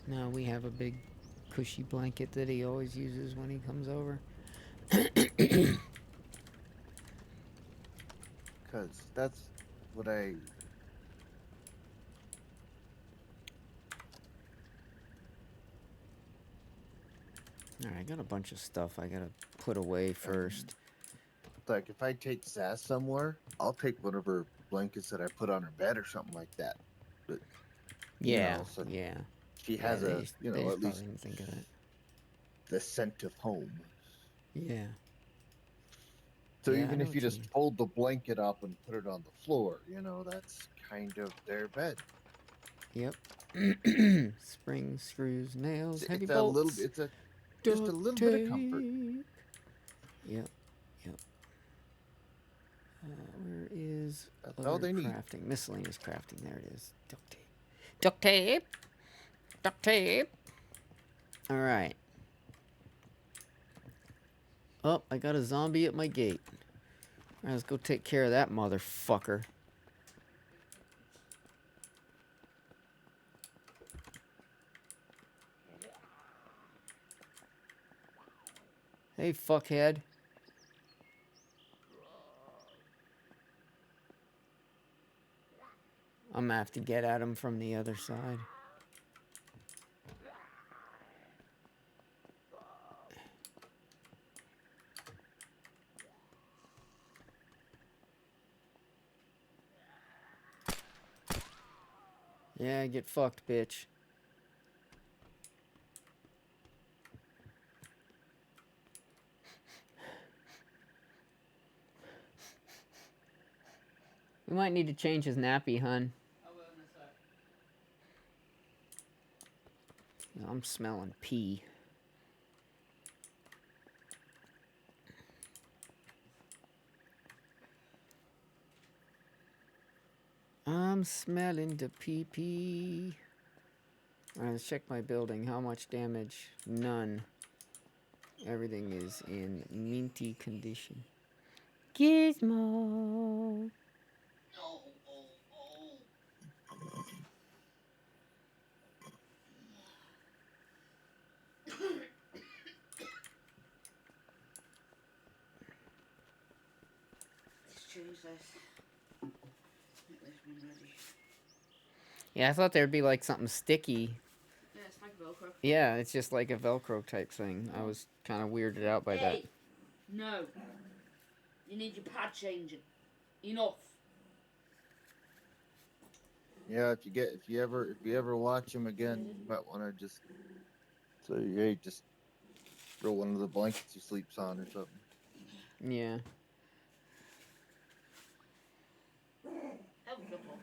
No, we have a big cushy blanket that he always uses when he comes over. Because that's what I... Alright, I got a bunch of stuff I gotta put away first. Like, if I take Sass somewhere, I'll take one of her blankets that I put on her bed or something like that. But you Yeah, know, so yeah. she Yeah, has they a just, you they know just at least probably didn't think of that. the scent of home. Yeah. So Yeah, I even know if you what you just mean. fold the blanket up and put it on the floor, you know, that's kind of their bed. Yep. Springs, screws, nails, heavy It's a little bolts, it's a just a duct little bit of comfort. tape. Yep, yep. Where is That's all other they need. crafting? Miscellaneous crafting. There it is. Duct tape. Duct tape. Duct tape. All right. Oh, I got a zombie at my gate. All right, let's go take care of that motherfucker. Hey, fuckhead. I'm gonna have to get at him from the other side. Yeah, get fucked, bitch. We might need to change his nappy, hun. I will in a sec. I'm smelling pee. I'm smelling the pee-pee. Alright, let's check my building. How much damage? None. Everything is in minty condition. Gizmo. Let's change this. Make this one ready. Yeah, I thought there'd be like something sticky. Yeah, it's like Velcro. Yeah, it's just like a Velcro type thing. I was kind of weirded out by that. Hey! No. You need your pad changing. Enough. Yeah, if you ever watch him again, you might want to just just throw one of the blankets he sleeps on or something. Yeah. Have a couple.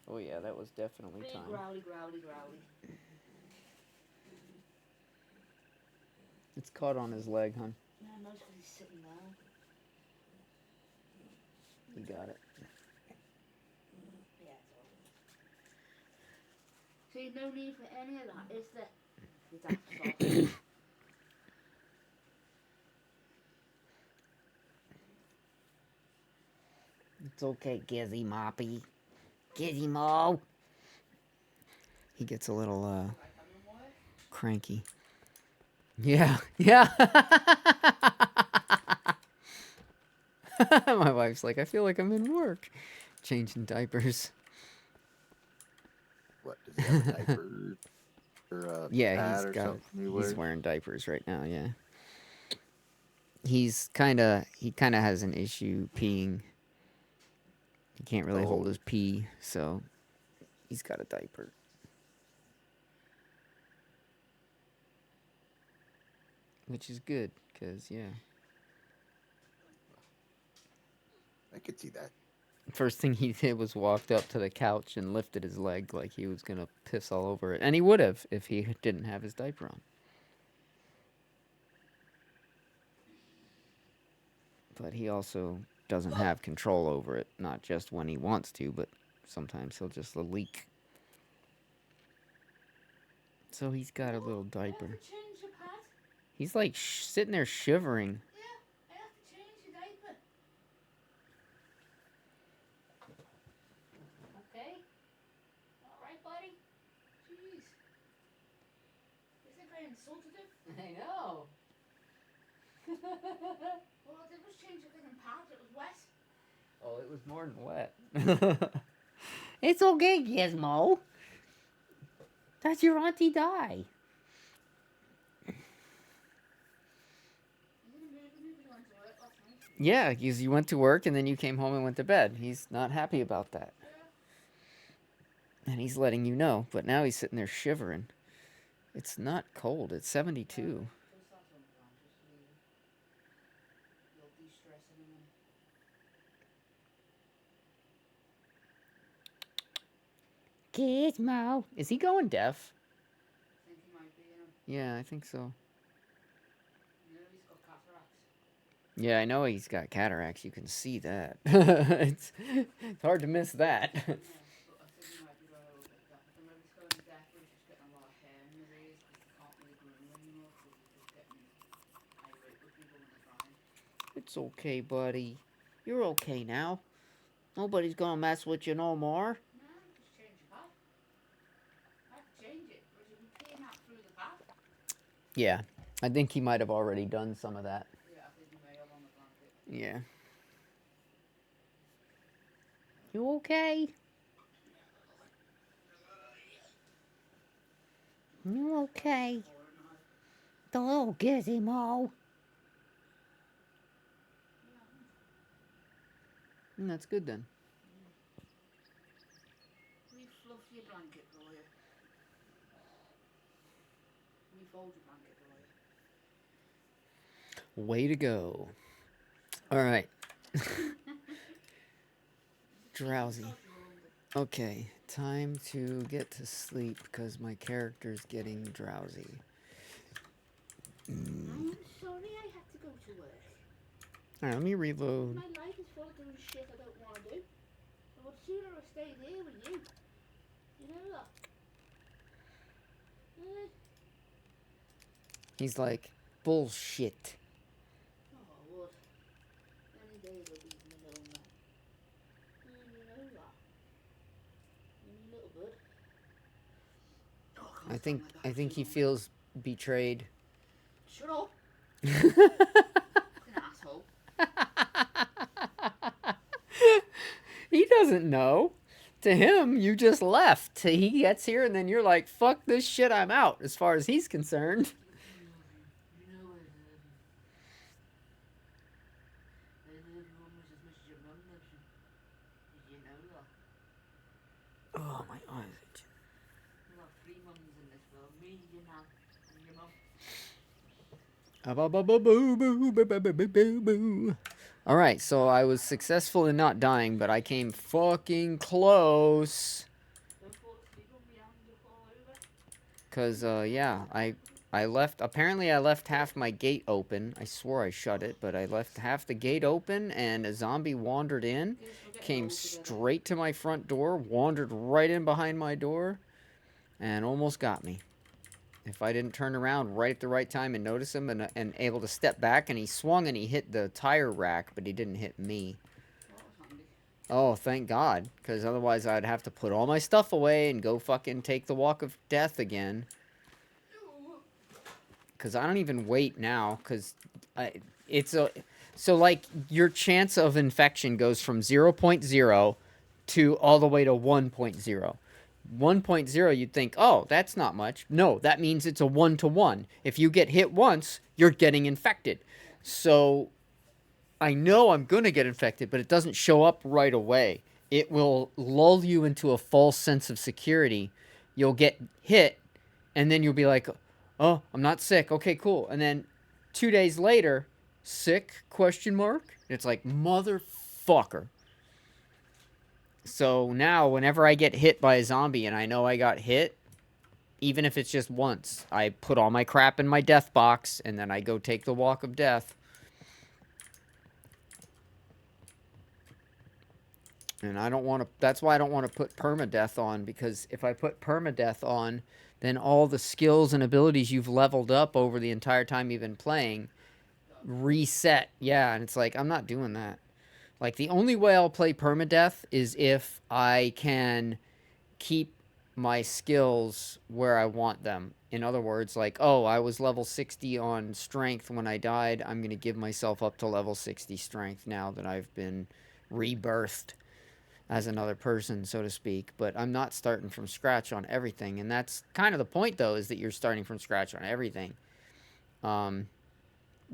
Oh yeah, that was definitely Big time. growly, growly, growly. It's caught on his leg, hun. Yeah, I know it's because he's sitting down. You got it. Yeah, it's all. See, no need for any of that, is there? It's afterthought. It's okay, Gizzy Moppy. Gizmo. He gets a little cranky. Yeah, yeah. My wife's like, I feel like I'm in work, changing diapers. What does he have a diaper or a Yeah, pad he's or got. something? He He's wears? wearing diapers right now. Yeah. He kind of has an issue peeing. He can't really hold his pee, so he's got a diaper. Which is good, because, yeah. I could see that. First thing he did was walked up to the couch and lifted his leg like he was going to piss all over it. And he would have if he didn't have his diaper on. But he also doesn't have control over it. Not just when he wants to, but sometimes he'll just leak. So he's got a little diaper. Change your pad? He's like sitting there shivering. Yeah, I have to change your diaper. Okay. Alright, buddy. Jeez. Isn't very insultative? I know. All I did was change the thing in pad, it was wet. Oh, it was more than wet. It's okay, Gizmo. That's your Auntie Di. Yeah, because you went to work and then you came home and went to bed. He's not happy about that. And he's letting you know, but now he's sitting there shivering. It's not cold, it's 72. Just that sometimes, just leave it. You'll de-stress in a minute. Gizmo. Is he going deaf? I think he might be, Yeah, I think so. you know, he's got cataracts. Yeah, I know he's got cataracts. You can see that. it's hard to miss that. Yeah, but I think he might be going a little bit deaf. I maybe he's going deaf or he's just getting a lot of hair in his ears because he can't really groom anymore because he's just getting irate with people when they're trying. It's okay, buddy. You're okay now. Nobody's gonna mess with you no more. No, just change your pad. I have to change it, or you'll be peeing out through the pad. Yeah, I think he might have already done some of that. Yeah, I think he may have on the blanket. Yeah. You okay? You okay? The little Gizmo. That's good then. Refluff your blanket for you. Refold your blanket for you. Way to go. All right. Drowsy. Okay, time to get to sleep because my character's getting drowsy. I'm sorry I had to go to work. All right, let me reload. My life is full of doing shit I don't want to do. I would sooner have stayed here with you. You know that? He's like, bullshit. Oh, I would. Any day they'll leave me alone now. You know that. You little bird. Oh, I think he feels betrayed. Shut up. Fucking asshole. He doesn't know. To him, you just left. He gets here and then you're like, fuck this shit, I'm out, as far as he's concerned. You know I love you. I love you almost as much as your mum loves you. Did you know that? Oh, my eyes. You have 3 mums in this world. Me, your nan, and your mum. All right, so I was successful in not dying, but I came fucking close. Don't fall asleep on me and you'll fall over. Cause yeah, I left. Apparently, I left half my gate open. I swore I shut it, but I left half the gate open, and a zombie wandered in, came straight to my front door, wandered right in behind my door, and almost got me. If I didn't turn around right at the right time and notice him and able to step back, and he swung and he hit the tire rack, but he didn't hit me. That was handy. Oh, thank God, because otherwise I'd have to put all my stuff away and go fucking take the walk of death again. Because I don't even wait now, because it's a... So, like, your chance of infection goes from 0.0 to all the way to 1.0. 1.0, you'd think, oh, that's not much. No, that means it's a 1-to-1. If you get hit once, you're getting infected. So, I know I'm going to get infected, but it doesn't show up right away. It will lull you into a false sense of security. You'll get hit, and then you'll be like, oh, I'm not sick. Okay, cool. And then 2 days later, sick, question mark? It's like, motherfucker. So now, whenever I get hit by a zombie and I know I got hit, even if it's just once, I put all my crap in my death box, and then I go take the walk of death. And I don't want to... That's why I don't want to put permadeath on, because if I put permadeath on, then all the skills and abilities you've leveled up over the entire time you've been playing reset. Yeah, and it's like, I'm not doing that. Like, the only way I'll play permadeath is if I can keep my skills where I want them. In other words, like, oh, I was level 60 on strength when I died. I'm going to give myself up to level 60 strength now that I've been rebirthed as another person, so to speak. But I'm not starting from scratch on everything. And that's kind of the point, though, is that you're starting from scratch on everything.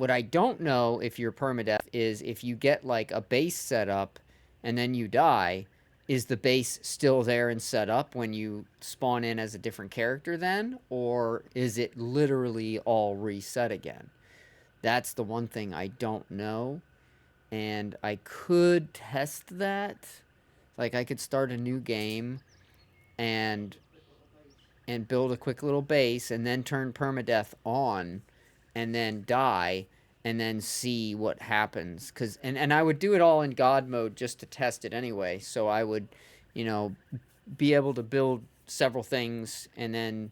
What I don't know if you're permadeath is if you get like a base set up and then you die, is the base still there and set up when you spawn in as a different character then? Or is it literally all reset again? That's the one thing I don't know. And I could test that. Like I could start a new game and build a quick little base and then turn permadeath on and then die and then see what happens. And I would do it all in God mode just to test it anyway. So I would, you know, be able to build several things and then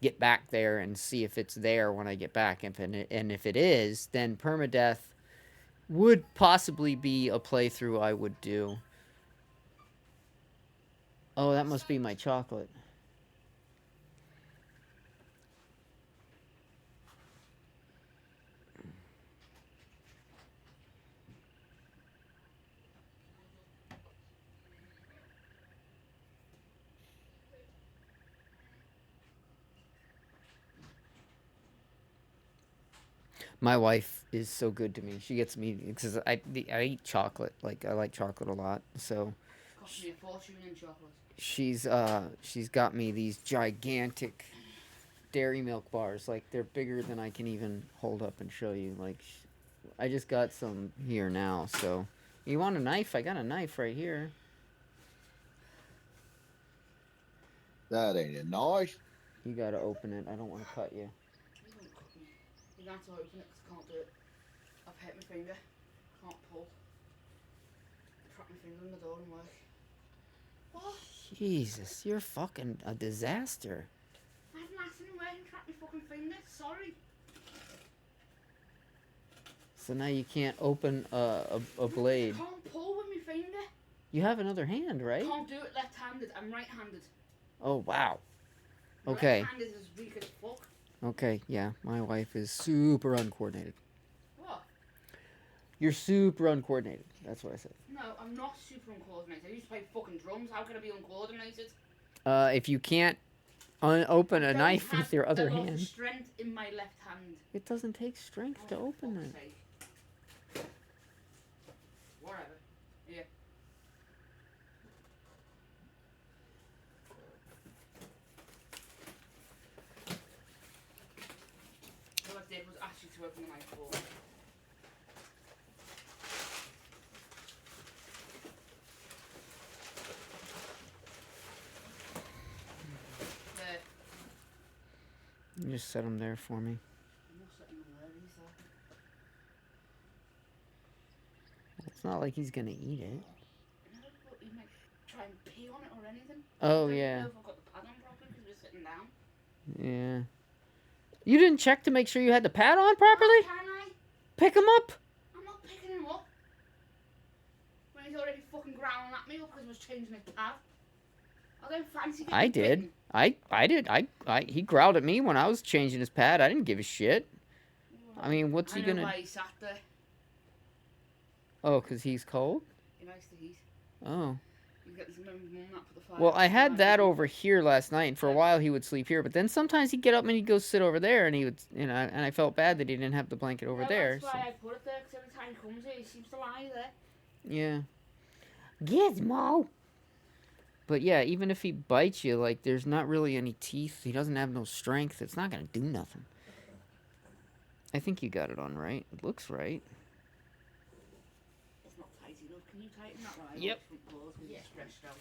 get back there and see if it's there when I get back. And if it is, then permadeath would possibly be a playthrough I would do. Oh, that must be my chocolate. My wife is so good to me. She gets me because I eat chocolate. Like I like chocolate a lot. So Cost me a fortune in chocolate. she's got me these gigantic dairy milk bars. Like they're bigger than I can even hold up and show you. Like I just got some here now. So you want a knife? I got a knife right here. That ain't a knife. You gotta open it. I don't want to cut you. You don't cut me. You're going to open it because I can't do it. I've hit my finger. Can't pull. Trap my finger in the door and work. What? Jesus, you're fucking a disaster. I had an accident where I trapped my fucking finger. Sorry. So now you can't open a blade. I can't pull with my finger. You have another hand, right? Can't do it left-handed. I'm right-handed. Oh, wow. My Okay. Left hand is as weak as fuck. Okay, yeah. My wife is super uncoordinated. What? You're super uncoordinated. That's what I said. No, I'm not super uncoordinated. I used to play fucking drums. How can I be uncoordinated? If you can't open a Don't knife have with your other enough hand, strength in my left hand. it doesn't take strength to Oh, open fuck's it. sake. Whatever. Yeah. All I did was ask you to open the knife for me. There. You just set them there for me. I'm not setting them there, Lisa. It's not like he's gonna eat it. No, but you might try and pee on it or anything. Oh, I don't yeah. know if I've got the pad on properly because we're sitting down. Yeah. You didn't check to make sure you had the pad on properly? Can I? Pick him up. I'm not picking him up. When he's already fucking growling at me because I was changing his pad. I don't fancy getting I did. bitten. I did. He growled at me when I was changing his pad. I didn't give a shit. I mean, what's he I know gonna... why he sat there. Oh, 'cause he's cold? He likes the heat. Oh. You get some mum up for the fire. Well, I had Nice that and- over here last night, and for a while he would sleep here, but then sometimes he'd get up and he'd go sit over there, and he would, you know, and I felt bad that he didn't have the blanket over Well, there. That's So. why I put it there, because every time he comes here, he seems to lie there. Yeah. Gizmo! But yeah, even if he bites you, like, there's not really any teeth. He doesn't have no strength. It's not gonna do nothing. I think you got it on right. It looks right. It's not tight enough. Can you tighten that right? Yep. Front paws because it's stretched out.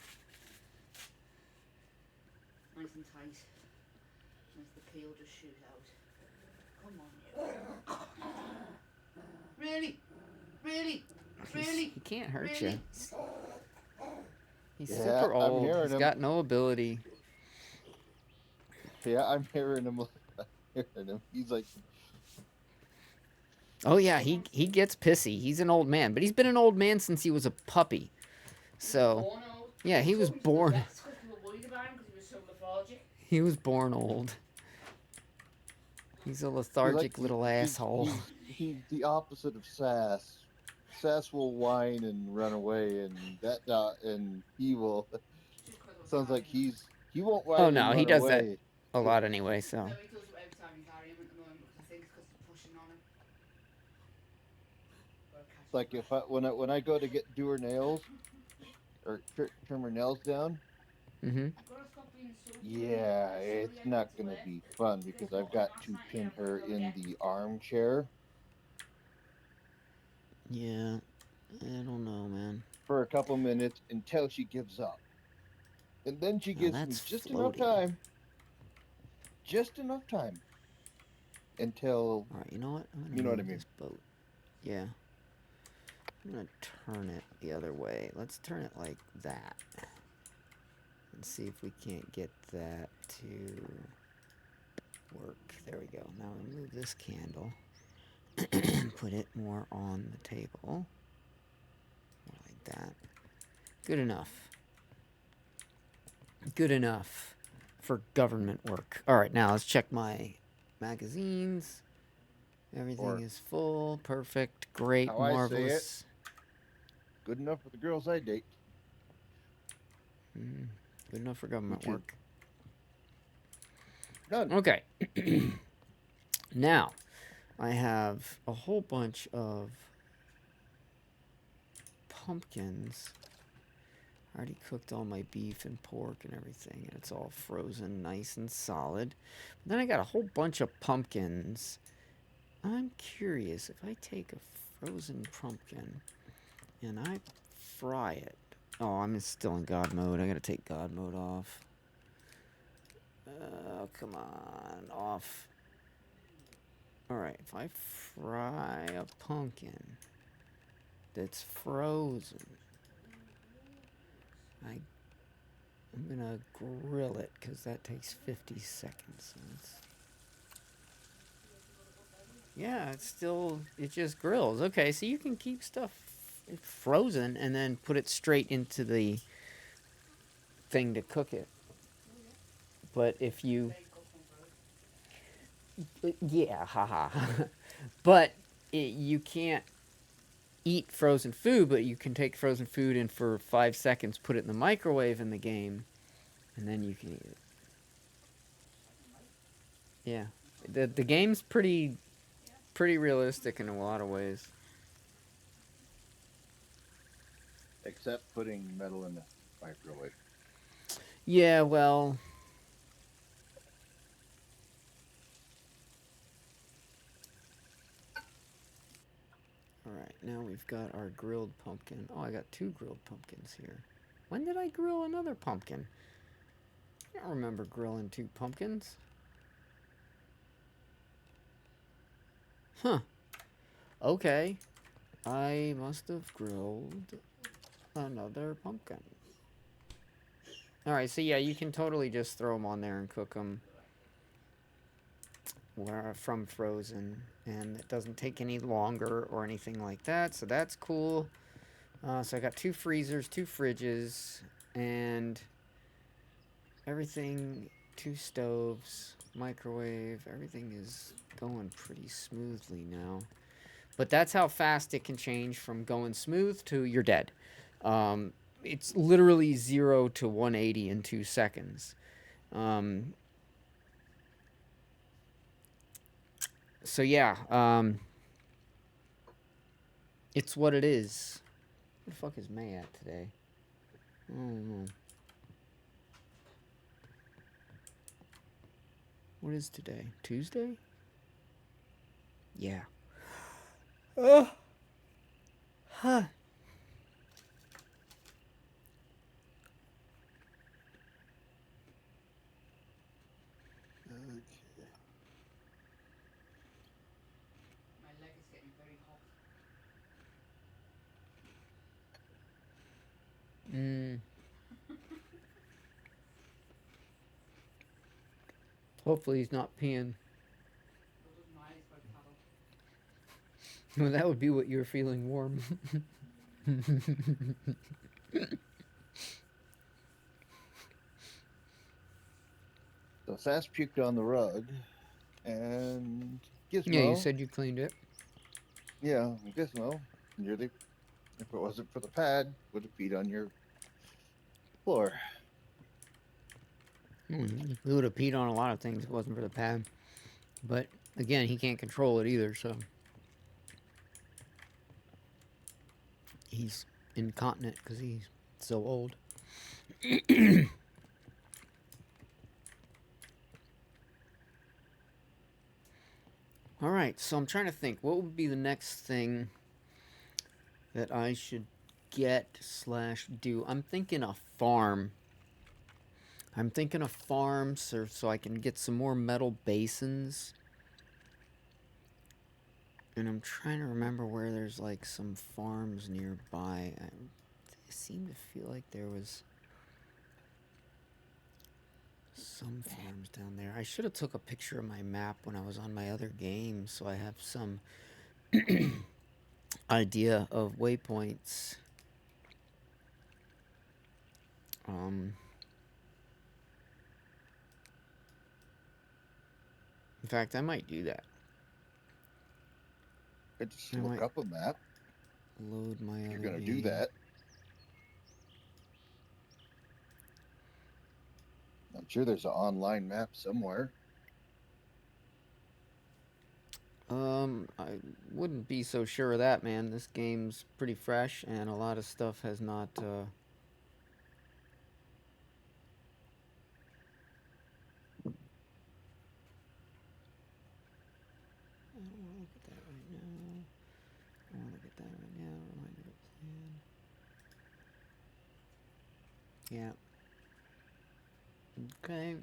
Nice and tight. Nice the peel just shoot out. Come on, you. Really? Really? Really? He can't hurt Really? you. He's Yeah, super I'm old. hearing He's him. got no ability. Yeah, I'm hearing him. I'm hearing him. He's like, Oh yeah, he gets pissy. He's an old man, but he's been an old man since he was a puppy. So Born old. yeah, he was Took him to the born. vets 'cause we were worried about him because he was so lethargic. He was born old. He's a lethargic little asshole. He's the opposite of Sass. Sass will whine and run away, and and he will. Just 'cause I was Sounds like carrying him. he won't whine. Oh, and no, he run does that. away. A lot anyway. So No, he does it every time you carry him at the moment because I think it's because they're pushing on him. like if when I go to do her nails or trim her nails down, Mm-hmm. I've got to stop being so yeah, silly it's I not get gonna today. be fun because I've got to pin her in the armchair Yeah. I don't know, man. for a couple minutes until she gives up, and then she Now gives me that's just enough time until All right, you know what? I'm you gonna know what I move mean. this boat. Yeah. I'm gonna turn it the other way. Let's turn it like that. And see if we can't get that to work. There we go. Now we move this candle. Put it more on the table. More like that. Good enough. Good enough for government work. Alright, now let's check my magazines. Everything Or is full. Perfect. Great. how I say it, Marvelous. good enough for the girls I date. Good enough for government Which is work. none. Okay. Now, I have a whole bunch of pumpkins. I already cooked all my beef and pork and everything, and it's all frozen nice and solid. But then I got a whole bunch of pumpkins. I'm curious, if I take a frozen pumpkin and I fry it. Oh, I'm still in God mode. I gotta take God mode off. Oh, come on. Off. Alright, if I fry a pumpkin that's frozen, I'm gonna grill it because that takes 50 seconds. So yeah, it just grills. Okay, so you can keep stuff frozen and then put it straight into the thing to cook it. But if you... Yeah, haha. But you can't eat frozen food, but you can take frozen food and for 5 seconds put it in the microwave in the game, and then you can eat it. Yeah. The game's pretty realistic in a lot of ways. Except putting metal in the microwave. Yeah, well... Alright, now we've got our grilled pumpkin. Oh, I got 2 grilled pumpkins here. When did I grill another pumpkin? I don't remember grilling 2 pumpkins. Huh. Okay. I must have grilled another pumpkin. Alright, so yeah, you can totally just throw them on there and cook them from frozen, and it doesn't take any longer or anything like that, so that's cool. So I got 2 freezers, 2 fridges, and everything, 2 stoves, microwave, everything is going pretty smoothly now. But that's how fast it can change from going smooth to you're dead. It's literally 0 to 180 in 2 seconds. So yeah, it's what it is. Where the fuck is May at today? I don't know. What is today? Tuesday? Yeah. Huh. My leg is getting very hot. Hopefully he's not peeing. So does my eyes by paddle. Well, that would be what you're feeling warm. So Sass puked on the rug, and Gizmo. Yeah, you said you cleaned it. Yeah, Gizmo. Nearly, if it wasn't for the pad, would have peed on your floor. He would have peed on a lot of things if it wasn't for the pad. But, again, he can't control it either, so... He's incontinent because he's so old. All right, so I'm trying to think what would be the next thing that I should get / do. I'm thinking a farm. I'm thinking a farm so I can get some more metal basins. And I'm trying to remember where there's like some farms nearby. I seem to feel like there was some farms down there. I should have took a picture of my map when I was on my other game so I have some idea of waypoints. In fact, I might do that. Just I look might up a map. load my If you're other gonna do game. that. I'm sure there's an online map somewhere. I wouldn't be so sure of that, man. This game's pretty fresh, and a lot of stuff has not, I don't want to look at that right now. I want to look at that right now. Reminder of plan. Yeah. Okay.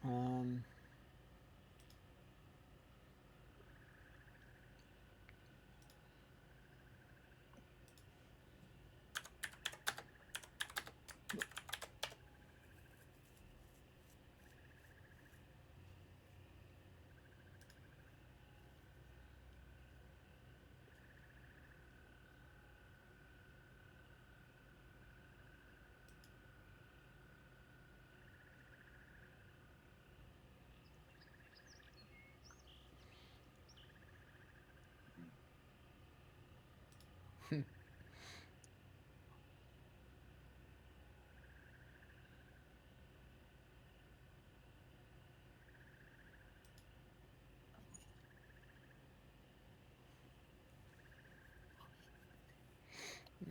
Um.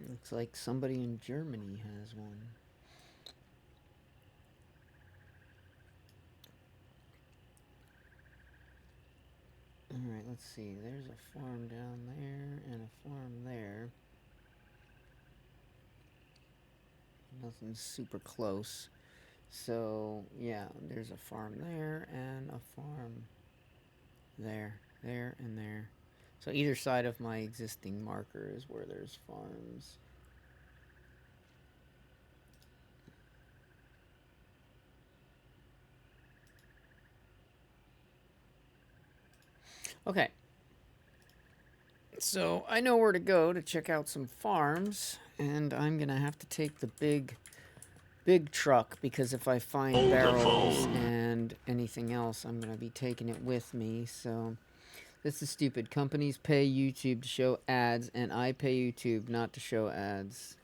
Looks like somebody in Germany has one. Alright, let's see. There's a farm down there and a farm there. Nothing super close. So, yeah, there's a farm there and a farm there, and there. So either side of my existing marker is where there's farms. Okay. So I know where to go to check out some farms, and I'm gonna have to take the big truck because if I find barrels and anything else, I'm gonna be taking it with me. So this is stupid. Companies pay YouTube to show ads, and I pay YouTube not to show ads.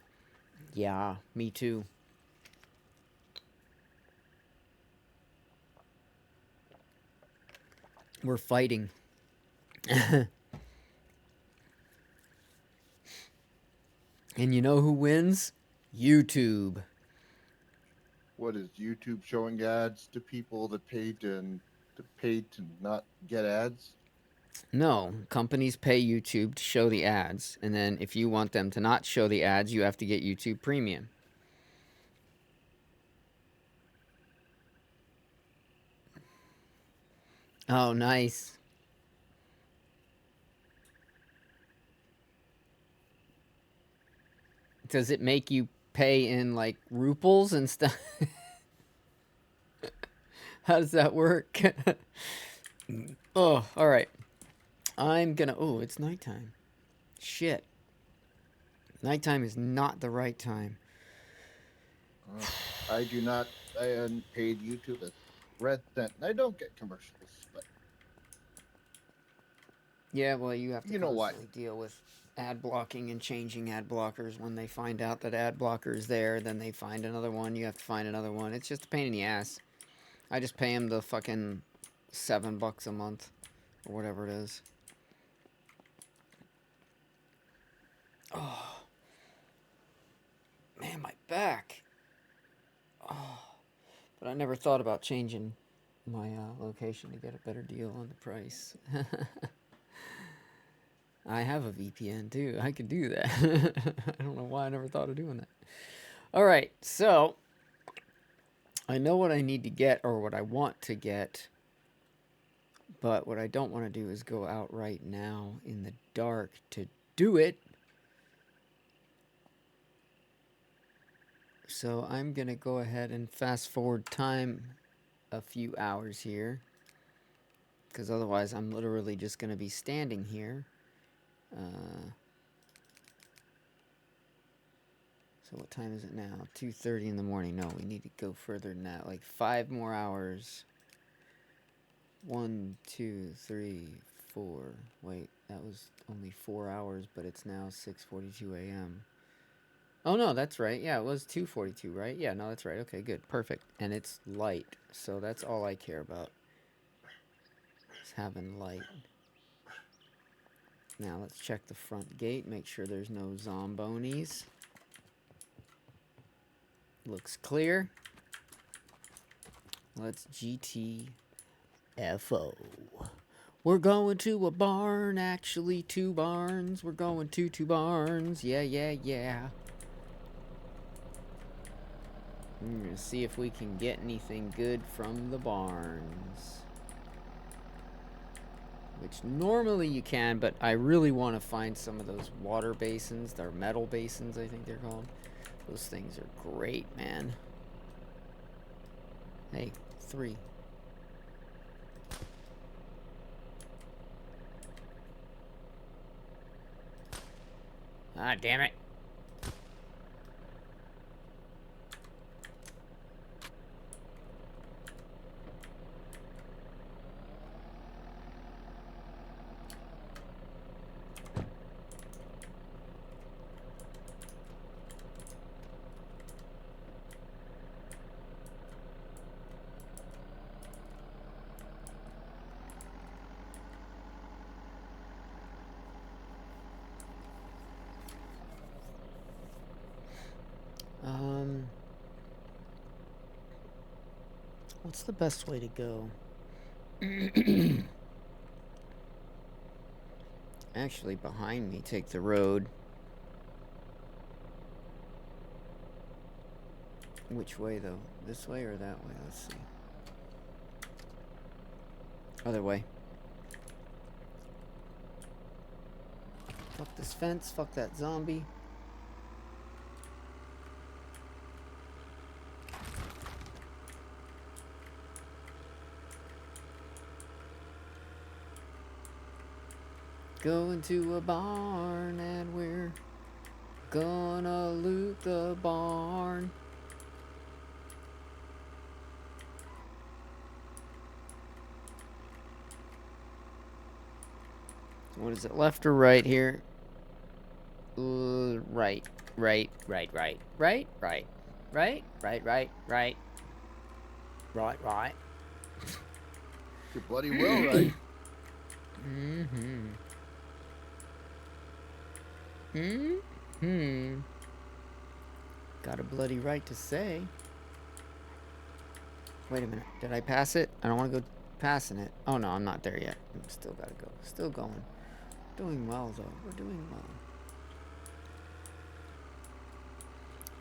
Yeah, me too. We're fighting. And you know who wins? YouTube. What is YouTube showing ads to people that paid to not get ads? No, companies pay YouTube to show the ads, and then if you want them to not show the ads, you have to get YouTube Premium. Oh, nice. Does it make you pay in like ruples and stuff? How does that work? Oh, all right. I'm gonna. Oh, it's nighttime. Shit. Nighttime is not the right time. I do not. I hadn't paid YouTube a red cent. I don't get commercials, but Yeah, well, you have to You know what? constantly deal with ad blocking and changing ad blockers. When they find out that ad blocker is there, then they find another one. You have to find another one. It's just a pain in the ass. I just pay them the fucking $7 a month or whatever it is. Oh, man, my back. Oh, but I never thought about changing my location to get a better deal on the price. I have a VPN too. I can do that. I don't know why I never thought of doing that. All right, so I know what I need to get or what I want to get, but what I don't want to do is go out right now in the dark to do it. So I'm going to go ahead and fast forward time a few hours here, because otherwise I'm literally just going to be standing here. So what time is it now? 2:30 in the morning. No, we need to go further than that. Like 5 more hours. 1, 2, 3, 4. Wait, that was only 4 hours, but it's now 6:42 a.m. Oh, no, that's right. Yeah, it was 2:42, right? Yeah, no, that's right. Okay, good. Perfect. And it's light, so that's all I care about. Is having light. Now, let's check the front gate. Make sure there's no zombonis. Looks clear. Let's GTFO. We're going to a barn. Actually, 2 barns. We're going to 2 barns. Yeah, yeah, yeah. I'm gonna see if we can get anything good from the barns. Which normally you can, but I really want to find some of those water basins. They're metal basins, I think they're called. Those things are great, man. Hey, 3. Ah, damn it. What's the best way to go? Actually, behind me, take the road. Which way, though? This way or that way? Let's see. Other way. Fuck this fence. Fuck that zombie. Going to a barn and we're gonna loot the barn. What is it, left or right here? Right. Right. You're bloody well right. Got a bloody right to say. Wait a minute. Did I pass it? I don't want to go passing it. Oh, no, I'm not there yet. I'm still got to go. Still going. Doing well, though. We're doing well.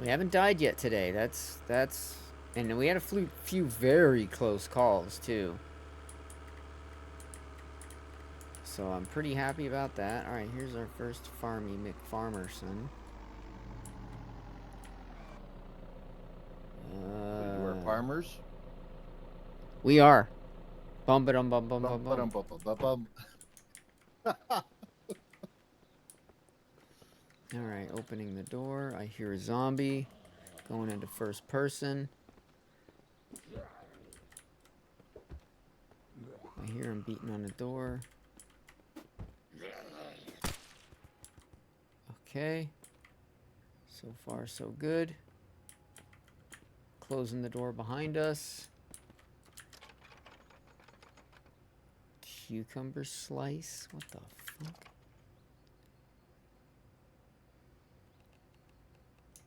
We haven't died yet today. That's... And we had a few very close calls, too. So I'm pretty happy about that. Alright, here's our first Farmy McFarmerson. You are farmers? We are. Bum ba dum bum bum bum bum. Bum. Alright, opening the door. I hear a zombie. Going into first person. I hear him beating on the door. Okay. So far, so good. Closing the door behind us. Cucumber slice? What the fuck?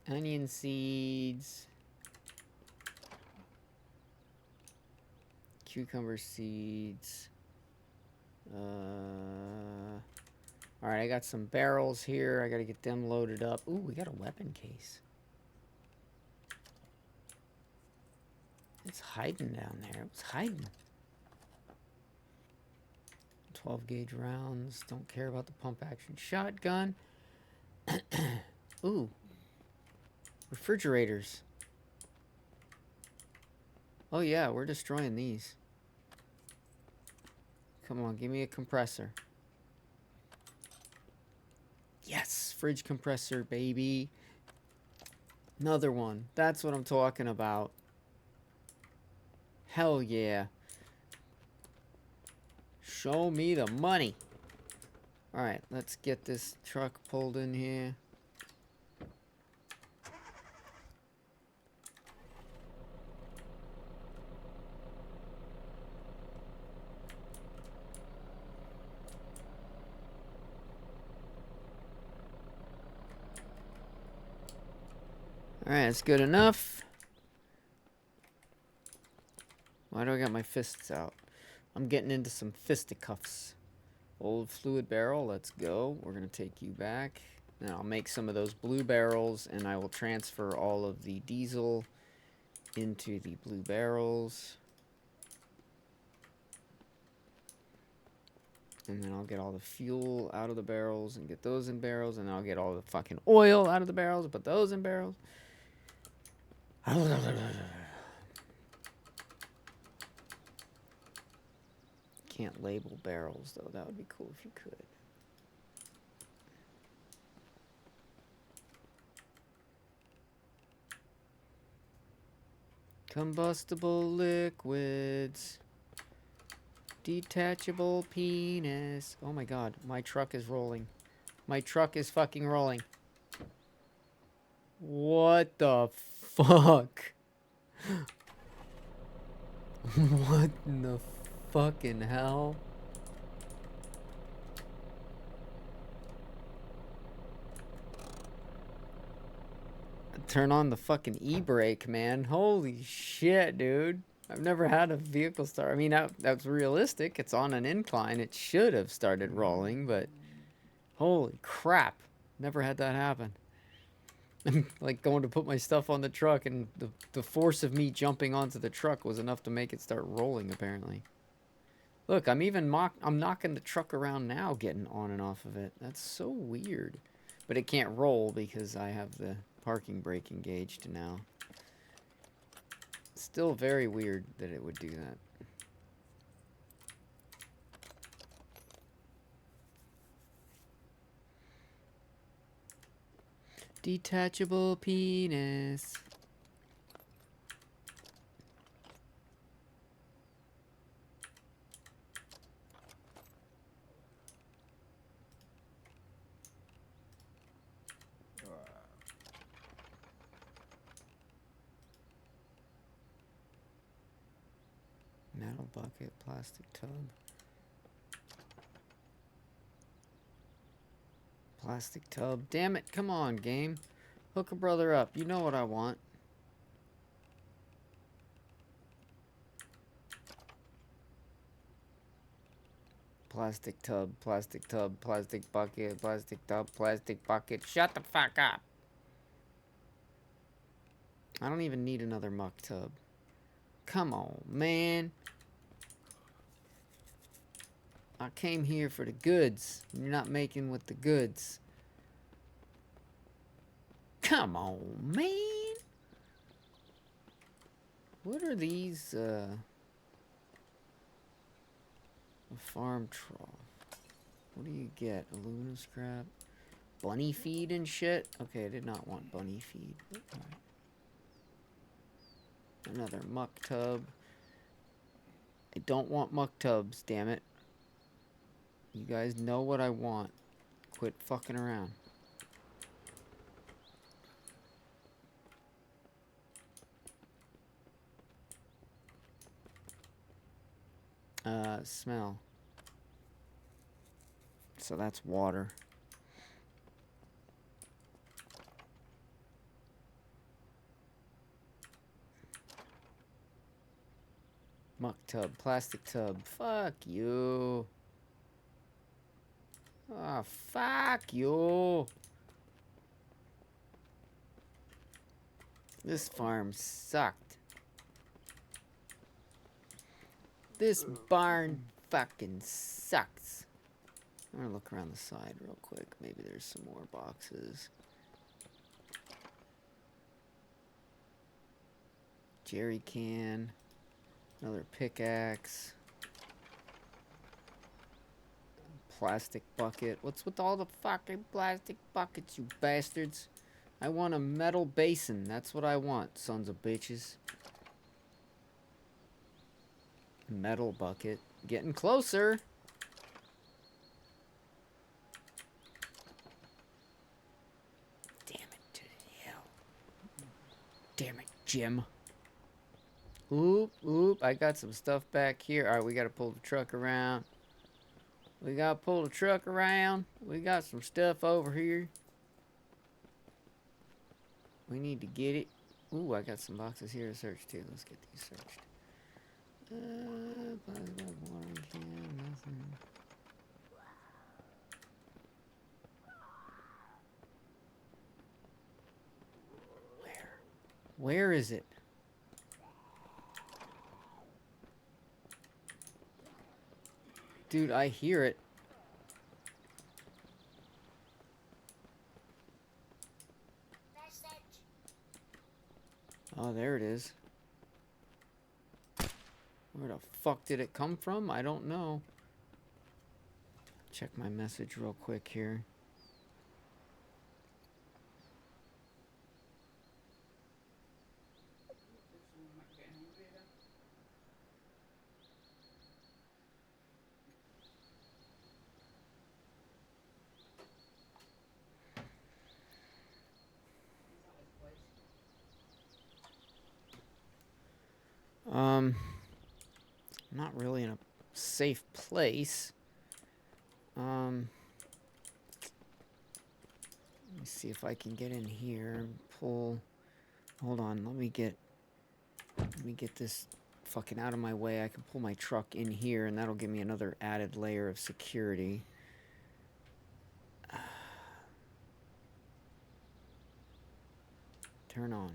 Onion seeds. Cucumber seeds. Alright, I got some barrels here. I gotta get them loaded up. Ooh, we got a weapon case. It's hiding down there. It was hiding. 12 gauge rounds. Don't care about the pump action shotgun. Ooh. Refrigerators. Oh yeah, we're destroying these. Come on, give me a compressor. Yes, fridge compressor, baby. Another one. That's what I'm talking about. Hell yeah. Show me the money. Alright, let's get this truck pulled in here. Alright, that's good enough. Why do I got my fists out? I'm getting into some fisticuffs. Old fluid barrel, let's go. We're going to take you back. Then I'll make some of those blue barrels, and I will transfer all of the diesel into the blue barrels. And then I'll get all the fuel out of the barrels and get those in barrels, and I'll get all the fucking oil out of the barrels and put those in barrels. Can't label barrels, though. That would be cool if you could. Combustible liquids. Detachable penis. Oh my god, my truck is rolling. My truck is fucking rolling. What the fuck? What in the fucking hell? Turn on the fucking e-brake, man. Holy shit, dude. I've never had a vehicle start. I mean, that's realistic. It's on an incline. It should have started rolling, but holy crap. Never had that happen. I'm like going to put my stuff on the truck, and the force of me jumping onto the truck was enough to make it start rolling, apparently. Look, I'm knocking the truck around now, getting on and off of it. That's so weird. But it can't roll because I have the parking brake engaged now. Still very weird that it would do that. Detachable penis. Metal bucket, plastic tub. Plastic tub. Damn it, come on, game. Hook a brother up. You know what I want. Plastic tub, plastic tub, plastic bucket, plastic tub, plastic bucket. Shut the fuck up. I don't even need another muck tub. Come on, man. I came here for the goods. And you're not making with the goods. Come on, man. What are these, a farm trough. What do you get? Aluminum scrap? Bunny feed and shit? Okay, I did not want bunny feed. All right. Another muck tub. I don't want muck tubs, damn it. You guys know what I want. Quit fucking around. Smell. So that's water. Muck tub, plastic tub. Fuck you. Oh, fuck you. This farm sucked. This barn fucking sucks. I'm gonna look around the side real quick. Maybe there's some more boxes. Jerry can. Another pickaxe. Plastic bucket. What's with all the fucking plastic buckets, you bastards? I want a metal basin. That's what I want, sons of bitches. Metal bucket. Getting closer. Damn it to hell. Damn it, Jim. Oop, oop. I got some stuff back here. Alright, we gotta pull the truck around. We gotta pull the truck around. We got some stuff over here. We need to get it. Ooh, I got some boxes here to search too. Let's get these searched. Watering can, nothing. Where is it? Dude, I hear it. Oh, there it is. Where the fuck did it come from? I don't know. Check my message real quick here. Not really in a safe place. Let me see if I can get in here and pull. Hold on, let me get this fucking out of my way. I can pull my truck in here, and that'll give me another added layer of security. Turn on.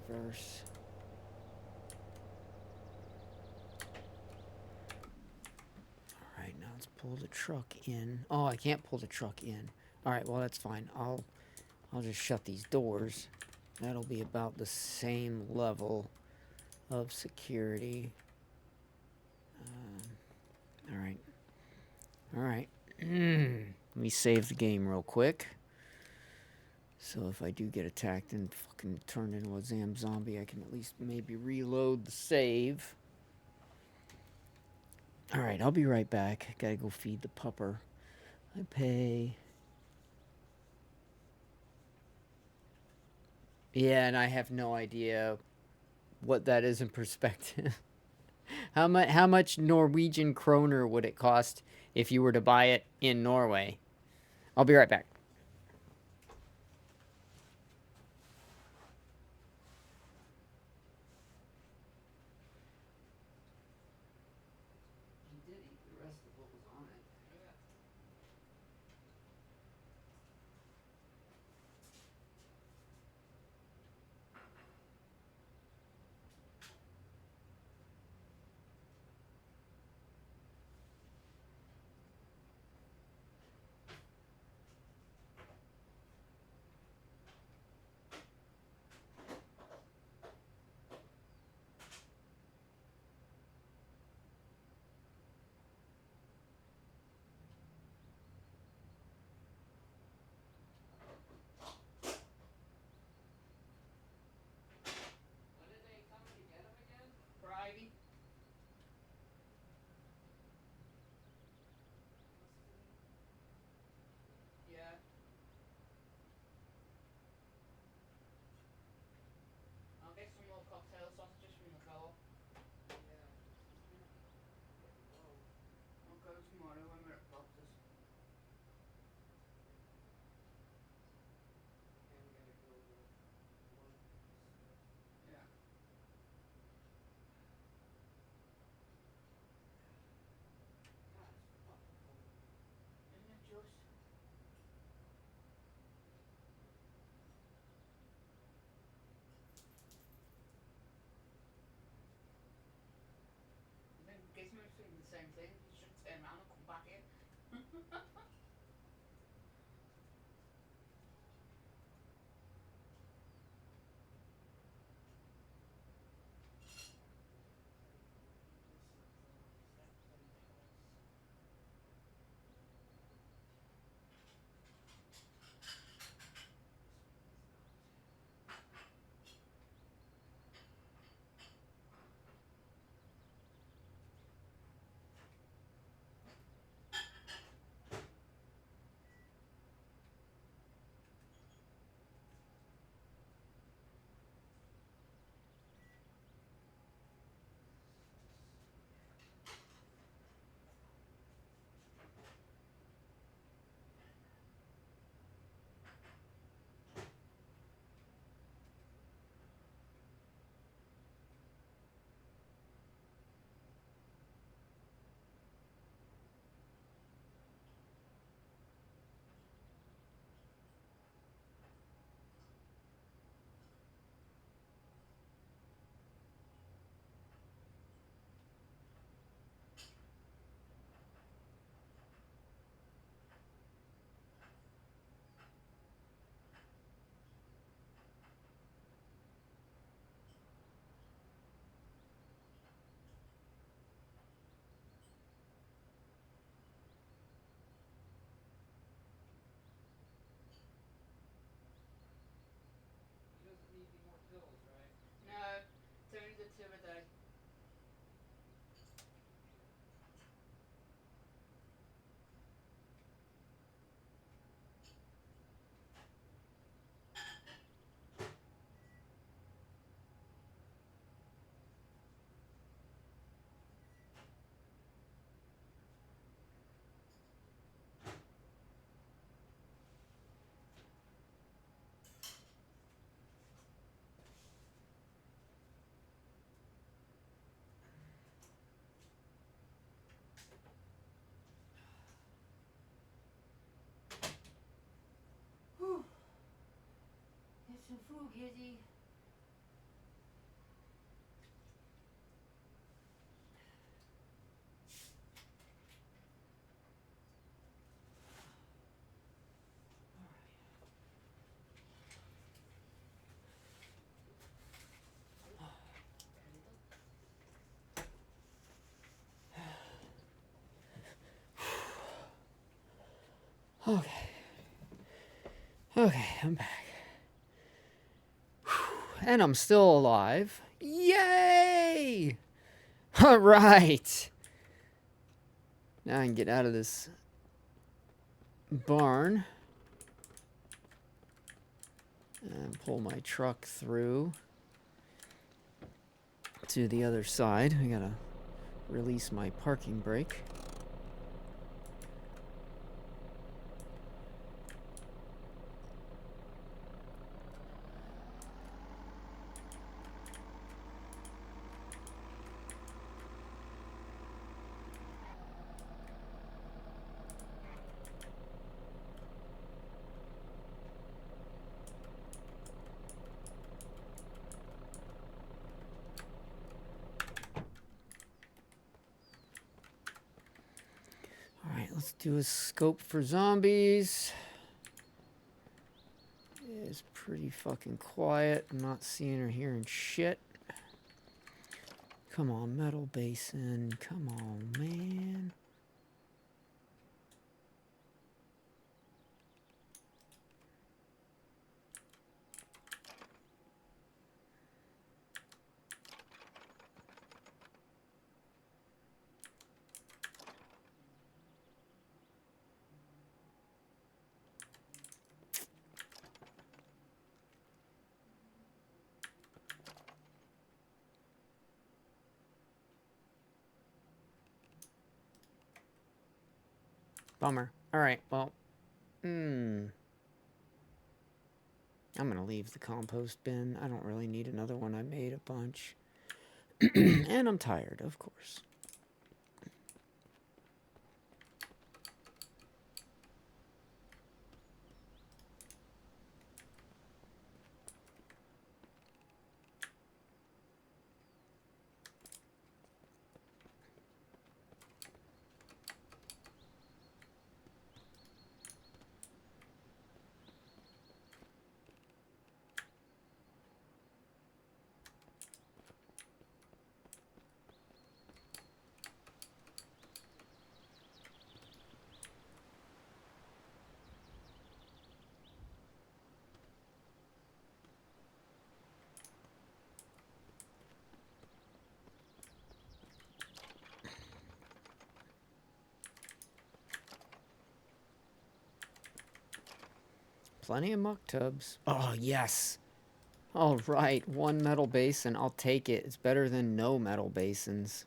Reverse. Alright, now let's pull the truck in. Oh, I can't pull the truck in. Alright, well that's fine. I'll just shut these doors. That'll be about the same level of security. Alright. Alright. Let me save the game real quick. So if I do get attacked and fucking turned into a Zam zombie, I can at least maybe reload the save. Alright, I'll be right back. Gotta go feed the pupper. I pay. Yeah, and I have no idea what that is in perspective. How much Norwegian kroner would it cost if you were to buy it in Norway? I'll be right back. same thing. You should turn around and come back in. No, it's only the 2 a day. Whew. Get some food, Gizzy. Okay. Okay, I'm back. And I'm still alive. Yay! All right. Now I can get out of this barn and pull my truck through to the other side. I gotta release my parking brake. Alright, let's do a scope for zombies. It's pretty fucking quiet. I'm not seeing or hearing shit. Come on, metal basin. Come on, man. Bummer. Alright, well. I'm gonna leave the compost bin. I don't really need another one. I made a bunch. And I'm tired, of course. plenty of muck tubs. Oh, yes. All right, 1 metal basin. I'll take it. It's better than no metal basins.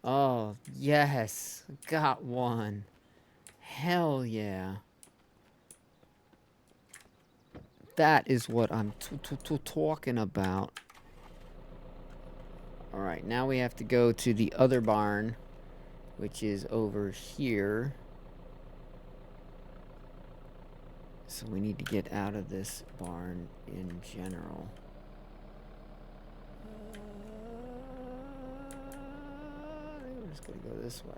Oh, yes. Got one. Hell yeah. That is what I'm talking about. Alright, now we have to go to the other barn, which is over here. So we need to get out of this barn in general. I think we're just gonna go this way.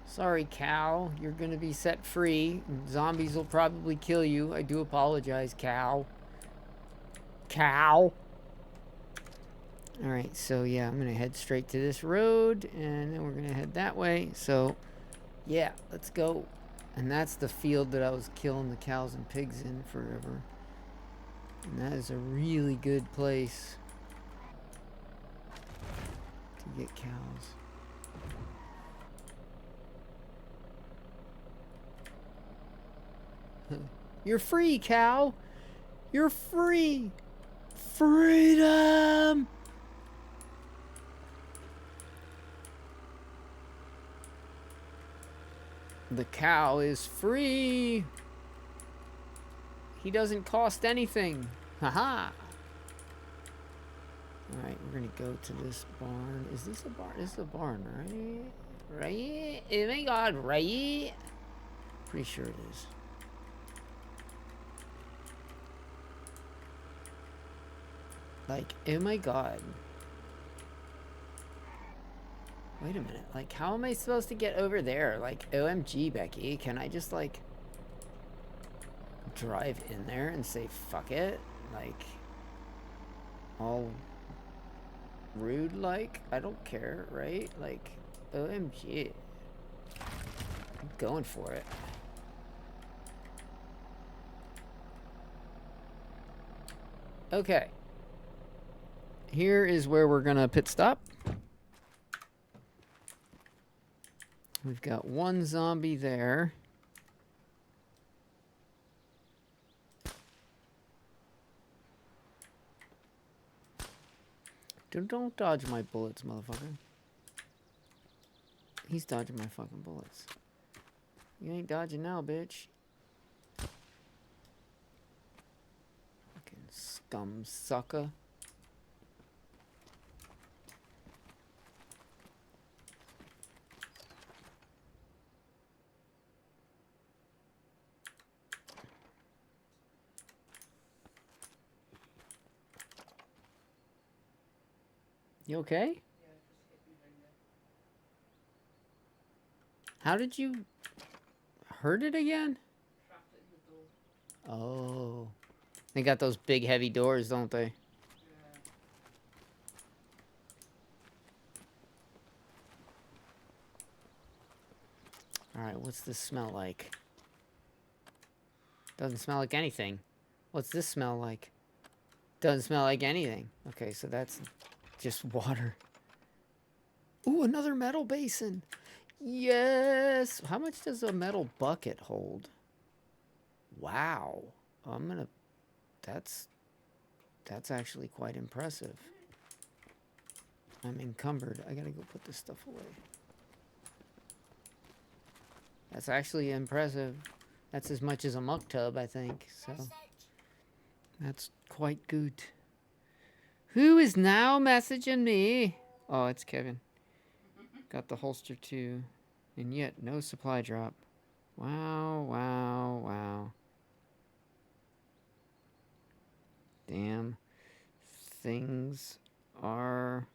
Sorry, cow. You're gonna be set free. Zombies will probably kill you. I do apologize, cow. Cow. Alright, so yeah, I'm gonna head straight to this road, and then we're gonna head that way. So, yeah, let's go. And that's the field that I was killing the cows and pigs in forever. And that is a really good place to get cows. You're free, cow! You're free! Freedom! The cow is free! He doesn't cost anything. Haha! Alright, we're gonna go to this barn. Is this a barn? This is a barn, right? Right? Oh my god, right? Pretty sure it is. Like, oh my god. Wait a minute. Like, how am I supposed to get over there? Like, OMG, Becky. Can I just, like, drive in there and say, fuck it? Like, all rude, like? I don't care, right? Like, OMG. I'm going for it. Okay. Here is where we're gonna pit stop. We've got one zombie there. Don't dodge my bullets, motherfucker. He's dodging my fucking bullets. You ain't dodging now, bitch. Fucking scum sucker. You okay? Yeah, just hit me finger. How did you hurt it again? Trapped it in the door. Oh. They got those big heavy doors, don't they? Yeah. Alright, what's this smell like? Doesn't smell like anything. What's this smell like? Doesn't smell like anything. Okay, so that's just water. Ooh, another metal basin. Yes! How much does a metal bucket hold? Wow. I'm gonna... That's actually quite impressive. I'm encumbered. I gotta go put this stuff away. That's actually impressive. That's as much as a muck tub, I think. So that's quite good. Who is now messaging me? Oh, it's Kevin. Got the holster too. And yet, no supply drop. Wow, wow, wow. Damn. Things are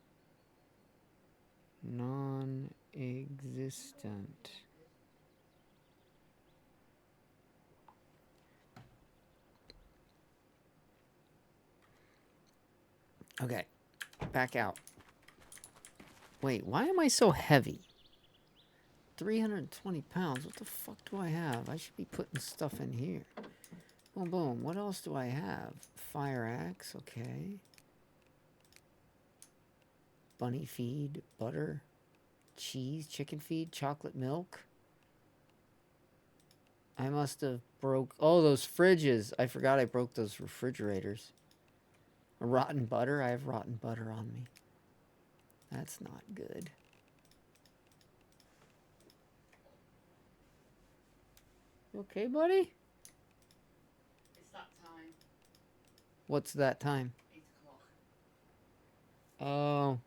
non-existent. Okay, back out. Wait, why am I so heavy? 320 pounds. What the fuck do I have? I should be putting stuff in here. Boom, boom. What else do I have? Fire axe, okay. Bunny feed, butter, cheese, chicken feed, chocolate milk. I must have broke... Oh, those fridges. I forgot I broke those refrigerators. Rotten butter? I have rotten butter on me. That's not good. You okay, buddy? It's that time. What's that time? 8 o'clock. Oh.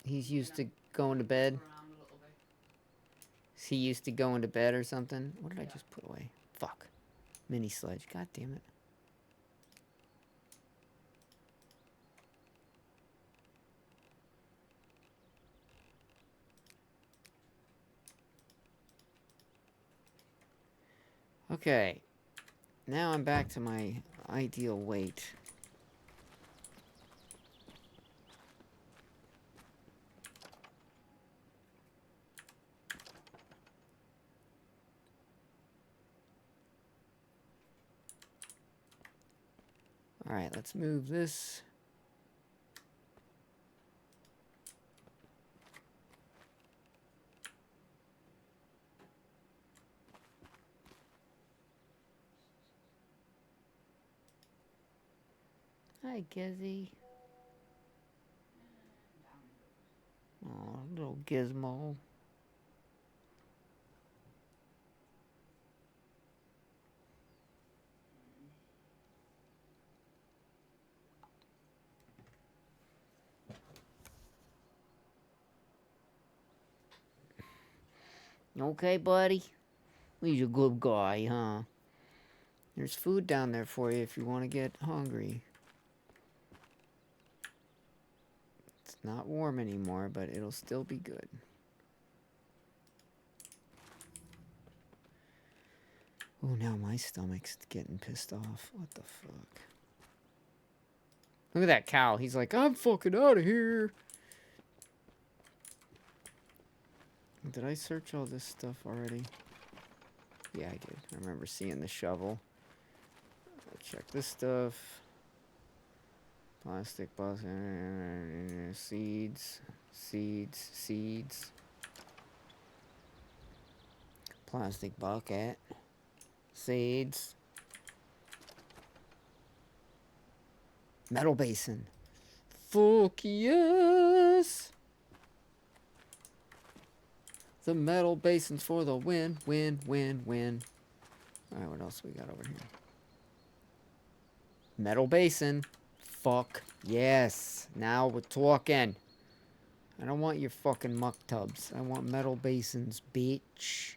He's used to going to bed. Around a little bit. Is he used to going to bed or something? What did I Yeah. just put away? Fuck. Mini sledge. God damn it. Okay. Now I'm back to my ideal weight. Alright, let's move this. Hi, Gizzy. Oh, little gizmo. Okay, buddy? He's a good guy, huh? There's food down there for you if you want to get hungry. It's not warm anymore, but it'll still be good. Oh, now my stomach's getting pissed off. What the fuck? Look at that cow. He's like, I'm fucking out of here. Did I search all this stuff already? Yeah, I did. I remember seeing the shovel. Check this stuff. Plastic bus, seeds, seeds, seeds. Plastic bucket, seeds. Metal basin. Fuck yes! The metal basin's for the win, win, win, win. Alright, what else we got over here? Metal basin. Fuck yes. Now we're talking. I don't want your fucking muck tubs. I want metal basins, bitch.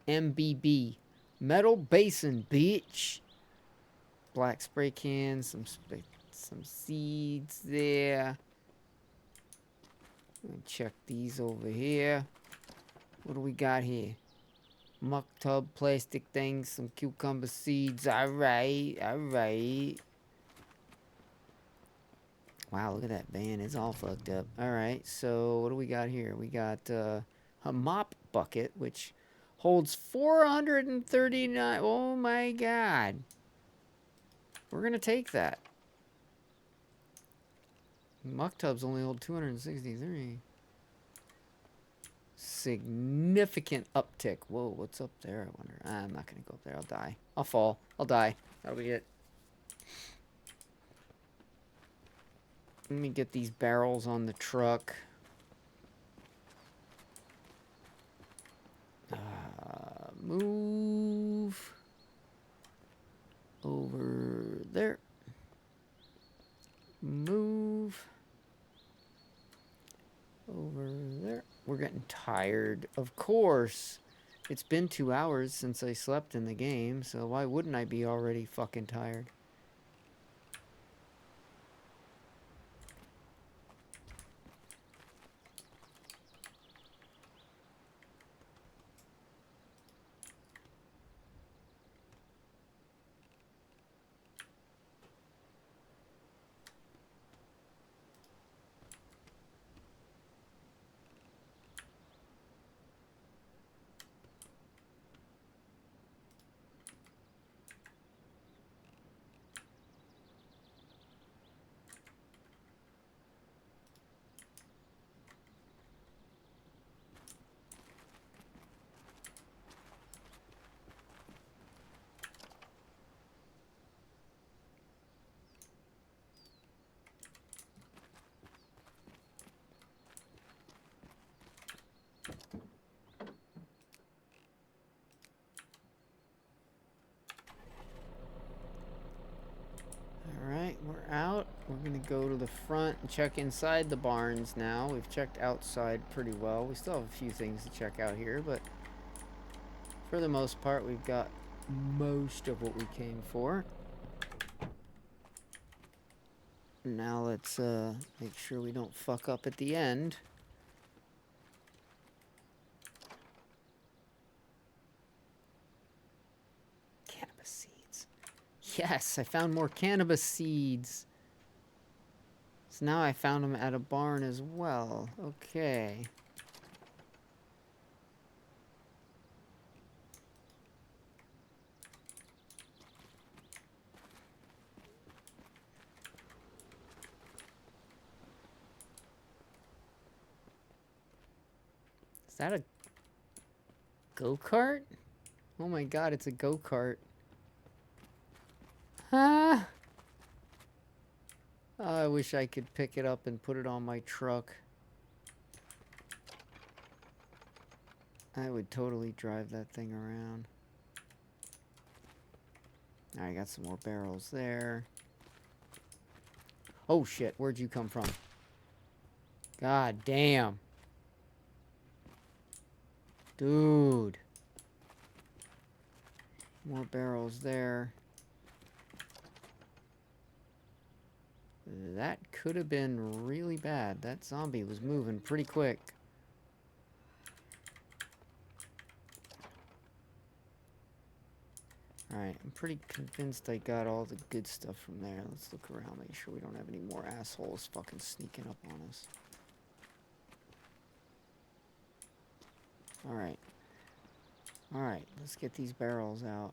MBB. Metal basin, bitch. Black spray cans, some seeds there. Check these over here. What do we got here? Muck tub, plastic things, some cucumber seeds. Alright, alright. Wow, look at that van. It's all fucked up. Alright, so what do we got here? We got a mop bucket, which holds 439. Oh my god. We're going to take that. Muck tubs only hold 263. Significant uptick. Whoa, what's up there, I wonder? I'm not going to go up there. I'll die. I'll fall. I'll die. That'll be it. Let me get these barrels on the truck. Move over there. Move over there. We're getting tired. Of course. It's been 2 hours since I slept in the game, so why wouldn't I be already fucking tired? we're gonna go to the front and check inside the barns now. We've checked outside pretty well. We still have a few things to check out here, but for the most part, we've got most of what we came for. Now let's make sure we don't fuck up at the end. Cannabis seeds. Yes, I found more cannabis seeds. So now I found them at a barn as well. Okay. Is that a go-kart? Oh my god, it's a go-kart. Ah! Oh, I wish I could pick it up and put it on my truck. I would totally drive that thing around. I got some more barrels there. Oh shit, where'd you come from? God damn. Dude. More barrels there. That could have been really bad. That zombie was moving pretty quick. Alright, I'm pretty convinced I got all the good stuff from there. Let's look around, make sure we don't have any more assholes fucking sneaking up on us. Alright. Alright, let's get these barrels out.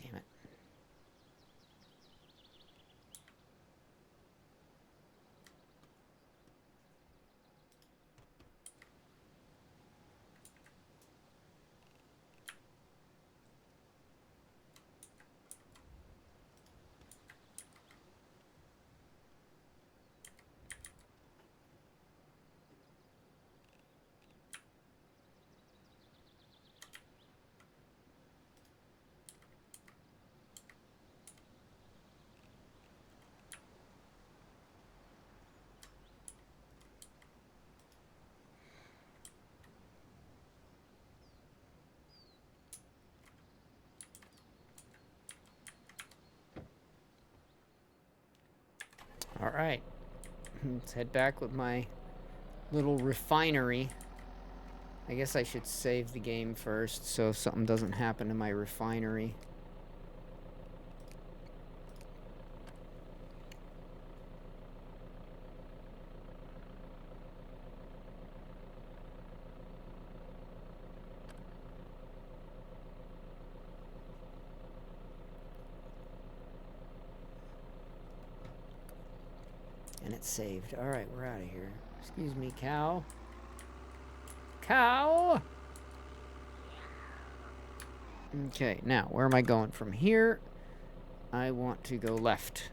Damn it. Alright. Let's head back with my little refinery. I guess I should save the game first so something doesn't happen to my refinery. it saved. Alright, we're out of here. Excuse me, cow. Cow! Okay, now, where am I going from here? I want to go left.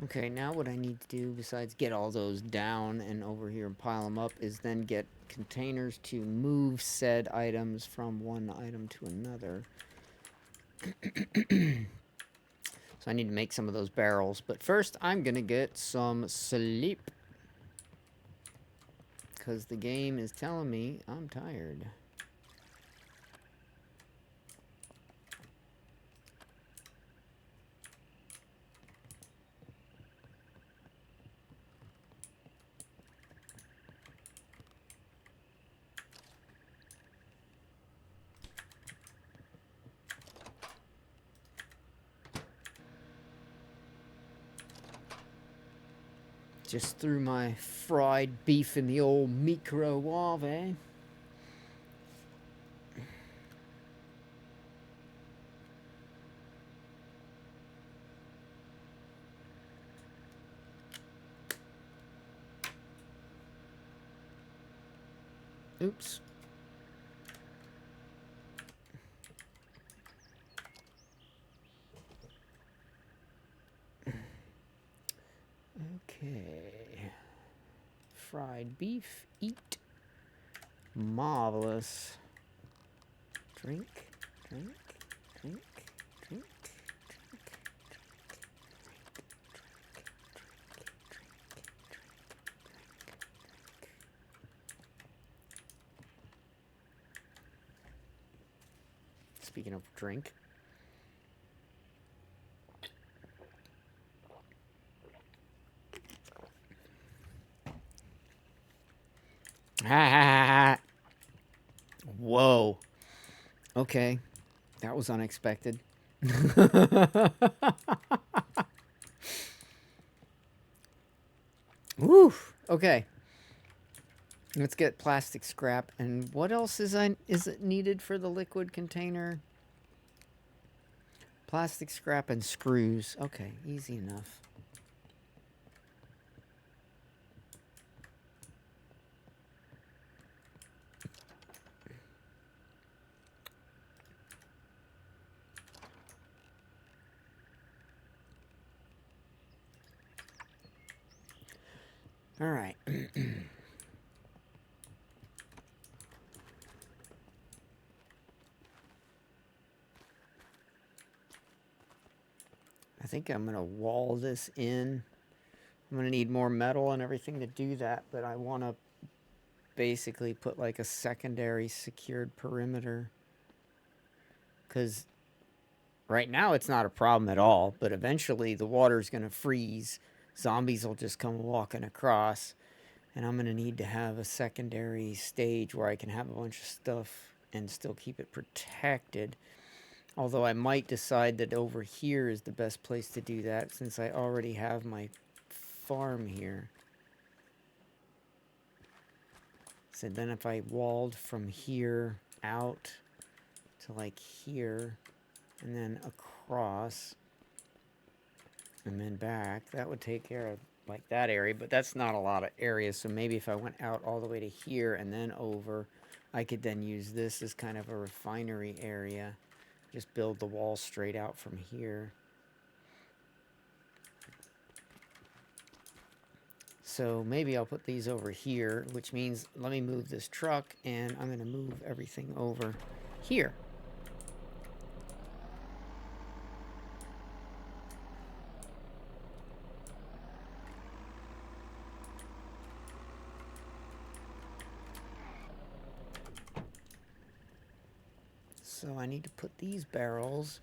Okay, now what I need to do, besides get all those down and over here and pile them up, is then get containers to move said items from one item to another. So I need to make some of those barrels. But first, I'm going to get some sleep. Because the game is telling me I'm tired. Just threw my fried beef in the old microwave. Oops. Okay. Fried beef, eat. Marvelous. Drink, drink, drink, drink. Speaking of drink. Whoa. Okay. That was unexpected. Woo. Okay. Let's get plastic scrap. And what else is it needed for the liquid container? Plastic scrap and screws. Okay, easy enough. All right. I think I'm going to wall this in. I'm going to need more metal and everything to do that, but I want to basically put like a secondary secured perimeter. Because right now it's not a problem at all, but eventually the water's going to freeze. Zombies will just come walking across, and I'm going to need to have a secondary stage where I can have a bunch of stuff and still keep it protected. Although I might decide that over here is the best place to do that since I already have my farm here. So then if I walled from here out to like here and then across and then back, that would take care of like that area, but that's not a lot of area. So maybe if I went out all the way to here and then over, I could then use this as kind of a refinery area. Just build the wall straight out from here. So maybe I'll put these over here, which means let me move this truck and I'm going to move everything over here. So I need to put these barrels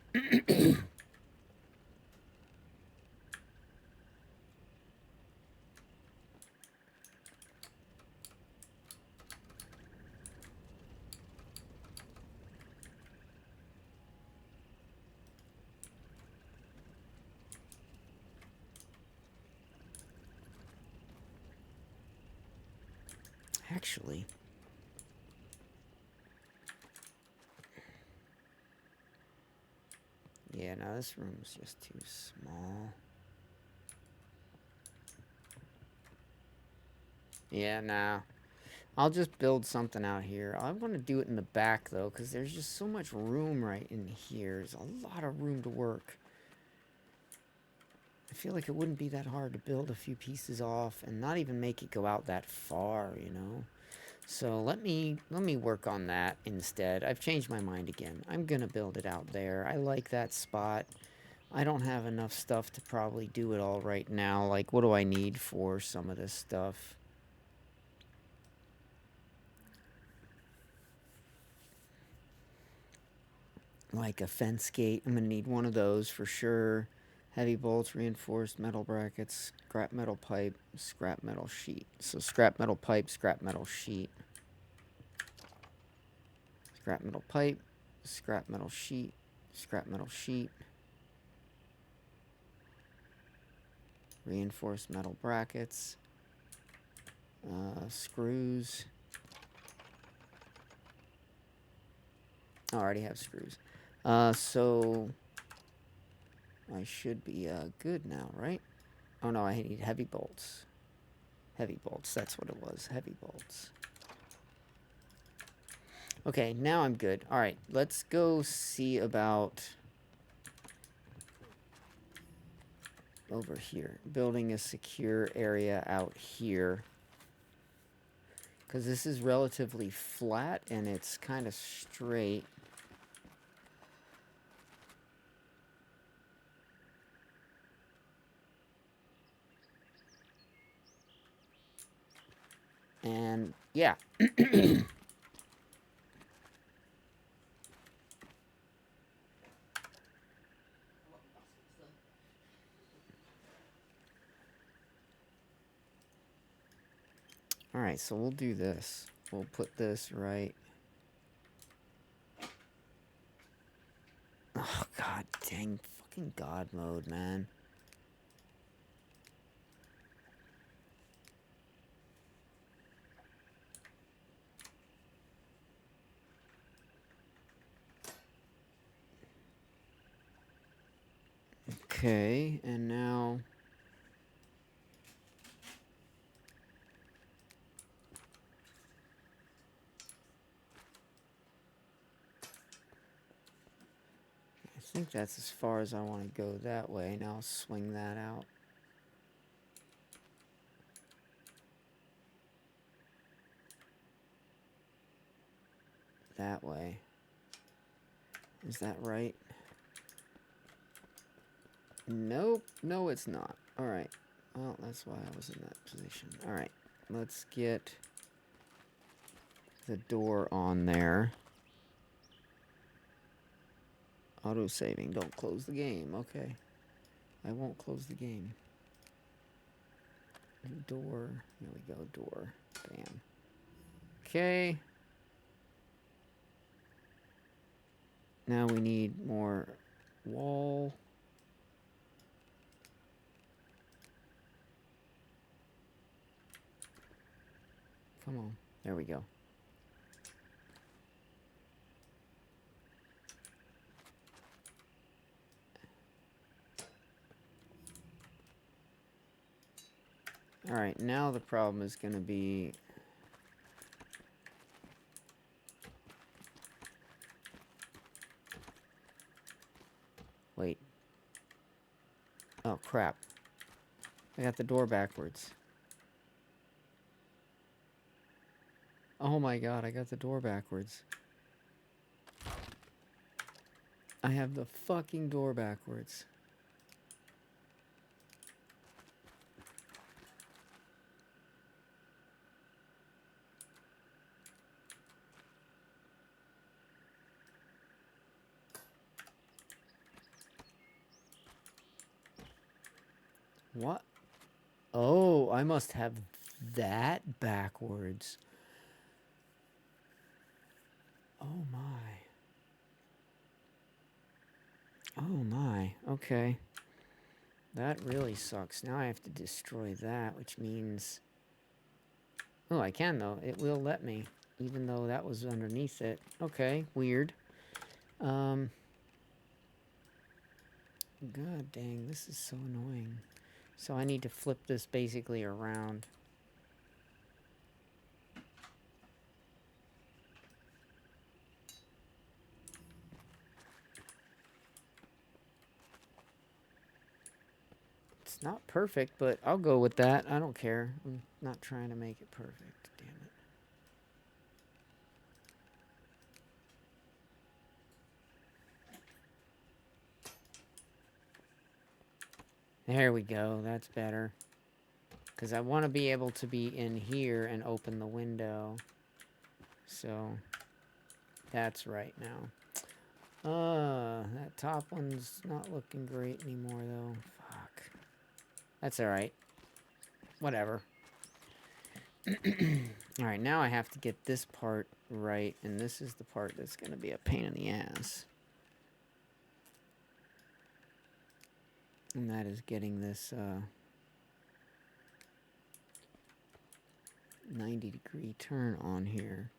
actually. Yeah, no, this room's just too small. Yeah, nah. I'll just build something out here. I want to do it in the back, though, because there's just so much room right in here. There's a lot of room to work. I feel like it wouldn't be that hard to build a few pieces off and not even make it go out that far, you know? So let me work on that instead. I've changed my mind again. I'm gonna build it out there. I like that spot. I don't have enough stuff to probably do it all right now. Like, what do I need for some of this stuff? Like a fence gate. I'm gonna need one of those for sure. Heavy bolts, reinforced metal brackets, scrap metal pipe, scrap metal sheet. So scrap metal pipe, scrap metal sheet. Scrap metal pipe, scrap metal sheet, scrap metal sheet. Reinforced metal brackets. Screws. Oh, I already have screws. So I should be good now, right? Oh no, I need heavy bolts. Heavy bolts, that's what it was. Heavy bolts. Okay, now I'm good. Alright, let's go see about over here. Building a secure area out here. Because this is relatively flat and it's kind of straight. And yeah. Alright, so we'll do this. We'll put this right. Oh, god dang. Fucking God mode, man. Okay, and now... I think that's as far as I want to go that way. Now I'll swing that out. That way. Is that right? Nope. No, it's not. Alright. Well, that's why I was in that position. Alright. Let's get the door on there. Auto saving. Don't close the game. Okay. I won't close the game. Door. There we go. Door. Bam. Okay. Now we need more wall. Come on. There we go. Alright, now the problem is going to be... Wait. Oh, crap. I got the door backwards. Oh my god, I got the door backwards. I have the fucking door backwards. What? Oh, I must have that backwards. Oh my. Oh my. Okay. That really sucks. Now I have to destroy that, which means... Oh, I can though. It will let me, even though that was underneath it. Okay, weird. God dang, this is so annoying. So I need to flip this basically around. It's not perfect, but I'll go with that. I don't care. I'm not trying to make it perfect. Damn it. There we go. That's better. Because I want to be able to be in here and open the window. So, that's right now. That top one's not looking great anymore, though. Fuck. That's alright. Whatever. Alright, now I have to get this part right, and this is the part that's going to be a pain in the ass. And that is getting this, 90-degree turn on here.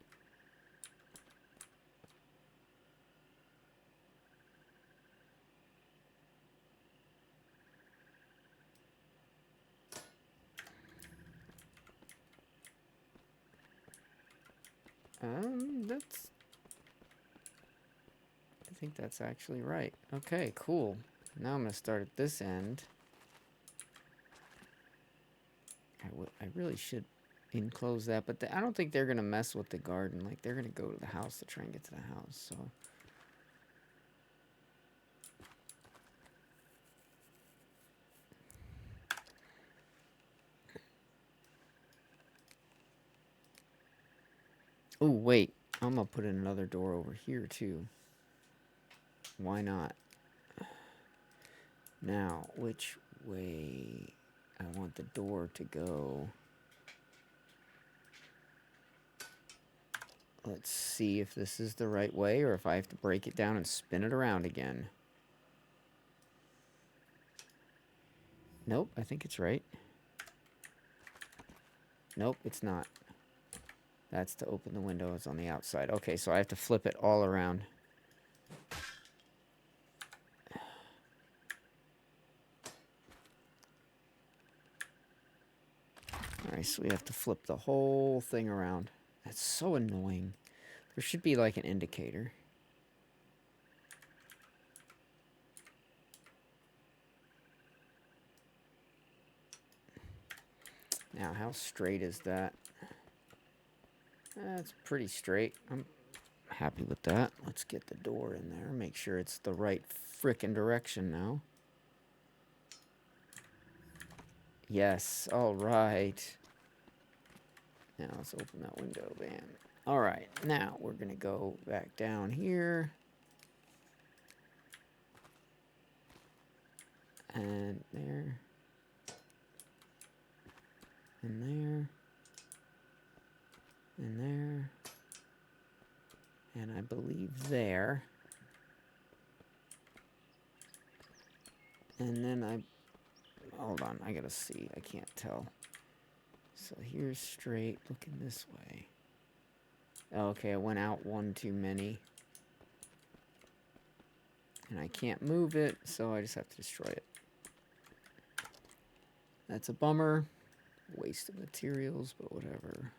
I think that's actually right. Okay, cool. Now I'm going to start at this end. I really should enclose that, but I don't think they're going to mess with the garden. Like, they're going to go to the house to try and get to the house, so... Oh, wait. I'm going to put in another door over here, too. Why not? Now, which way I want the door to go? Let's see if this is the right way or if I have to break it down and spin it around again. Nope, I think it's right. Nope, it's not. That's to open the window. It's on the outside. Okay, so I have to flip it all around. Alright, so we have to flip the whole thing around. That's so annoying. There should be like an indicator. Now, how straight is that? That's pretty straight. I'm happy with that. Let's get the door in there. Make sure it's the right frickin' direction now. Yes, alright. Now let's open that window, man. All right, now we're gonna go back down here. And there. And there. And there. And I believe there. And then hold on, I gotta see, I can't tell. So here's straight, looking this way. Okay, I went out one too many. And I can't move it, so I just have to destroy it. That's a bummer. Waste of materials, but whatever.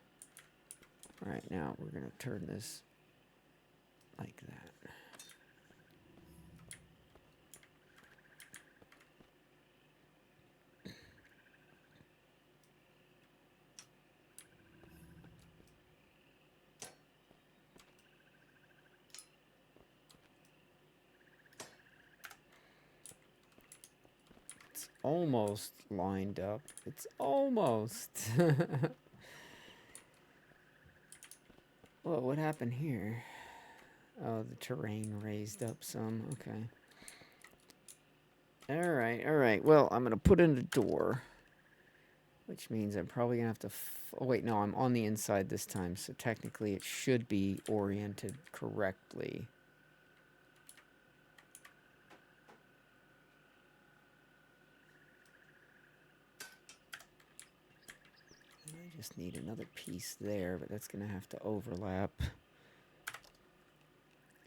Alright, now we're gonna turn this like that. It's almost lined up. It's almost. Whoa, what happened here? Oh, the terrain raised up some. Okay. Alright, alright. Well, I'm going to put in a door. Which means I'm probably going to have to... oh, wait, no, I'm on the inside this time. So technically it should be oriented correctly. I just need another piece there, but that's going to have to overlap.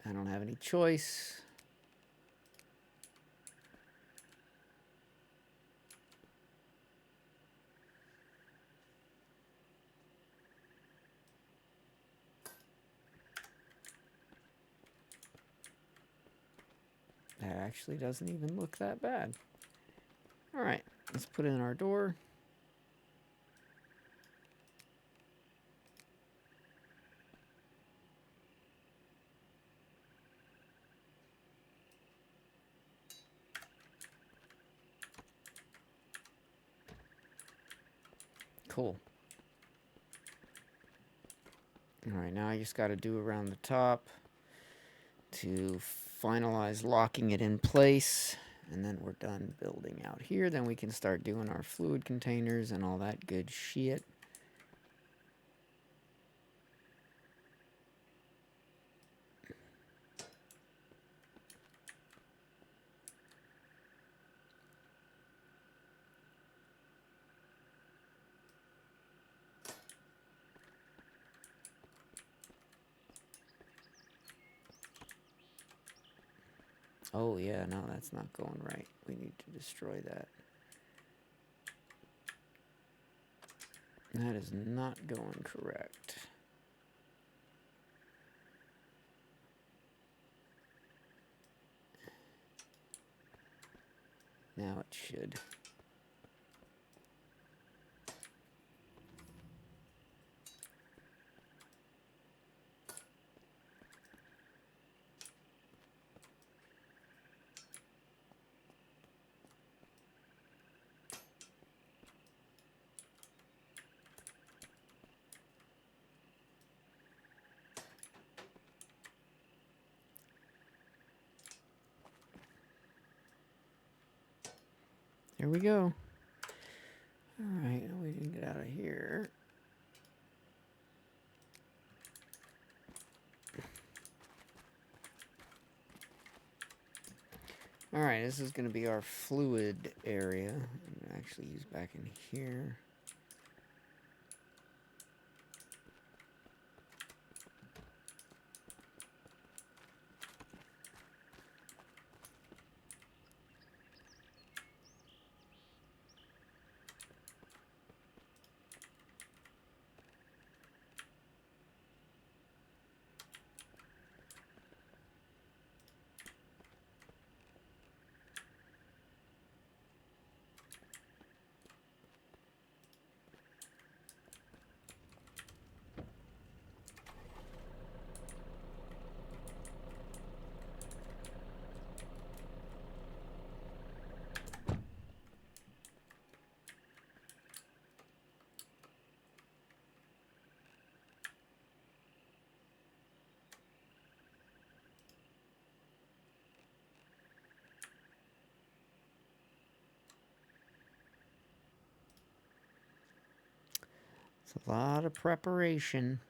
I don't have any choice. That actually doesn't even look that bad. All right, let's put in our door. Cool. All right, now I just got to do around the top to finalize locking it in place, and then we're done building out here. Then we can start doing our fluid containers and all that good shit. Oh yeah, no, that's not going right. We need to destroy that. That is not going correct. Now it should. There we go. Alright, now we can get out of here. Alright, this is going to be our fluid area. I'm going to actually use back in here. It's a lot of preparation.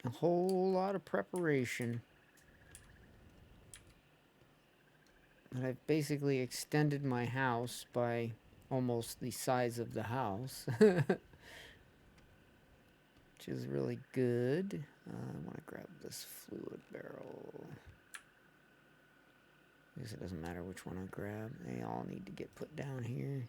A whole lot of preparation. But I've basically extended my house by almost the size of the house. Which is really good. I want to grab this fluid barrel. I guess it doesn't matter which one I grab. They all need to get put down here.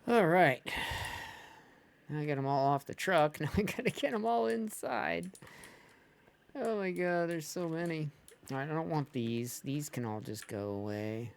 All right. Now I got them all off the truck. Now I gotta get them all inside. Oh my god, there's so many. All right, I don't want these. These can all just go away.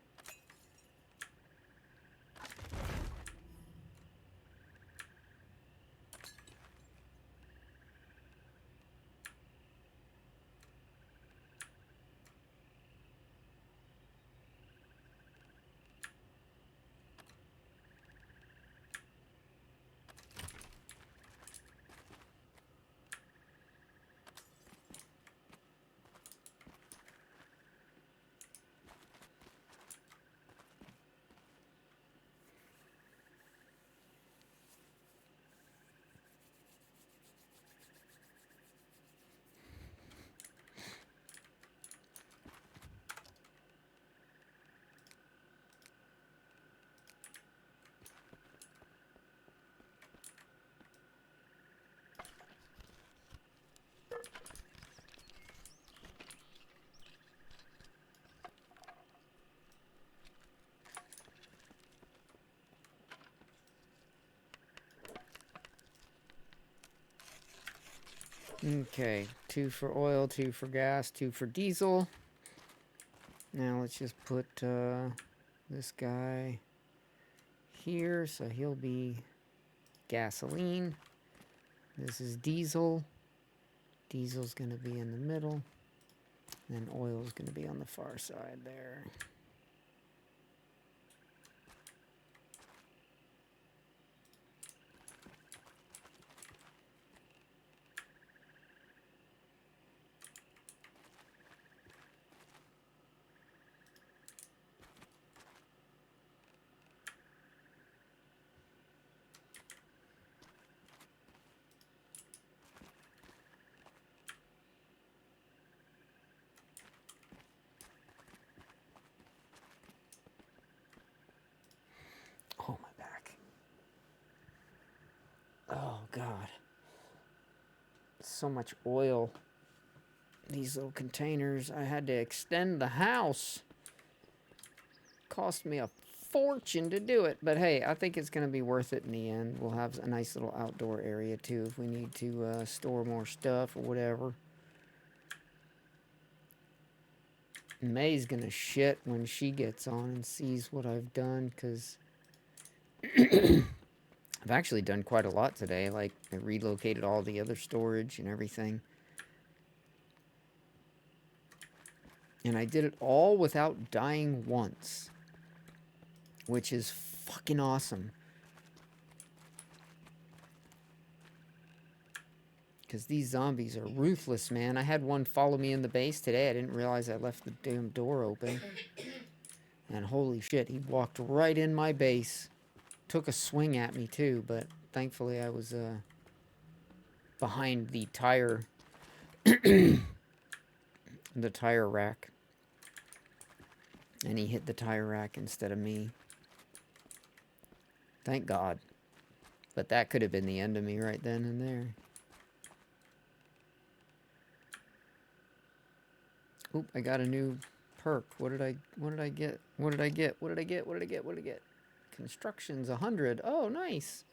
Okay, 2 for oil, 2 for gas, 2 for diesel. Now let's just put this guy here, so he'll be gasoline. This is diesel. Diesel's going to be in the middle. And then oil's going to be on the far side there. Oh, my back. Oh, God. So much oil. These little containers. I had to extend the house. Cost me a fortune to do it. But hey, I think it's going to be worth it in the end. We'll have a nice little outdoor area too if we need to store more stuff or whatever. May's going to shit when she gets on and sees what I've done because... I've actually done quite a lot today. Like, I relocated all the other storage and everything. And I did it all without dying once, which is fucking awesome. Because these zombies are ruthless, man. I had one follow me in the base today. I didn't realize I left the damn door open. And holy shit, he walked right in my base. Took a swing at me too, but thankfully I was behind the tire the tire rack. And he hit the tire rack instead of me. Thank God. But that could have been the end of me right then and there. Oop, I got a new perk. What did I get? What did I get? What did I get? What did I get? What did I get? Construction's 100. Oh, nice.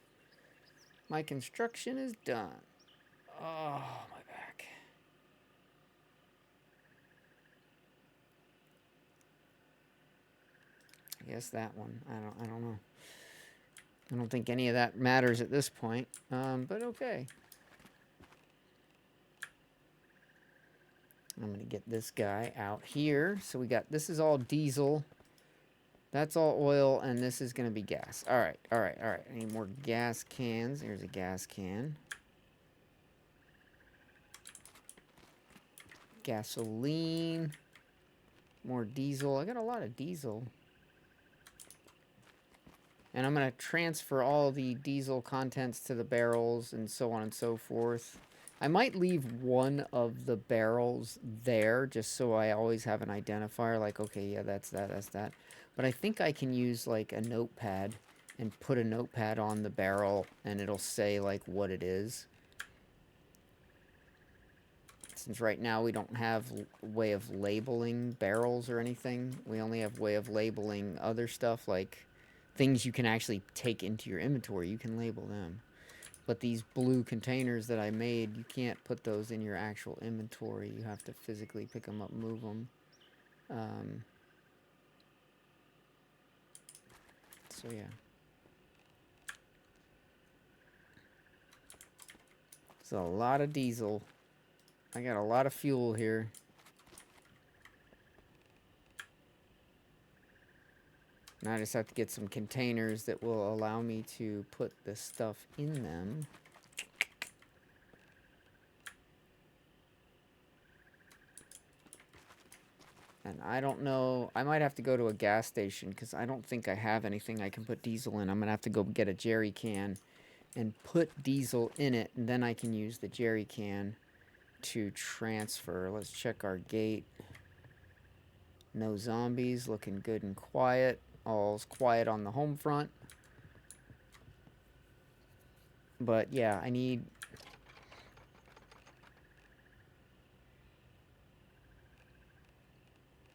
My construction is done. Oh, my back. I guess that one. I don't know. I don't think any of that matters at this point. But okay. I'm going to get this guy out here. So we got, this is all diesel. That's all oil, and this is going to be gas. All right, all right, all right. I need more gas cans. Here's a gas can. Gasoline. More diesel. I got a lot of diesel. And I'm going to transfer all the diesel contents to the barrels and so on and so forth. I might leave one of the barrels there just so I always have an identifier like, okay, yeah, that's that, that's that. But I think I can use like a notepad and put a notepad on the barrel and it'll say like what it is. Since right now we don't have a way of labeling barrels or anything, we only have a way of labeling other stuff like things you can actually take into your inventory. You can label them. But these blue containers that I made, you can't put those in your actual inventory. You have to physically pick them up, move them. So yeah. It's a lot of diesel. I got a lot of fuel here. Now I just have to get some containers that will allow me to put this stuff in them. And I don't know, I might have to go to a gas station because I don't think I have anything I can put diesel in. I'm going to have to go get a jerry can and put diesel in it, and then I can use the jerry can to transfer. Let's check our gate. No zombies, looking good and quiet. All's quiet on the home front. But yeah, I need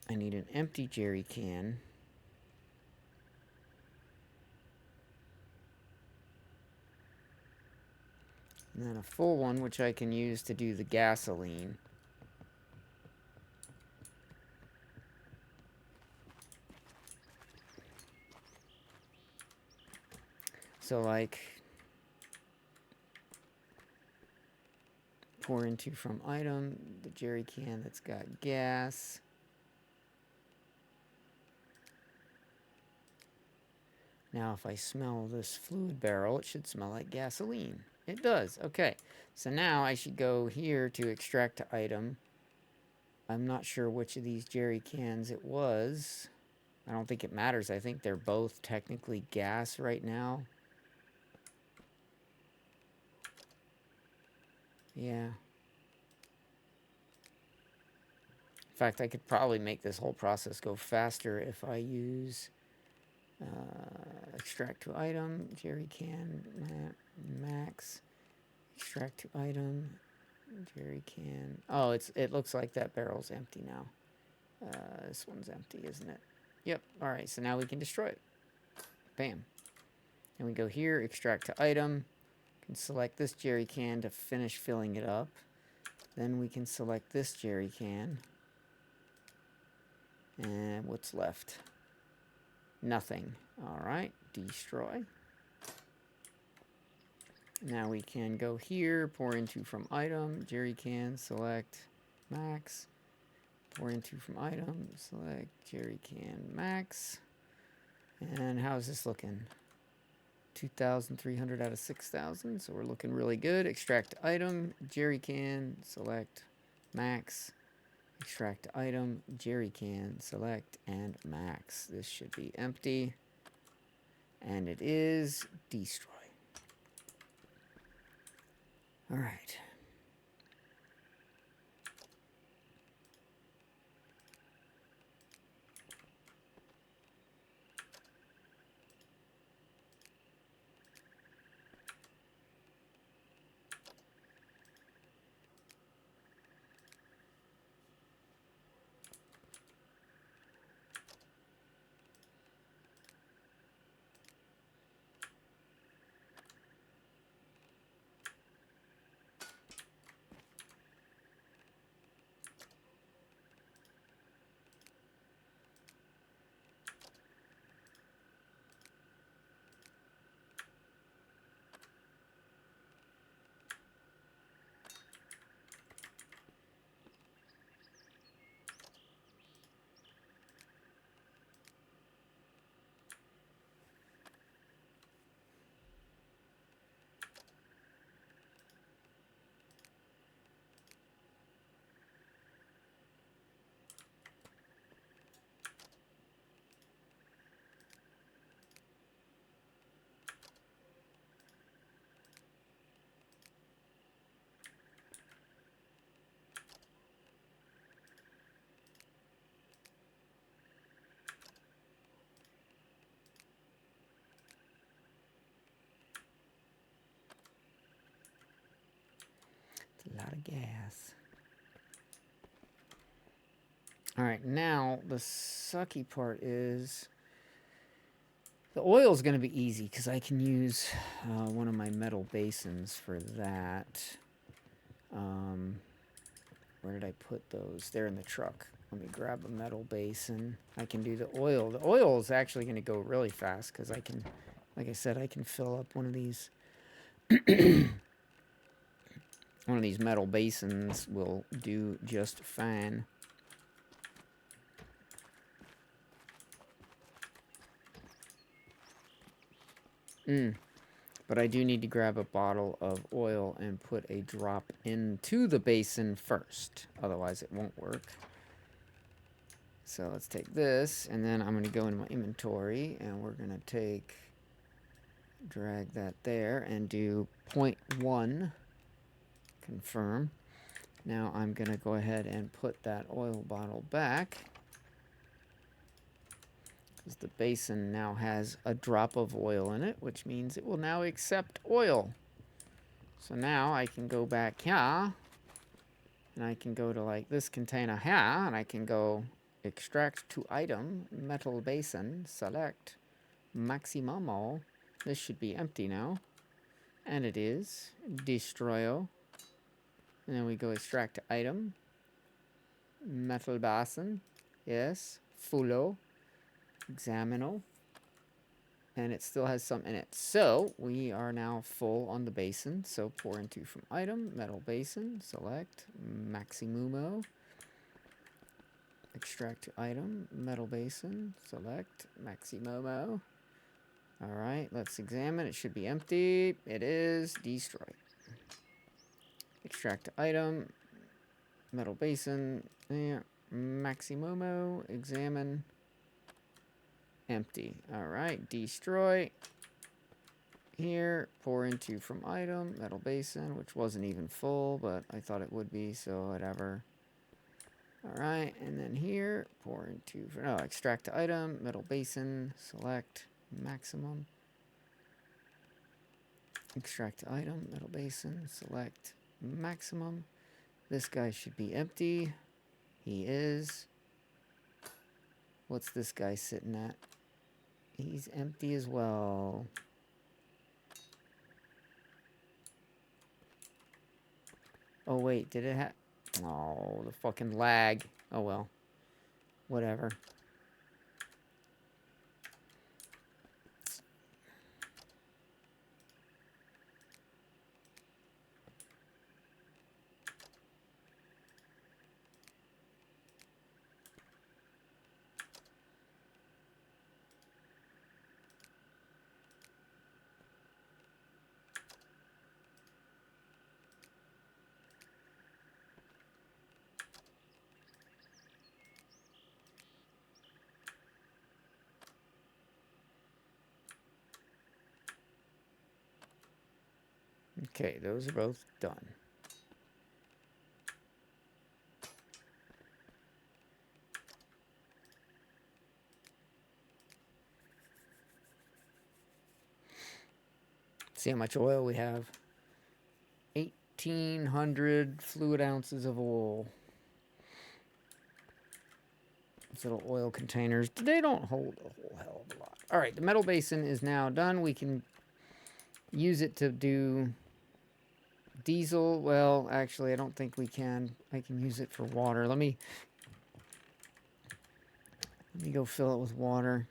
an empty jerry can. And then a full one, which I can use to do the gasoline. So, like, pour into from item, the jerry can that's got gas. Now, if I smell this fluid barrel, it should smell like gasoline. It does. Okay. So now I should go here to extract to item. I'm not sure which of these jerry cans it was. I don't think it matters. I think they're both technically gas right now. Yeah. In fact, I could probably make this whole process go faster if I use extract to item, jerry can, max, extract to item, jerry can. Oh, it looks like that barrel's empty now. This one's empty, isn't it? Yep. All right, so now we can destroy it. Bam. And we go here, extract to item. Can select this jerry can to finish filling it up. Then we can select this jerry can. And what's left? Nothing. All right, destroy. Now we can go here, pour into from item, jerry can, select max, Pour into from item. Select jerry can max. And how's this looking? 2,300 out of 6,000. So we're looking really good. Extract item. Jerry can. Select max. Extract item. Jerry can. Select and max. This should be empty. And it is. Destroy. All right. A lot of gas. All right, now the sucky part is the oil is going to be easy because I can use one of my metal basins for that. Where did I put those? They're in the truck. Let me grab a metal basin. I can do the oil. The oil is actually going to go really fast because I can, like I said, I can fill up one of these. One of these metal basins will do just fine. But I do need to grab a bottle of oil and put a drop into the basin first. Otherwise it won't work. So let's take this, and then I'm going to go into my inventory, and we're going to drag that there, and do 0.1. Confirm. Now I'm going to go ahead and put that oil bottle back. Because the basin now has a drop of oil in it, which means it will now accept oil. So now I can go back here, and I can go to like this container here, and I can go extract to item, metal basin, select, maximum. This should be empty now. And it is. Destroyo. And then we go extract to item, metal basin, yes, fullo, examino, and it still has some in it. So we are now full on the basin. So pour into from item, metal basin, select, maximumo, extract to item, metal basin, select, maximomo. All right, let's examine. It should be empty. It is. Destroy. Extract to item, metal basin, yeah, maximomo, examine, empty. All right, destroy. Here, pour into from item, metal basin, which wasn't even full, but I thought it would be, so whatever. All right, and then here, pour into, extract to item, metal basin, select, maximum. Extract to item, metal basin, select, maximum. This guy should be empty. He is. What's this guy sitting at? He's empty as well. Oh wait, did it have... Oh, the fucking lag. Oh well. Whatever. Okay, those are both done. See how much oil we have. 1,800 fluid ounces of oil. These little oil containers, they don't hold a whole hell of a lot. All right, the metal basin is now done. We can use it to do diesel. Well, actually, I don't think we can. I can use it for water. Let me go fill it with water.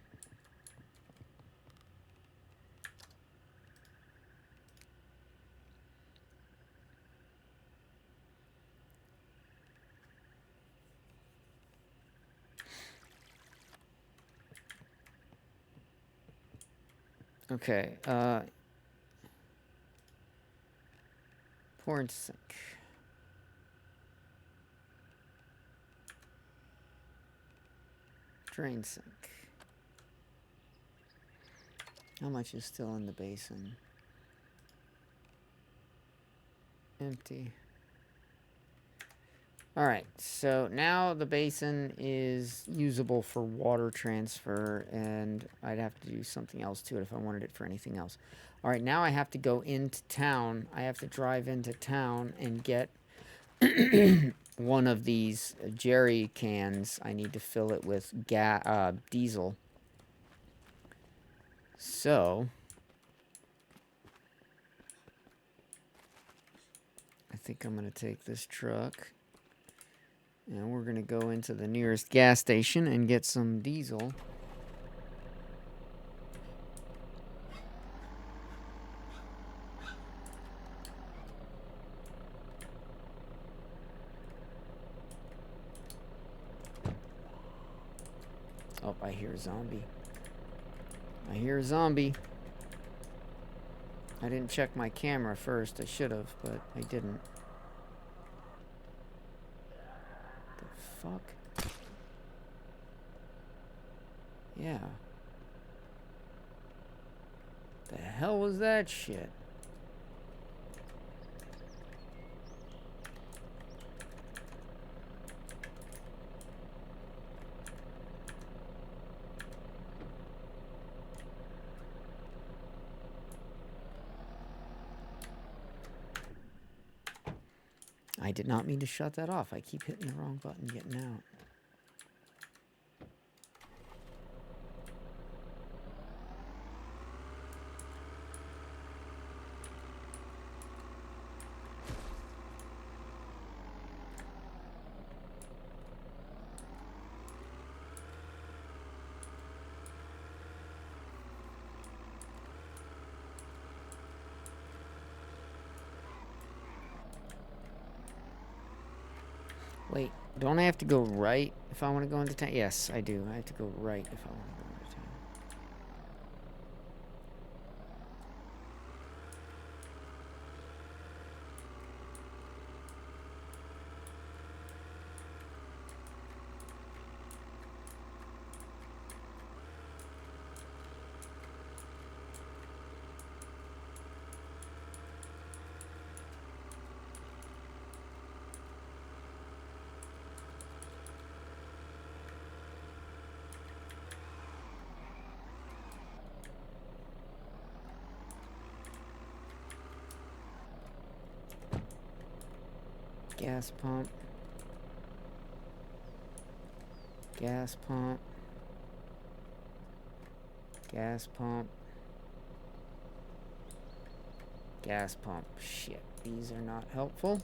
Okay, pour into sink. Drain sink. How much is still in the basin? Empty. All right, so now the basin is usable for water transfer, and I'd have to do something else to it if I wanted it for anything else. All right, now I have to go into town. I have to drive into town and get one of these jerry cans. I need to fill it with diesel. So I think I'm going to take this truck. And we're going to go into the nearest gas station and get some diesel. Oh, I hear a zombie. I hear a zombie. I didn't check my camera first. I should have, but I didn't. Fuck. Yeah. The hell was that shit? I did not mean to shut that off. I keep hitting the wrong button getting out. Wait, don't I have to go right if I want to go into town? Yes, I do. I have to go right if I want to go into town. Gas pump. Gas pump. Gas pump. Gas pump. Shit, these are not helpful.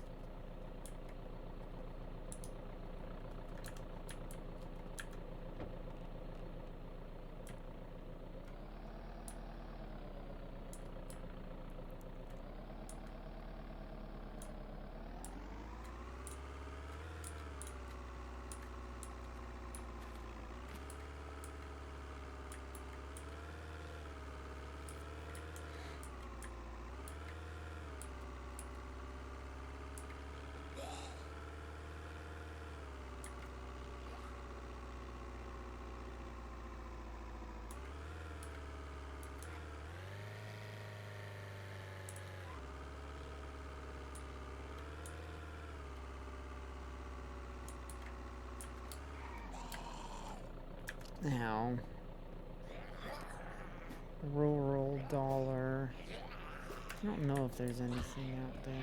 Now, rural dollar. I don't know if there's anything out there.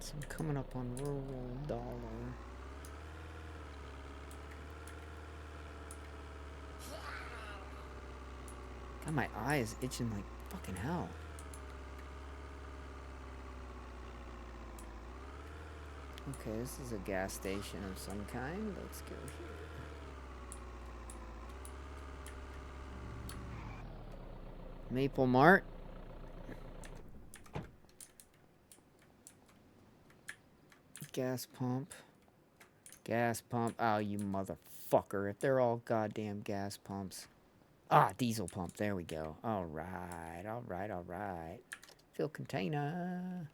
So I'm coming up on rural dollar. God, my eye is itching like fucking hell. Okay, this is a gas station of some kind. Let's go here. Maple Mart. Gas pump. Gas pump. Oh, you motherfucker. If they're all goddamn gas pumps. Ah, diesel pump. There we go. Alright, alright, alright. Fill container.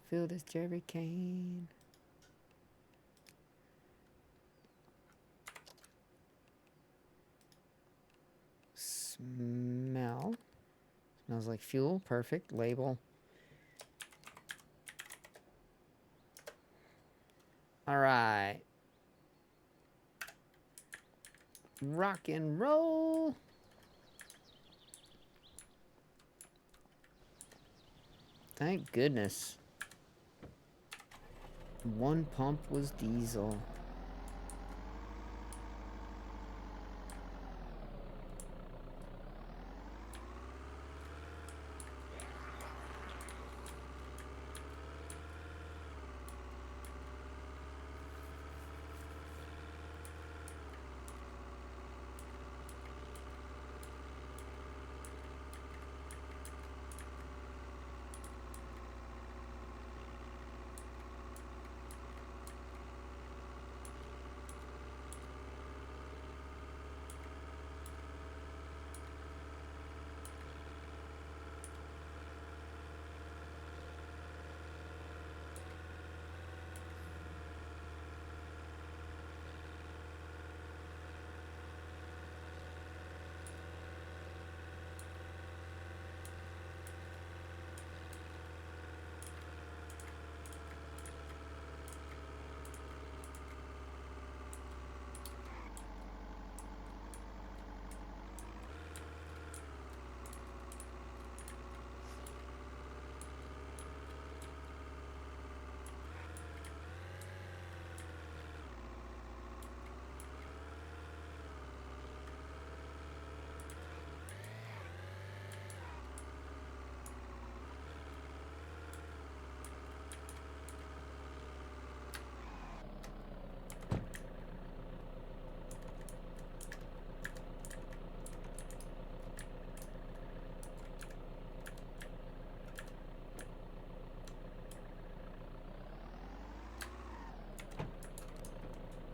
Fill this jerry can. Smell. Smells like fuel. Perfect. Label. Alright. Rock and roll. Thank goodness. One pump was diesel.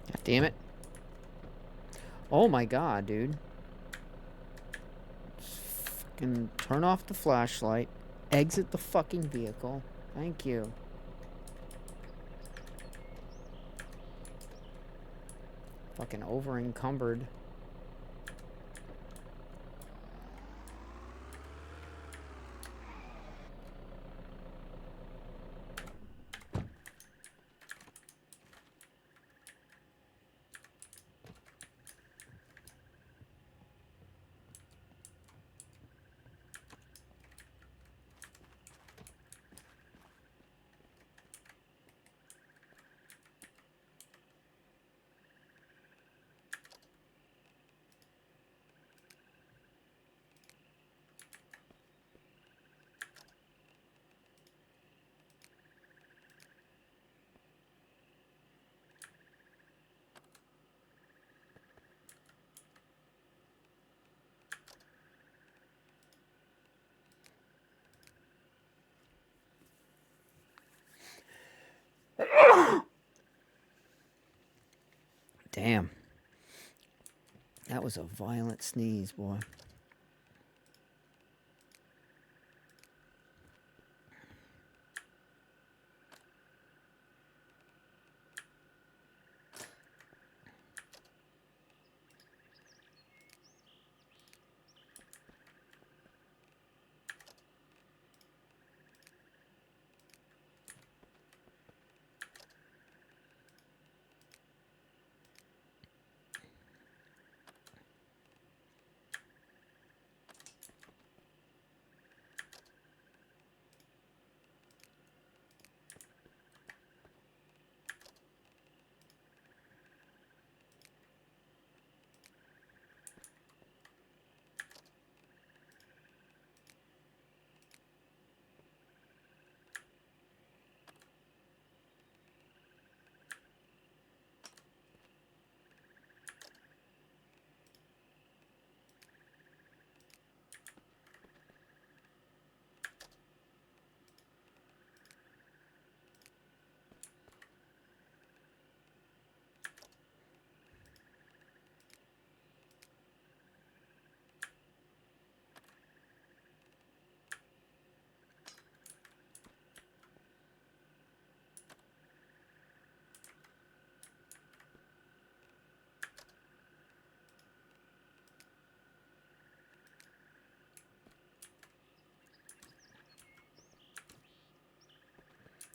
God damn it. Oh my god, dude. Just fucking turn off the flashlight. Exit the fucking vehicle. Thank you. Fucking over encumbered. Damn. That was a violent sneeze, boy.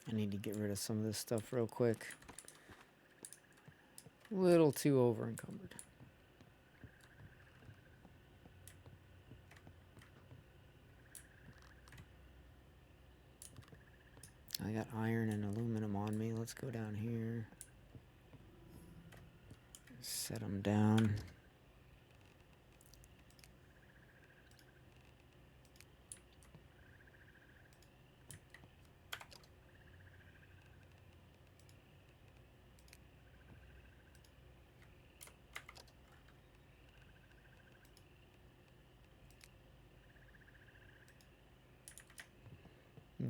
I need to get rid of some of this stuff real quick. A little too over encumbered. I got iron and aluminum on me. Let's go down here. Set them down.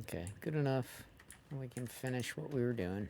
Okay, good enough. We can finish what we were doing.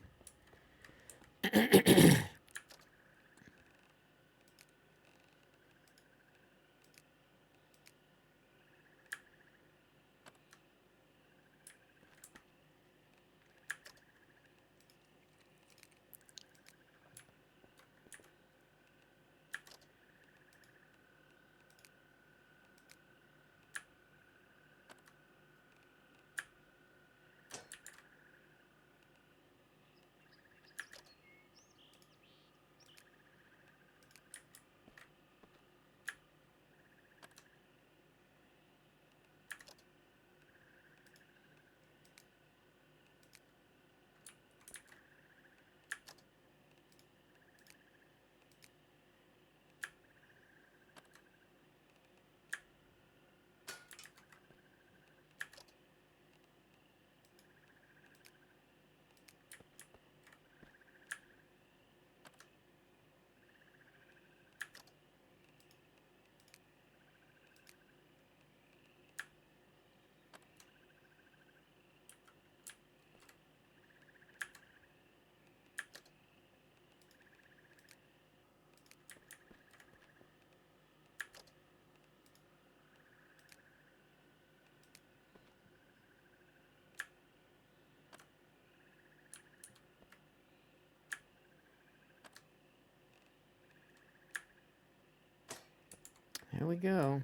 There we go.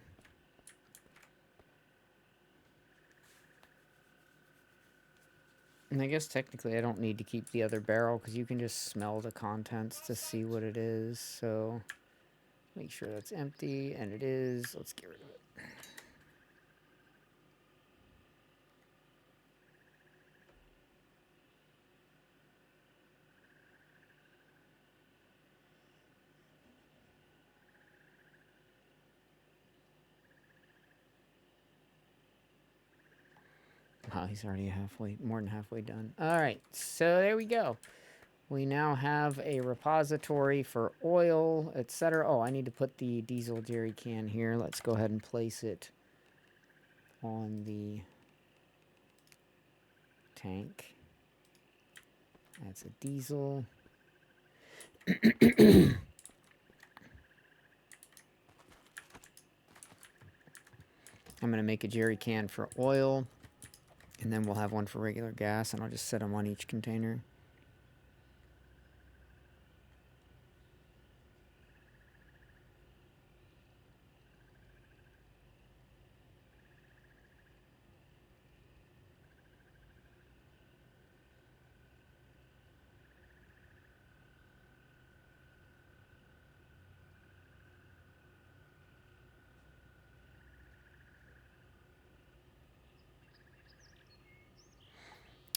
And I guess technically I don't need to keep the other barrel because you can just smell the contents to see what it is. So make sure that's empty, and it is. Let's get rid of it. Wow, he's already more than halfway done. All right, so there we go. We now have a repository for oil, etc. Oh, I need to put the diesel jerry can here. Let's go ahead and place it on the tank. That's a diesel. I'm going to make a jerry can for oil. And then we'll have one for regular gas, and I'll just set them on each container.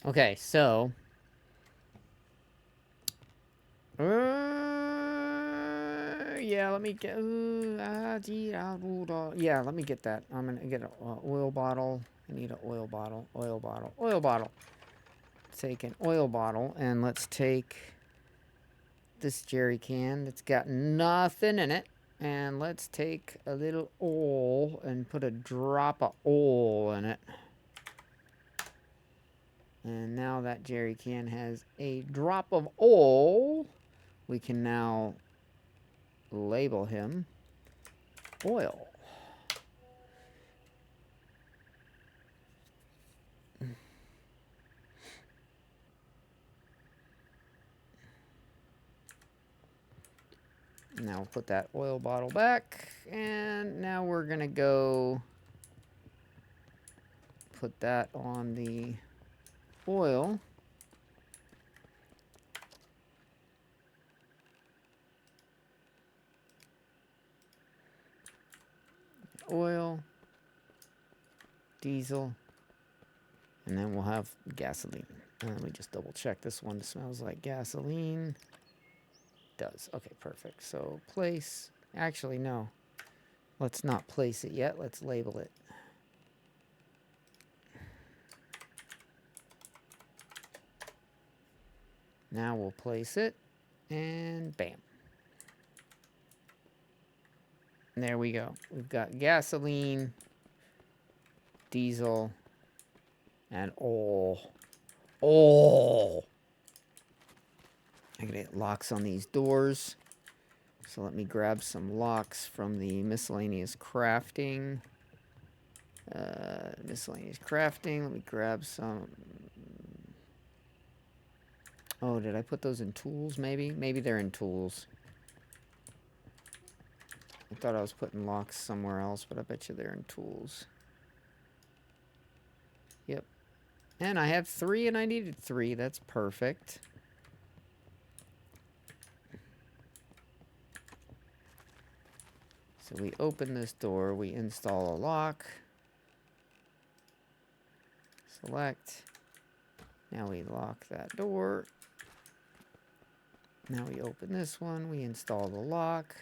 Okay, so yeah, let me get yeah, let me get that. I'm gonna get an oil bottle. I need an oil bottle. Oil bottle. Take an oil bottle, and let's take this jerry can that's got nothing in it, and let's take a little oil and put a drop of oil in it. And now that jerry can has a drop of oil, we can now label him oil. Now we'll put that oil bottle back, and now we're gonna go put that on the oil. oil, diesel, and then we'll have gasoline. And then we just double check this one. Smells like gasoline. Does. Okay, perfect. So place. Actually, no. Let's not place it yet. Let's label it. Now we'll place it. And bam. And there we go. We've got gasoline, diesel, and oil. Oh! I gotta get locks on these doors. So let me grab some locks from the miscellaneous crafting. Miscellaneous crafting. Let me grab some. Oh, did I put those in tools, maybe? Maybe they're in tools. I thought I was putting locks somewhere else, but I bet you they're in tools. Yep. And I have 3 and I needed 3. That's perfect. So we open this door, we install a lock. Select. Now we lock that door. Now we open this one, we install the lock.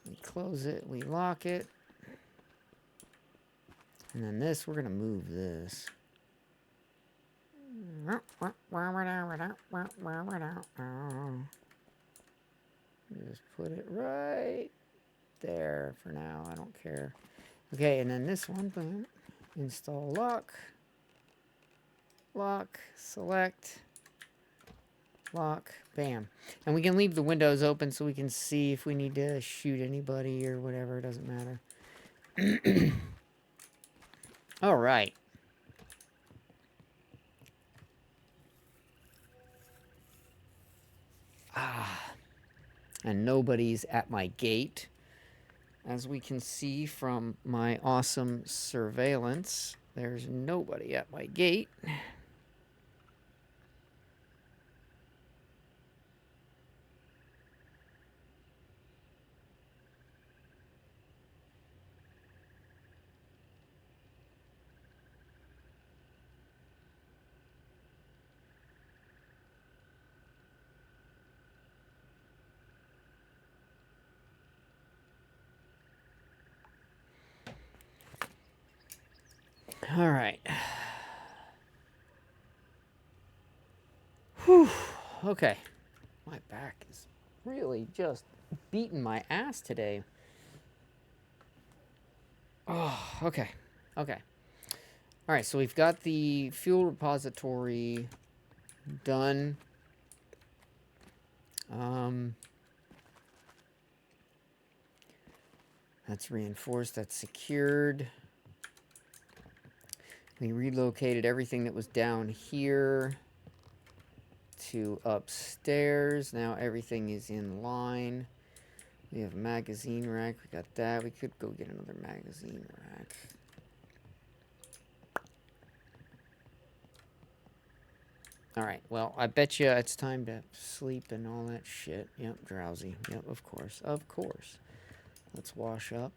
We close it, we lock it. And then this, we're gonna move this. Just put it right there for now, I don't care. Okay, and then this one, boom. Install lock. Lock, select. Lock, bam. And we can leave the windows open so we can see if we need to shoot anybody or whatever, it doesn't matter. All right. And nobody's at my gate. As we can see from my awesome surveillance, there's nobody at my gate. All right. Whew. Okay. My back is really just beating my ass today. Oh, okay. Okay. All right, so we've got the fuel repository done. That's reinforced, that's secured. We relocated everything that was down here to upstairs. Now everything is in line. We have a magazine rack. We got that. We could go get another magazine rack. Alright, well, I bet you it's time to sleep and all that shit. Yep, drowsy. Yep, of course. Of course. Let's wash up.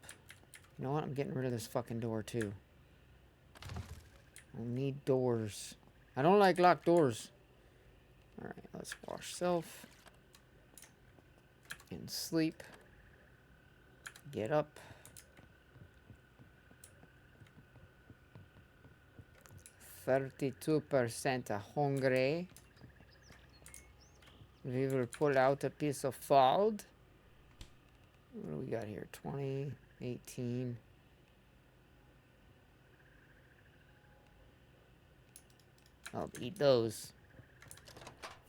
You know what? I'm getting rid of this fucking door, too. I need doors. I don't like locked doors. Alright, let's wash self. And sleep. Get up. %2% hungry. We will pull out a piece of food. What do we got here? 20, 18. I'll eat those.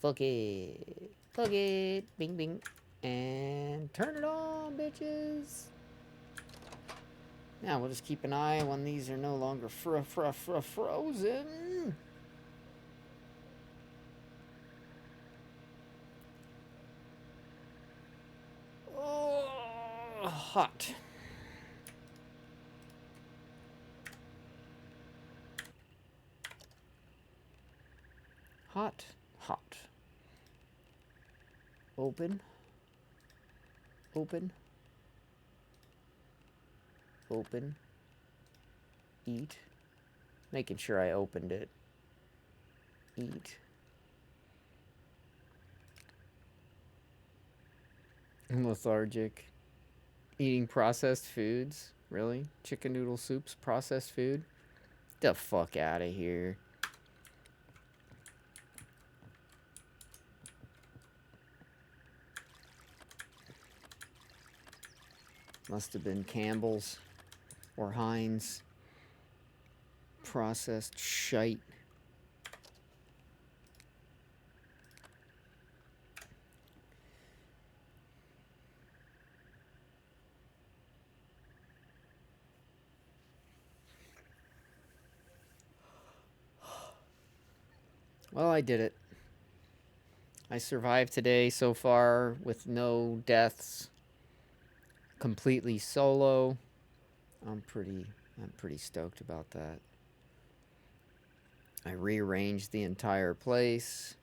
Fuck it. Fuck it. Bing, bing. And turn it on, bitches. Now we'll just keep an eye when these are no longer frozen. Oh, hot. Hot, hot. Open. Open. Open. Eat. Making sure I opened it. Eat. Lethargic. Eating processed foods? Really? Chicken noodle soup's processed food? The fuck out of here. Must have been Campbell's or Heinz. Processed shite. Well, I did it. I survived today so far with no deaths. Completely solo. I'm pretty stoked about that. I rearranged the entire place.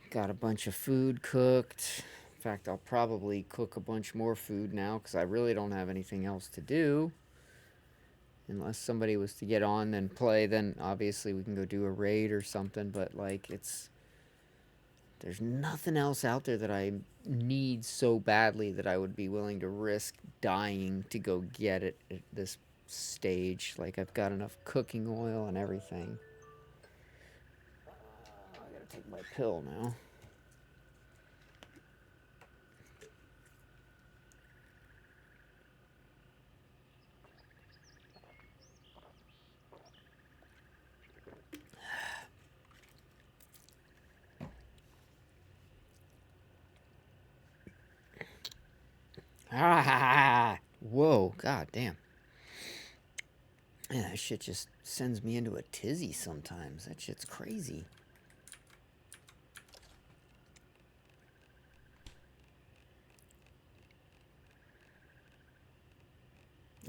Got a bunch of food cooked. In fact, I'll probably cook a bunch more food now because I really don't have anything else to do. Unless somebody was to get on and play, then obviously we can go do a raid or something. But, like, there's nothing else out there that I need so badly that I would be willing to risk dying to go get it at this stage. Like, I've got enough cooking oil and everything. I gotta take my pill now. Ah! Whoa, god damn. Man, that shit just sends me into a tizzy sometimes. That shit's crazy.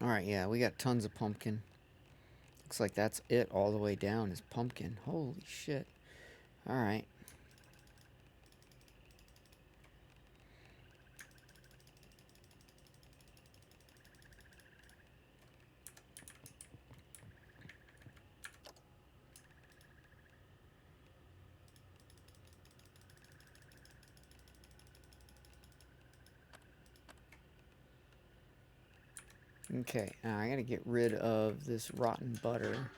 Alright, yeah, we got tons of pumpkin. Looks like that's it all the way down is pumpkin. Holy shit. Alright. Okay, now I gotta get rid of this rotten butter.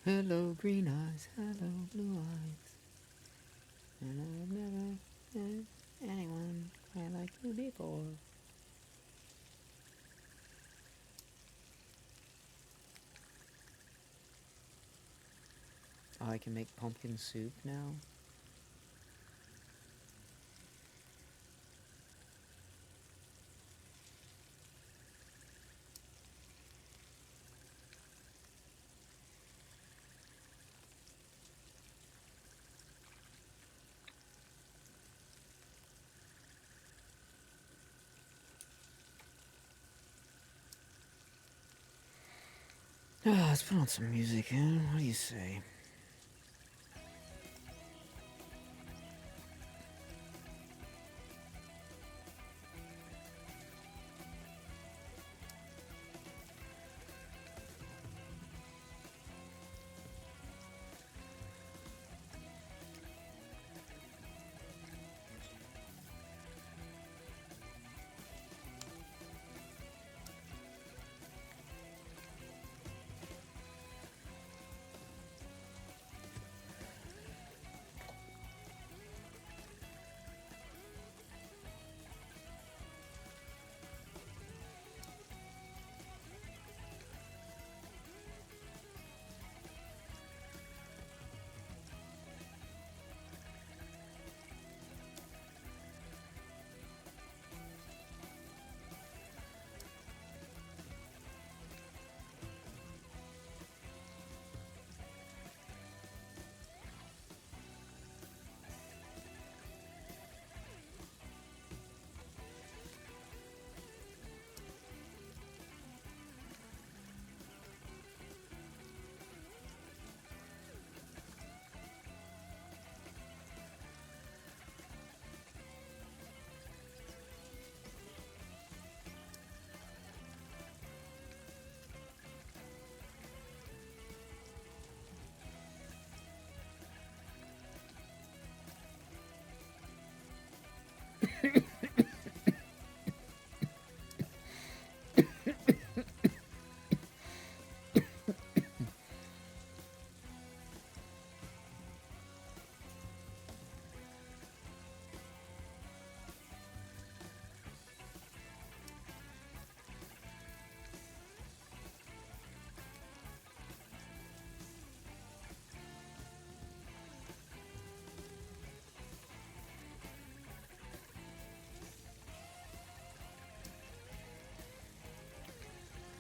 Hello, green eyes. Hello, blue eyes. And I've never met anyone quite like you before. Oh, I can make pumpkin soup now? Ah, let's put on some music, huh? What do you say?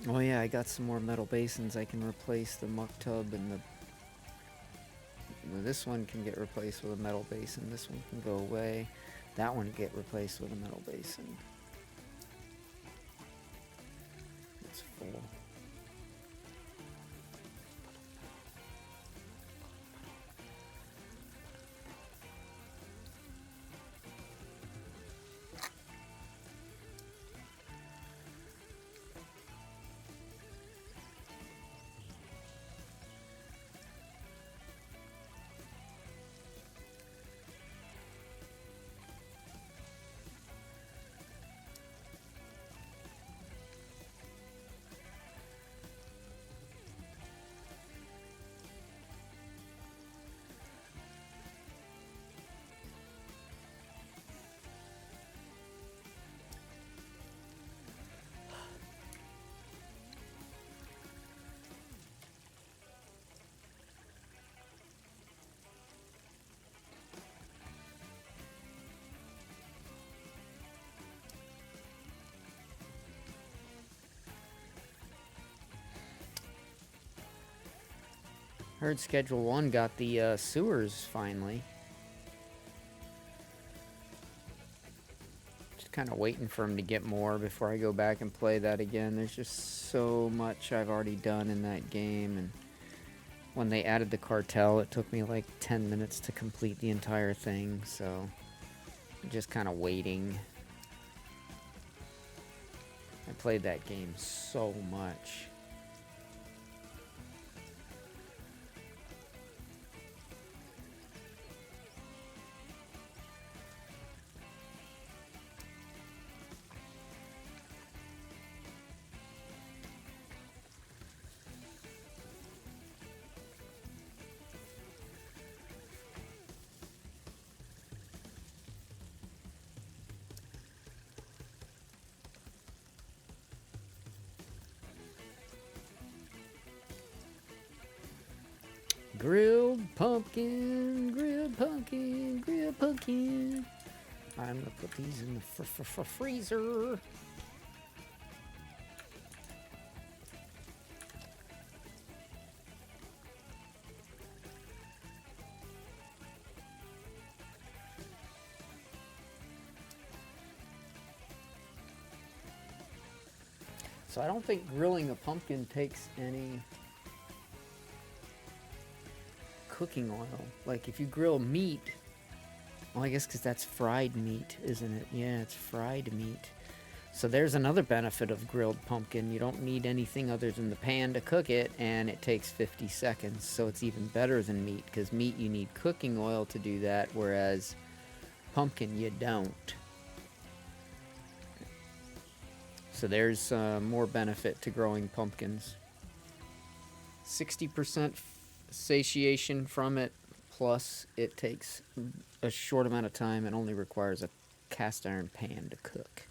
Oh yeah, I got some more metal basins. I can replace the muck tub and the... Well, this one can get replaced with a metal basin. This one can go away. That one can get replaced with a metal basin. It's full. Heard Schedule 1 got the sewers finally. Just kind of waiting for him to get more before I go back and play that again. There's just so much I've already done in that game, and when they added the cartel, it took me like 10 minutes to complete the entire thing, so I'm just kind of waiting. I played that game so much. Grilled pumpkin, grilled pumpkin, grilled pumpkin. I'm gonna put these in the freezer. So I don't think grilling a pumpkin takes any cooking oil. Like if you grill meat, well, I guess because that's fried meat, isn't it? Yeah, it's fried meat. So there's another benefit of grilled pumpkin. You don't need anything other than the pan to cook it, and it takes 50 seconds. So it's even better than meat, because meat you need cooking oil to do that, whereas pumpkin you don't. So there's more benefit to growing pumpkins. 60% satiation from it, plus it takes a short amount of time and only requires a cast iron pan to cook.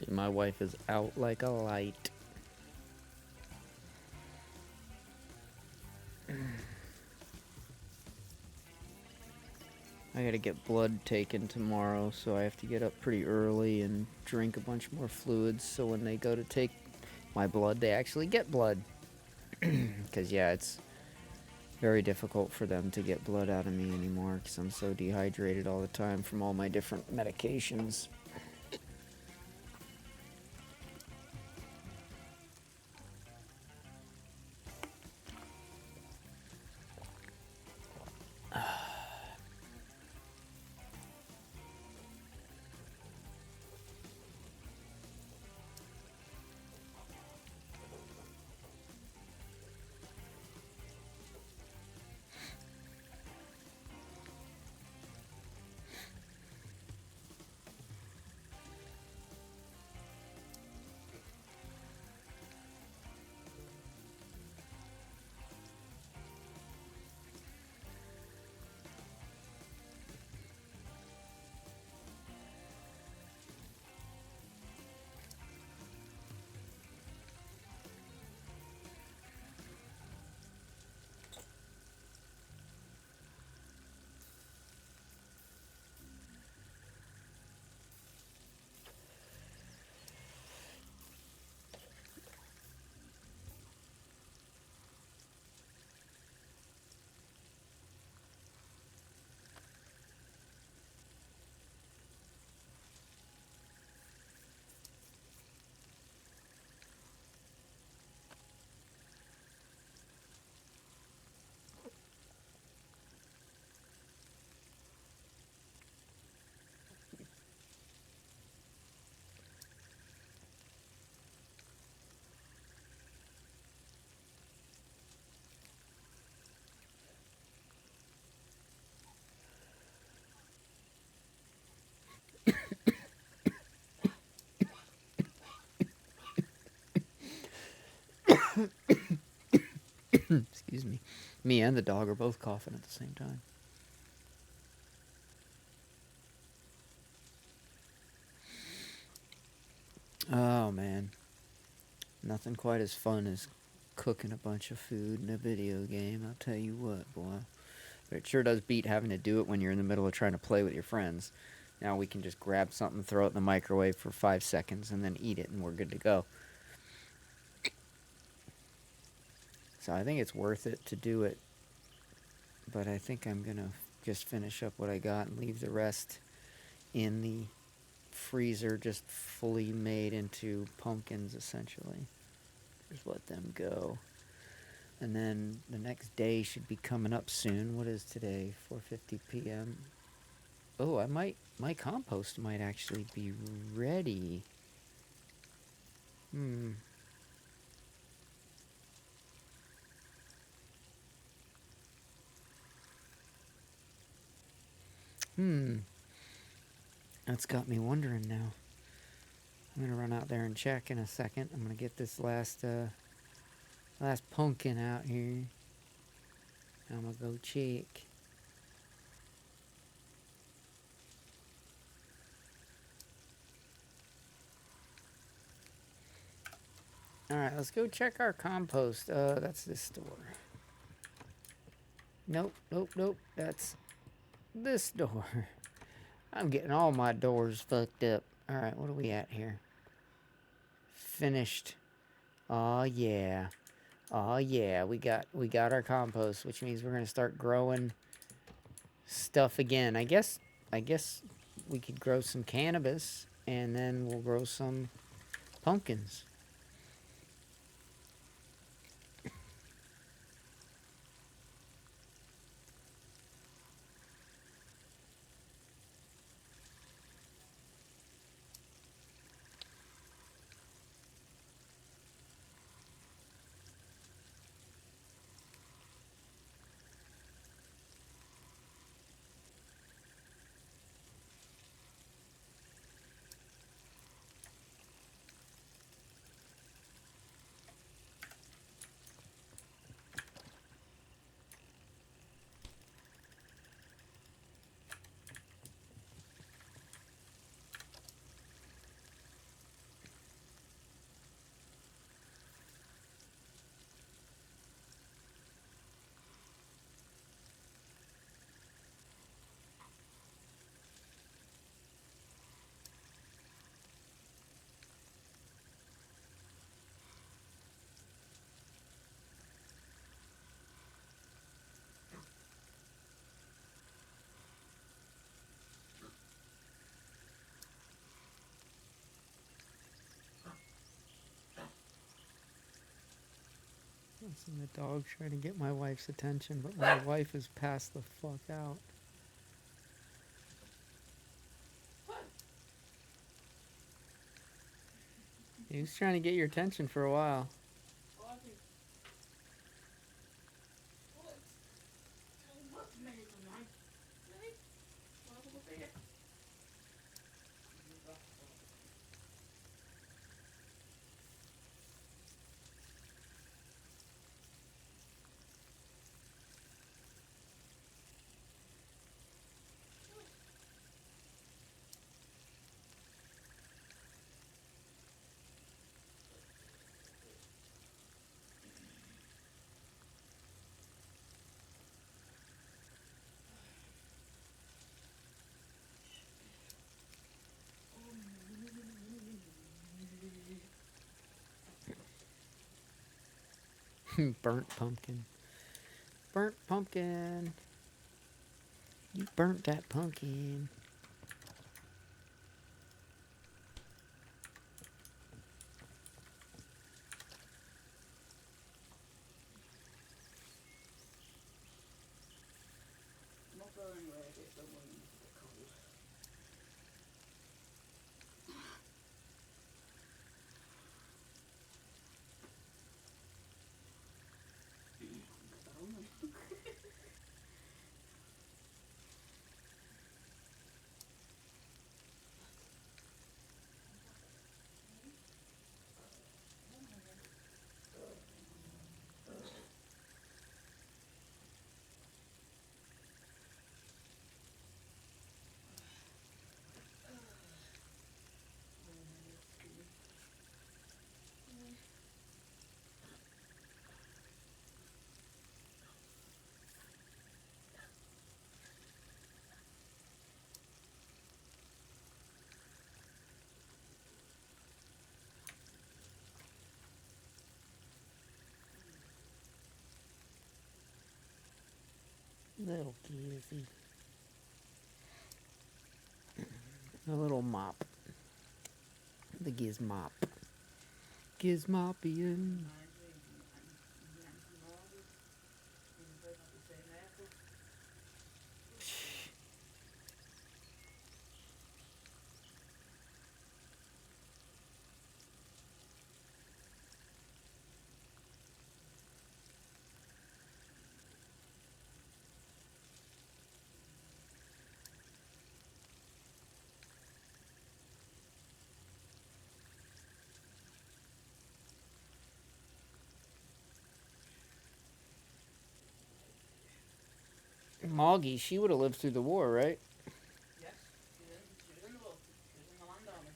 My wife is out like a light. I gotta get blood taken tomorrow, so I have to get up pretty early and drink a bunch more fluids so when they go to take my blood, they actually get blood. Because, yeah, it's very difficult for them to get blood out of me anymore because I'm so dehydrated all the time from all my different medications. Excuse me. Me and the dog are both coughing at the same time. Oh, man. Nothing quite as fun as cooking a bunch of food in a video game, I'll tell you what, boy. But it sure does beat having to do it when you're in the middle of trying to play with your friends. Now we can just grab something, throw it in the microwave for 5 seconds, and then eat it, and we're good to go. So I think it's worth it to do it. But I think I'm going to just finish up what I got and leave the rest in the freezer, just fully made into pumpkins, essentially. Just let them go. And then the next day should be coming up soon. What is today? 4:50 p.m. Oh, my compost might actually be ready. That's got me wondering now. I'm gonna run out there and check in a second. I'm gonna get this last pumpkin out here. I'm gonna go check. Alright, let's go check our compost. That's this door. Nope. That's this door. I'm getting all my doors fucked up. Alright, what are we at here? Finished. Oh yeah. Oh yeah, we got our compost, which means we're gonna start growing stuff again. I guess we could grow some cannabis and then we'll grow some pumpkins. Listen, the dog's trying to get my wife's attention, but my wife is passed the fuck out. He was trying to get your attention for a while. Burnt pumpkin. Burnt pumpkin. You burnt that pumpkin. Not going anywhere, just don't want to get cold. Little Gizzy. A little mop. The Gizmop. Gizmopian. Moggy, she would have lived through the war, right? Yes, she was in the book. She was in the land army.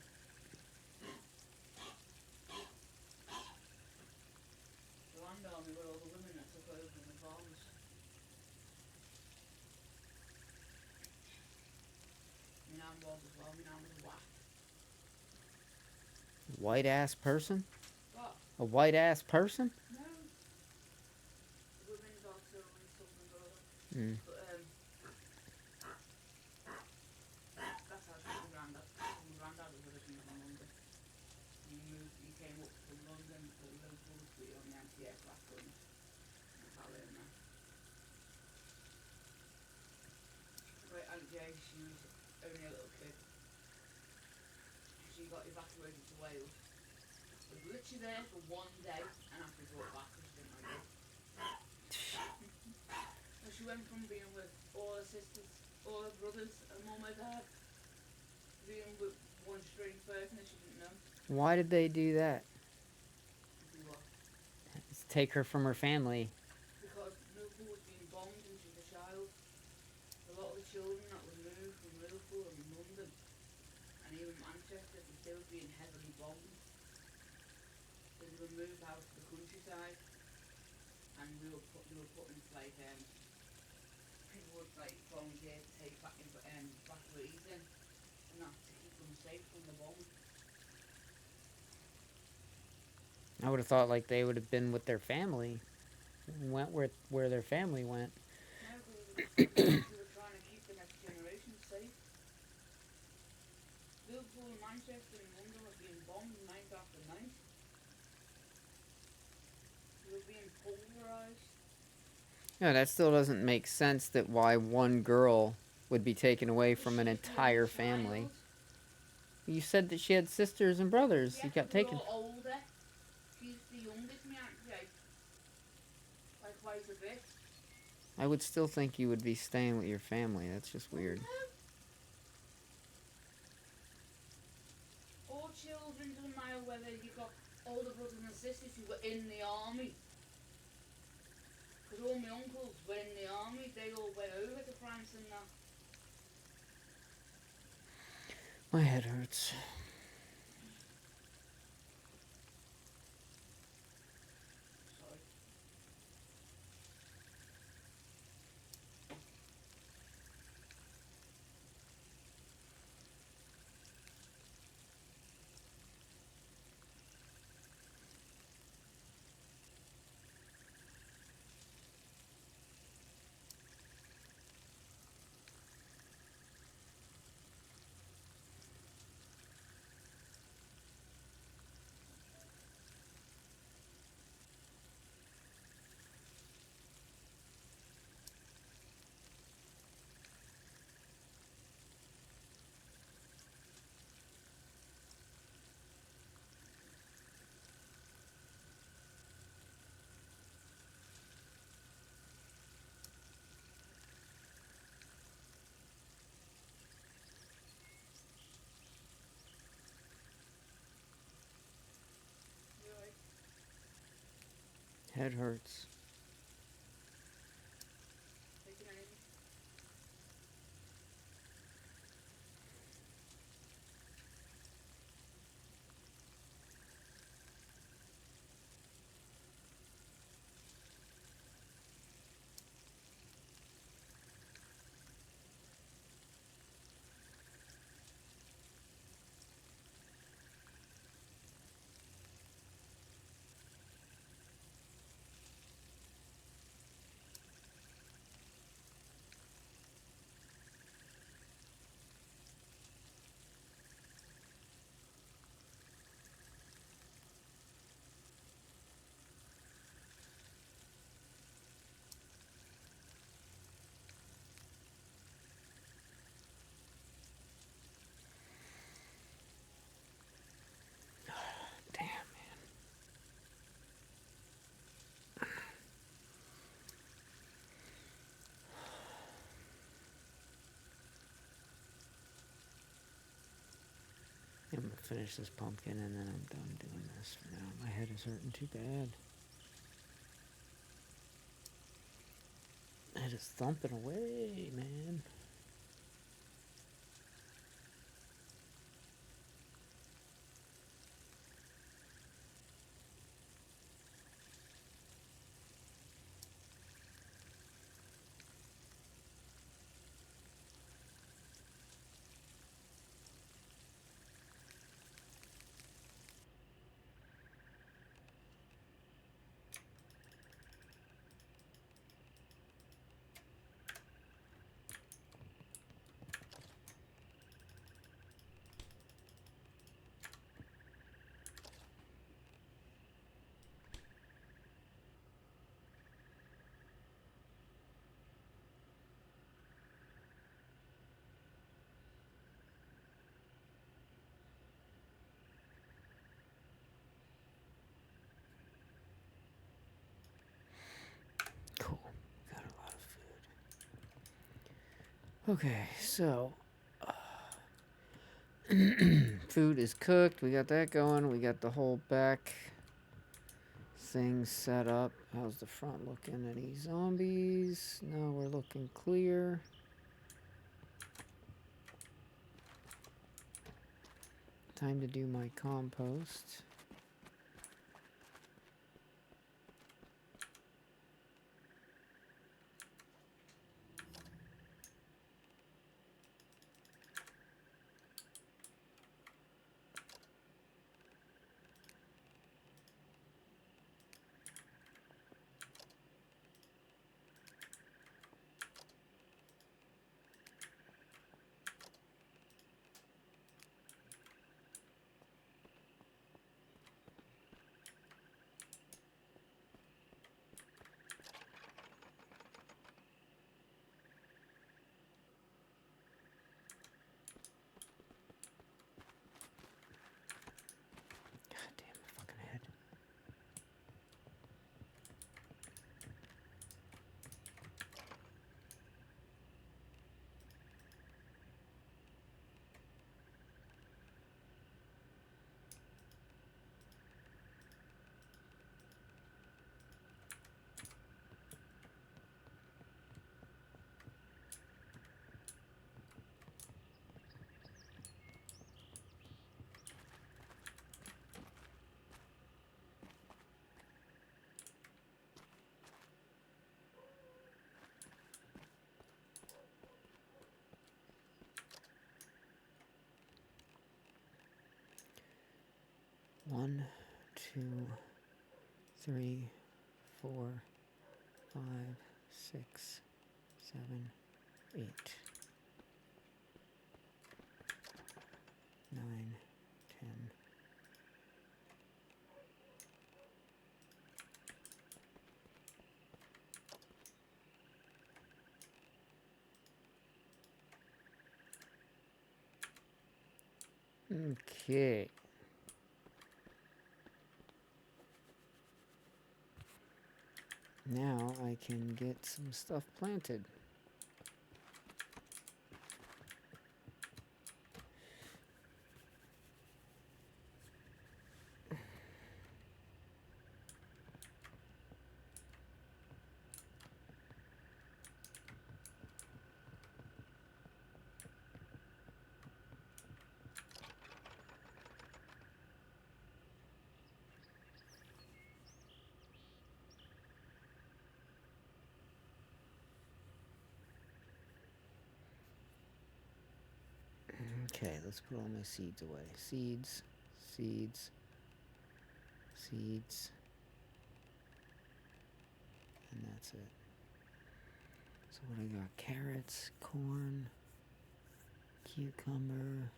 The land army were all the women that took over in the farms. My nan was as well. My nan was a whack. White ass person? What? A white ass person? No. The women's also and something or other. Mm. But that's how my granddad. My granddad was originally from London. He came up from London to Liverpool to be on the anti-aircraft guns. That's how they are now. Great Aunt Jay, she was only a little kid. She got evacuated to Wales. Was literally there for one day and after brought back because she didn't like it. So she went from being with all her sisters, all her brothers, her mum, her dad, being with one strange person that she didn't know. Why did they do that? Do what? Just take her from her family. Because Liverpool was being bombed and she was a child. A lot of the children that were moved from Liverpool and London and even Manchester, they were being heavily bombed. So they were moved out to the countryside and they were put into like people would like volunteer to take back evacuees in and that to keep them safe from the bomb. I would have thought like they would have been with their family. Went where their family went. No, because they were trying to keep the next generation safe. Liverpool and Manchester and London were being bombed night after night. They were being pulverized. No, that still doesn't make sense that why one girl would be taken away from an She's the entire only family. child. You said that she had sisters and brothers. Yeah, You got but they're taken. all older. She's the youngest, me actually. By quite a bit. I would still think you would be staying with your family. That's just weird. All children, doesn't matter whether you've got older brothers and sisters who were in the army. Because all my uncles were in the army. They all went over to France and that. My head hurts. Sorry. You alright? Head hurts. Taking anything? Damn. I'm gonna finish this pumpkin and then I'm done doing this for now. My head is hurting too bad. Head is thumping away, man. Cool. Got a lot of food. Okay, so food is cooked. We got that going. We got the whole back thing set up. How's the front looking? Any zombies? No, we're looking clear. Time to do my compost. 1, 2, 3, 4, 5, 6, 7, 8, 9, 10. Okay. Now I can get some stuff planted. Okay, let's put all my seeds away. Seeds, seeds, seeds. And that's it. So what I got? Carrots, corn, cucumber,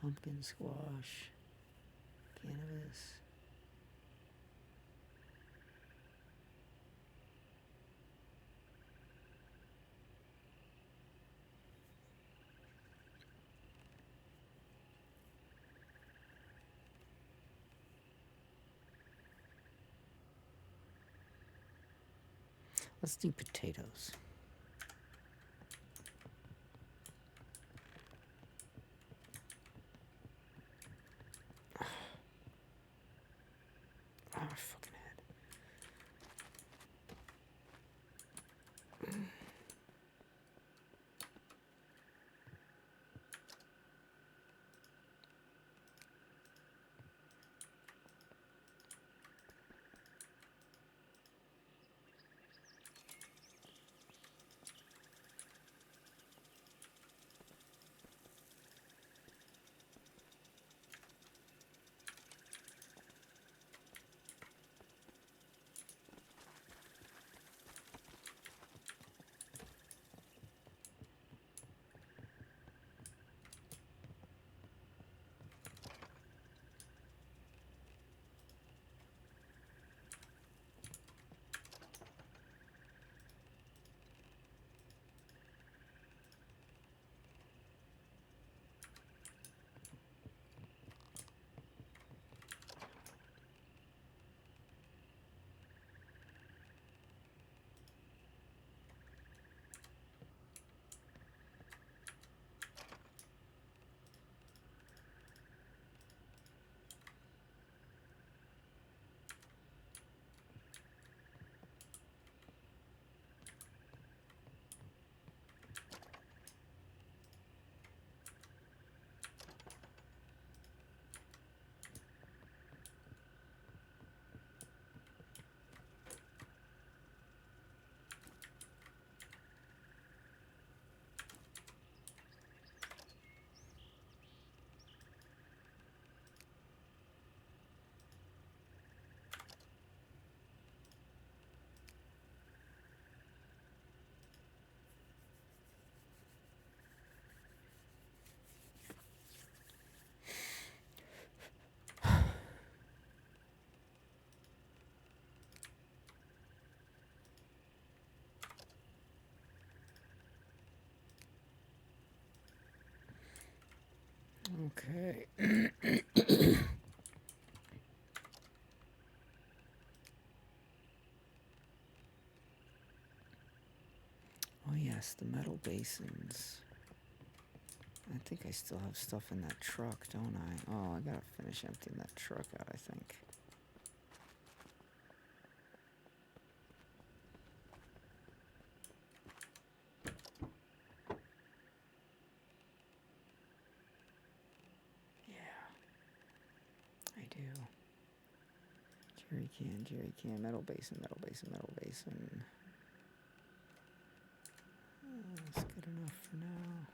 pumpkin squash, cannabis. Let's do potatoes. Oh, fucking head. Okay. Oh yes, the metal basins. I think I still have stuff in that truck, don't I? Oh, I gotta finish emptying that truck out, I think. Yeah, I do. Jerry can, metal basin, metal basin, metal basin. That's good enough for now.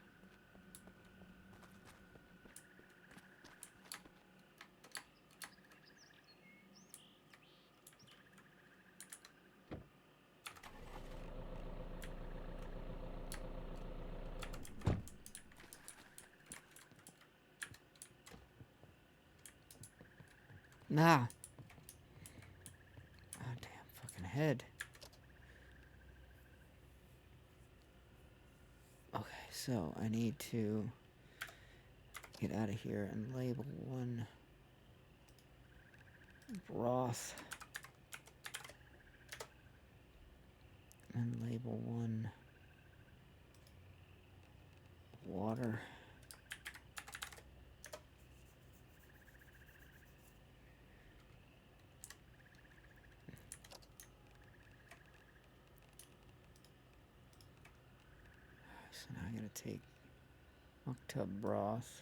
Nah. Oh, damn fucking head. Okay, so I need to get out of here and label one broth and label one water. So now I gotta take octub broth.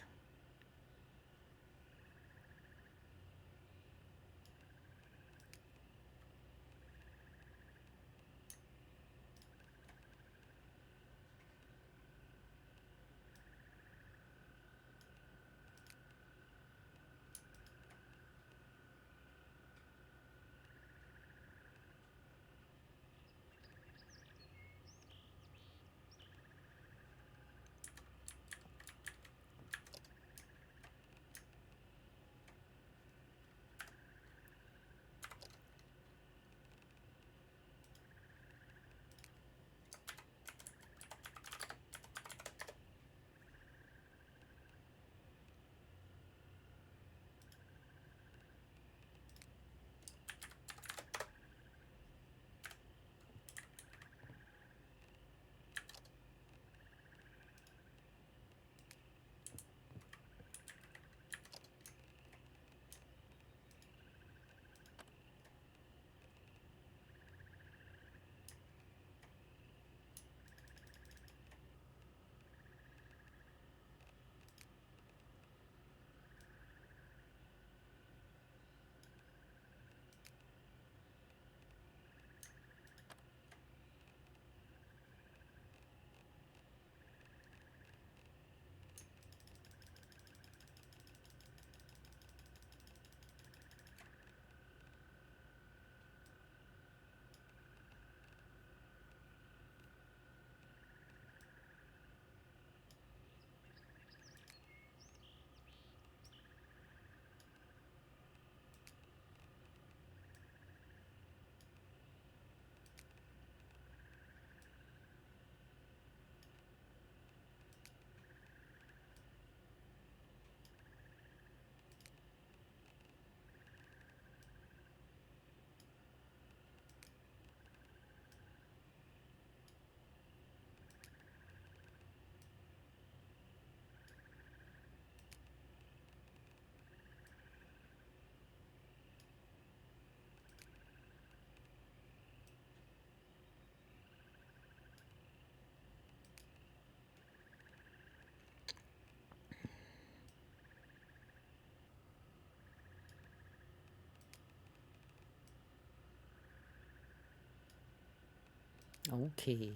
Okay.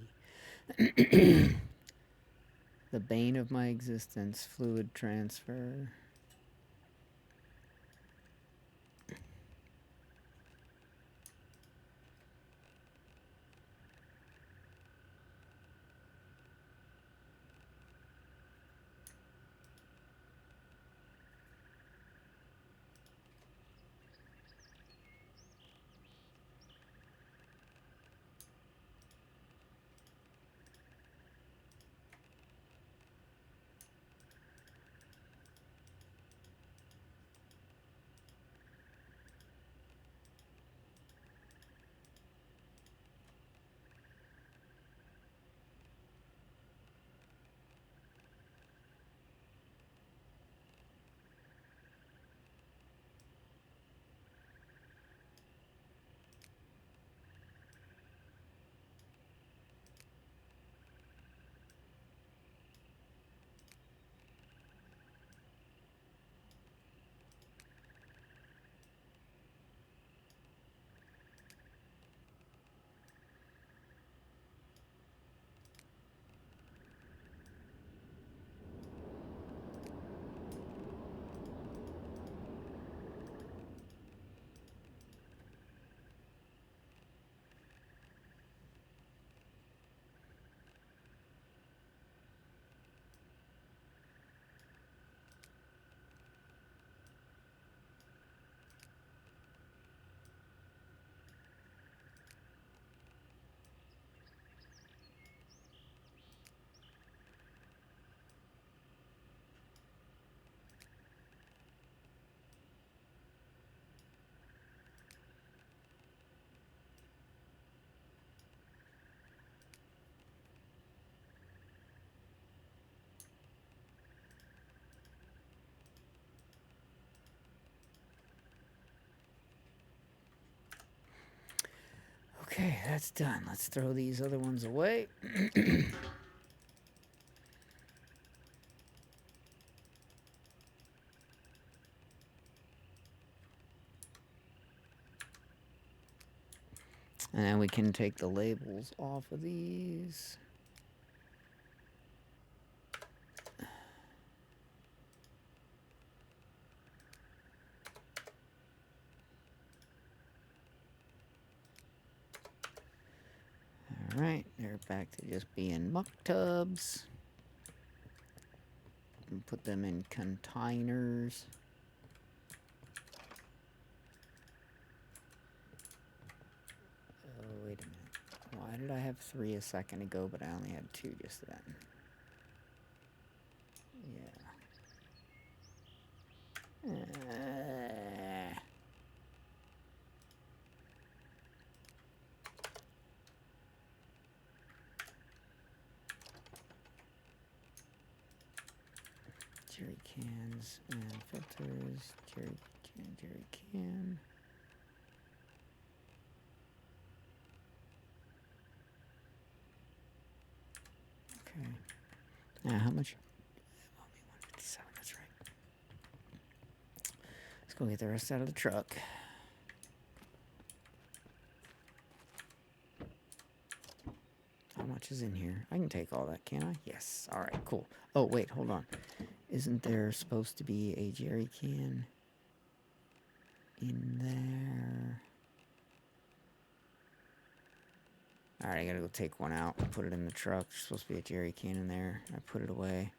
The bane of my existence, fluid transfer. Okay, that's done. Let's throw these other ones away. And then we can take the labels off of these. Alright, they're back to just being muck tubs. And put them in containers. Oh, wait a minute. Why did I have 3 a second ago, but I only had 2 just then? Yeah. Jerry cans and filters. Jerry can. Okay. Now, how much? Oh, 157, that's right. Let's go get the rest out of the truck. How much is in here? I can take all that, can I? Yes. All right, cool. Oh, wait, hold on. Isn't there supposed to be a jerry can in there? All right, I gotta go take one out and put it in the truck. There's supposed to be a jerry can in there. I put it away.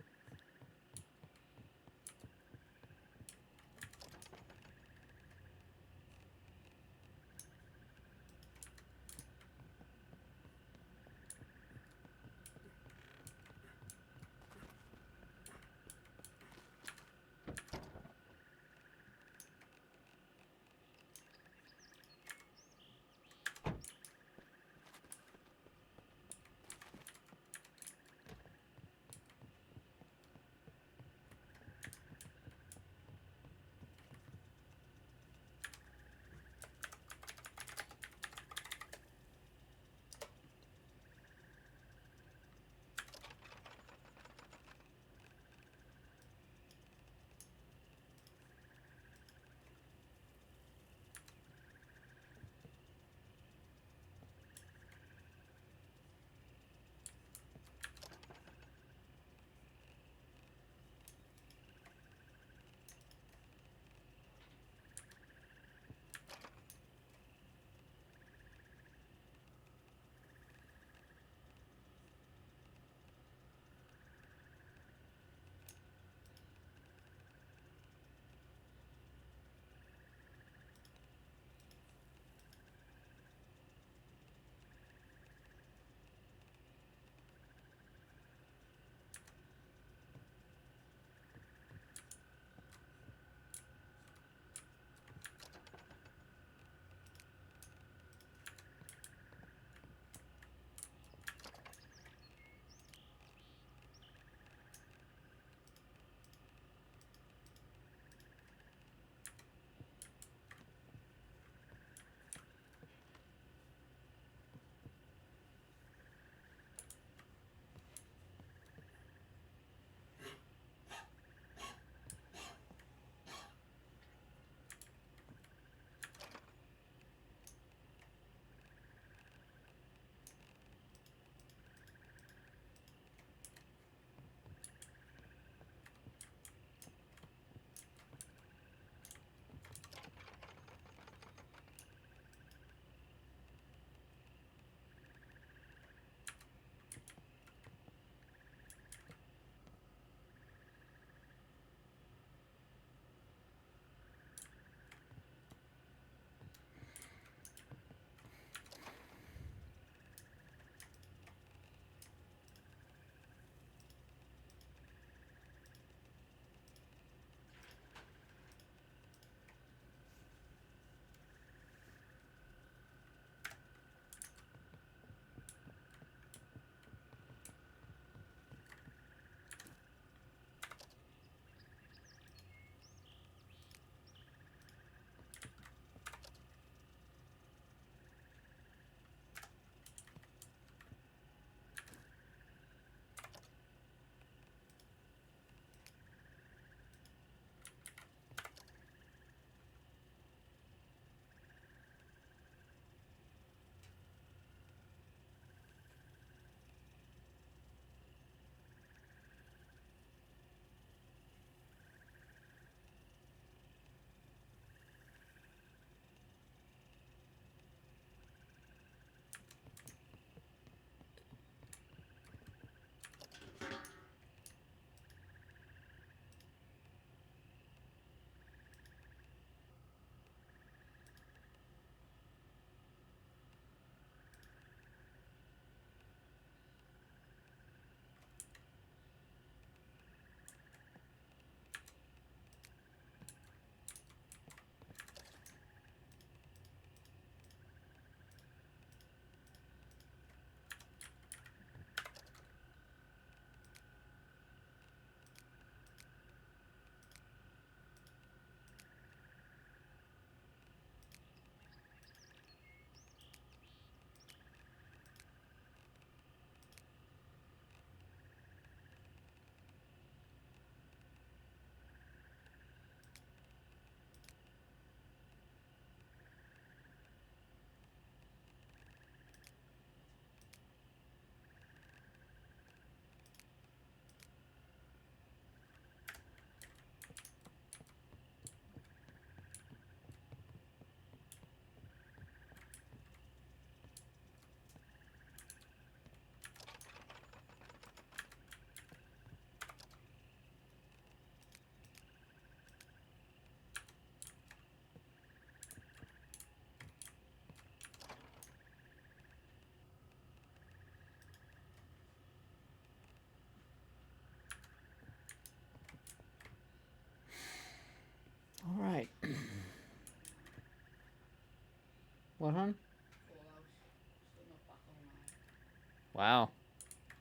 Wow.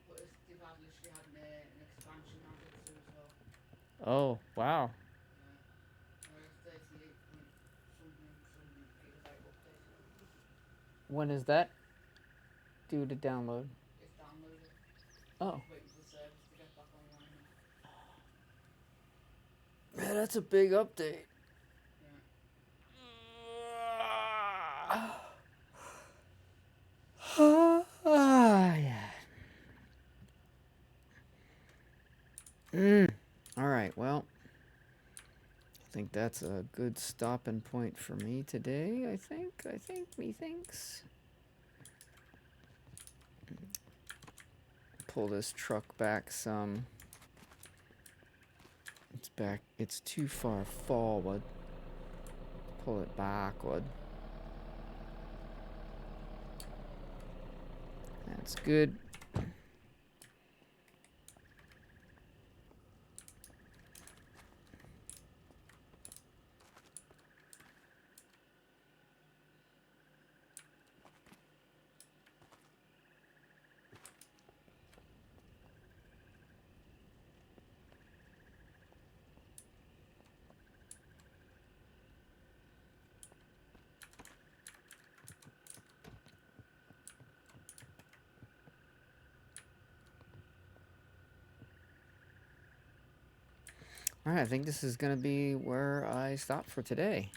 But they've had literally had an expansion added to as well. Oh, wow. 38 point something gigabyte update. When is that due to download? It's downloaded. Oh. Waiting for the service to get back online now. Man, that's a big update. Yeah. All right, well, I think that's a good stopping point for me today. I think, methinks. Pull this truck back some. It's back. It's too far forward. Pull it backward. That's good. Alright, I think this is going to be where I stop for today.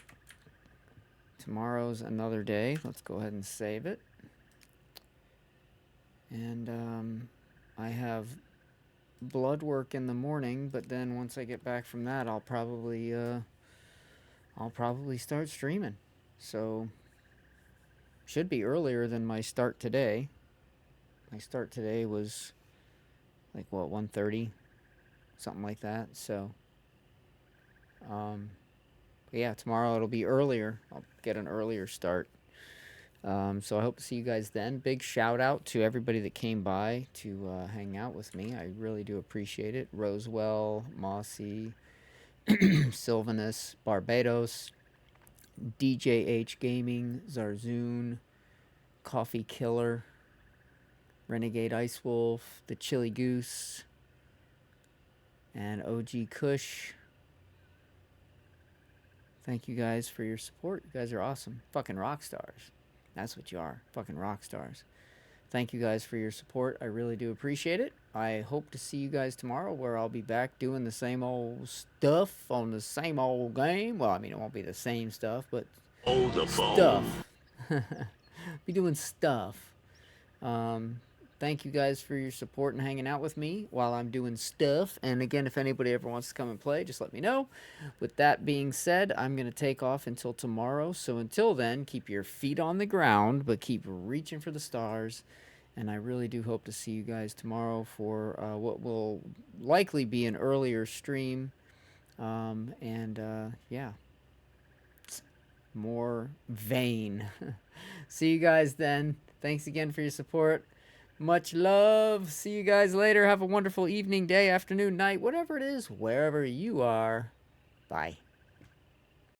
Tomorrow's another day. Let's go ahead and save it. And I have blood work in the morning, but then once I get back from that, I'll probably start streaming. So should be earlier than my start today. My start today was like what, 1:30, something like that. So but yeah, tomorrow it'll be earlier. I'll get an earlier start. So I hope to see you guys then. Big shout out to everybody that came by to hang out with me. I really do appreciate it. Rosewell, Mossy, Sylvanus, Barbados, DJH Gaming, Zarzoon, Coffee Killer, Renegade Ice Wolf, The Chili Goose, and OG Kush. Thank you guys for your support. You guys are awesome. Fucking rock stars. That's what you are. Fucking rock stars. Thank you guys for your support. I really do appreciate it. I hope to see you guys tomorrow where I'll be back doing the same old stuff on the same old game. Well, I mean, it won't be the same stuff, but stuff. Be doing stuff. Thank you guys for your support and hanging out with me while I'm doing stuff. And again, if anybody ever wants to come and play, just let me know. With that being said, I'm going to take off until tomorrow. So until then, keep your feet on the ground, but keep reaching for the stars. And I really do hope to see you guys tomorrow for what will likely be an earlier stream. Yeah, more vain. See you guys then. Thanks again for your support. Much love. See you guys later. Have a wonderful evening, day, afternoon, night, whatever it is, wherever you are. Bye.